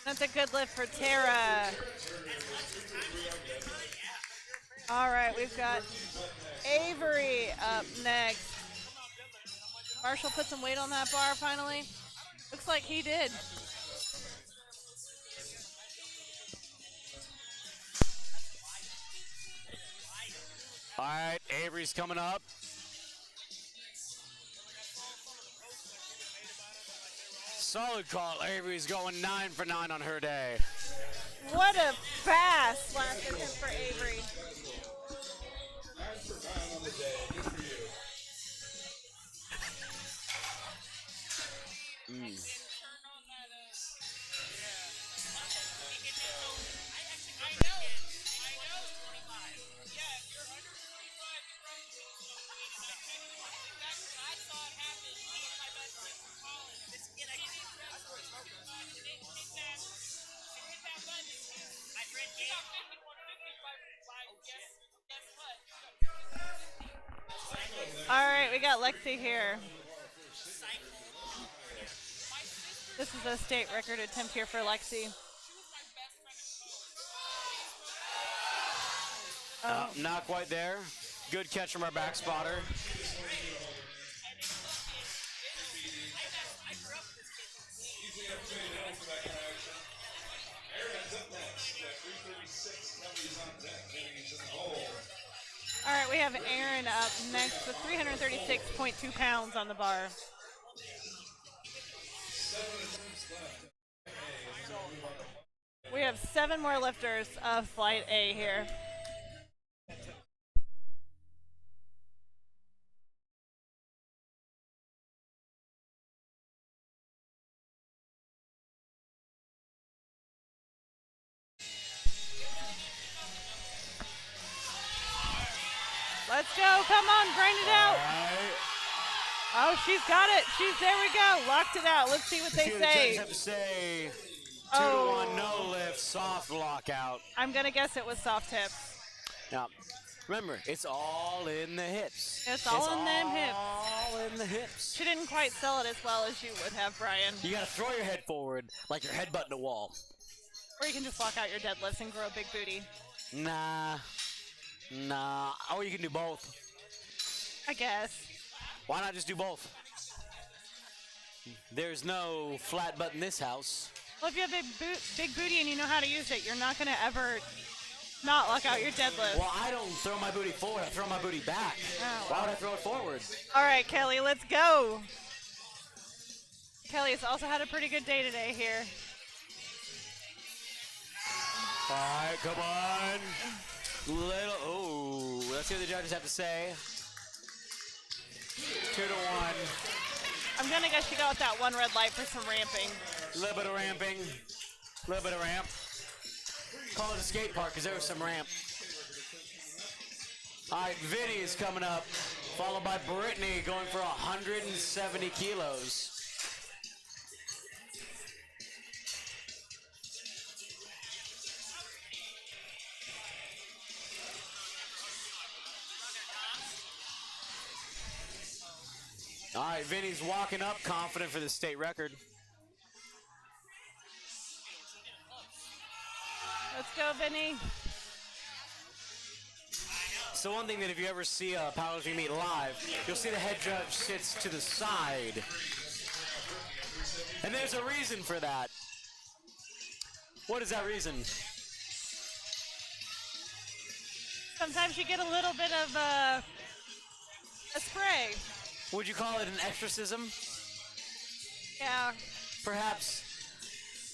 That's a good lift for Tara. All right, we've got Avery up next. Marshall put some weight on that bar finally. Looks like he did. All right, Avery's coming up. Solid call. Avery's going 9 for 9 on her day. What a fast last attempt for Avery. 9 for 9 on the day. Good for you. got Lexi here. This is a state record attempt here for Lexi. Not quite there. Good catch from our back spotter. All right, we have Aaron up next with 336.2 pounds on the bar. We have 7 more lifters of Flight A here. Let's go. Come on, grind it out. Oh, she's got it. There we go. Locked it out. Let's see what they The say. judges have to say 2-1 no lift, soft lockout. I'm going to guess it was soft hips. Now, remember, it's all in the hips. It's all in them hips. All in the hips. She didn't quite sell it as well as you would have, Brian. You gotta throw your head forward like you're headbutting a wall. Or you can just lock out your deadlifts and grow a big booty. Nah. Or you can do both. I guess. Why not just do both? There's no flat butt in this house. Well, if you have a big booty and you know how to use it, you're not going to ever not lock out your deadlift. Well, I don't throw my booty forward. I throw my booty back. Oh, Why would I throw it forward? All right, Kelly, let's go. Kelly has also had a pretty good day today here. All right, come on. Let's see what the judges have to say. 2-1. I'm going to guess you go with that one red light for some ramping. A little bit of ramping. A little bit of ramp. Call it a skate park because there was some ramp. All right, Vinny is coming up, followed by Brittany going for 170 kilos. All right, Vinny's walking up confident for the state record. Let's go, Vinny. So one thing that if you ever see a powerlifting meet live, you'll see the head judge sits to the side. And there's a reason for that. What is that reason? Sometimes you get a little bit of a spray. Would you call it an exorcism? Yeah. Perhaps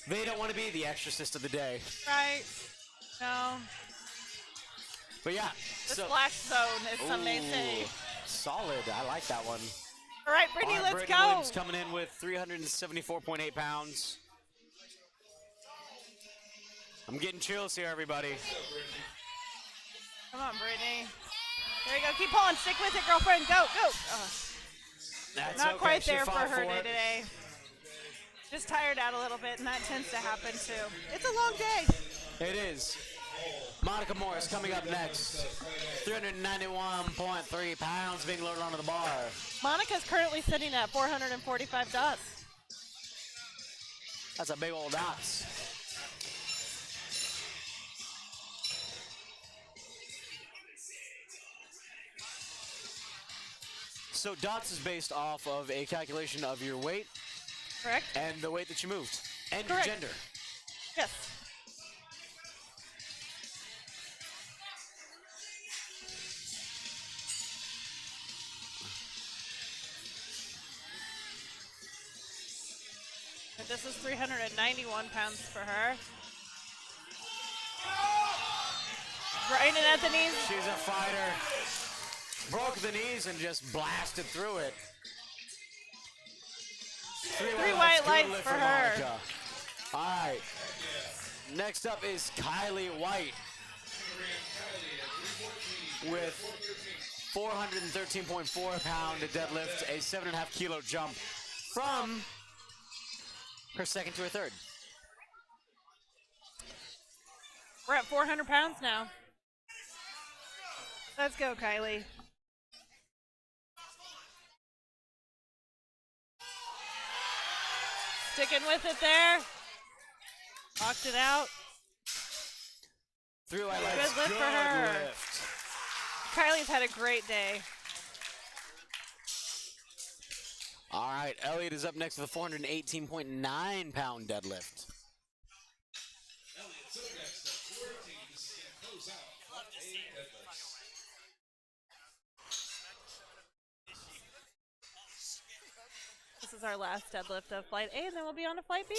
they don't want to be the exorcist of the day. Right. No. But yeah. The splash zone, as some may say. Solid. I like that one. All right, Brittany, All right, let's Brittany go. Williams coming in with 374.8 pounds. I'm getting chills here, everybody. Come on, Brittany. There you go. Keep pulling. Stick with it, girlfriend. Go, go. That's Not okay. quite She there for fought her it. today. Just tired out a little bit, and that tends to happen too. It's a long day. It is. Monica Morris coming up next. 391.3 pounds being loaded onto the bar. Monica's currently sitting at 445 dots. That's a big old dots. So dots is based off of a calculation of your weight Correct? and the weight that you moved and Correct. your gender. Yes. But this is 391 pounds for her. Grinding at the knees. She's a fighter. Broke the knees and just blasted through it. Three white good lights lift for her. Monica. All right. Next up is Kylie White with 413.4 pound deadlift, a 7.5 kilo jump from her second to her third. We're at 400 pounds now. Let's go, Kylie. sticking with it there. Knocked it out. 3 white lights. Good lift for her. Lift. Kylie's had a great day. All right, Elliot is up next with a 418.9-pound deadlift. Elliot's up next at 14. This is going to close out flat A deadlifts. This is our last deadlift of flight A, and then we'll be on to flight B.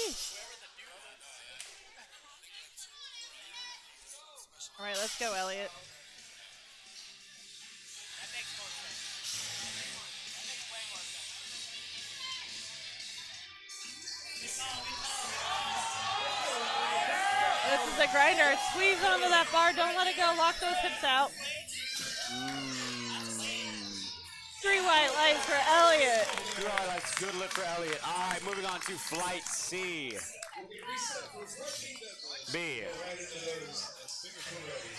All right, let's go, Elliot. That makes more sense. That makes way more sense. This is a grinder. Squeeze onto that bar. Don't let it go. Lock those hips out. 3 white lights for Elliot. 3 white lights. Good lift for Elliot. All right, moving on to flight C. B. Right into those as fingers are ready.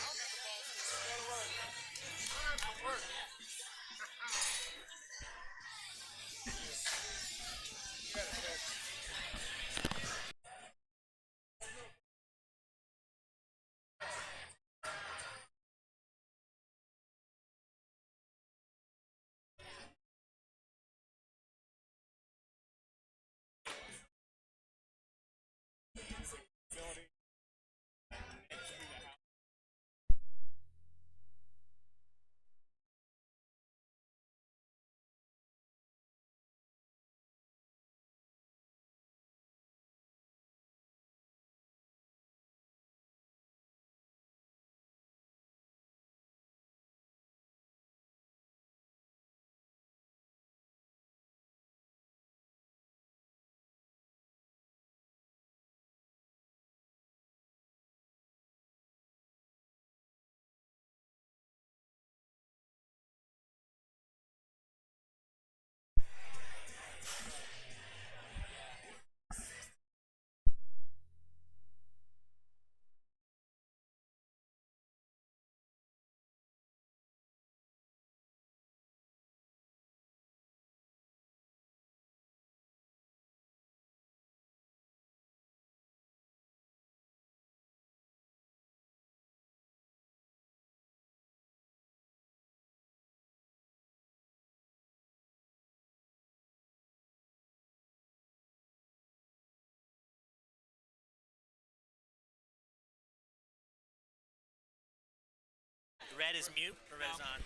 Red is mute or red is on?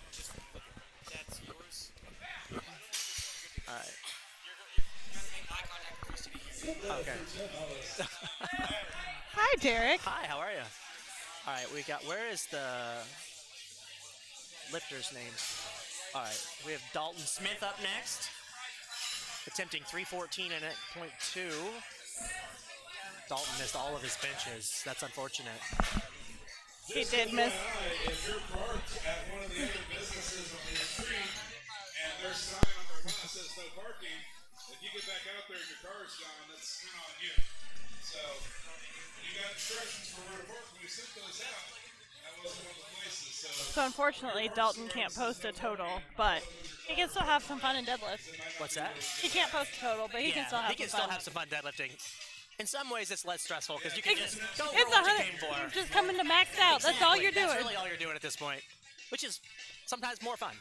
That's yours. All right. Eye contact with Christy. Okay. Hi, Derek. Hi, how are you? All right, we got, where is the lifter's name? All right, we have Dalton Smith up next, attempting 314 and at .2. Dalton missed all of his benches. That's unfortunate. He did miss. If you're parked at one of the other businesses on the street and their sign on their lot says no parking, if you get back out there and your car is gone, that's kind of on you. So you got instructions for where to park. When we sent those out, that wasn't one of the places. So unfortunately, Dalton can't post a total, but he can still have some fun in deadlift. What's that? He can't post a total, but he can still have he can some still fun. have some fun deadlifting. In some ways, it's less stressful because you can just go for It's what you came for. You're just coming to maxed out. That's all you're doing. That's really all you're doing at this point, which is sometimes more fun.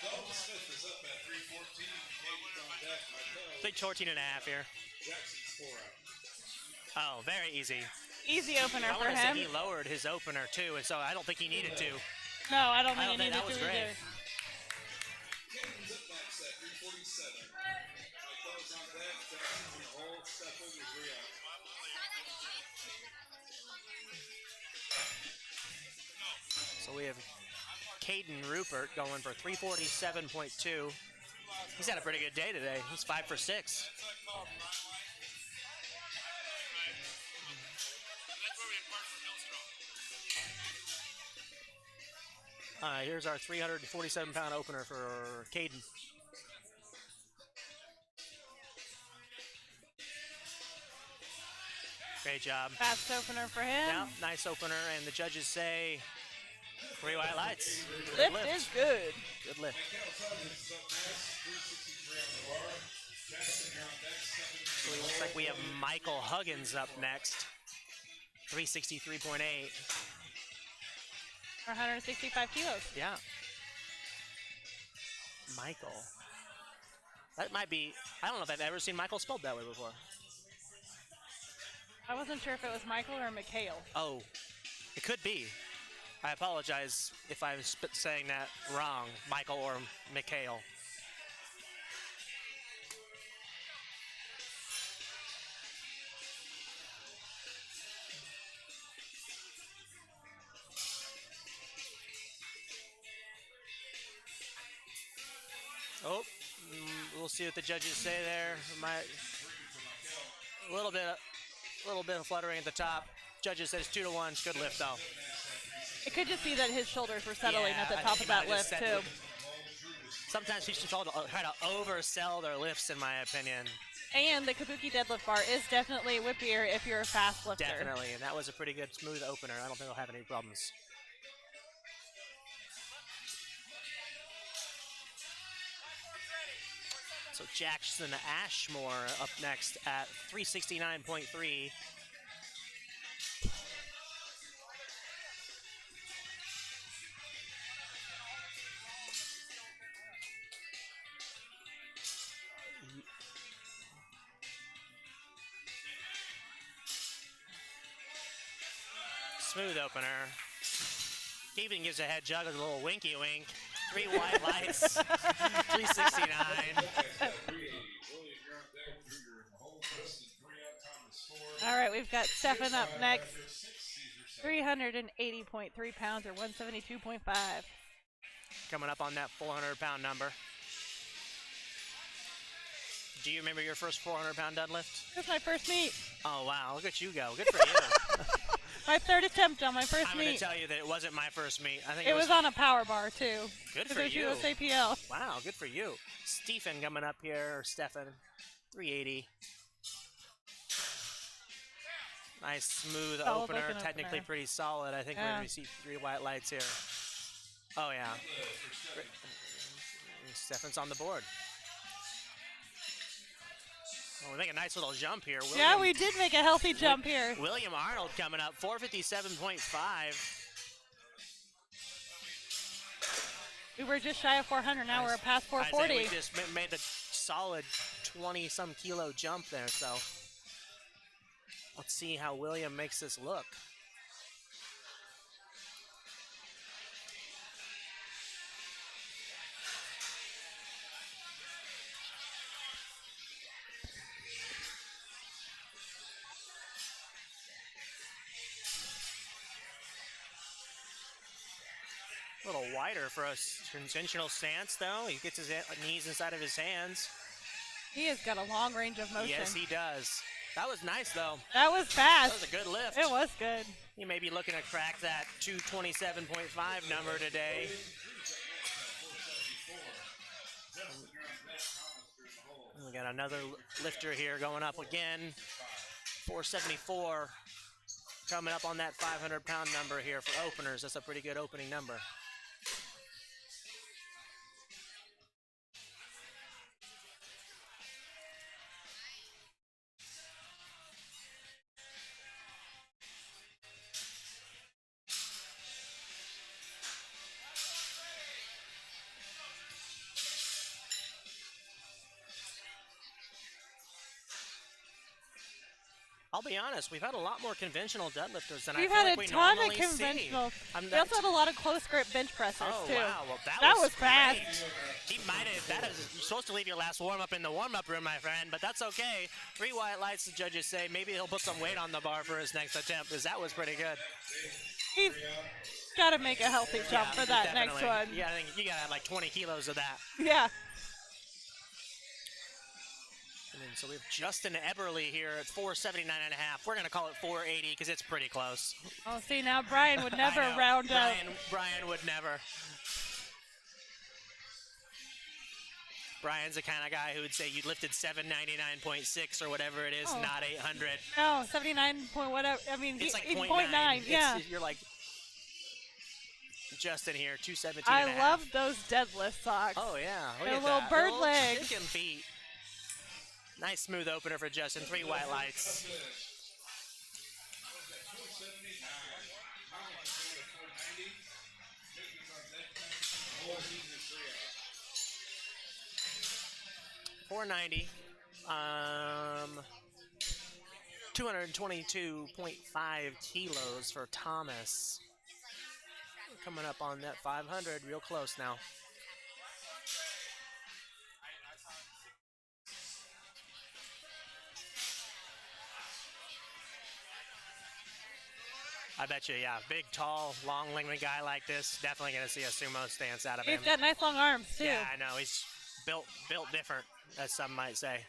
Dalton Smith is up at 314. Caden's on deck. Michael Big 14 and a half here. Jackson's 4 out. Oh, very easy. Easy opener I for want to say him. he lowered his opener too, and so I don't think he needed to. No, I don't I think don't he think needed that was to great. either. Caden's up next at 347. Michael's on deck. Jackson's in the hole. Step in, you're 3 out. So we have Caden Rupert going for 347.2. He's had a pretty good day today. He's 5 for 6. All right, here's our 347-pound opener for Caden. Great job. Fast opener for him. Yeah, nice opener, and the judges say 3 white lights. Lift is good. Good lift. Michael Tubbs is up next. 363 on the bar. Jackson, you're on deck. Step in, Actually, looks like we have Michael Huggins up next. 363.8. Or 165 kilos. Yeah. Michael. That might be, I don't know if I've ever seen Michael spelled that way before. I wasn't sure if it was Michael or Mikhail. Oh, it could be. I apologize if I'm saying that wrong, Michael or Mikhail. Oh, we'll see what the judges say there. A little bit of fluttering at the top. Judges says 2-1. It's good lift though. It could just be that his shoulders were settling Yeah, at the I top think of he that might have lift just too. Sometimes people try to oversell their lifts, in my opinion. And the Kabuki deadlift bar is definitely whippier if you're a fast lifter. Definitely, and that was a pretty good smooth opener. I don't think they'll have any problems. So Jackson Ashmore up next at 369.3. Smooth opener. Even gives a head jug a little winky wink. 3 white lights. 369. All right, we've got Stefan up next. 380.3 pounds or 172.5. Coming up on that 400-pound number. Do you remember your first 400-pound deadlift? It was my first meet. Oh, wow. Look at you go. Good for you. My third attempt on my first I'm going meet. to tell you that it wasn't my first meet. I think It was on a power bar, too. Good for you. It was USAPL. Wow, good for you. Stephen coming up here, or Stefan, 380. Nice smooth Solid opener, looking technically opener. pretty solid. I think we're going to see 3 white lights here. Oh, yeah. Stefan's on the board. Oh, we make a nice little jump here. Yeah, we did make a healthy jump here. William Arnold coming up, 457.5. We were just shy of 400. Now we're past I 440. think we just made the solid 20-some kilo jump there, so let's see how William makes this look. A little wider for a conventional stance, though. He gets his knees inside of his hands. He has got a long range of motion. Yes, he does. That was nice, though. That was fast. That was a good lift. It was good. He may be looking to crack that 227.5 number today. And we got another lifter here going up again. 474 coming up on that 500-pound number here for openers. That's a pretty good opening number. I'll be honest, we've had a lot more conventional deadlifters than We've I feel had like a we ton normally of conventional. see. We also had a lot of close grip bench pressers, Oh, too. wow. Well, that was fast. great. He might have, you're supposed to leave your last warm-up in the warm-up room, my friend, but that's okay. 3 white lights, the judges say. Maybe he'll put some weight on the bar for his next attempt, because that was pretty good. He's got to make a healthy jump for that definitely. next one. Yeah, I think you got to have like 20 kilos of that. Yeah. And then, so we have Justin Eberly here at 479.5. We're going to call it 480 because it's pretty close. Oh, see, now Brian would never I know. round up. Brian would never. Brian's the kind of guy who would say you lifted 799.6 or whatever it is, Oh. not 800. No, 79 point whatever. I mean, It's like 0.9. 0.9. Yeah. You're like Justin here, 217. I love those deadlift socks. Oh, yeah. Look They're at little that. bird Little legs. chicken feet. Nice smooth opener for Justin. 3 white lights. 479. Thomas is going to 490. Jake is on deck. Whole season 3 out. 490. 222.5 kilos for Thomas. Coming up on that 500, real close now. I bet you, yeah, big, tall, long-limbed guy like this, definitely going to see a sumo stance out of him. He's got nice long arms, too. Yeah, I know. He's built different, as some might say.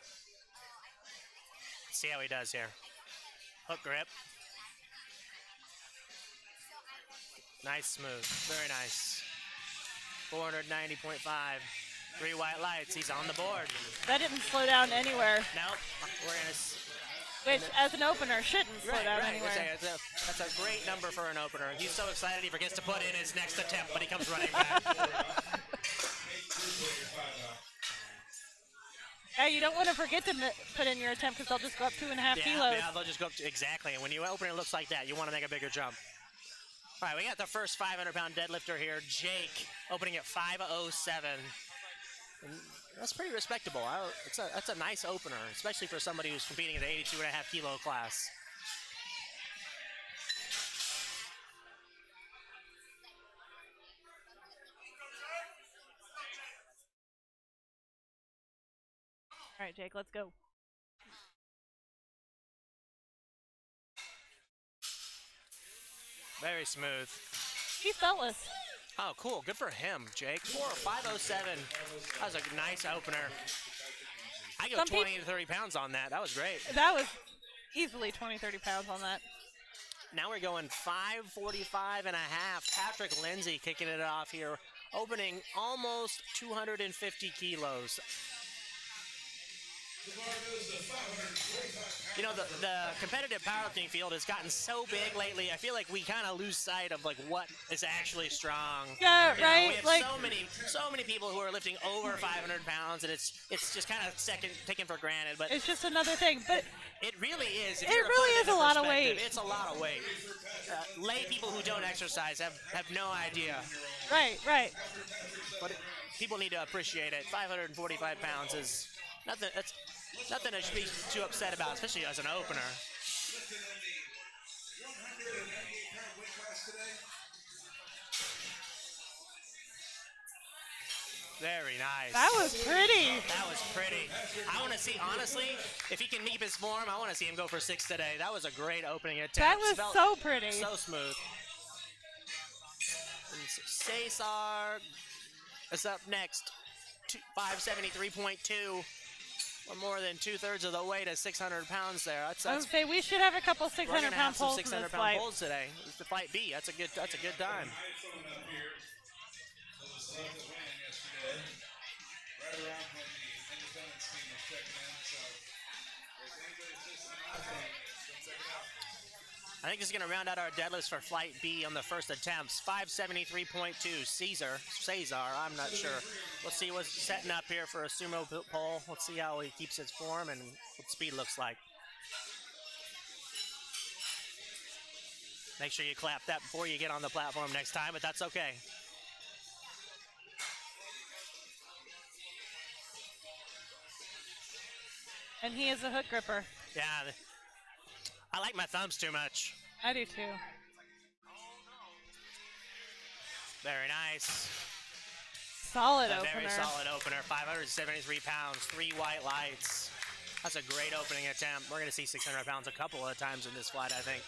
See how he does here. Hook grip. Nice smooth. Very nice. 490.5. 3 white lights. He's on the board. That didn't slow down anywhere, Nope. We're going to... which, as an opener, shouldn't slow down anywhere. That's a great number for an opener. He's so excited he forgets to put in his next attempt, but he comes running back. Yeah, you don't want to forget to put in your attempt because they'll just go up 2.5 kilos. Yeah, they'll just go up to, exactly. And when you open it looks like that, you want to make a bigger jump. All right, we got the first 500-pound deadlifter here, Jake, opening at 507. And that's pretty respectable. That's a nice opener, especially for somebody who's competing in the 82.5 kilo class. All right, Jake, let's go. Very smooth. He's beltless. Oh, cool. Good for him, Jake. 507. That was a nice opener. I go 20 to 30 pounds on that. That was great. That was easily 20, 30 pounds on that. Now we're going 545 and a half. Patrick Lindsay kicking it off here, opening almost 250 kilos. You know, the competitive powerlifting field has gotten so big lately. I feel like we kind of lose sight of like what is actually strong. Yeah, you right. Know, we have like so many people who are lifting over 500 pounds, and it's just kind of taken for granted. But it's just another thing. But it really is. It really is a lot of weight. It's a lot of weight. Lay people who don't exercise have no idea. Right. But people need to appreciate it. 545 pounds is nothing. That's nothing I should be too upset about, especially as an opener. Very nice. That was pretty. That was pretty. I want to see, honestly, if he can keep his form, I want to see him go for 6 today. That was a great opening attempt. That was so pretty. So smooth. And Cesar is up next. 573.2. We're more than 2/3 of the way to 600 pounds there. I would say we should have a couple 600-pound pulls in this 600-pound pulls today. It's the flight B. That's a good time. I think this is going to round out our deadlifts for flight B on the first attempts. 573.2. Cesar, I'm not sure. Let's see what's setting up here for a sumo pull. Let's see how he keeps his form and what speed looks like. Make sure you clap that before you get on the platform next time, but that's okay. And he is a hook gripper. Yeah, I like my thumbs too much. I do too. Very nice. Solid opener. Very solid opener. 573 pounds, 3 white lights. That's a great opening attempt. We're going to see 600 pounds a couple of times in this flight, I think.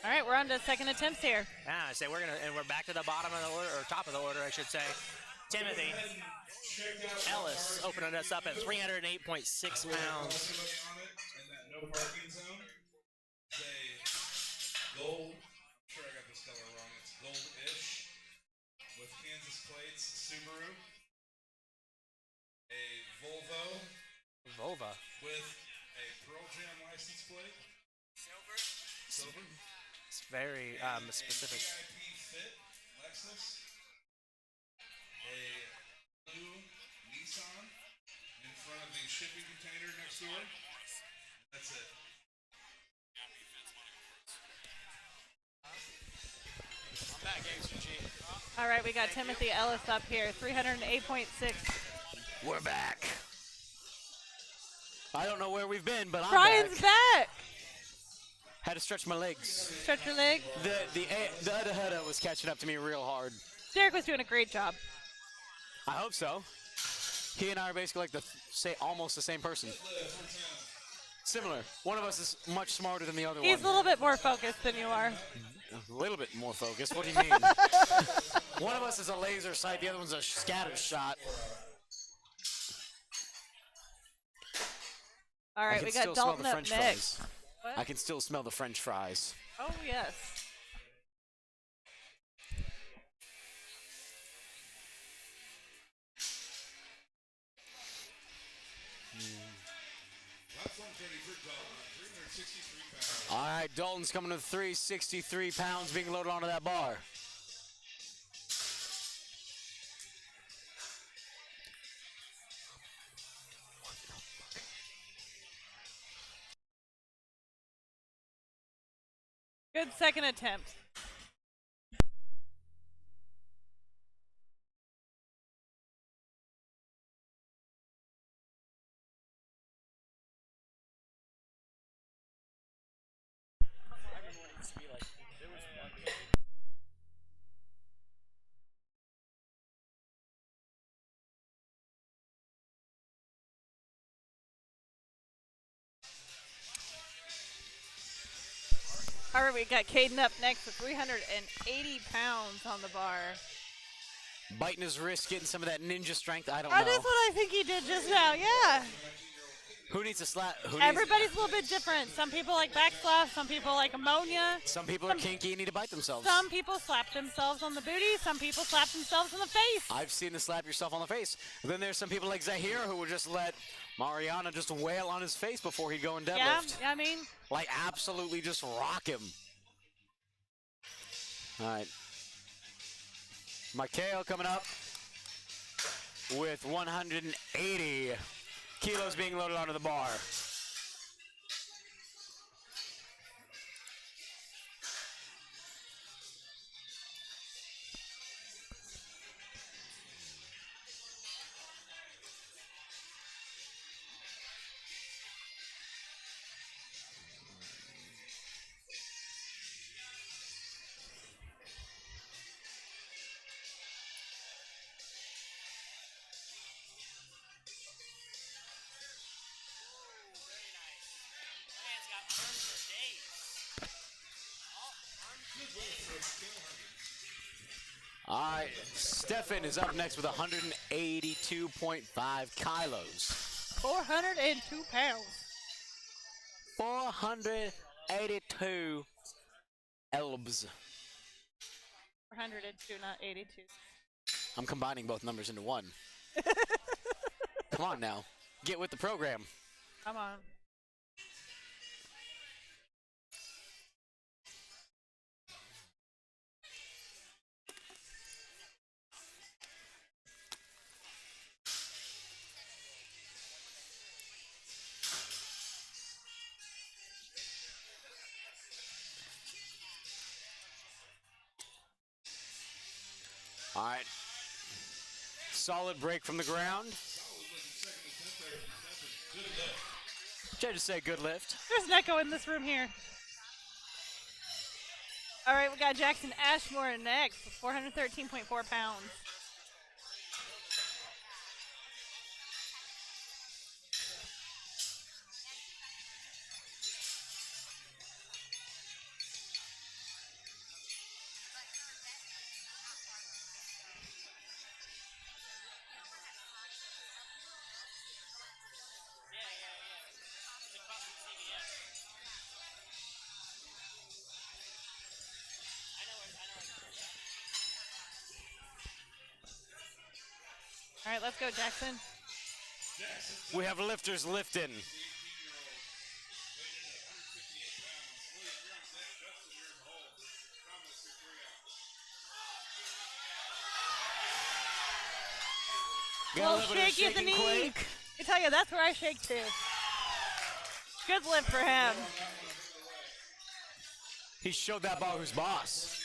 All right, we're on to second attempts here. Yeah, I say we're back to the bottom of the order, or top of the order, I should say. Timothy Ellis opening us up at 308.6 pounds. In that no parking zone, gold. I'm sure I got this color wrong. It's gold-ish with Kansas plates. Subaru. A Volvo. With a Pearl Jam license plate. Silver. It's very specific. VIP Fit Lexus. A shipping container next to her. That's it. I'm back, Gangster G. All right, we got Timothy Ellis up here, 308.6. We're back. I don't know where we've been, but I'm Brian's back. Had to stretch my legs. Stretch your leg. The other header was catching up to me real hard. Derek was doing a great job. I hope so. He and I are basically like almost the same person. Similar. One of us is much smarter than the other He's a one. little bit more focused than you are. A little bit more focused. What do you mean? One of us is a laser sight. The other one's a scatter shot. All right, we got Dalton up next. I can still smell the French fries. Oh, yes. Platform ready for Dalton, 363 pounds. All right, Dalton's coming to 363 pounds being loaded onto that bar. Good second attempt. All right, we got Caden up next with 380 pounds on the bar. Biting his wrist, getting some of that ninja strength. I don't Oh, know. that's what I think he did just now. Yeah. Who needs a slap? Everybody's a little bit different. Some people like backslash. Some people like ammonia. Some people are kinky and need to bite themselves. Some people slap themselves on the booty. Some people slap themselves in the face. I've seen the slap yourself on the face. And then there's some people like Zahir who would just let Mariana just wail on his face before he'd go and deadlift. Yeah, I mean. Like absolutely just rock him. All right. Mikhail coming up with 180 kilos being loaded onto the bar. All right, Stefan is up next with 182.5 kilos. 402 pounds. 482 elbs. 402, not 82. I'm combining both numbers into one. Come on now, get with the program. Come on. All right. Solid break from the ground. Judges say good lift. There's an echo in this room here. All right, we got Jackson Ashmore next with 413.4 pounds. All right, let's go, Jackson. We have lifters lifting. A little shaky at the knee. Quake. I tell you, that's where I shake too. Good lift for him. He showed that ball who's boss.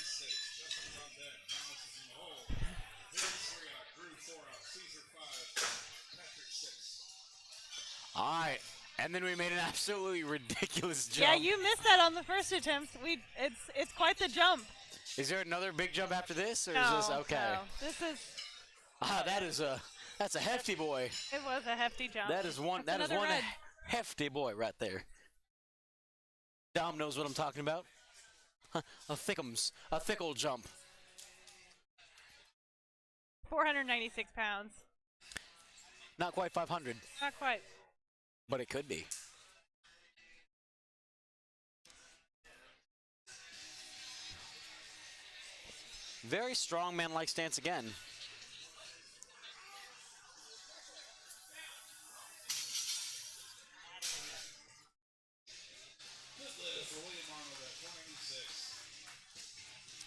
All right, and then we made an absolutely ridiculous jump. Yeah, you missed that on the first attempt. It's quite the jump. Is there another big jump after this, or No, is this okay? no. This is. That's a hefty boy. It was a hefty jump. That is one. That's That is another one red. hefty boy right there. Dom knows what I'm talking about. A thick old jump. 496 pounds. Not quite 500, Not quite. but it could be. Very strong man-like stance again.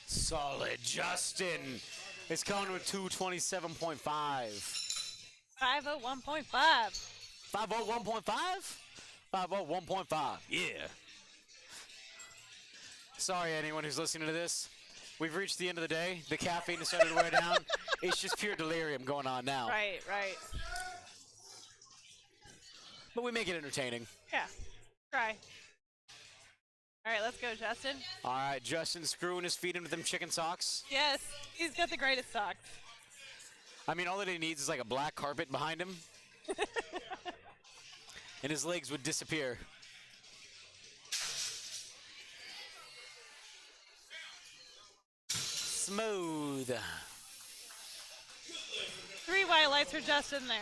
Solid. Justin is coming with 227.5. 501.5. 501.5? 501.5. Yeah. Sorry, anyone who's listening to this. We've reached the end of the day. The caffeine has started to wear down. It's just pure delirium going on now. Right. But we make it entertaining. Yeah. Try. All right, let's go, Justin. All right, Justin screwing his feet into them chicken socks. Yes, he's got the greatest socks. I mean, all that he needs is like a black carpet behind him. And his legs would disappear. Smooth. 3 white lights for Justin there.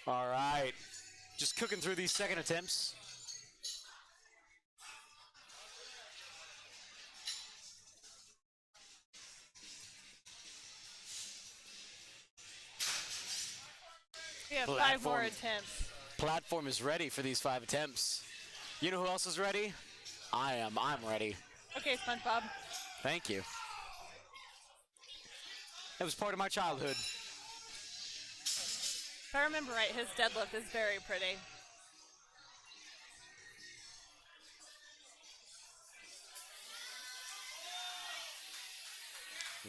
All right. Just cooking through these second attempts. We have 5 Platform. more attempts. Platform is ready for these 5 attempts. You know who else is ready? I am. I'm ready. Okay, SpongeBob. Thank you. That was part of my childhood. If I remember right, his deadlift is very pretty.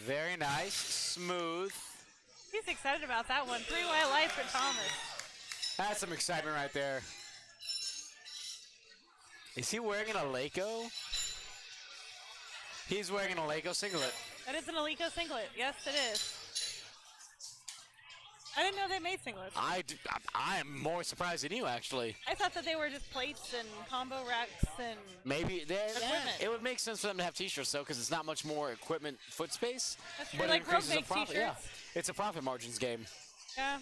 Very nice. Smooth. He's excited about that one. 3 white lights for Thomas. That's some excitement right there. Is he wearing an Aleco? He's wearing an Aleco singlet. That is an Alico singlet. Yes, it is. I didn't know they made singlets. I am more surprised than you, actually. I thought that they were just plates and combo racks and Maybe Equipment. it would make sense for them to have T-shirts though, because it's not much more equipment foot space. That's but true, it like increases the Rogue profit. makes Yeah, t-shirts. it's a profit margins game. yeah.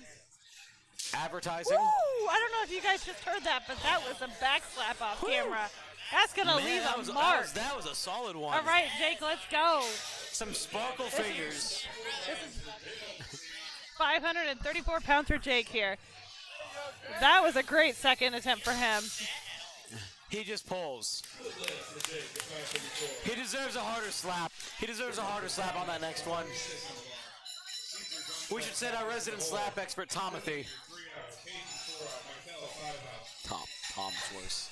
Advertising. Woo! I don't know if you guys just heard that, but that was a back slap off camera. That's gonna Man, leave that a was, mark. that was a solid one. All right, Jake, let's go. Some sparkle fingers. This is 534 pounds for Jake here. That was a great second attempt for him. He just pulls. He deserves a harder slap. He deserves a harder slap on that next one. We should send our resident slap expert, Tomothy. Tom's worse.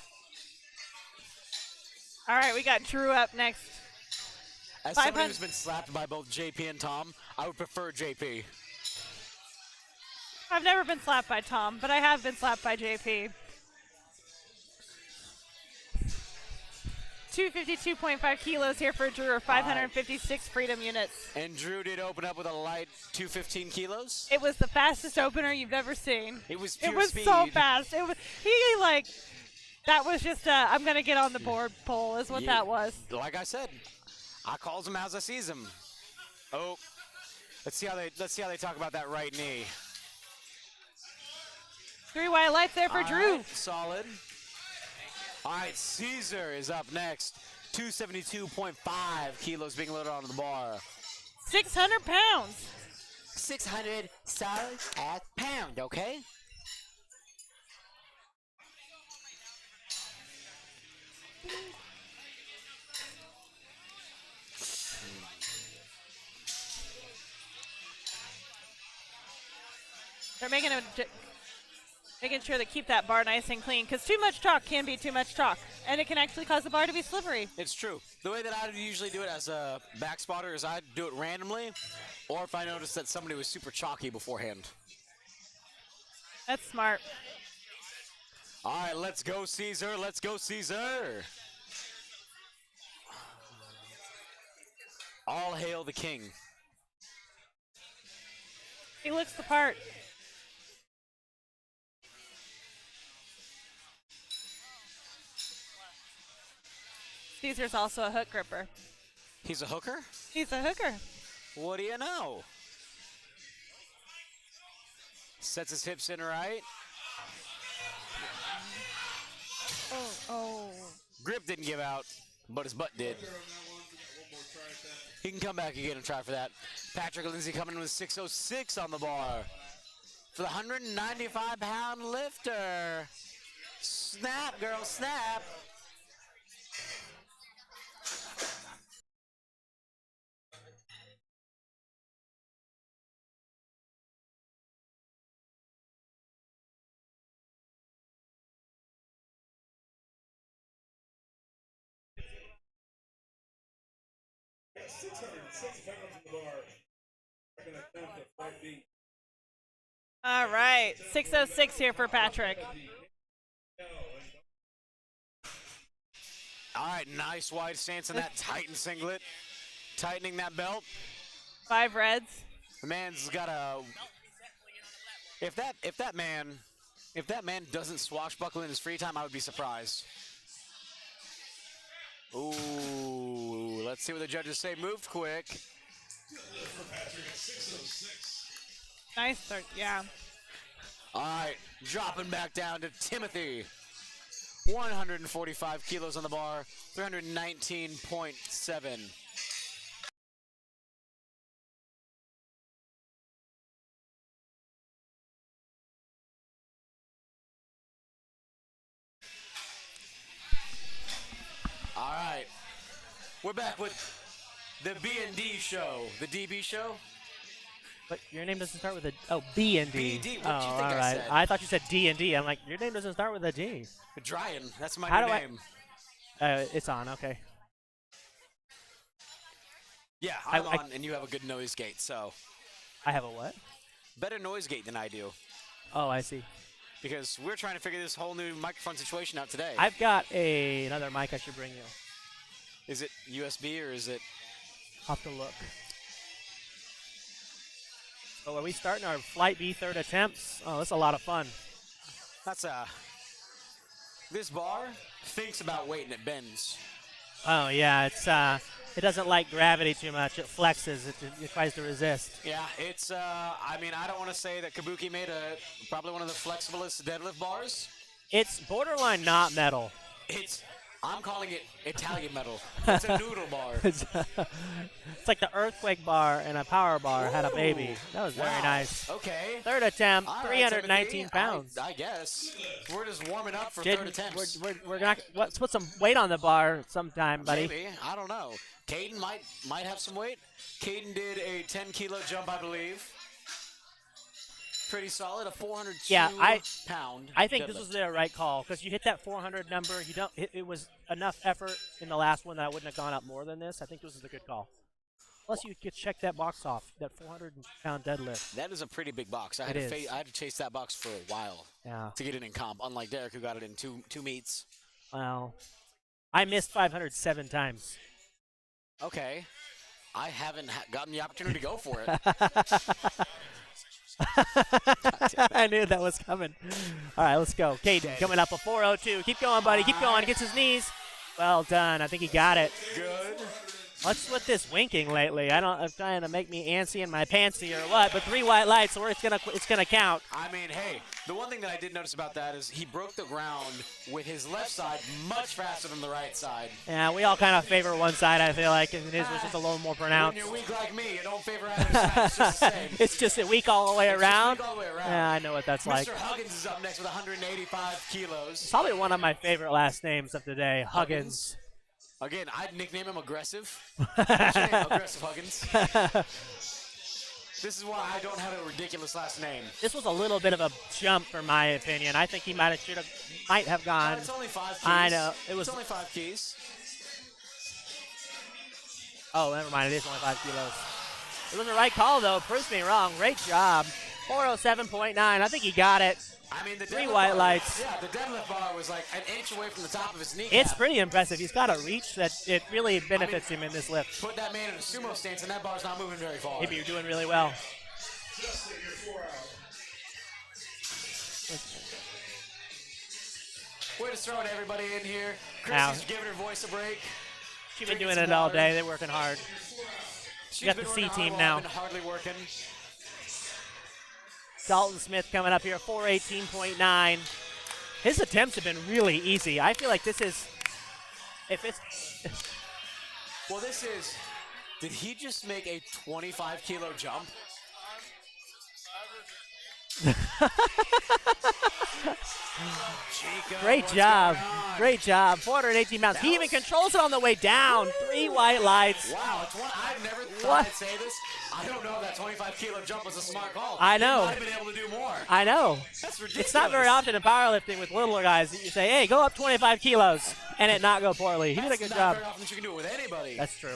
All right, we got Drew up next. As 500 somebody who's been slapped by both JP and Tom, I would prefer JP. I've never been slapped by Tom, but I have been slapped by JP. 252.5 kilos here for Drew, or 556 freedom units. And Drew did open up with a light 215 kilos. It was the fastest opener you've ever seen. It was pure It was speed. so fast. It was that was just I'm gonna get on the board pull is what Yeah. that was. Like I said, I calls them as I sees them. Oh, let's see how they talk about that right knee. 3 white lights there for All Drew. right, solid. All right, Caesar is up next. 272.5 kilos being loaded onto the bar. 600 pounds. 600 solid at pound, okay? They're making sure they keep that bar nice and clean, because too much chalk can be too much chalk, and it can actually cause the bar to be slippery. It's true. The way that I usually do it as a back spotter is I do it randomly, or if I notice that somebody was super chalky beforehand. That's smart. All right, let's go, Caesar. Let's go, Caesar. All hail the king. He looks the part. Caesar's also a hook gripper. He's a hooker? He's a hooker. What do you know? Sets his hips in right. Oh. Grip didn't give out, but his butt did. He can come back again and try for that. Patrick Lindsay coming in with 606 on the bar for the 195-pound lifter. Snap, girl, snap. All right, 606 here for Patrick. All right, nice wide stance in that Titan singlet. Tightening that belt. 5 reds. The man's got a. If that man doesn't swashbuckle in his free time, I would be surprised. Ooh, let's see what the judges say. Moved quick. Nice start, yeah. All right, dropping back down to Timothy. 145 kilos on the bar, 319.7. All right, we're back with the B&D show, the DB show. But your name doesn't start with a B and D. BD, Oh, what did you think all I right. said? I thought you said D and D. I'm like, your name doesn't start with a D. Dryan, that's my How new do I- name. It's on. Okay. Yeah, I- I'm on, and you have a good noise gate, so I have a what? better noise gate than I do, Oh, I see. because we're trying to figure this whole new microphone situation out today. I've got another mic I should bring you. Is it USB or is it? I'll have to look. So are we starting our Flight B third attempts? Oh, that's a lot of fun. That's this bar thinks about weight and it bends. Oh yeah, it doesn't like gravity too much. It flexes. It tries to resist. Yeah, it's. I mean, I don't want to say that Kabuki made probably one of the flexiblest deadlift bars. It's borderline not metal. I'm calling it Italian metal. It's a noodle bar. It's like the earthquake bar and a power bar had a baby. That was very Wow. nice. Okay. Third attempt, All right, 319 Timothy, pounds. I guess we're just warming up for third attempts. We're not. Let's put some weight on the bar sometime, buddy. Maybe, I don't know. Caden might have some weight. Caden did a 10-kilo jump, I believe. Pretty solid, a 402 pound. I think this deadlift. was the right call because you hit that 400 number. You don't. It was enough effort in the last one that I wouldn't have gone up more than this. I think this is a good call. Plus, you could check that box off. That 400-pound deadlift. That is a pretty big box. I It had is. I had to chase that box for a while Yeah. to get it in comp. Unlike Derek, who got it in two meets. Well, I missed 500 7 times. Okay, I haven't gotten the opportunity to go for it. I knew that was coming. All right, let's go. Caden coming up a 402. Keep going, buddy. Keep going. Gets his knees. Well done. I think he got it. Good. What's with this winking lately? I'm trying to make me antsy in my pantsy or what? But 3 white lights, so it's gonna count. I mean, hey, the one thing that I did notice about that is he broke the ground with his left side much faster than the right side. Yeah, we all kind of favor one side. I feel like, and his was just a little more When pronounced. you're weak like me, you don't favor either side. It's just the same. It's just a week all the way It's just around. weak all the way around. Yeah, I know what that's like. Mr. Huggins is up next with 185 kilos. Probably one of my favorite last names of the day, Huggins. Again, I'd nickname him Aggressive. What's your name? Aggressive Huggins. This is why I don't have a ridiculous last name. This was a little bit of a jump, for my opinion. I think he might have gone. It's only 5 keys. I know it was It's only 5 keys. Oh, never mind. It is only 5 kilos. It was the right call, though. Proves me wrong. Great job. 407.9. I think he got it. I mean, the 3 deadlift white bar, lights. Yeah, the deadlift bar was like an inch away from the top of his kneecap. It's pretty impressive. He's got a reach that it really benefits him in this lift. Put that man in a sumo stance, and that bar's not moving very far. Maybe you're doing really well. Just at your 4 hours. We're just throwing everybody in here. Now. Chrissy's giving her voice a break. She's been Drinking doing some it all water. day. They're working hard. She's You got been the working C hard team while now. I've been hardly working. Dalton Smith coming up here, 418.9. His attempts have been really easy. I feel like this is, if it's, Well, this is. Did he just make a 25-kilo jump? Jacob, great what's job. going on? Great job. 418 pounds. He even controls it on the way down. 3 white lights. Wow, it's one. I've never thought What? I'd say this. I don't know if that 25-kilo jump was a smart call. I know. He might have been able to do more. I know. That's ridiculous. It's not very often in powerlifting with littler guys that you say, hey, go up 25 kilos, and it not go poorly. He did a good That's job. not very often that you can do it with anybody. That's true.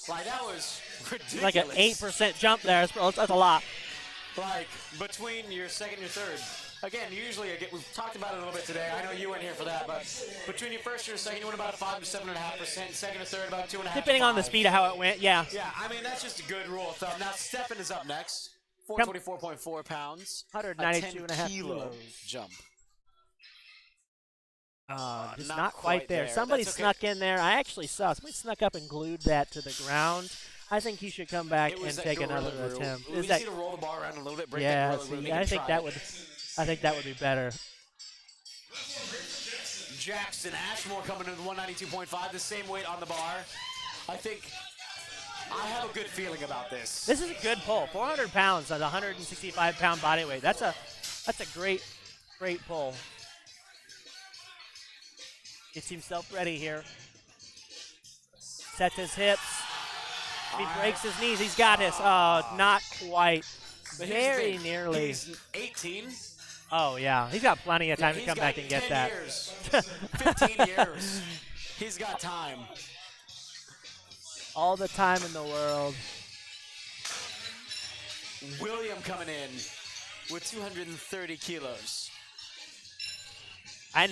Like, that was ridiculous. Like an 8% jump there. That's a lot. Like, between your second and your third. Again, usually, we've talked about it a little bit today. I know you weren't here for that, but between your first and your second, you went about 5 to 7.5%. Second or third, about 2.5. Depending on the speed of how it went, yeah. Yeah, I mean, that's just a good rule of thumb. Now, Stefan is up next. 424.4 pounds. 192 and a half kilo kilos. jump. Just not not quite quite there. there. Somebody That's okay. snuck in there. I actually saw. Somebody snuck up and glued that to the ground. I think he should come back It and was that take gorilla another rule. attempt. We Is just that, need to roll the bar around a little bit, break yeah, that gorilla rule, see, make I him think try that it. would. I think that would be better. Jackson Ashmore coming in with 192.5, the same weight on the bar. I think I have a good feeling about this. This is a good pull. 400 pounds at 165-pound body weight. That's a great pull. Gets himself ready here. Sets his hips. If he breaks his knees, he's got this. Oh, not quite. But here's the Very thing. nearly. He's 18. Oh, yeah. He's got plenty of time to He's come got back and get 10 that. Years, 15 years. He's got time. All the time in the world. William coming in with 230 kilos. I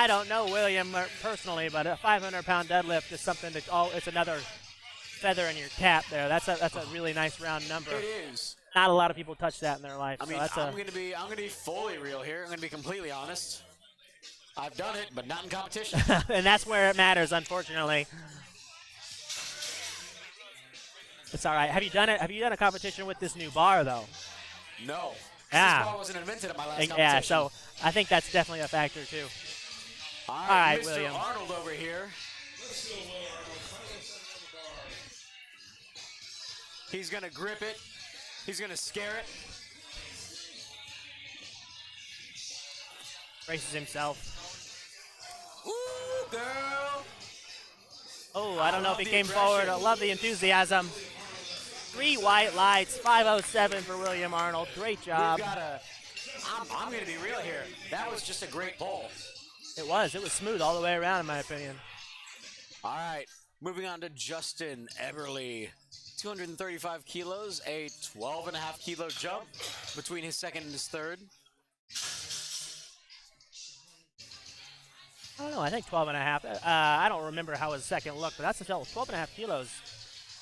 don't know William personally, but a 500-pound deadlift is something that it's another feather in your cap there. That's a really nice round number. It is. Not a lot of people touch that in their life. I mean, so that's I'm gonna be fully real here. I'm gonna be completely honest. I've done it, but not in competition. and that's where it matters, unfortunately. It's all right. Have you done it? Have you done a competition with this new bar though? No. Yeah. This bar wasn't invented at my last competition. Yeah. So I think that's definitely a factor too. All All right, Mr. William. Arnold over here. Let's go, Will Arnold. 507 on the bar. He's gonna grip it. He's gonna scare it. Braces himself. Ooh, girl. Oh, I don't know if he the came aggression. forward. I love the enthusiasm. 3 white lights, 507 for William Arnold. Great job. We've got I'm gonna be real here. That was just a great pull. It was smooth all the way around, in my opinion. All right, moving on to Justin Eberly. 235 kilos, a 12.5 kilo jump between his second and his third. I don't know. I think 12 and a half. I don't remember how his second looked, but that's a 12 and a half kilos.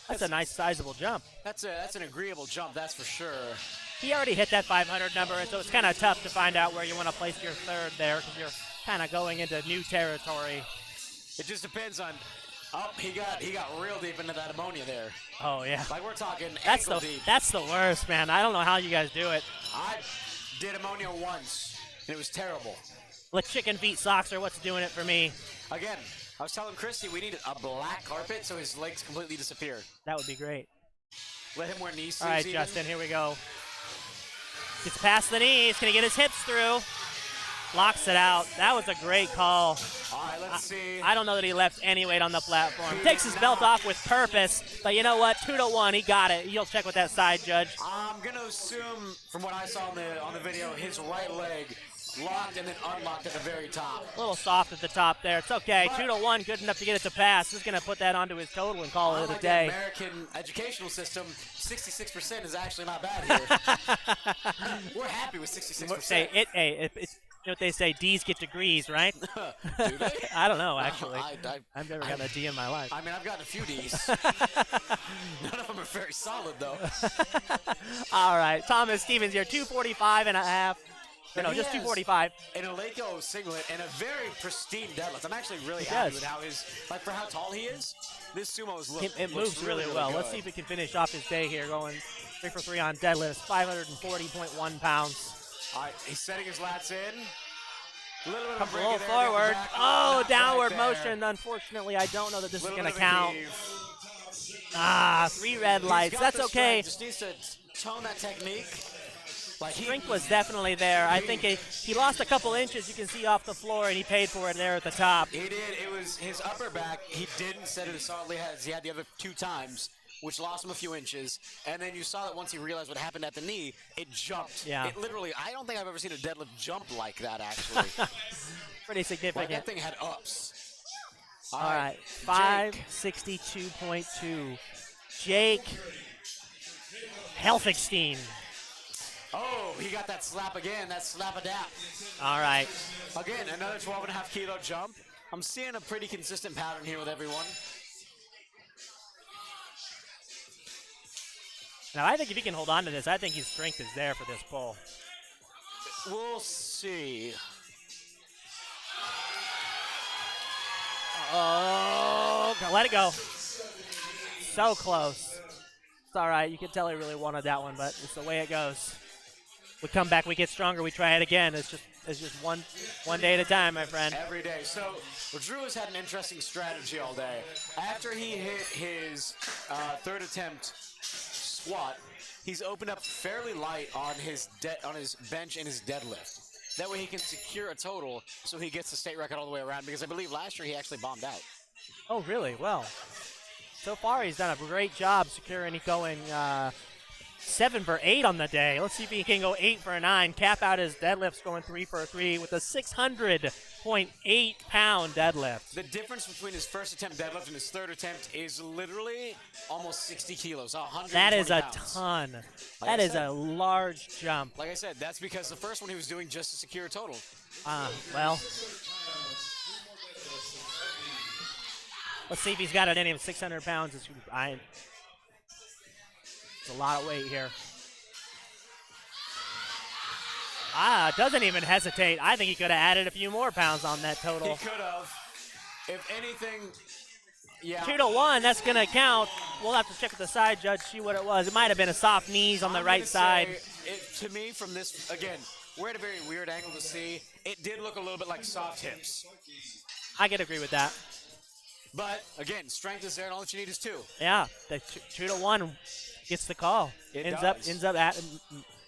That's a nice, sizable jump. That's an agreeable jump, that's for sure. He already hit that 500 number, and so it's kind of tough to find out where you want to place your third there because you're kind of going into new territory. It just depends on. Oh, he got real deep into that ammonia there. Oh yeah. Like we're talking That's ankle the deep. that's the worst, man. I don't know how you guys do it. I did ammonia once, and it was terrible. Like chicken feet socks are what's doing it for me. Again, I was telling Christy we need a black carpet so his legs completely disappear. That would be great. Let him wear knee sleeves. All right, even. Justin, here we go. Gets past the knees. Can he get his hips through? Locks it out. That was a great call. All right, let's see. I don't know that he left any weight on the platform. Takes his belt off with purpose, but you know what? 2-1, he got it. You'll check with that side judge. I'm gonna assume, from what I saw on the video, his right leg locked and then unlocked at the very top. A little soft at the top there. It's okay. 2-1, good enough to get it to pass. He's gonna put that onto his total and call it a Unlike day. the American educational system, 66% is actually not bad here. We're happy with 66%. Say it's you know what they say, D's get degrees, right? Do they? I don't know, actually. I've never gotten a D in my life. I mean, I've gotten a few D's. None of them are very solid, though. All right, Thomas Stevens here, 245 and a half. No, just 245. In a Laco singlet and a very pristine deadlift. I'm actually really happy with how for how tall he is, this sumo is It moves really well. Let's see if we can finish off his day here, going 3 for 3 on deadlifts, 540.1 pounds. All right, he's setting his lats in. A little bit Comes of a little there, forward. back. Oh, Not downward quite motion. Unfortunately, I don't know that this is Little going to bit of a count. heave. 3 red He's lights. got That's the okay. strength, just needs to tone that technique. Like Strength was definitely there. I think he lost a couple inches. You can see off the floor, and he paid for it there at the top. He did. It was his upper back. He didn't set it as solidly as he had the other 2 times, which lost him a few inches. And then you saw that once he realized what happened at the knee, it jumped. Yeah. It literally, I don't think I've ever seen a deadlift jump like that, actually. Pretty significant. Like, that thing had ups. All right, 562.2. Jake Helfigstein. Oh, he got that slap again, that slap-a-dap. All right. Again, another 12.5 kilo jump. I'm seeing a pretty consistent pattern here with everyone. Now, I think if he can hold on to this, I think his strength is there for this pull. We'll see. Oh, let it go. So close. It's all right. You can tell he really wanted that one, but it's the way it goes. We come back, we get stronger, we try it again. It's just one day at a time, my friend. Every day. So Drew has had an interesting strategy all day. After he hit his third attempt squat, he's opened up fairly light on his bench and his deadlift. That way he can secure a total so he gets the state record all the way around, because I believe last year he actually bombed out. Oh, really? Well, so far he's done a great job securing. He's going 7 for 8 on the day. Let's see if he can go 8 for 9. Cap out his deadlifts, going 3 for 3 with a 600.8 pound deadlift. The difference between his first attempt deadlift and his third attempt is literally almost 60 kilos, 120 That is a pounds. ton. Like That I is said. a large jump. Like I said, that's because the first one he was doing just to secure a total. Well, let's see if he's got it in him. 600 pounds is it's a lot of weight here. Doesn't even hesitate. I think he could have added a few more pounds on that total. He could have. If anything, yeah. 2-1, that's going to count. We'll have to check with the side judge, see what it was. It might have been a soft knees on the I'm right gonna side. say, to me, from this, again, we're at a very weird angle to see. It did look a little bit like soft hips. I could agree with that. But, again, strength is there, and all that you need is 2. Yeah, the 2-1 gets the call. It ends does. up at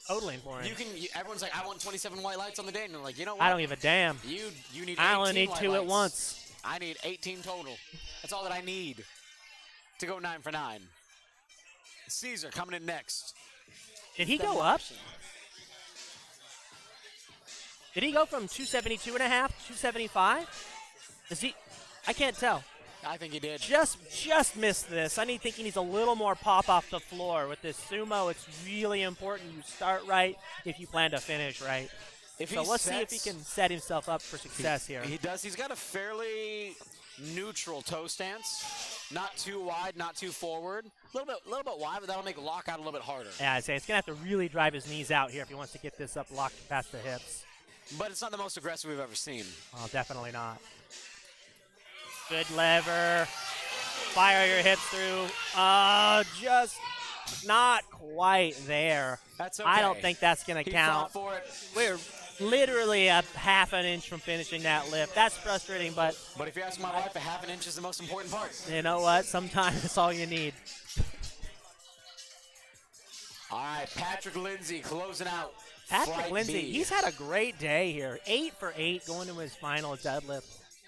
totaling for him. Everyone's like, I want 27 white lights on the day, and I'm like, you know what? I don't give a damn. You need 18 I only need white 2 at lights. once. I need 18 total. That's all that I need to go 9 for 9. Caesar coming in next. Did he go up? Did he go from 272 and a half to 275? Is he? I can't tell. I think he did. Just missed this. I think he needs a little more pop off the floor with this sumo. It's really important you start right if you plan to finish right. So let's see if he can set himself up for success here. He does. He's got a fairly neutral toe stance. Not too wide, not too forward. A little bit wide, but that'll make lockout a little bit harder. Yeah, I'd say it's going to have to really drive his knees out here if he wants to get this up locked past the hips. But it's not the most aggressive we've ever seen. Oh, definitely not. Good lever. Fire your hips through. Just not quite there. That's okay. I don't think that's going to He count. fought for it. We're literally a half an inch from finishing that lift. That's frustrating, but But if you ask my wife, a half an inch is the most important part. you know what? Sometimes it's all you need. All right, Patrick Lindsay closing out Patrick Flight Lindsay, B. he's had a great day here. 8 for 8 going to his final deadlift.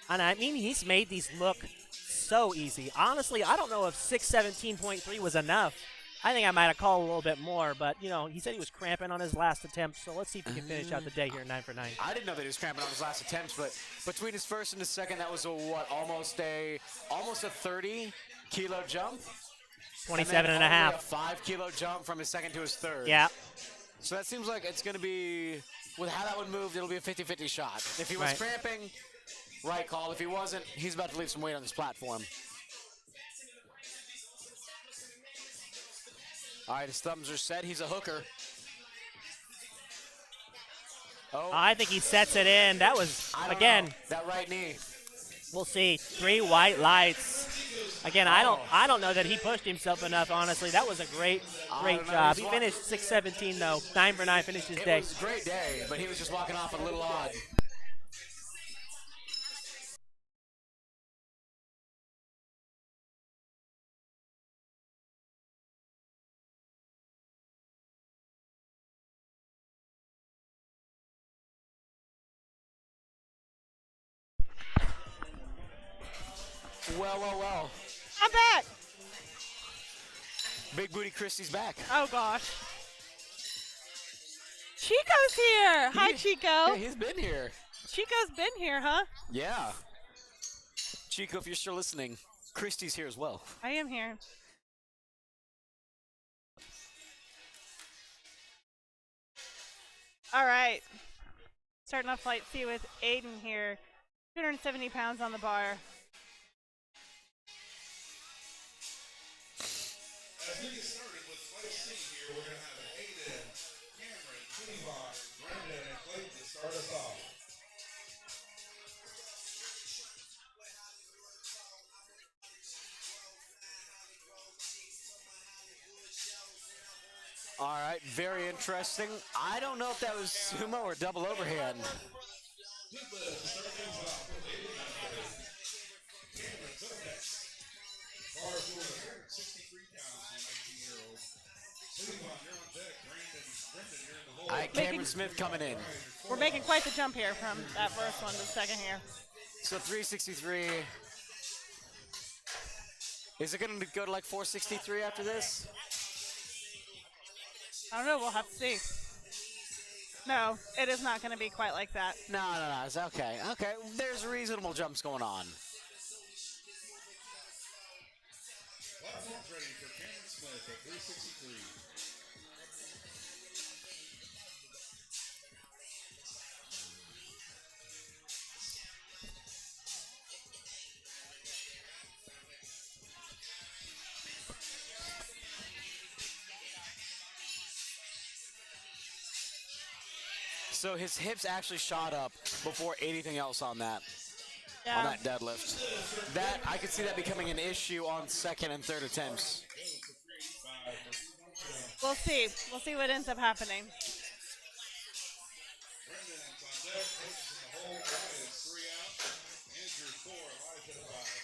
And I mean, he's made these look so easy. Honestly, I don't know if 617.3 was enough. I think I might have called a little bit more, but, you know, he said he was cramping on his last attempt, so let's see if he can finish out the day here 9 for 9. I didn't know that he was cramping on his last attempts, but between his first and his second, that was a what? Almost a 30-kilo jump. 27 and a only half. A 5-kilo jump from his second to his third. Yeah. So that seems like it's going to be, with how that one moved, it'll be a 50-50 shot. If he was Right. cramping, right call. If he wasn't, he's about to leave some weight on this platform. All right, his thumbs are set. He's a hooker. Oh, I think he sets it in. That was, I don't again, know. That right knee. we'll see. 3 white lights. Again, I don't know that he pushed himself enough, honestly. That was a great don't know. job. He's He finished 6:17 though. 9 for 9 finished his day. It was a great day, but he was just walking off a little odd. Well. I'm back. Big Booty Christie's back. Oh gosh. Chico's here. Hi, Chico. Hey, he's been here. Chico's been here, huh? Yeah. Chico, if you're still listening, Christie's here as well. I am here. All right. Starting off flight C with Aiden here. 270 pounds on the bar. As we get started with Flight C here, we're going to have Aiden, Cameron, Cleavon, Brendan, and Clayton to start us off. All right, very interesting. I don't know if that was sumo or double overhand. Bars doing 163 pounds for 19-year-old. Cleavon, you're on deck. Brendan, you're in the hole. All right, Cameron Smith coming in. We're making quite the jump here from that first one to the second here. So 363. Is it going to go to like 463 after this? I don't know. We'll have to see. No, it is not going to be quite like that. No. It's okay. Okay, there's reasonable jumps going on. Platform's ready for Cameron Smith at 363. So his hips actually shot up before anything else on that. Yeah. On that deadlift. That I could see that becoming an issue on second and third attempts. We'll see. We'll see what ends up happening. Brendan's on deck. Coach in the hole. Ryan is 3 out. Andrew 4. Elijah 5.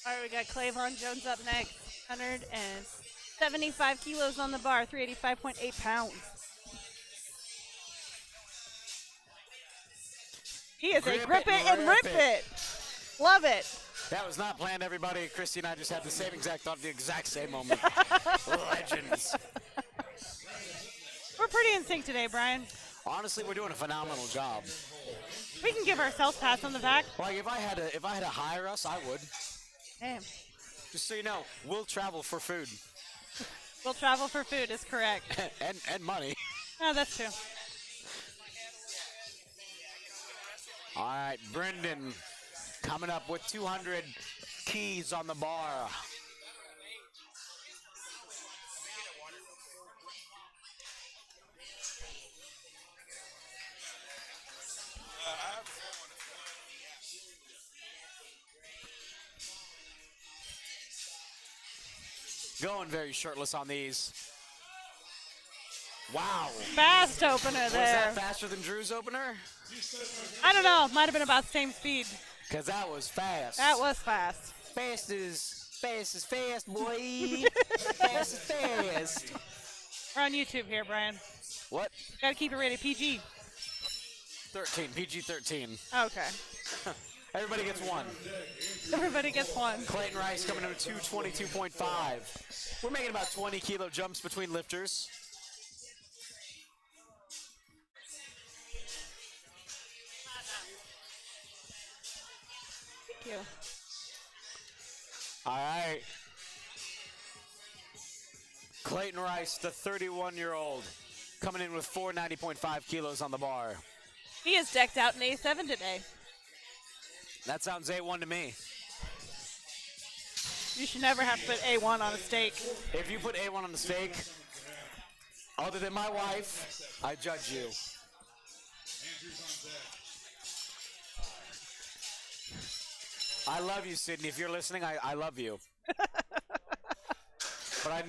All right, we got Clavon Jones up next. 175 kilos on the bar, 385.8 pounds. He is a grip it and rip it. Love it. That was not planned, everybody. Christy and I just had the same exact thought at the exact same moment. Legends. We're pretty in sync today, Brian. Honestly, we're doing a phenomenal job. We can give ourselves pats on the back. Like if I had to hire us, I would. Damn. Just so you know, we'll travel for food We'll travel for food is correct. and money. Oh, that's true. All right, Brendan coming up with 200 keys on the bar. Going very shirtless on these. Wow. Fast opener Was there. that faster than Drew's opener? I don't know. Might have been about the same speed. Because that was fast. That was fast. Fast as fast, boy. Fast as fast. We're on YouTube here, Brian. What? Gotta keep it rated PG. 13, PG-13. Okay. Everybody gets one. Everybody gets one. Clayton Rice coming in with 222.5. We're making about 20 kilo jumps between lifters. Thank you. All right. Clayton Rice, the 31-year-old, coming in with 490.5 kilos on the bar. He is decked out in A7 today. That sounds A1 to me. You should never have to put A1 on a steak. If you put A1 on the steak, other than my wife, I judge you. I love you, Sydney. If you're listening, I love you. But I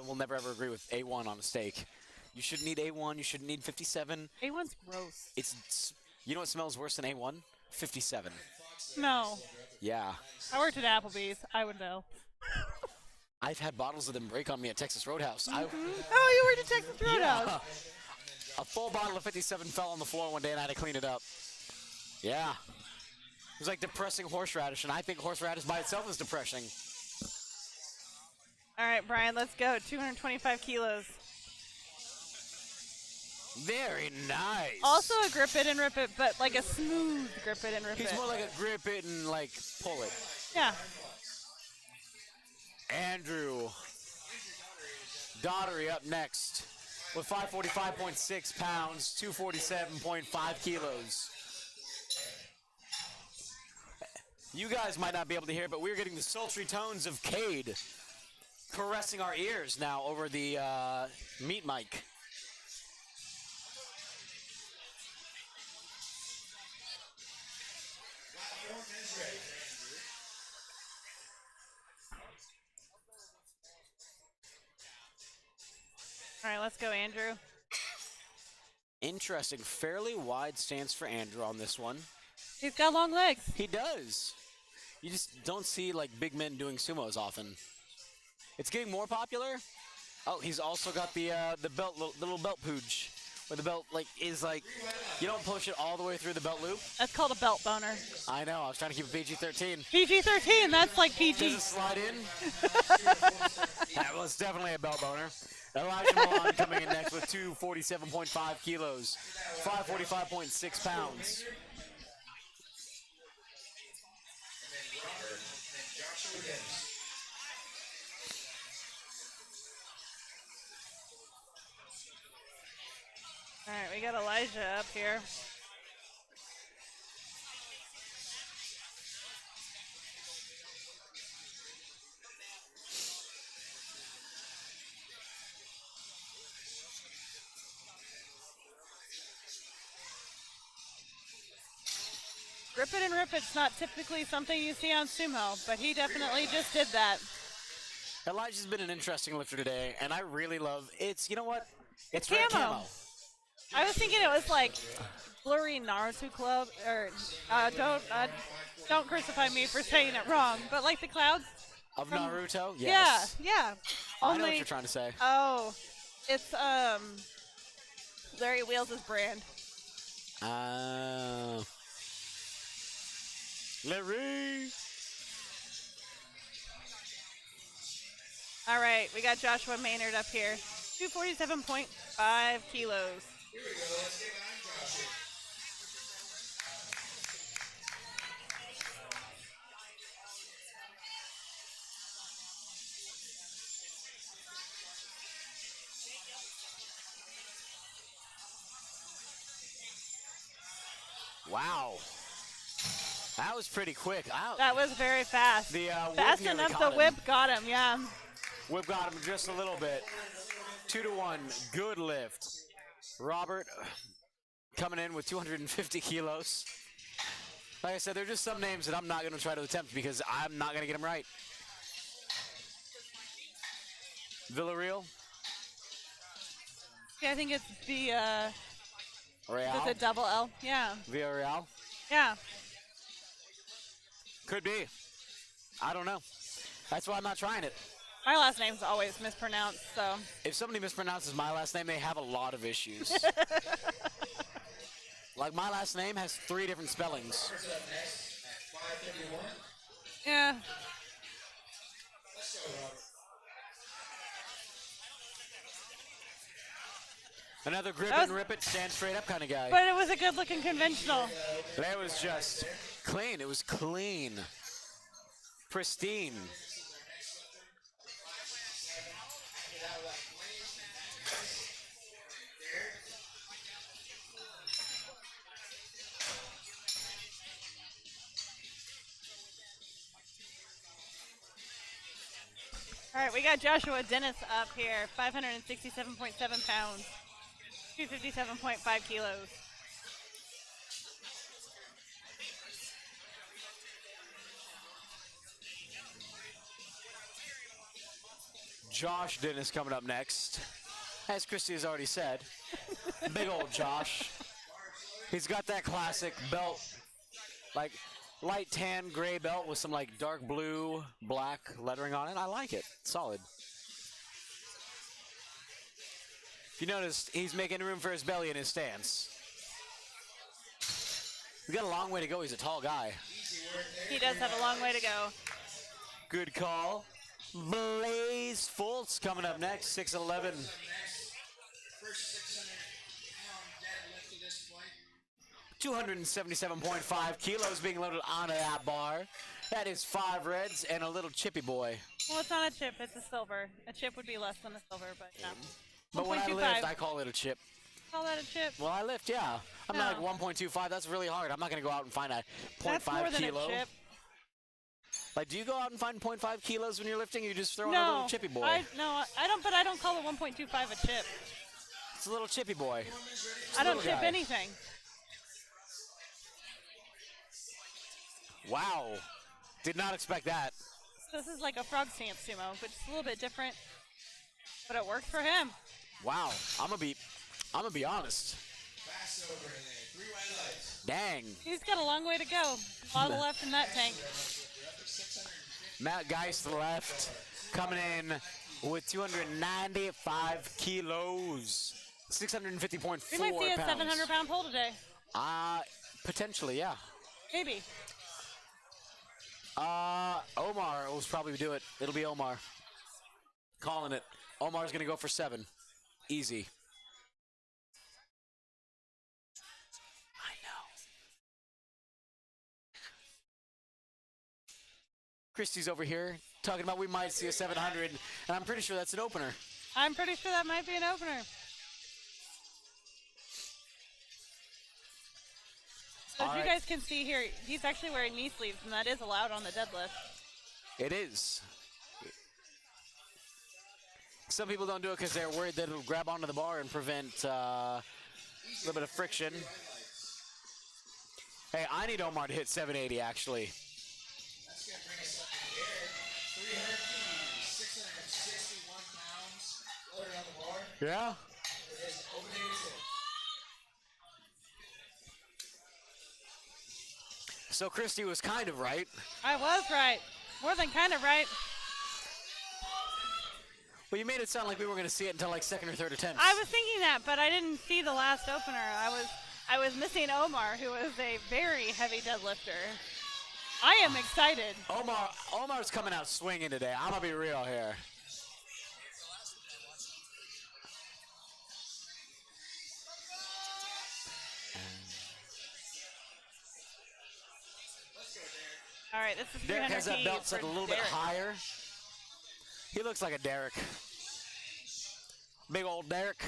will never ever agree with A1 on a steak. You shouldn't need A1. You shouldn't need 57. A1's gross. You know what smells worse than A1? 57. No. Yeah. I worked at Applebee's. I would know. I've had bottles of them break on me at Texas Roadhouse. Oh, you worked at Texas Roadhouse. Yeah. A full bottle of 57 fell on the floor one day and I had to clean it up. Yeah. It was like depressing horseradish, and I think horseradish by itself is depressing. All right, Brian, let's go. 225 kilos. Very nice. Also a grip it and rip it, but like a smooth grip it and rip it. He's more like a grip it and like pull it. Yeah. Andrew Daughtery up next with 545.6 pounds, 247.5 kilos. You guys might not be able to hear, but we're getting the sultry tones of Cade caressing our ears now over the meat mic. All right, let's go, Andrew. Interesting, fairly wide stance for Andrew on this one. He's got long legs. He does. You just don't see like big men doing sumos often. It's getting more popular. Oh, he's also got the belt, the little belt pooch, where the belt like is like you don't push it all the way through the belt loop. That's called a belt boner. I know. I was trying to keep it PG-13. PG-13. That's like PG. Does it slide in? That was definitely a belt boner. Elijah Milan coming in next with 247.5 kilos, 545.6 pounds. All right, we got Elijah up here. Grip it and rip it's not typically something you see on sumo, but he definitely just did that. Elijah's been an interesting lifter today, and I really love it's. You know what? It's camo. red camo. I was thinking it was like blurry Naruto club, or don't crucify me for saying it wrong, but like the clouds Of Naruto? Yes. Yeah. I know what you're trying to say. Oh, it's Larry Wheels' brand. Larry. All right, we got Joshua Maynard up here. 247.5 kilos. Here we go. Let's get on Joshua. Wow. That was pretty quick. That was very fast. The fast whip nearly enough caught the whip him. got him, yeah. Whip got him just a little bit. 2-1. Good lift. Robert coming in with 250 kilos. Like I said, there are just some names that I'm not going to try to attempt because I'm not going to get them right. Villarreal. Yeah, I think it's the Real? it's a double L. Yeah. Villarreal? Yeah. Could be. I don't know. That's why I'm not trying it. My last name's always mispronounced, so. If somebody mispronounces my last name, they have a lot of issues. Like, my last name has 3 different spellings. Yeah. Another grip That and was- rip it, stand straight up kind of guy. But it was a good looking conventional. That was just clean. It was clean. Pristine. All right, we got Joshua Dennis up here, 567.7 pounds, 257.5 kilos. Josh Dennis coming up next. As Christy has already said, big old Josh. He's got that classic belt, like light tan gray belt with some like dark blue, black lettering on it. I like it. Solid. If you notice, he's making room for his belly in his stance. He's got a long way to go. He's a tall guy. He does have a long way to go. Good call. Blaze Fultz coming up next, 6'11". First 600 pound deadlift to this point. 277.5 kilos being loaded onto that bar. That is 5 reds and a little chippy boy. Well, it's not a chip, it's a silver. A chip would be less than a silver, but no. But when I 1.25. lift, I call it a chip. Call that a chip? Well, I lift, yeah. I'm not No. like 1.25. That's really hard. I'm not going to go out and find a 0.5 That's more than kilo. a chip. Like, do you go out and find 0.5 kilos when you're lifting, or you just throw in a little No, chippy boy? I don't. But I don't call the 1.25 a chip. It's a little chippy boy. I don't little chip guy. anything. Wow. Did not expect that. This is like a frog stance sumo, but it's a little bit different. But it worked for him. Wow. I'm gonna be honest. Fast over today. 3 white lights. Dang. He's got a long way to go. A lot left in that tank. Matt Geist left, coming in with 295 kilos. 650.4 We might see a pounds. 700-pound pull today. Potentially, yeah. Maybe. Omar will probably do it. It'll be Omar. Calling it. Omar's gonna go for 7. Easy. I know. Christy's over here talking about we might see a 700, and I'm pretty sure that's an opener. I'm pretty sure that might be an opener. So as you guys can see here, he's actually wearing knee sleeves, and that is allowed on the deadlift. It is. Some people don't do it because they're worried that it'll grab onto the bar and prevent a little bit of friction. Hey, I need Omar to hit 780, actually. That's going to bring us up in the air. 661 pounds loaded on the bar. Yeah? It is opening his hip. So Christy was kind of right. I was right. More than kind of right. Well, you made it sound like we were going to see it until like second or third attempt. I was thinking that, but I didn't see the last opener. I was missing Omar, who is a very heavy deadlifter. I am excited. Omar's coming out swinging today. I'm going to be real here. All right, this is Derek 300 has that keys belt set for a little bit Derek. higher. He looks like a Derek. Big old Derek.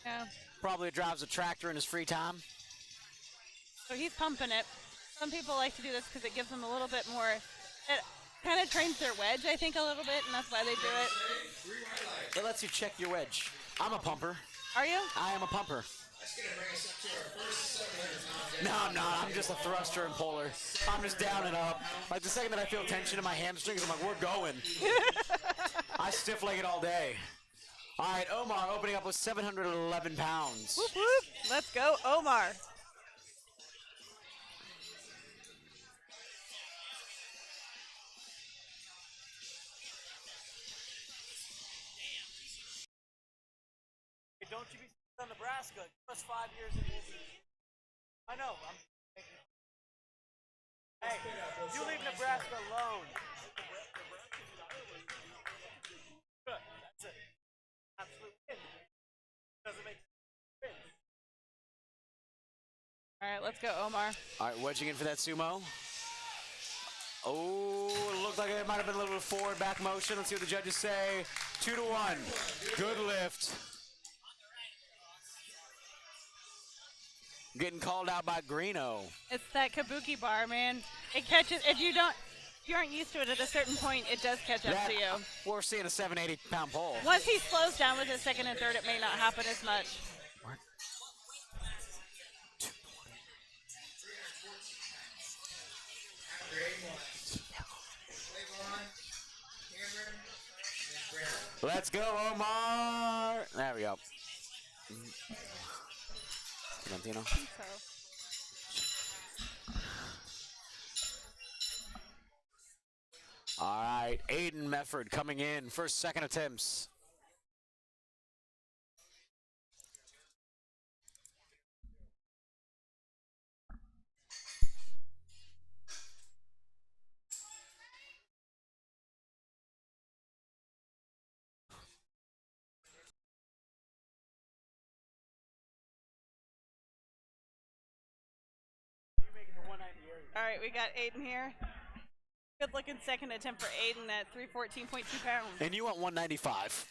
Yeah. Probably drives a tractor in his free time. So he's pumping it. Some people like to do this because it gives them a little bit more. It kind of trains their wedge, I think, a little bit, and that's why they do it. It lets you check your wedge. I'm a pumper. Are you? I am a pumper. That's going to bring us up to our first 700 pound No, I'm not. I'm just a thruster and puller. I'm just down and up. Like the second that I feel tension in my hamstrings, I'm like, we're going. I stiff leg it all day. All right, Omar opening up with 711 pounds. Whoop, whoop. Let's go, Omar. Hey, don't you be on Nebraska. Give us 5 years in this. I know. Hey, you leave Nebraska alone. Good. That's it. Absolute win. Doesn't make sense. All right, let's go, Omar. All right, wedging in for that sumo. Oh, it looked like it might have been a little bit forward back motion. Let's see what the judges say. 2-1. Good lift. Getting called out by Greeno. It's that kabuki bar, man. It catches, if you aren't used to it at a certain point, it does catch up to you. We're seeing a 780-pound pole. Once he slows down with his second and third, it may not happen as much. Let's go, Omar. There we go. Valentino. All right, Aiden Mefford coming in. First, second attempts. All right, we got Aiden here. Good looking second attempt for Aiden at 314.2 pounds. And you want 195.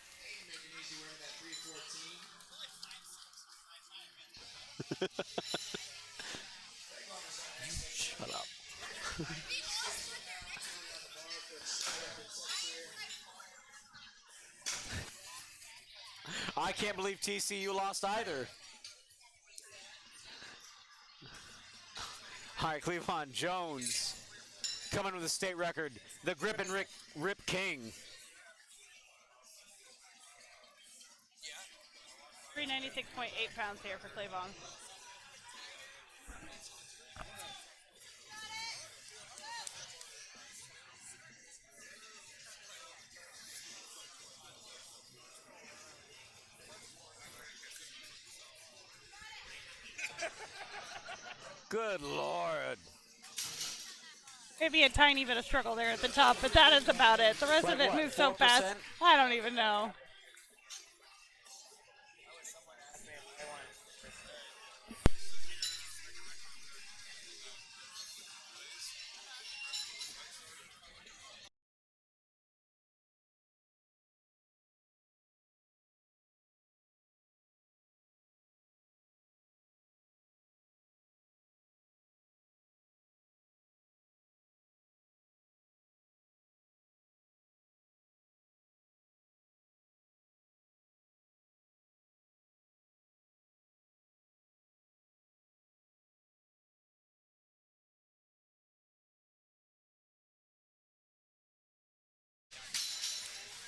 Shut up. I can't believe TCU lost either. All right, Cleavon Jones coming with a state record. The Grip and Rip King. 396.8 pounds here for Cleavon. Good Lord. Maybe a tiny bit of struggle there at the top, but that is about it. The rest Like of it what, moves so 4%? fast, I don't even know.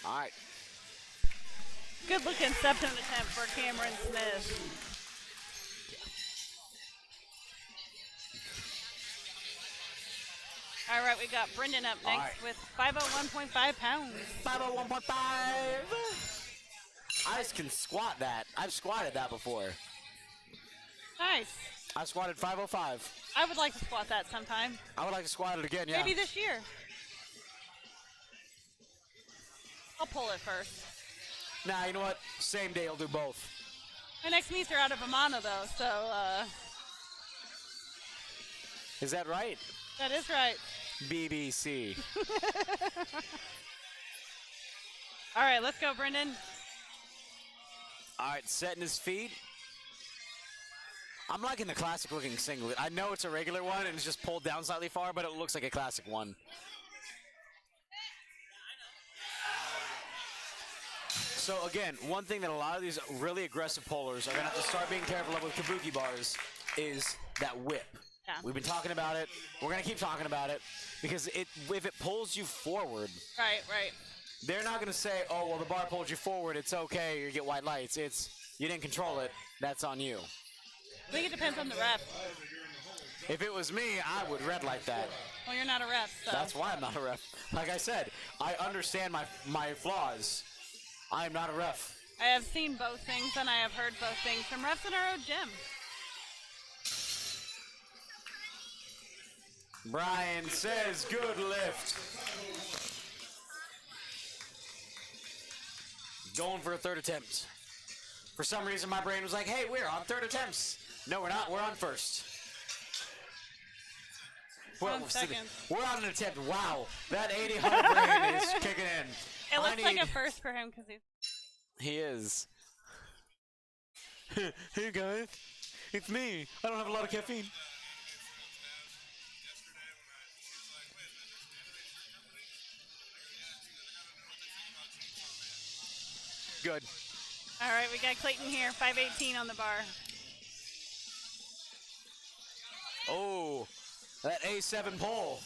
All right. Good looking second attempt for Cameron Smith. All right, we got Brendan up next with 501.5 pounds. 501.5. I just can squat that. I've squatted that before. Nice. I squatted 505. I would like to squat that sometime. I would like to squat it again, yeah. Maybe this year. I'll pull it first. Nah, you know what? Same day, I'll do both. My next meets are out of Amano, though, so Is that right? that is right. BBC. All right, let's go, Brendan. All right, setting his feet. I'm liking the classic looking singlet. I know it's a regular one and it's just pulled down slightly far, but it looks like a classic one. So again, one thing that a lot of these really aggressive pullers are gonna have to start being careful of with kabuki bars is that whip. Yeah. We've been talking about it. We're gonna keep talking about it because if it pulls you forward, Right, right. they're not going to say, oh, well, the bar pulled you forward. It's okay. You get white lights. It's you didn't control it. That's on you. I think it depends on the rep. If it was me, I would red light that. Well, you're not a rep, so. That's why I'm not a ref. Like I said, I understand my flaws. I am not a ref. I have seen both things, and I have heard both things from refs in our own gym. Brian says, good lift. Going for a third attempt. For some reason, my brain was like, hey, we're on third attempts. No, we're not. We're on first. Well, we're on an attempt. Wow. That 80-100 brain is kicking in. It looks like a first for him because he's... He is. Hey, guys. It's me. I don't have a lot of caffeine. Good. All right, we got Clayton here, 518 on the bar. Oh, that A7 pull.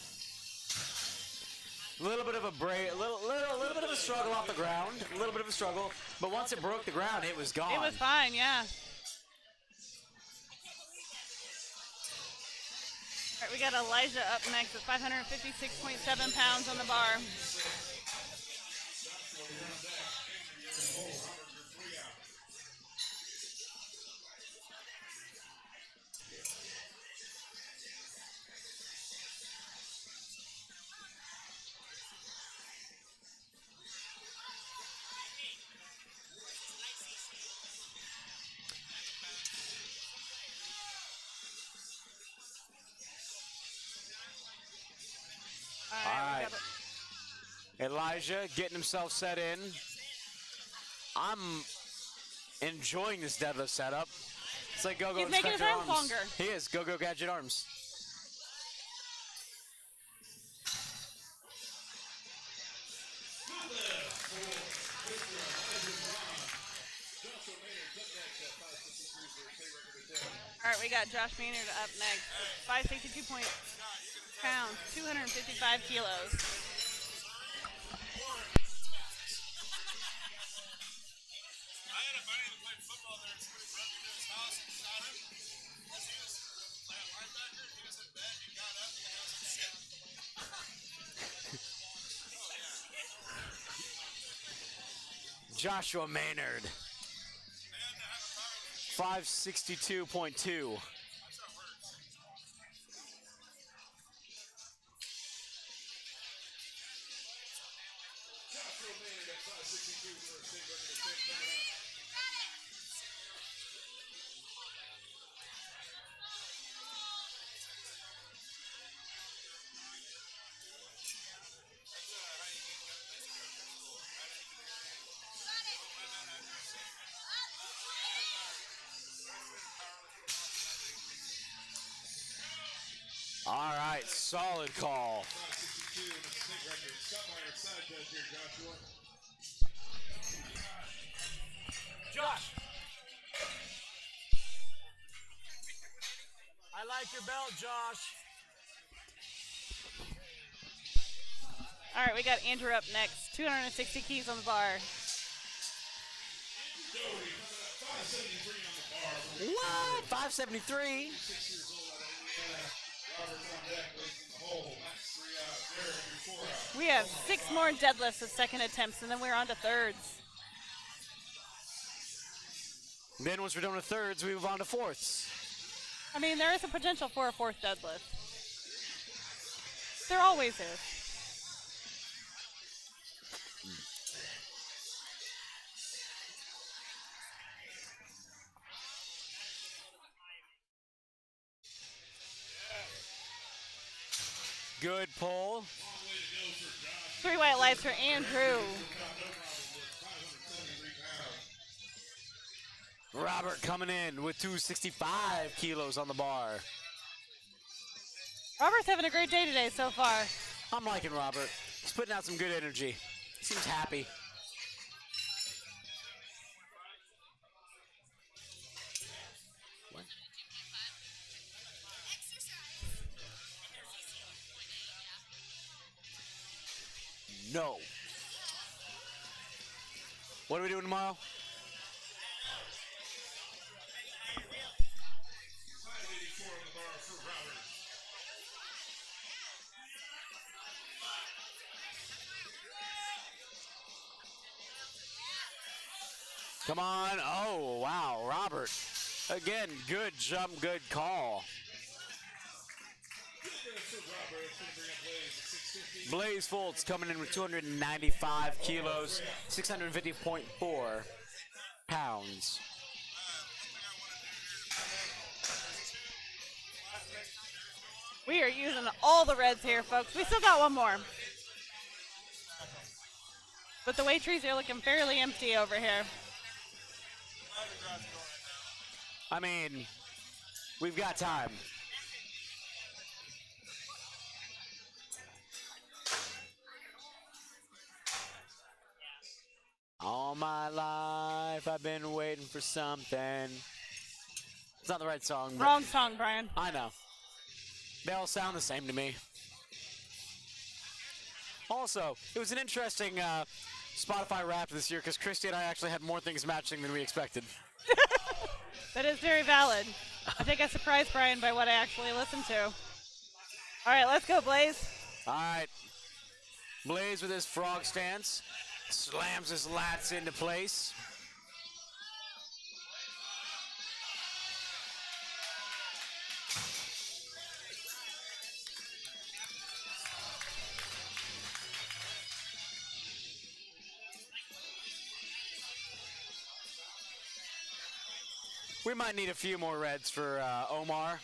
A little bit of a break, a little bit of a struggle off the ground, a little bit of a struggle, but once it broke the ground, it was gone. It was fine, yeah. All right, we got Elijah up next with 556.7 pounds on the bar. All right. Elijah getting himself set in. I'm enjoying this deadlift setup. It's like go-go He's making his Inspector arms Arms. longer. He is. Go-go Gadget Arms. All right, we got Josh Maynard up next. 562 pounds, 255 kilos. Joshua Maynard. 562.2. All right, solid call. Josh. I like your belt, Josh. All right, we got Andrew up next. 260 keys on the bar. What? 573? We have 6 more deadlifts as second attempts, and then we're on to thirds. Then once we're done with thirds, we move on to fourths. I mean, there is a potential for a fourth deadlift. There always is. Good pull. 3 white lights for Andrew. Robert coming in with 265 kilos on the bar. Robert's having a great day today so far. I'm liking Robert. He's putting out some good energy. Seems happy. What? No. What are we doing tomorrow? 584 on the bar for Robert. Come on. Oh, wow. Robert. Again, good jump, good call. Blaze Foltz coming in with 295 kilos, 650.4 pounds. We are using all the reds here, folks. We still got one more. But the weight trees are looking fairly empty over here. I mean, we've got time. All my life I've been waiting for something. It's not the right song, but Wrong song, Brian. I know. They all sound the same to me. Also, it was an interesting Spotify Wrapped this year because Christy and I actually had more things matching than we expected. That is very valid. I think I surprised Brian by what I actually listened to. All right, let's go, Blaze. All right. Blaze with his frog stance. Slams his lats into place. We might need a few more reds for Omar.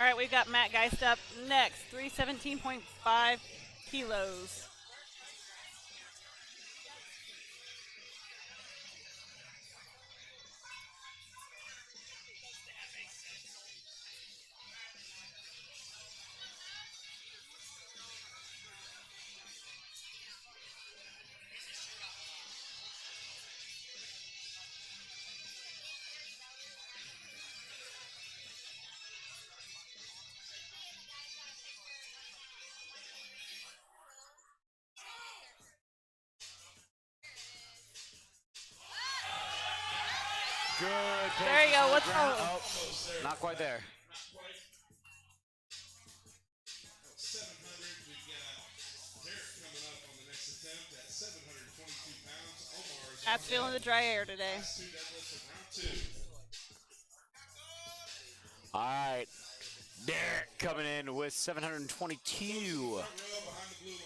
All right, we've got Matt Geist up next, 317.5 kilos. Good. There you go. What's Oh, not quite there. 700. We've got Derek coming up on the next attempt at 722 pounds. Omar is Matt's feeling the dry air today. last two deadlifts of round two. All right. Derek coming in with 722. Front row behind the blue line.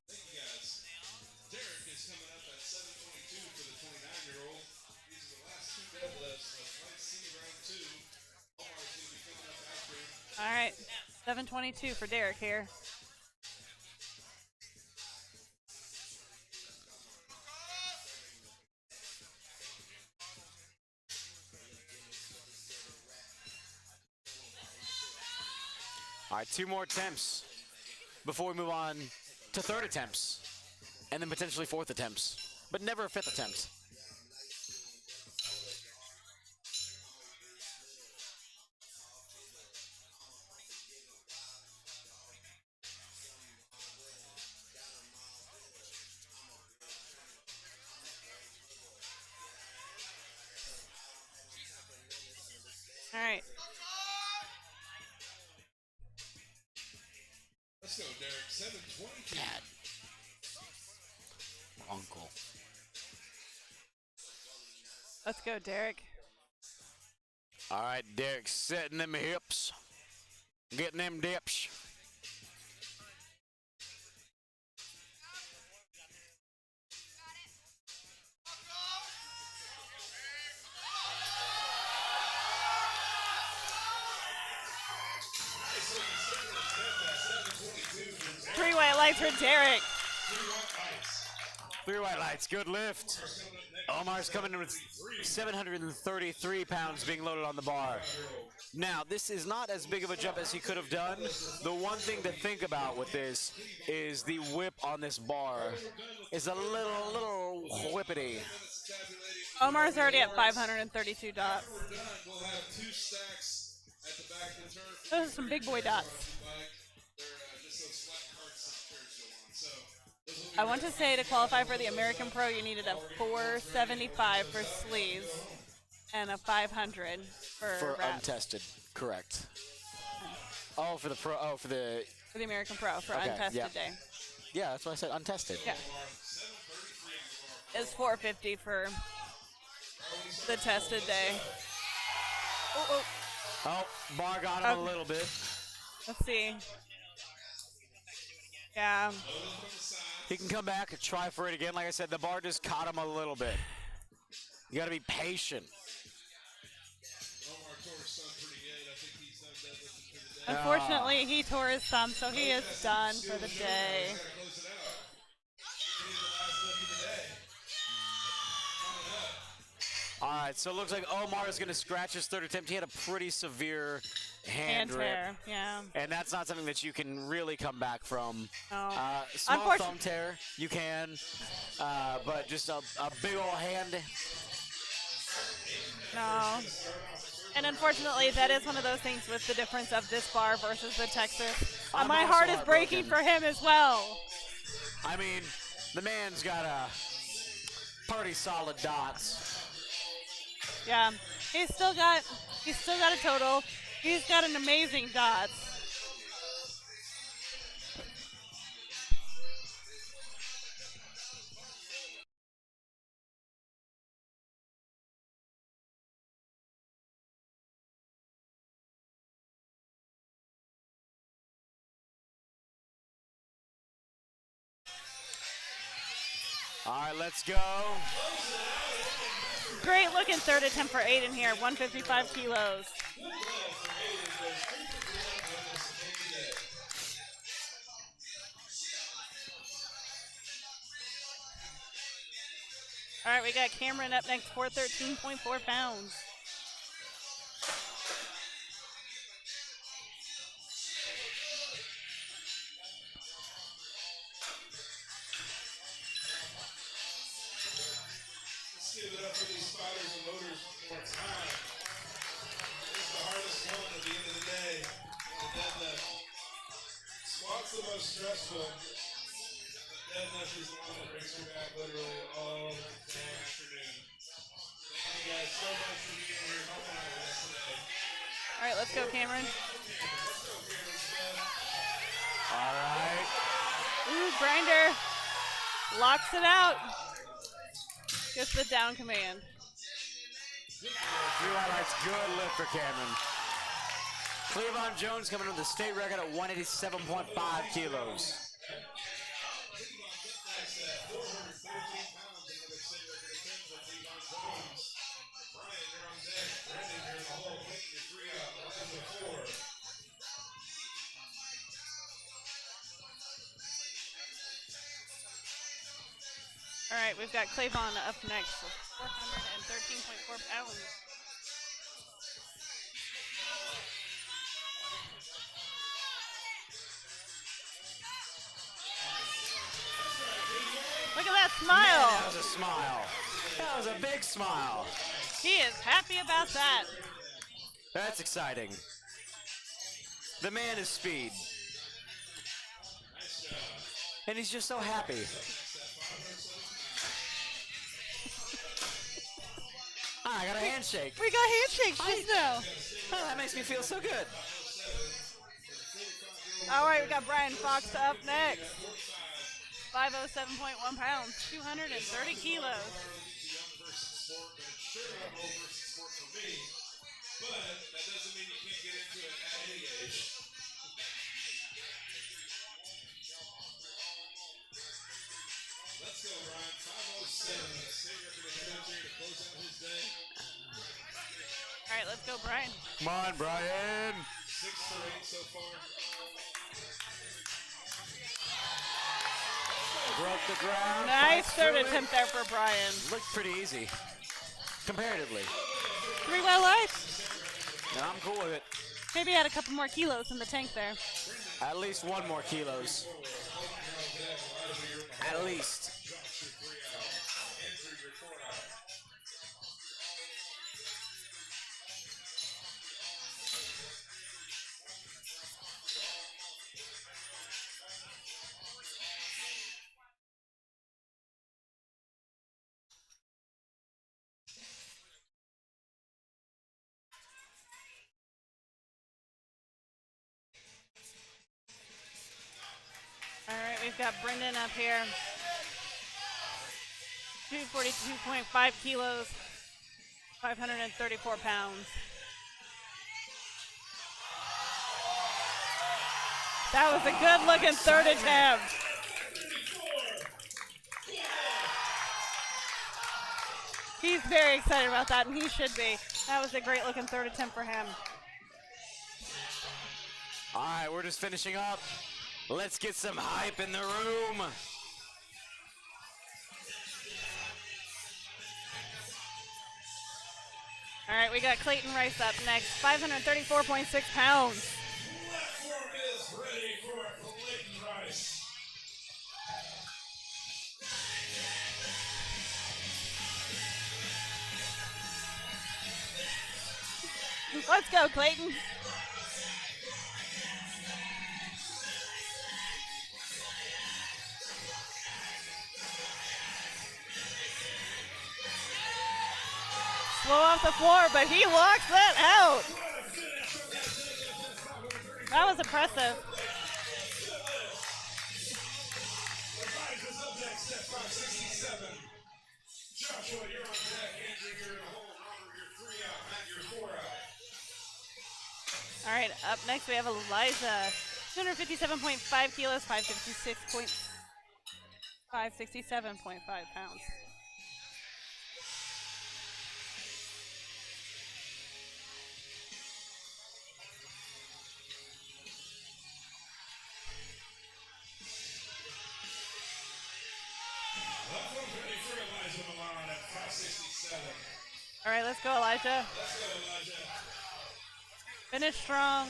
Thank you guys. Derek is coming up at 722 for the 29-year-old. These are the last two deadlifts of Fight C round two. Omar is going to be coming up after him. All right, 722 for Derek here. All right, 2 more attempts before we move on to third attempts and then potentially fourth attempts, but never a fifth attempt. All right. Let's go, Derek. 722. Dad. Uncle. Let's go, Derek. All right, Derek setting them hips, getting them dips. lights for Derek. 3 white lights, good lift. Omar's coming in with 733 pounds being loaded on the bar. Now, this is not as big of a jump as he could have done. The one thing to think about with this is the whip on this bar is a little whippity. Omar's already at 532 dots. We'll have 2 stacks at the back of the turf. Those are some big boy dots. They're just those flat carts that chairs go on. So those will be I want to say to qualify for the American Pro, you needed a 475 for sleeves and a 500 For reps. untested, correct. Oh, for the pro. Oh, for the. For the American Pro for Okay, untested yeah. day. Yeah, that's why I said untested. Yeah. It's 450 for the tested day. Oh, Oh, bar got him a little bit. let's see. Yeah. He can come back and try for it again. Like I said, the bar just caught him a little bit. You got to be patient. Omar tore his thumb pretty good. I think he's done deadlifting for the day. Unfortunately, he tore his thumb, so he is done for the day. Gotta close it out. This is the last lift of the day. Coming up. All right, so it looks like Omar is going to scratch his third attempt. He had a pretty severe hand Hand rip. tear, yeah. And that's not something that you can really come back from. No. Small Unfortun- thumb tear, you can, but just a big old hand. No. And unfortunately, that is one of those things with the difference of this bar versus the Texas. My also heart is breaking for heartbroken. him as well. I mean, the man's got a pretty solid dots. Yeah. He's still got a total. He's got an amazing dots. All right, let's go. Great looking third attempt for Aiden here, 155 kilos. All right, we got Cameron up next, 413.4 pounds. Let's give it up for these fighters and loaders one more time. This is the hardest one at the end of the day. The deadlift. Squat's the most stressful. Deadlift is the one that brings you back literally all day afternoon. Thank you guys so much for being here helping out with us today. All right, let's go, Cameron. All right. Ooh, grinder. Locks it out. Gets the down command. 3 white lights, good lift for Cameron. Cleavon Jones coming with the state record at 187.5 kilos. All right, we've got Clavon up next with 413.4 pounds. Look at that smile. That was a smile. That was a big smile. He is happy about that. That's exciting. The man is speed. And he's just so happy. I got a handshake. We got handshakes just now. Oh, that makes me feel so good. All right, we got Brian Fox up next. 507.1 pounds, 230 kilos. But that doesn't mean you can't get into it at any age. Let's go, Ryan. 507. State record attempt here to close out his day. All right, let's go, Brian. Come on, Brian. 6 for 8 so far. the ground. Nice fights third through it. attempt there for Brian. Looked pretty easy, comparatively. 3 well lights. And I'm cool with it. Maybe add a couple more kilos in the tank there. At least 1 more kilos. At least. All right, we've got Brendan up here. 242.5 kilos, 534 pounds. That was a good looking third attempt. He's very excited about that, and he should be. That was a great looking third attempt for him. All right, we're just finishing up. Let's get some hype in the room. All right, we got Clayton Rice up next, 534.6 pounds. Platform is ready for Clayton Rice. Let's go, Clayton. Slow off the floor, but he locks that out. That was impressive. Rises up next at 567. Joshua, you're on deck. Andrew, you're in the hole. Robert, you're 3 out. Matt, you're 4 out. All right, up next we have Eliza, 257.5 kilos, 567.5 pounds. Platform's ready for Elijah Milan at 567. All right, let's go, Elijah. Let's go, Elijah. Finish strong.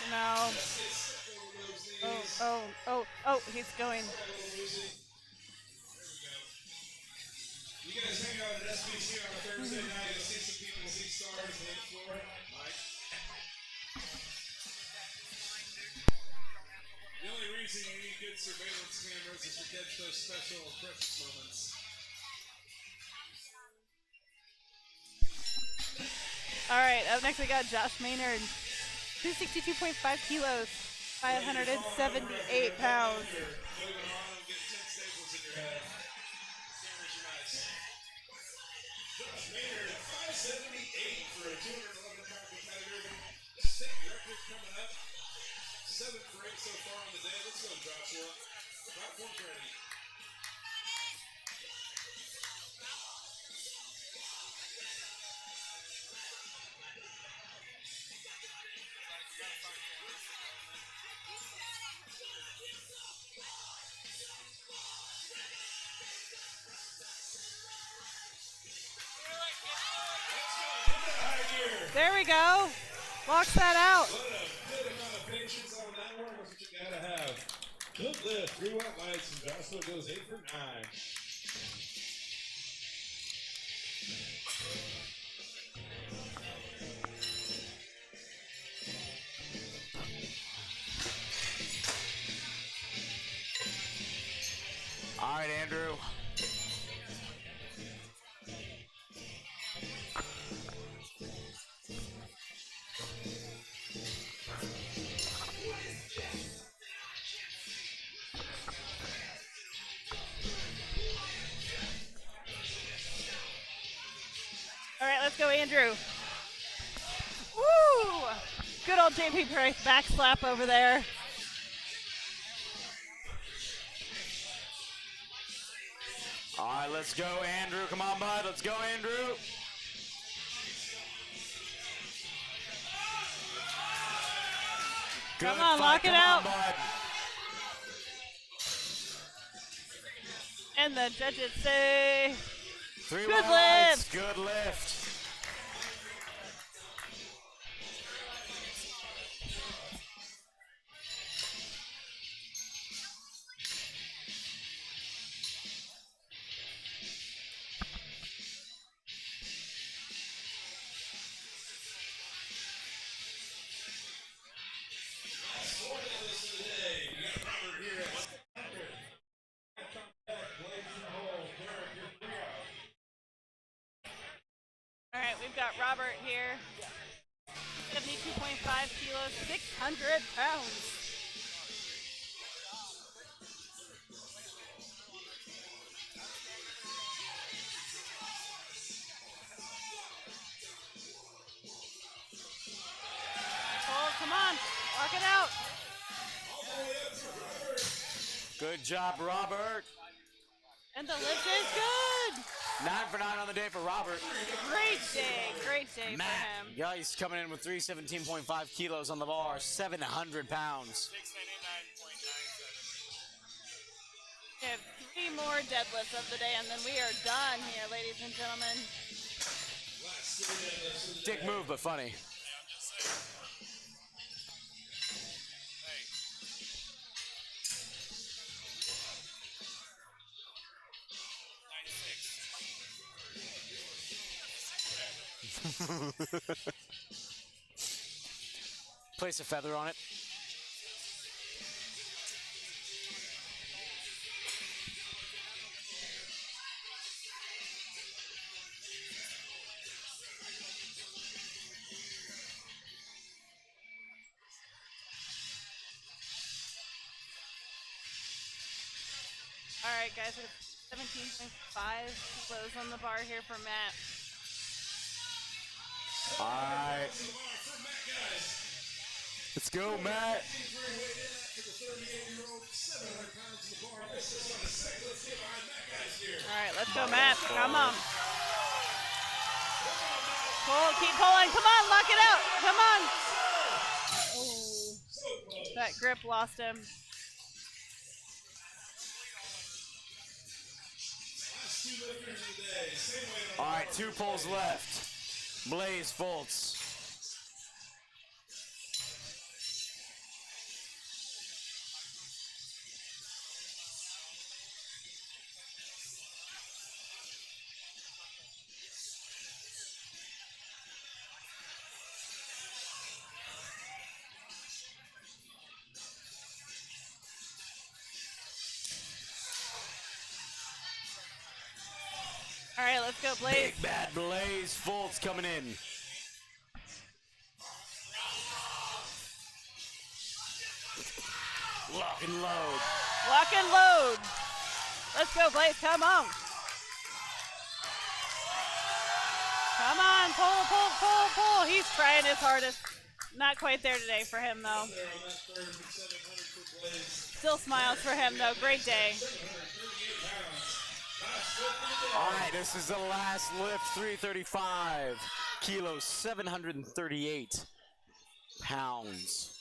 No. Oh, he's going. You guys hang out at SBC on a Thursday night. You'll see some people see stars on the floor. Mike. The only reason you need good surveillance cameras is to catch those special precious moments. All right, up next we got Josh Maynard, 262.5 kilos, 578 pounds. Moving on, get 10 staples in your head. Cameras are nice. Josh Maynard at 578 for a 211-pound competitor. State record coming up. 7th for 8 so far on the day. Let's go, Joshua. Platform's ready. There we go. Locks that out. What a good amount of patience on that one. That's what you gotta have. Good lift. 3 wet lights, and Joshua goes 8 for 9. All right, Andrew. All right, let's go, Andrew. Woo! Good old JP Price back slap over there. All right, let's go, Andrew. Come on, bud. Let's go, Andrew. Good Come on, fight. lock it Come out. on, bud. And the judges say, Three Good white lights. lift. Good lift. all right, we've got Robert here. 72.5 kilos, 600 pounds. Oh, come on, lock it out. Good job, Robert. And the lift is good. 9 for 9 on the day for Robert. Great day Matt, for him. yeah, he's coming in with 317.5 kilos on the bar, 700 pounds. 699.97. We have 3 more deadlifts of the day, and then we are done here, ladies and gentlemen. Dick move, but funny. Place a feather on it. All right, guys, we have 17.5 kilos on the bar here for Matt. All right. Let's go, Matt. All right, let's go, Matt. Come on. Pull, keep pulling. Come on, lock it out. Come on. Oh, that grip lost him. All right, 2 pulls left. Blaze Fultz. All right, let's go, Blaze. Big bad Blaze Fultz coming in. Lock and load. Lock and load. Let's go, Blaze. Come on. Come on. Pull, pull, pull, pull. He's trying his hardest. Not quite there today for him, though. Still smiles for him, though. Great day. All right, this is the last lift, 335 kilos, 738 pounds.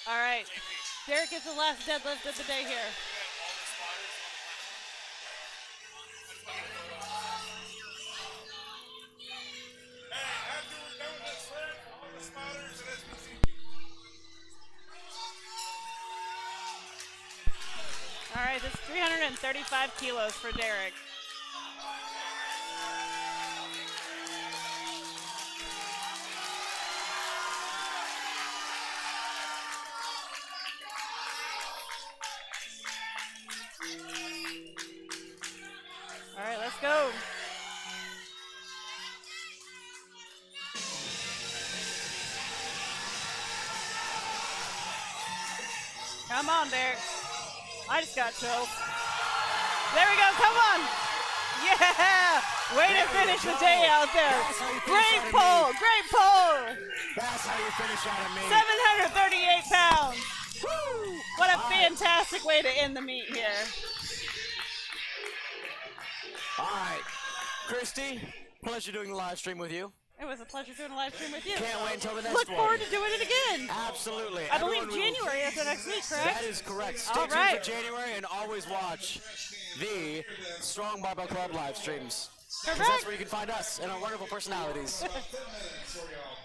All right. Derek gets the last deadlift of the day here. All right, that's 335 kilos for Derek. All right, let's go. Come on, Derek. I just got chills. There we go. Come on. Yeah! Way to finish the day out there. Great pull, great pull. That's how you finish out a meet. 738 pounds. Woo! What a fantastic way to end the meet here. All right, Christy, pleasure doing the live stream with you. It was a pleasure doing a live stream with you. Can't wait until the next Look one. forward to doing it again. Absolutely. I believe Everyone will- January is the next week, correct? That is correct. Stay All tuned right. for January and always watch the Strong Barbell Club live streams. 'Cause Correct. that's where you can find us and our wonderful personalities. 10 minutes for y'all.